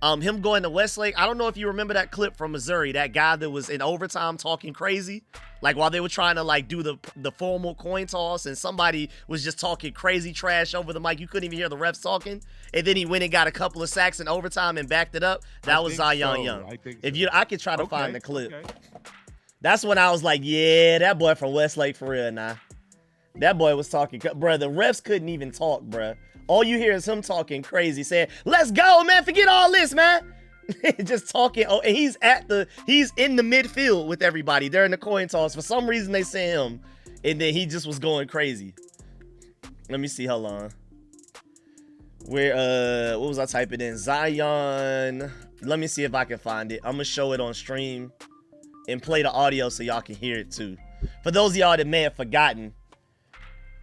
B: him going to Westlake, I don't know if you remember that clip from Missouri, that guy that was in overtime talking crazy, like while they were trying to like do the formal coin toss, and somebody was just talking crazy trash over the mic. You couldn't even hear the refs talking, and then he went and got a couple of sacks in overtime and backed it up. That was Zion Young. I could try to find the clip. Okay. That's when I was like, yeah, that boy from Westlake for real now. That boy was talking, bruh. The refs couldn't even talk, bruh. All you hear is him talking crazy, saying, "Let's go, man. Forget all this, man." Just talking. Oh, and he's in the midfield with everybody. They're in the coin toss. For some reason, they sent him, and then he just was going crazy. Let me see. Hold on. What was I typing in? Zion. Let me see if I can find it. I'm gonna show it on stream and play the audio so y'all can hear it too. For those of y'all that may have forgotten,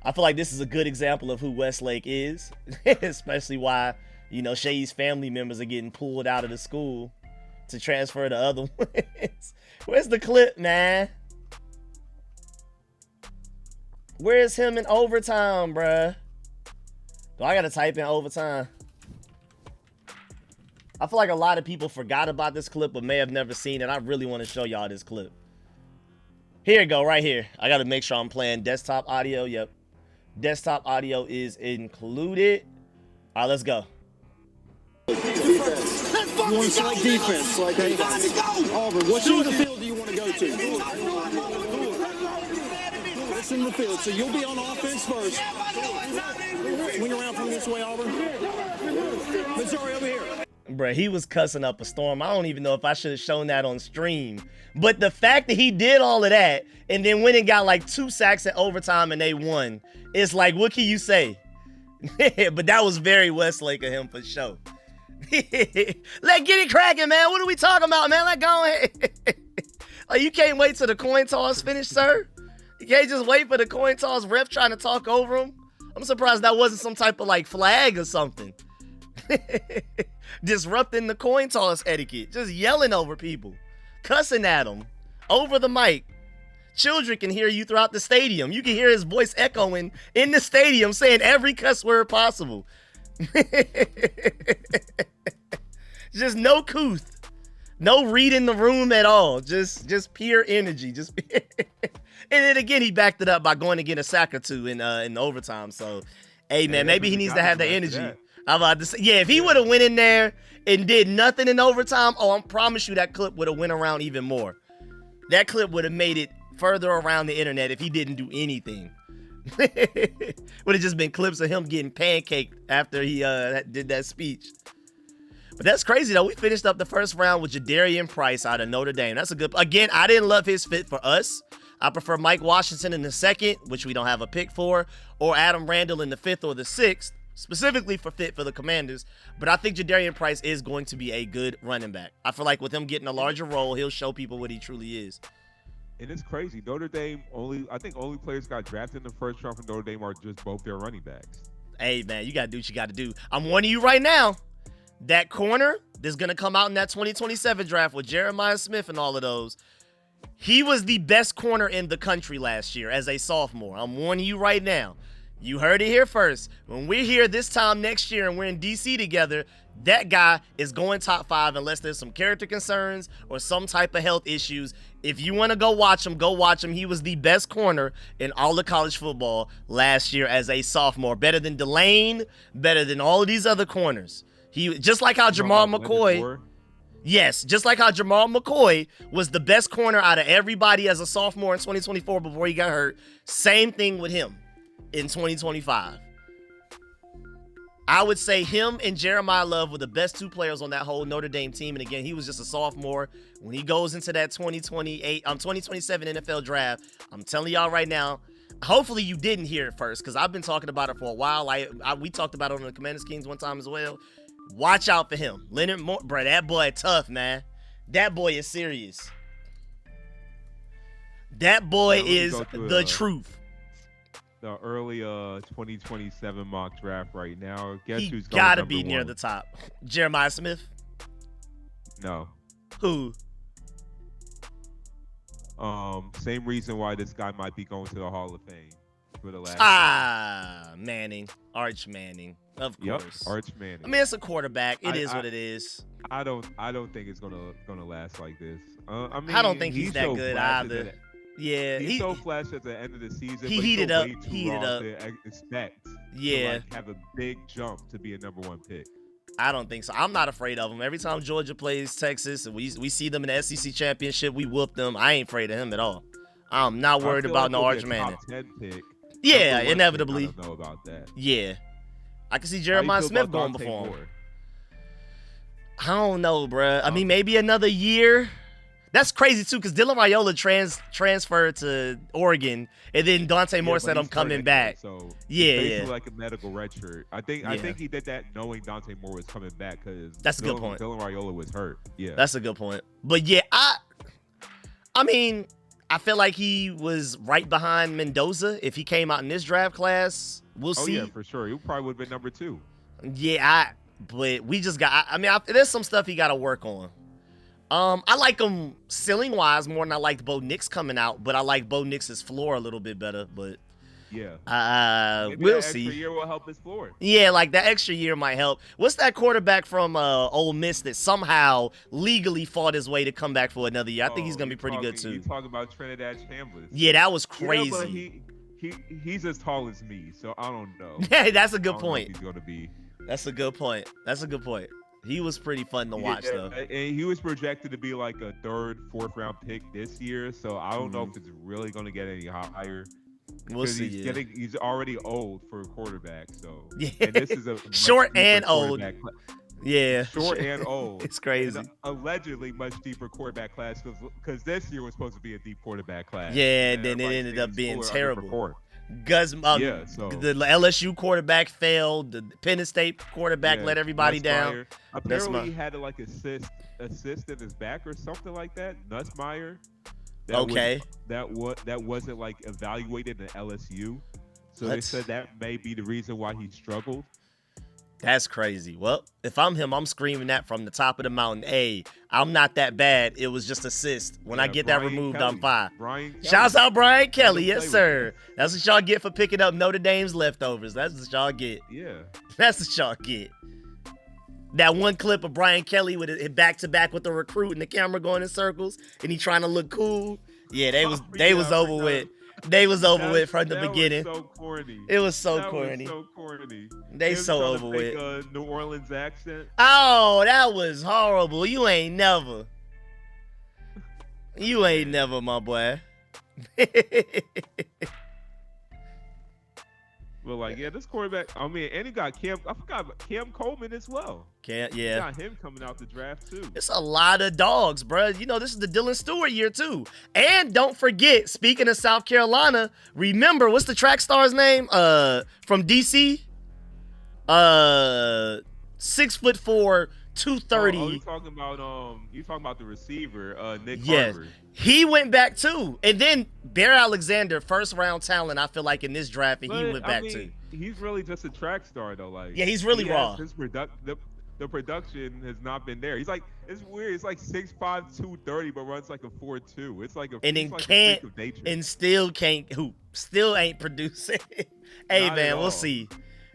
B: I feel like this is a good example of who Westlake is, especially why, you know, Shay's family members are getting pulled out of the school to transfer to other ones. Where's the clip, man? Where's him in overtime, bruh? Do I gotta type in overtime? I feel like a lot of people forgot about this clip but may have never seen it. I really want to show y'all this clip. Here you go, right here. I gotta make sure I'm playing desktop audio. Yep. Desktop audio is included. All right, let's go.
D: Defense. You want to select defense, like Auburn. What side of the field do you want to go to? It's in the field, so you'll be on offense first. Swing around from this way, Auburn. Missouri over here.
B: Bruh, he was cussing up a storm. I don't even know if I should have shown that on stream. But the fact that he did all of that and then went and got like 2 sacks at overtime and they won, it's like, what can you say? But that was very Westlake of him for sure. Let's get it cracking, man. What are we talking about, man? Let's go ahead. Oh, you can't wait till the coin toss finish, sir? You can't just wait for the coin toss ref trying to talk over him? I'm surprised that wasn't some type of like flag or something. Disrupting the coin toss etiquette. Just yelling over people. Cussing at them. Over the mic. Children can hear you throughout the stadium. You can hear his voice echoing in the stadium saying every cuss word possible. Just no couth. No reading the room at all. Just pure energy. And then again, he backed it up by going to get a sack or 2 in overtime. So, hey, man, maybe he needs to have the energy. I'm about to say, yeah, if he would have went in there and did nothing in overtime, I promise you that clip would have went around even more. That clip would have made it further around the internet if he didn't do anything. Would have just been clips of him getting pancaked after he did that speech. But that's crazy, though. We finished up the first round with Jadarian Price out of Notre Dame. That's a good... Again, I didn't love his fit for us. I prefer Mike Washington in the second, which we don't have a pick for, or Adam Randall in the 5th or the 6th. specifically for fit for the Commanders. But I think Jadarian Price is going to be a good running back. I feel like with him getting a larger role, he'll show people what he truly is.
C: And it's crazy. Notre Dame I think only players got drafted in the first round from Notre Dame are just both their running backs.
B: Hey, man, you got to do what you got to do. I'm warning you right now. That corner that's going to come out in that 2027 draft with Jeremiah Smith and all of those, he was the best corner in the country last year as a sophomore. I'm warning you right now. You heard it here first. When we're here this time next year and we're in D.C. together, that guy is going top 5 unless there's some character concerns or some type of health issues. If you want to go watch him, go watch him. He was the best corner in all of college football last year as a sophomore. Better than Delane, better than all of these other corners. He just like how Jamal McCoy. Yes, just like how Jamal McCoy was the best corner out of everybody as a sophomore in 2024 before he got hurt. Same thing with him in 2025. I would say him and Jeremiah Love were the best 2 players on that whole Notre Dame team. And again, he was just a sophomore. When he goes into that 2027 NFL draft, I'm telling y'all right now, hopefully you didn't hear it first because I've been talking about it for a while. We talked about it on the Commanders Kings one time as well. Watch out for him. Leonard Moore, bro, that boy tough, man. That boy is serious. That boy is the truth.
C: The early 2027 mock draft right now. Guess
B: he
C: who's going
B: gotta be
C: number
B: near
C: 1?
B: the top. Jeremiah Smith.
C: No.
B: Who?
C: Same reason why this guy might be going to the Hall of Fame for the last.
B: Manning, Arch Manning, of
C: Yep,
B: course.
C: Arch Manning.
B: I mean, it's a quarterback. It is what it is.
C: I don't think it's gonna last like this. I mean,
B: I don't think he's that
C: so
B: good
C: flashy
B: either.
C: that-
B: Yeah,
C: He's so flashy at the end of the season.
B: he
C: but
B: heated
C: still
B: up.
C: way too
B: He heated
C: raw
B: up.
C: to expect.
B: Yeah.
C: To, like, have a big jump to be a number 1 pick.
B: I don't think so. I'm not afraid of him. Every time Georgia plays Texas and we see them in the SEC championship, we whoop them. I ain't afraid of him at all. I'm not worried about no Arch Manning.
C: Top 10 pick.
B: Yeah,
C: Number 1
B: inevitably.
C: pick, I don't know about that.
B: Yeah. I can see
C: How you
B: Jeremiah
C: feel
B: Smith
C: about
B: going
C: Dante
B: before him.
C: Moore?
B: I don't know, bruh. I mean, maybe another year. That's crazy, too, because Dylan Raiola transferred to Oregon, and then Dante Moore
C: Yeah,
B: said,
C: but
B: I'm
C: he's
B: coming
C: hurt
B: back.
C: again, So
B: Yeah,
C: basically
B: yeah.
C: like a medical redshirt. I think he did that knowing Dante Moore was coming back because
B: That's a good point.
C: Dylan Raiola was hurt. Yeah.
B: That's a good point. But, yeah, I mean, I feel like he was right behind Mendoza. If he came out in this draft class, we'll
C: Oh
B: see.
C: yeah, for sure. He probably would have been number 2.
B: Yeah, but we just got. I mean, there's some stuff he got to work on. I like him ceiling wise more than I liked Bo Nix coming out, but I like Bo Nix's floor a little bit better. But
C: Yeah. Maybe
B: we'll
C: that
B: see.
C: extra year will help his floor.
B: Yeah, like that extra year might help. What's that quarterback from Ole Miss that somehow legally fought his way to come back for another year? I think he's gonna be pretty good too.
C: You talking about Trinidad Chambers?
B: Yeah, that was
C: Yeah,
B: crazy.
C: but he's as tall as me, so I don't know.
B: Yeah, that's a
C: I
B: good
C: don't know
B: point.
C: if he's gonna be.
B: That's a good point. That's a good point. He was pretty fun to watch though.
C: And he was projected to be like a 3rd, 4th round pick this year, so I don't know if it's really gonna get any higher.
B: We'll see.
C: He's already old for a quarterback, so
B: Yeah.
C: and this is a much
B: Short
C: deeper
B: and old.
C: quarterback
B: Yeah,
C: Short and old.
B: It's crazy.
C: And allegedly much deeper quarterback class because this year was supposed to be a deep quarterback class.
B: Yeah,
C: and
B: then it
C: everybody
B: ended up
C: thinks
B: being
C: Fuller
B: terrible.
C: underperformed.
B: Gus,
C: Yeah, so-
B: the LSU quarterback failed. The Penn State quarterback
C: Yeah,
B: let everybody down.
C: Nussmeier. Apparently, he had to like assist in his back or something like that. Nussmeier.
B: Okay.
C: That wasn't like evaluated in LSU. So
B: That's-
C: they said that may be the reason why he struggled.
B: That's crazy. Well, if I'm him, I'm screaming that from the top of the mountain. Hey, I'm not that bad. It was just assist. When I
C: Yeah,
B: get that
C: Brian
B: removed,
C: Kelly.
B: I'm fine.
C: Brian Kelly.
B: Shouts out Brian Kelly.
C: Let him
B: Yes,
C: play with
B: sir.
C: us.
B: That's what y'all get for picking up Notre Dame's leftovers. That's what y'all get.
C: Yeah.
B: That's what y'all get. That one clip of Brian Kelly with it back to back with the recruit and the camera going in circles and he trying to look cool. Yeah, they was
C: Yeah,
B: over with. They was over with from the
C: That
B: beginning.
C: Was so corny.
B: It was so
C: That
B: corny.
C: Was so corny.
B: They
C: Him
B: so
C: trying to
B: over
C: fake
B: with.
C: a New Orleans accent.
B: Oh, that was horrible. You ain't never. You ain't never, my boy.
C: But like, yeah, this quarterback. I mean, and he got Cam. I forgot about Cam Coleman as well.
B: Can't,
C: You
B: yeah.
C: got him coming out the draft too.
B: It's a lot of dogs, bro. You know, this is the Dylan Stewart year, too. And don't forget, speaking of South Carolina, remember, what's the track star's name? From D.C.? 6'4", 230.
C: Oh, you talking about the receiver, Nick
B: Yes,
C: Harvard.
B: he went back too. And then Bear Alexander, first round talent. I feel like in this draft, and he went back too.
C: He's really just a track star though. Like,
B: yeah, he's really raw.
C: The production has not been there. He's like, it's weird. It's like 6'5", 230, but runs like a 4.2. It's like a
B: and then
C: like
B: can't
C: a freak of nature.
B: and still can't hoop. Still ain't producing. Hey
C: Not
B: man,
C: at
B: we'll
C: all.
B: see.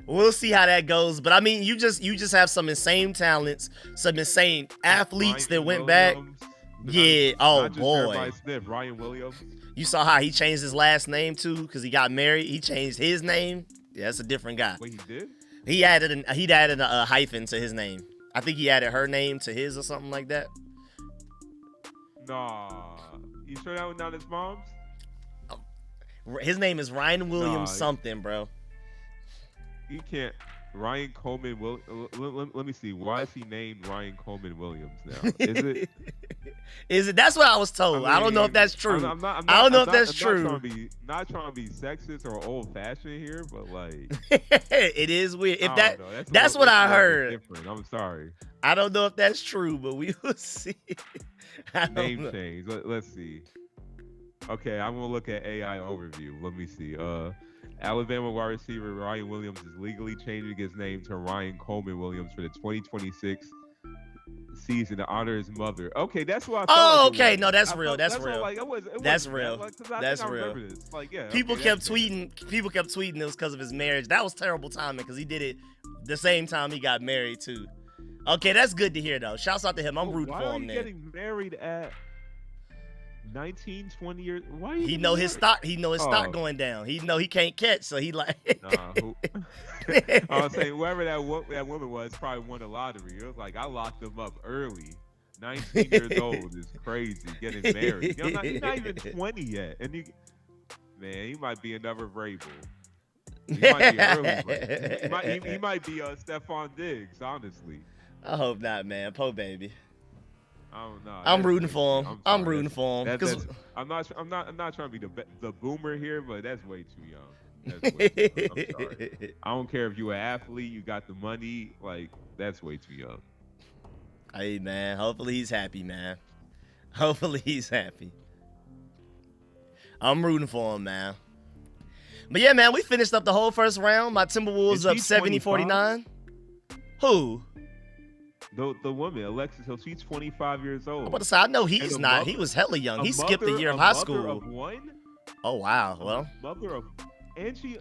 B: We'll see how that goes. But I mean, you just have some insane talents, some insane athletes that
C: Ryan
B: went back.
C: Williams.
B: Yeah.
C: Not
B: Oh
C: just
B: boy.
C: Jeremiah Smith, Ryan Williams.
B: You saw how he changed his last name too, because he got married. He changed his name. Yeah, that's a different guy.
C: Wait, he did?
B: He added a hyphen to his name. I think he added her name to his or something like that.
C: Nah. You sure that was not his mom's?
B: His name is Ryan Williams
C: Nah.
B: something, bro.
C: You can't. Ryan Coleman. Let me see. Why is he named Ryan Coleman Williams now? Is it?
B: Is it? That's what I was told. I don't know if that's true. I don't know if that's true.
C: Not trying to be sexist or old fashioned here, but like
B: it is weird. If
C: I
B: that,
C: don't know.
B: that's what I heard.
C: Different. I'm sorry.
B: I don't know if that's true, but we will see. I don't
C: Name
B: know.
C: change. Let's see. Okay, I'm gonna look at AI overview. Let me see. Alabama wide receiver Ryan Williams is legally changing his name to Ryan Coleman Williams for the 2026 season to honor his mother. Okay, that's what I thought.
B: Oh,
C: like it
B: okay.
C: was.
B: No, that's
C: I
B: real.
C: thought-
B: That's
C: what,
B: real.
C: Like, it wasn't
B: That's
C: that,
B: real.
C: like, 'cause I
B: That's
C: think I
B: real.
C: remember this. Like, yeah.
B: People
C: okay,
B: kept
C: that's good.
B: tweeting. People kept tweeting it was because of his marriage. That was terrible timing because he did it the same time he got married too. Okay, that's good to hear though. Shouts out to him. I'm rooting
C: Why
B: for
C: are
B: him
C: you
B: there.
C: getting married at 19, 20 years? Why are you
B: He
C: getting
B: know his
C: married?
B: stock. He know his stock
C: Oh.
B: going down. He know he can't catch, so he like.
C: Nah, who? I was saying whoever that woman was probably won the lottery. It was like I locked him up early. 19 years old is crazy. Getting married. He's not even 20 yet, and he might be another Vrabel. He might be early. Vrabel. He might be Stephon Diggs. Honestly,
B: I hope not, man. Po baby.
C: I don't know.
B: I'm
C: That's
B: rooting
C: way
B: for
C: too-
B: him.
C: I'm
B: I'm
C: sorry.
B: rooting for him.
C: That's-
B: 'Cause-
C: I'm not trying to be the boomer here, but that's way too young. That's way too young. I'm sorry. I don't care if you're an athlete, you got the money, like that's way too young.
B: Hey man, hopefully he's happy, man. Hopefully he's happy. I'm rooting for him, man. But yeah, man, we finished up the whole first round. My Timberwolves
C: Is
B: up
C: he
B: 70-49. Who?
C: The woman, Alexis Hill, she's 25 years old.
B: I'm about to say, I know he's
C: And a
B: not.
C: mother-
B: He was hella young.
C: A
B: He skipped a
C: mother-
B: year of
C: a
B: high
C: mother
B: school.
C: Of one?
B: Oh wow. Well,
C: Mother of, and she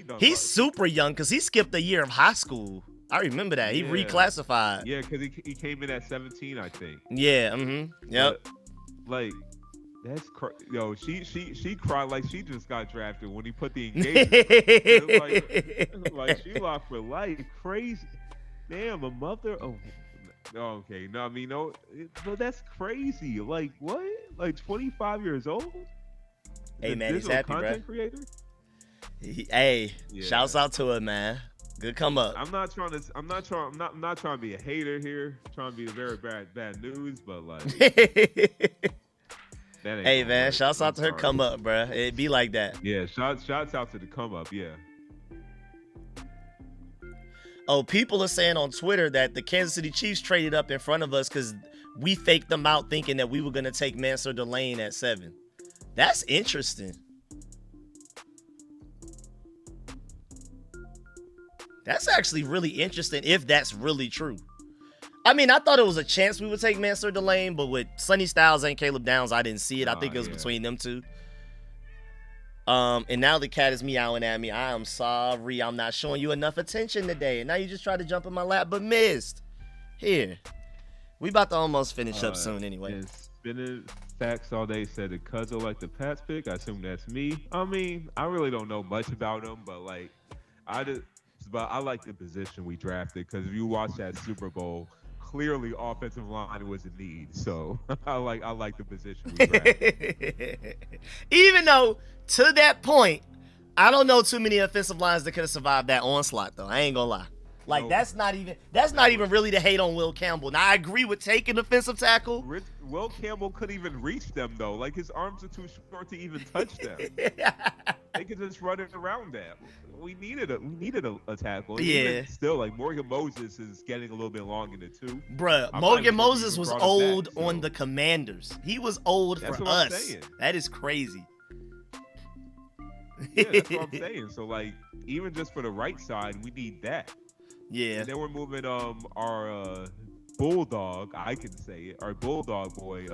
C: done.
B: he's super young because he skipped a year of high school. I remember that. He
C: Yeah.
B: reclassified.
C: Yeah, because he came in at 17, I think.
B: Yeah. Mm-hmm. Yep.
C: But, like, that's yo. She cried like she just got drafted when he put the engagement. It's like she locked for life. Crazy. Damn, a mother of. Okay, no, I mean, no, but that's crazy. Like, what? Like, 25 years old?
B: Hey
C: A
B: man, he's
C: digital
B: happy, bro.
C: content creator?
B: Hey,
C: Yeah.
B: shouts out to him, man. Good come up.
C: I'm not trying to be a hater here. I'm trying to be a very bad news, but like, that ain't
B: Hey
C: gonna
B: man,
C: work.
B: shouts out to her
C: I'm
B: come
C: sorry.
B: up, bruh. It be like that.
C: Yeah, shouts out to the come up. Yeah.
B: Oh, people are saying on Twitter that the Kansas City Chiefs traded up in front of us because we faked them out thinking that we were gonna take Mansur Delane at 7. That's interesting. That's actually really interesting if that's really true. I mean, I thought it was a chance we would take Mansur Delane, but with Sonny Styles and Caleb Downs, I didn't see it. I think it was
C: Yeah.
B: between them two. And now the cat is meowing at me. I am sorry, I'm not showing you enough attention today. And now you just tried to jump in my lap, but missed. Here. We about to almost finish up soon anyway.
C: And spinning facts all day said the Cuzzo like the Pats pick. I assume that's me. I mean, I really don't know much about him, but like, I like the position we drafted because if you watch that Super Bowl, clearly offensive line was a need. So I like the position we drafted.
B: Even though, to that point, I don't know too many offensive lines that could have survived that onslaught, though. I ain't gonna lie. Like,
C: No.
B: that's not even really to hate on Will Campbell. Now, I agree with taking defensive tackle.
C: Will Campbell couldn't even reach them though. Like his arms are too short to even touch them. They just running around that. We needed a tackle. And
B: Yeah.
C: even still, like Morgan Moses is getting a little bit long in it too.
B: Bruh,
C: I'm not
B: Morgan
C: even sure if we
B: Moses
C: even
B: was
C: brought him
B: old
C: back, so-
B: on the Commanders. He was old
C: That's
B: for
C: what I'm
B: us.
C: saying.
B: That is crazy.
C: Yeah, that's what I'm saying. So like, even just for the right side, we need that.
B: Yeah.
C: And then we're moving our bulldog, I can say it, our bulldog boy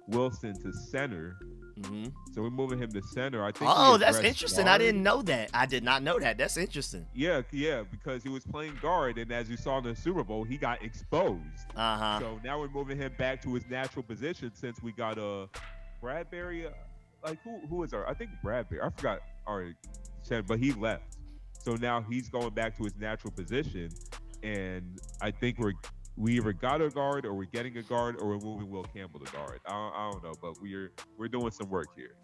C: Wilson to center.
B: Mhm.
C: So we're moving him to center. I think.
B: Oh,
C: he
B: that's
C: addressed
B: interesting.
C: guard.
B: I didn't know that. I did not know that. That's interesting.
C: Yeah, because he was playing guard, and as you saw in the Super Bowl, he got exposed.
B: Uh-huh.
C: So now we're moving him back to his natural position since we got Bradbury. Like who is our? I think Bradbury. I forgot our center, but he left. So now he's going back to his natural position, and I think we either got a guard or we're getting a guard or we're moving Will Campbell to guard. I don't know, but we're doing some work here.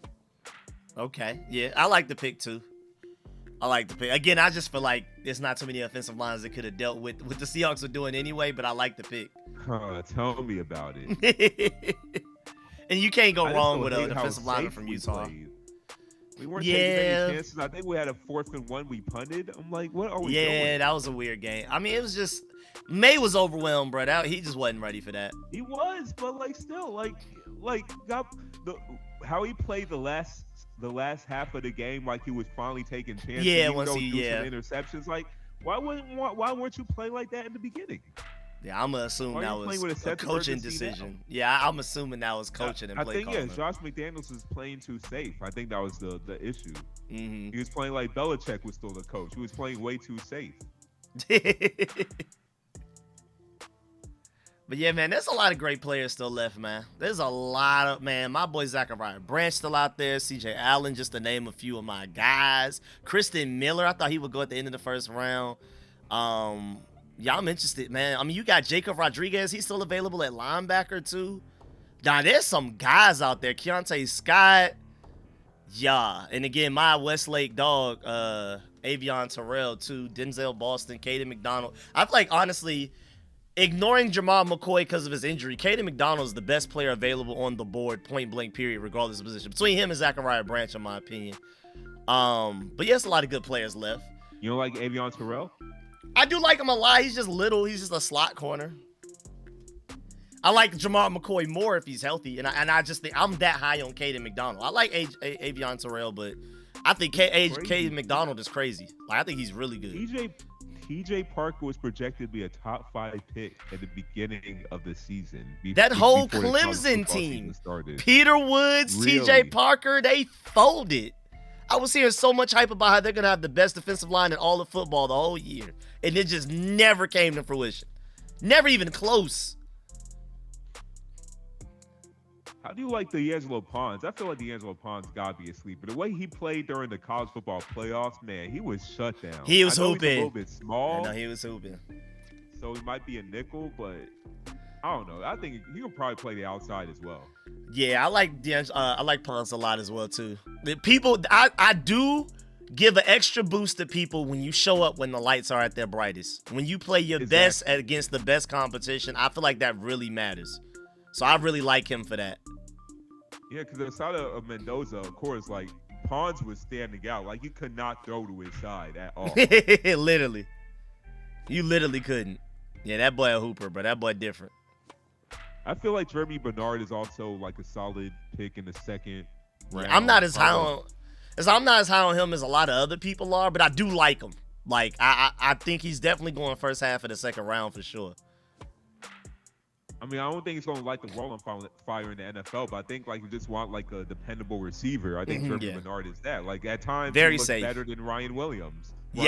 B: Okay. Yeah, I like the pick too. I like the pick. Again, I just feel like there's not too many offensive lines that could have dealt with what the Seahawks were doing anyway, but I like the pick.
C: Tell me about it.
B: And you can't go
C: I just
B: wrong
C: don't
B: with
C: hate
B: an
C: how
B: offensive lineman
C: safe
B: from
C: we
B: Utah.
C: played. We weren't
B: Yeah.
C: taking any chances. I think we had a 4th and 1 we punted. I'm like, what are we
B: Yeah,
C: doing?
B: that was a weird game. I mean, it was just May was overwhelmed, bro. He just wasn't ready for that.
C: He was, but like still, like got how he played the last half of the game, like he was finally taking chances.
B: Yeah,
C: even
B: once
C: though
B: he-
C: threw
B: yeah.
C: some interceptions. Like, why weren't you playing like that in the beginning?
B: Yeah, I'm gonna assume
C: Why
B: that
C: are you playing
B: was
C: with a
B: a
C: set to
B: coaching
C: emergency now?
B: decision. Yeah, I'm assuming that was coaching and
C: I
B: play
C: think
B: calling.
C: Josh McDaniels is playing too safe. I think that was the issue.
B: Mm-hmm.
C: He was playing like Belichick was still the coach. He was playing way too safe.
B: But yeah, man, there's a lot of great players still left, man. There's a lot of, man, my boy Zachariah Branch still out there. CJ Allen, just to name a few of my guys. Kristen Miller, I thought he would go at the end of the first round. Yeah, I'm interested, man. I mean, you got Jacob Rodriguez. He's still available at linebacker, too. Now, there's some guys out there. Keontae Scott. Yeah. And again, my Westlake dog, Avion Terrell, too. Denzel Boston, Caden McDonald. I feel like, honestly, ignoring Jamal McCoy because of his injury, Caden McDonald is the best player available on the board, point blank, period, regardless of position. Between him and Zachariah Branch, in my opinion. But yes, a lot of good players left.
C: You don't like Avion Terrell?
B: I do like him a lot. He's just little. He's just a slot corner. I like Jamal McCoy more if he's healthy, and I just think I'm that high on Caden McDonald. I like Avion Terrell, but I think Caden McDonald is crazy. Like, I think he's really good.
C: TJ Parker was projected to be a top 5 pick at the beginning of the season.
B: That whole
C: before the college
B: Clemson
C: football
B: team,
C: season started.
B: Peter Woods,
C: Really?
B: TJ Parker, they folded. I was hearing so much hype about how they're going to have the best defensive line in all of football the whole year, and it just never came to fruition. Never even close.
C: How do you like D'Angelo Pons? I feel like D'Angelo Pons got to be asleep. But the way he played during the college football playoffs, man, he was shut down.
B: He was
C: I know
B: hooping.
C: He's a little bit small,
B: I know he was hooping.
C: so he might be a nickel, but I don't know. I think he can probably play the outside as well.
B: Yeah, I like I like Pons a lot as well too. The people, I do give an extra boost to people when you show up when the lights are at their brightest. When you play your best against the best competition, I feel like that really matters. So I really like him for that.
C: Yeah, because outside of Mendoza, of course, like Pons was standing out. Like you could not throw to his side at all.
B: Literally, you literally couldn't. Yeah, that boy a hooper, but that boy different.
C: I feel like Jeremy Bernard is also like a solid pick in the second round.
B: I'm not as high on him as a lot of other people are, but I do like him. Like I think he's definitely going first half of the second round for sure.
C: I mean, I don't think he's going to light the world on fire in the NFL, but I think like you just want like a dependable receiver. I think Jeremy Bernard is that. Like at times,
B: Very
C: he looks
B: safe.
C: better than Ryan Williams.
B: He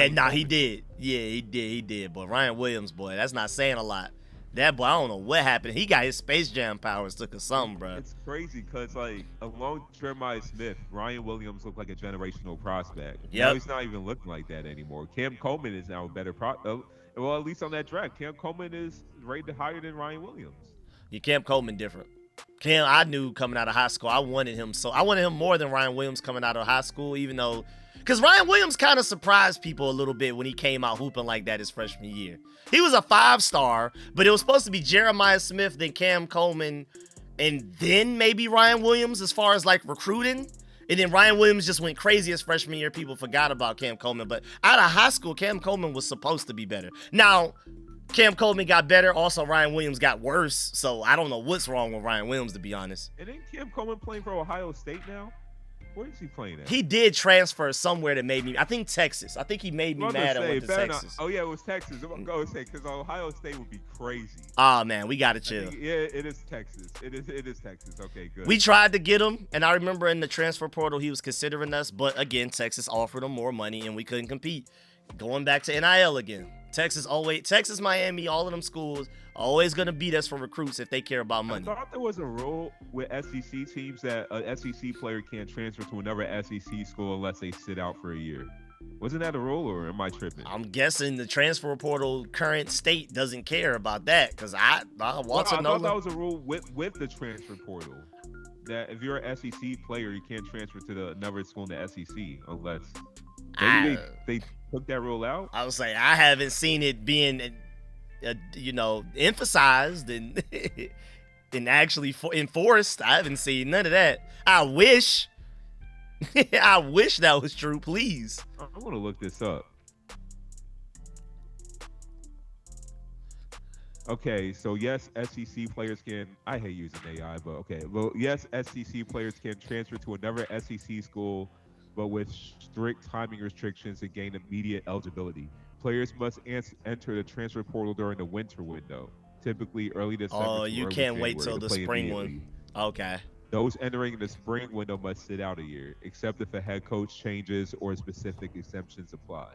B: did. Yeah, he did. But Ryan Williams, boy, that's not saying a lot. That boy, I don't know what happened. He got his Space Jam powers took or something, bro.
C: It's crazy because like along Jeremiah Smith, Ryan Williams looked like a generational prospect.
B: Yeah,
C: he's not even looking like that anymore. Cam Coleman is now a better well, at least on that draft, Cam Coleman is rated higher than Ryan Williams.
B: Yeah, Cam Coleman different. Cam, I knew coming out of high school, I wanted him more than Ryan Williams coming out of high school, even though, because Ryan Williams kind of surprised people a little bit when he came out hooping like that his freshman year. He was a 5-star, but it was supposed to be Jeremiah Smith, then Cam Coleman, and then maybe Ryan Williams as far as like recruiting. And then Ryan Williams just went crazy his freshman year. People forgot about Cam Coleman. But out of high school, Cam Coleman was supposed to be better. Now, Cam Coleman got better. Also, Ryan Williams got worse. So I don't know what's wrong with Ryan Williams, to be honest.
C: And then Cam Coleman playing for Ohio State now? Where is he playing at?
B: He did transfer somewhere that made me, I think Texas. I think he made me mad and went to Texas.
C: Oh, yeah, it was Texas. I'm going to say, because Ohio State would be crazy.
B: Oh, man, we got to chill.
C: Yeah, it is Texas. It is Texas. Okay, good.
B: We tried to get him, and I remember in the transfer portal he was considering us, but again, Texas offered him more money, and we couldn't compete. Going back to NIL again. Texas, Miami, all of them schools always going to beat us for recruits if they care about money.
C: I thought there was a rule with SEC teams that an SEC player can't transfer to another SEC school unless they sit out for a year. Wasn't that a rule, or am I tripping?
B: I'm guessing the transfer portal current state doesn't care about that, because I
C: thought that was a rule with the transfer portal, that if you're an SEC player, you can't transfer to another school in the SEC unless they took that rule out.
B: I would say I haven't seen it being, emphasized and and actually enforced. I haven't seen none of that. I wish that was true. Please.
C: I want to look this up. Okay, so yes, SEC players can. I hate using AI, but okay. Well, yes, SEC players can transfer to another SEC school, but with strict timing restrictions to gain immediate eligibility. Players must enter the transfer portal during the winter window, typically early December.
B: Oh, you can't wait till the spring one. Okay.
C: Those entering the spring window must sit out a year, except if a head coach changes or specific exemptions apply.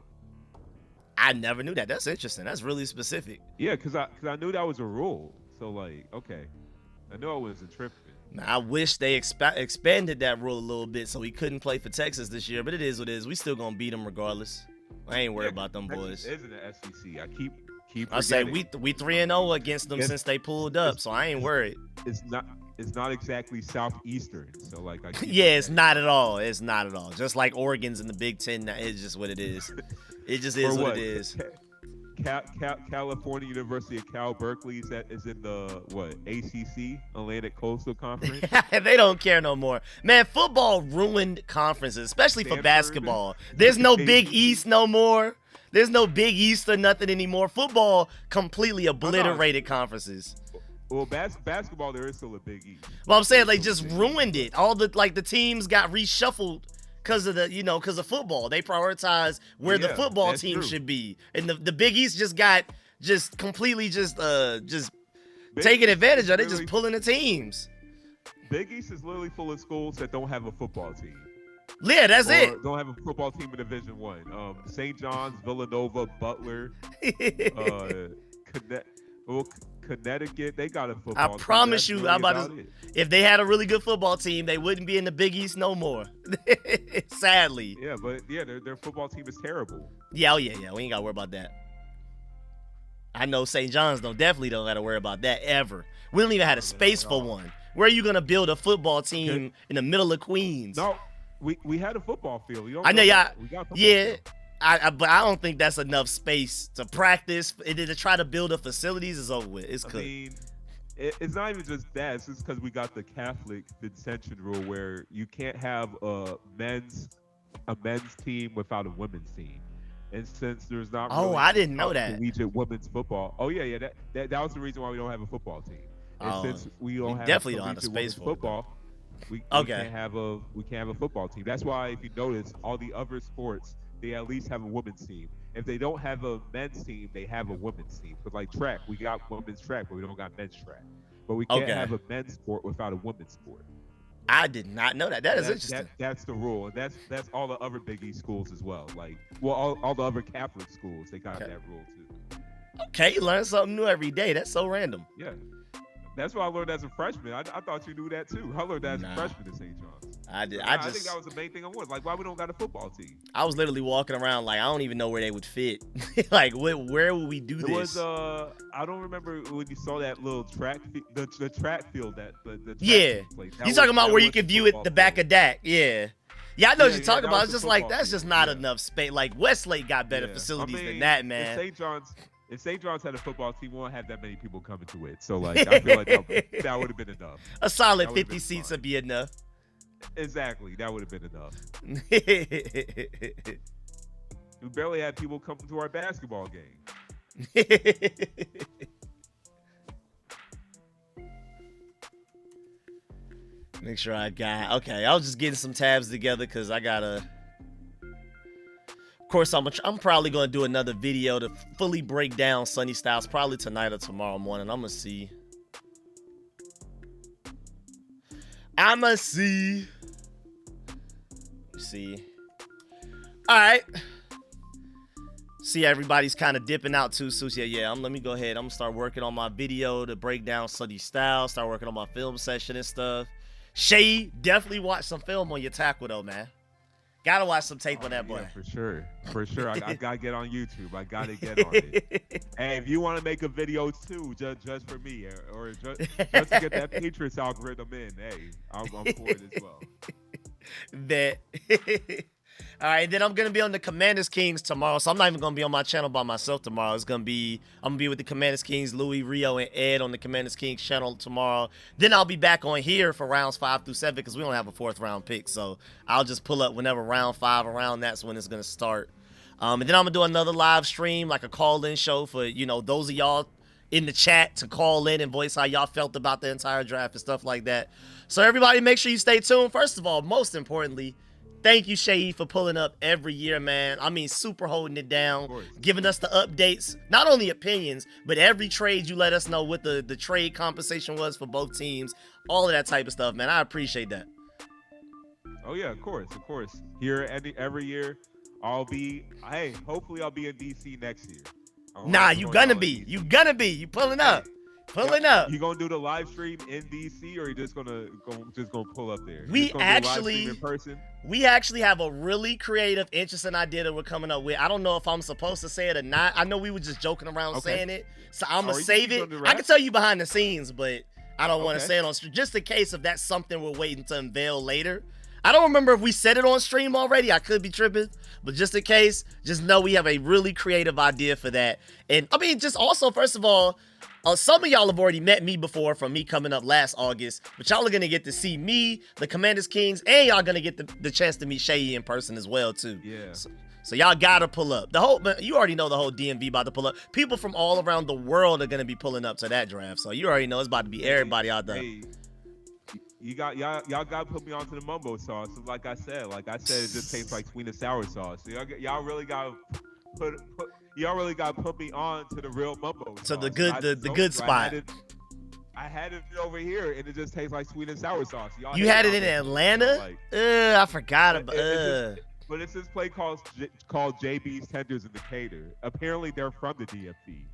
B: I never knew that. That's interesting. That's really specific.
C: Yeah, because I knew that was a rule. So, like, okay. I knew I wasn't tripping.
B: I wish they expanded that rule a little bit so he couldn't play for Texas this year, but it is what it is. We still gonna beat them regardless. I ain't worried about them boys.
C: It isn't the SEC. I keep.
B: I say we 3-0 against them since they pulled up, so I ain't worried.
C: It's not exactly Southeastern, so like
B: yeah, it's not at all. It's not at all. Just like Oregon's in the Big Ten, it's just what it is. It just is what it is.
C: California University of Cal Berkeley is in the ACC, Atlantic Coastal Conference.
B: They don't care no more, man. Football ruined conferences, especially for basketball. There's no Big East no more. There's no Big East or nothing anymore. Football completely obliterated conferences.
C: Well, basketball, there is still a Big East.
B: Well, I'm saying they just ruined it. All the the teams got reshuffled because of because of football. They prioritize where the football team should be, and the Big East just got completely taking advantage of it, just pulling the teams.
C: Big East is literally full of schools that don't have a football team.
B: Yeah, that's it.
C: Don't have a football team in Division I. St. John's, Villanova, Butler, Connecticut, they got a football team.
B: I promise you, if they had a really good football team, they wouldn't be in the Big East no more. Sadly.
C: Yeah, but their football team is terrible.
B: Yeah, we ain't got to worry about that. I know St. John's definitely don't got to worry about that ever. We don't even have a space for one. Where are you going to build a football team in the middle of Queens?
C: No, we had a football field.
B: I know, yeah. Yeah. But I don't think that's enough space to practice. To try to build up facilities is over with. It's cooked.
C: It's not even just that. It's just because we got the Catholic Vincentian rule where you can't have a men's team without a women's team. And since there's not really
B: I didn't know that.
C: collegiate women's football. Oh yeah, that was the reason why we don't have a football team. And since we don't have
B: definitely don't have the space for
C: football, we can't have a football team. That's why if you notice, all the other sports, they at least have a women's team. If they don't have a men's team, they have a women's team. But like track, we got women's track, but we don't got men's track. But we can't have a men's sport without a women's sport.
B: I did not know that. That's interesting.
C: That's the rule, and that's all the other Big East schools as well. All the other Catholic schools, they got that rule too.
B: Okay, you learn something new every day. That's so random.
C: Yeah, that's what I learned as a freshman. I thought you knew that too. I learned that as a freshman at St. John's.
B: I did.
C: I think that was the main thing I wanted. Like, why we don't got a football team?
B: I was literally walking around like I don't even know where they would fit. Like, where would we do this?
C: It was I don't remember when you saw that little track, the track field that the
B: track place. You talking about where you could view it the back of Dak? Yeah. Yeah, I know what you're talking about. It's just like that's just not enough space. Like Westlake got better facilities than that, man.
C: If St. John's had a football team, we won't have that many people coming to it. So like, I feel like that would have been enough.
B: A solid 50 seats would be enough.
C: Exactly. That would have been enough. We barely had people come to our basketball game.
B: Make sure I got. Okay, I was just getting some tabs together because I gotta. Of course, I'm probably gonna do another video to fully break down Sonny Styles, probably tonight or tomorrow morning. I'ma see. See. All right. See, everybody's kind of dipping out too. So yeah. Let me go ahead. I'm gonna start working on my video to break down Sonny Styles. Start working on my film session and stuff. Shay, definitely watch some film on your tackle though, man. Gotta watch some tape on that boy.
C: Yeah, for sure. I gotta get on YouTube. I gotta get on it. Hey, if you want to make a video too, just for me, or just to get that Patriots algorithm in, hey, I'm for it as well.
B: Bet. All right, then I'm gonna be on the Commanders Kings tomorrow, so I'm not even gonna be on my channel by myself tomorrow. I'm gonna be with the Commanders Kings, Louis, Rio, and Ed on the Commanders Kings channel tomorrow. Then I'll be back on here for rounds 5 through 7 because we don't have a 4th round pick, so I'll just pull up whenever round 5 around. That's when it's gonna start. And then I'm gonna do another live stream, like a call-in show for those of y'all in the chat to call in and voice how y'all felt about the entire draft and stuff like that. So everybody, make sure you stay tuned. First of all, most importantly, thank you, Shay, for pulling up every year, man. I mean, super holding it down, giving us the updates, not only opinions, but every trade you let us know what the trade compensation was for both teams, all of that type of stuff, man. I appreciate that.
C: Oh, yeah, of course. Here every year, hopefully I'll be in D.C. next year.
B: Nah, you gonna be. You pulling up. Pulling up.
C: You gonna do the live stream in DC, or you just gonna pull up there?
B: We actually have a really creative, interesting idea that we're coming up with. I don't know if I'm supposed to say it or not. I know we were just joking around saying it, so I'm gonna save it. I can tell you behind the scenes, but I don't want to say it on stream, just in case if that's something we're waiting to unveil later. I don't remember if we said it on stream already. I could be tripping, but just in case, just know we have a really creative idea for that. And I mean, just also, first of all, some of y'all have already met me before from me coming up last August, but y'all are going to get to see me, the Commanders Kings, and y'all going to get the chance to meet Shay in person as well, too.
C: Yeah.
B: So y'all got to pull up. You already know the whole DMV about to pull up. People from all around the world are going to be pulling up to that draft, so you already know it's about to be everybody out there.
C: Hey, y'all got to put me onto the mumbo sauce. Like I said, it just tastes like sweet and sour sauce. So y'all really got to Y'all really got to put me on to the real mumbo sauce.
B: So the good spot.
C: I had it over here, and it just tastes like sweet and sour sauce.
B: You had it in Atlanta? I forgot about it.
C: But it's this place called JB's Tenders in Decatur. Apparently, they're from the DFC.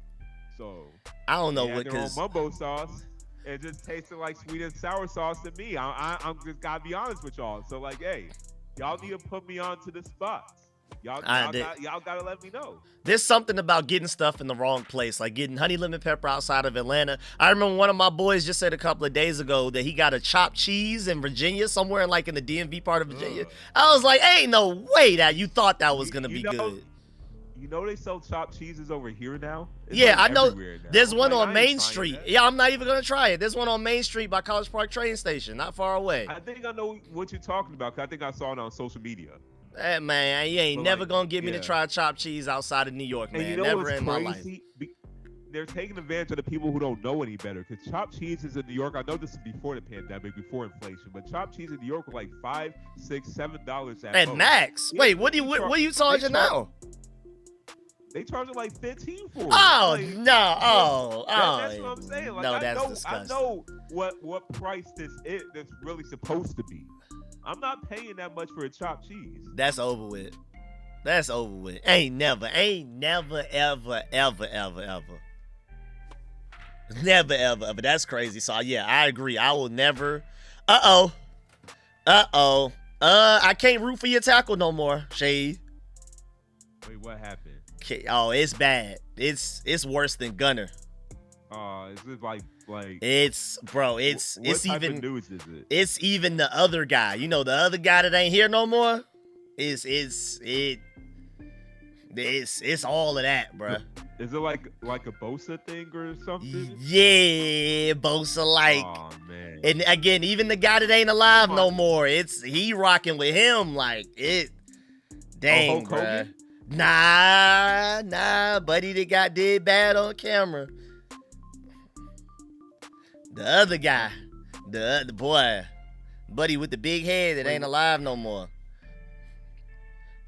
C: So
B: I don't know what,
C: because mumbo sauce, it just tasted like sweet and sour sauce to me. I'm just gotta be honest with y'all. So hey, y'all need to put me on to the spots. Y'all gotta let me know.
B: There's something about getting stuff in the wrong place, like getting honey lemon pepper outside of Atlanta. I remember one of my boys just said a couple of days ago that he got a chopped cheese in Virginia, somewhere in the DMV part of Virginia. I was like, ain't no way that you thought that was gonna be good.
C: You know they sell chopped cheeses over here now?
B: I know. There's one on Main Street. Yeah, I'm not even gonna try it. There's one on Main Street by College Park train station, not far away.
C: I think I know what you're talking about, 'cause I think I saw it on social media.
B: Hey, man, you ain't never gonna get me to try chopped cheese outside of New York, man.
C: And
B: never in my life.
C: They're taking advantage of the people who don't know any better. Because chopped cheeses in New York, I know this is before the pandemic, before inflation, but chopped cheese in New York were like $5, $6, $7 at
B: max. Wait, what are you charging now?
C: They charge it like $15 for it.
B: Oh no!
C: That's what I'm saying.
B: No, that's disgusting.
C: I know what price this is. That's really supposed to be. I'm not paying that much for a chopped cheese.
B: That's over with. Ain't never, ever. Never, ever. That's crazy. So yeah, I agree. I will never. I can't root for your tackle no more, Shade.
C: Wait, what happened?
B: Oh, it's bad. It's worse than Gunner.
C: Is it like
B: it's bro, it's
C: what type
B: even
C: of news is it?
B: It's even the other guy. You know, the other guy that ain't here no more. It's all of that, bro.
C: Is it like a Bosa thing or something?
B: Yeah, Bosa like.
C: Oh man.
B: And again, even the guy that ain't alive no more, he rocking with him like it. Dang,
C: Hulk
B: bruh.
C: Hogan?
B: Nah, buddy that did bad on camera. The other guy, the boy, buddy with the big head that ain't alive no more.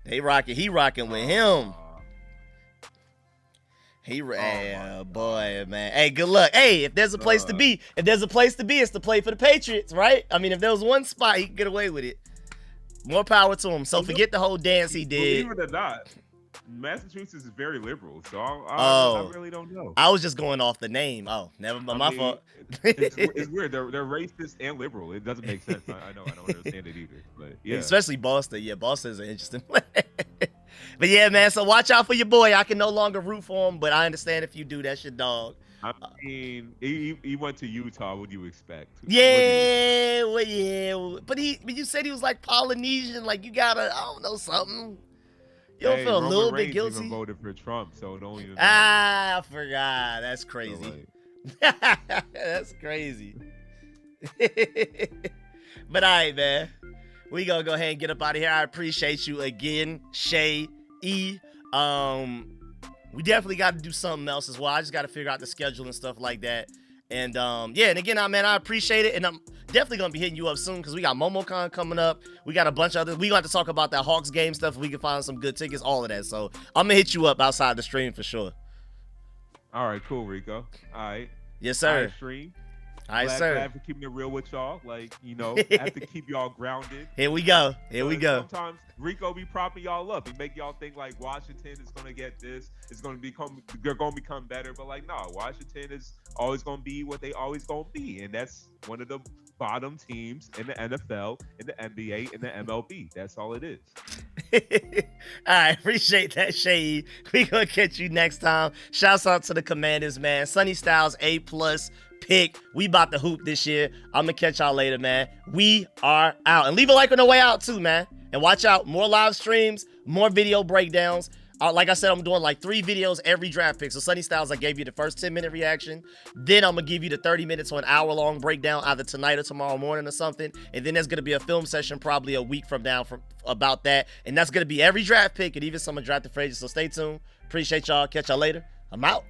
B: He rocking with him. Boy, man. Hey, good luck. Hey, if there's a place to be, it's to play for the Patriots, right? I mean, if there was one spot, he could get away with it. More power to him. So forget the whole dance he did.
C: Believe it or not, Massachusetts is very liberal, so I really don't know.
B: I was just going off the name. Oh, never mind. My fault.
C: It's weird. They're racist and liberal. It doesn't make sense. I know. I don't understand it either. But yeah,
B: especially Boston. Yeah, Boston is an interesting place. But yeah, man. So watch out for your boy. I can no longer root for him, but I understand if you do. That's your dog.
C: I mean, he went to Utah. What do you expect?
B: Yeah, well, yeah. But you said he was like Polynesian. Like you gotta, I don't know, something. You don't feel a little bit guilty?
C: Even voted for Trump, so don't even.
B: I forgot. That's crazy. So, that's crazy. But all right, man. We gonna go ahead and get up out of here. I appreciate you again, Shay E. We definitely got to do something else as well. I just got to figure out the schedule and stuff like that. And yeah, and again, man, I appreciate it. And I'm definitely going to be hitting you up soon because we got MomoCon coming up. We got a bunch of other. We got to talk about that Hawks game stuff. We can find some good tickets, all of that. So I'm going to hit you up outside the stream for sure.
C: All right, cool, Rico. All right.
B: Yes, sir.
C: All right, stream.
B: All right, sir.
C: Glad for keeping it real with y'all. Like, you know, I have to keep y'all grounded.
B: Here we go.
C: Sometimes Rico be propping y'all up. He make y'all think like Washington is gonna get this. They're gonna become better. But like, no, Washington is always gonna be what they always gonna be, and that's one of the bottom teams in the NFL, in the NBA, in the MLB. That's all it is.
B: All right, appreciate that, Shay. We gonna catch you next time. Shouts out to the Commanders, man. Sunny Styles A+ pick. We about to hoop this year. I'm gonna catch y'all later, man. We are out. And leave a like on the way out too, man. And watch out, more live streams, more video breakdowns. Like I said, I'm doing like 3 videos every draft pick. So Sunny Styles, I gave you the first 10-minute reaction. Then I'm gonna give you the 30 minutes or an hour-long breakdown either tonight or tomorrow morning or something. And then there's gonna be a film session probably a week from now about that. And that's gonna be every draft pick and even some undrafted free agents. So stay tuned. Appreciate y'all. Catch y'all later. I'm out.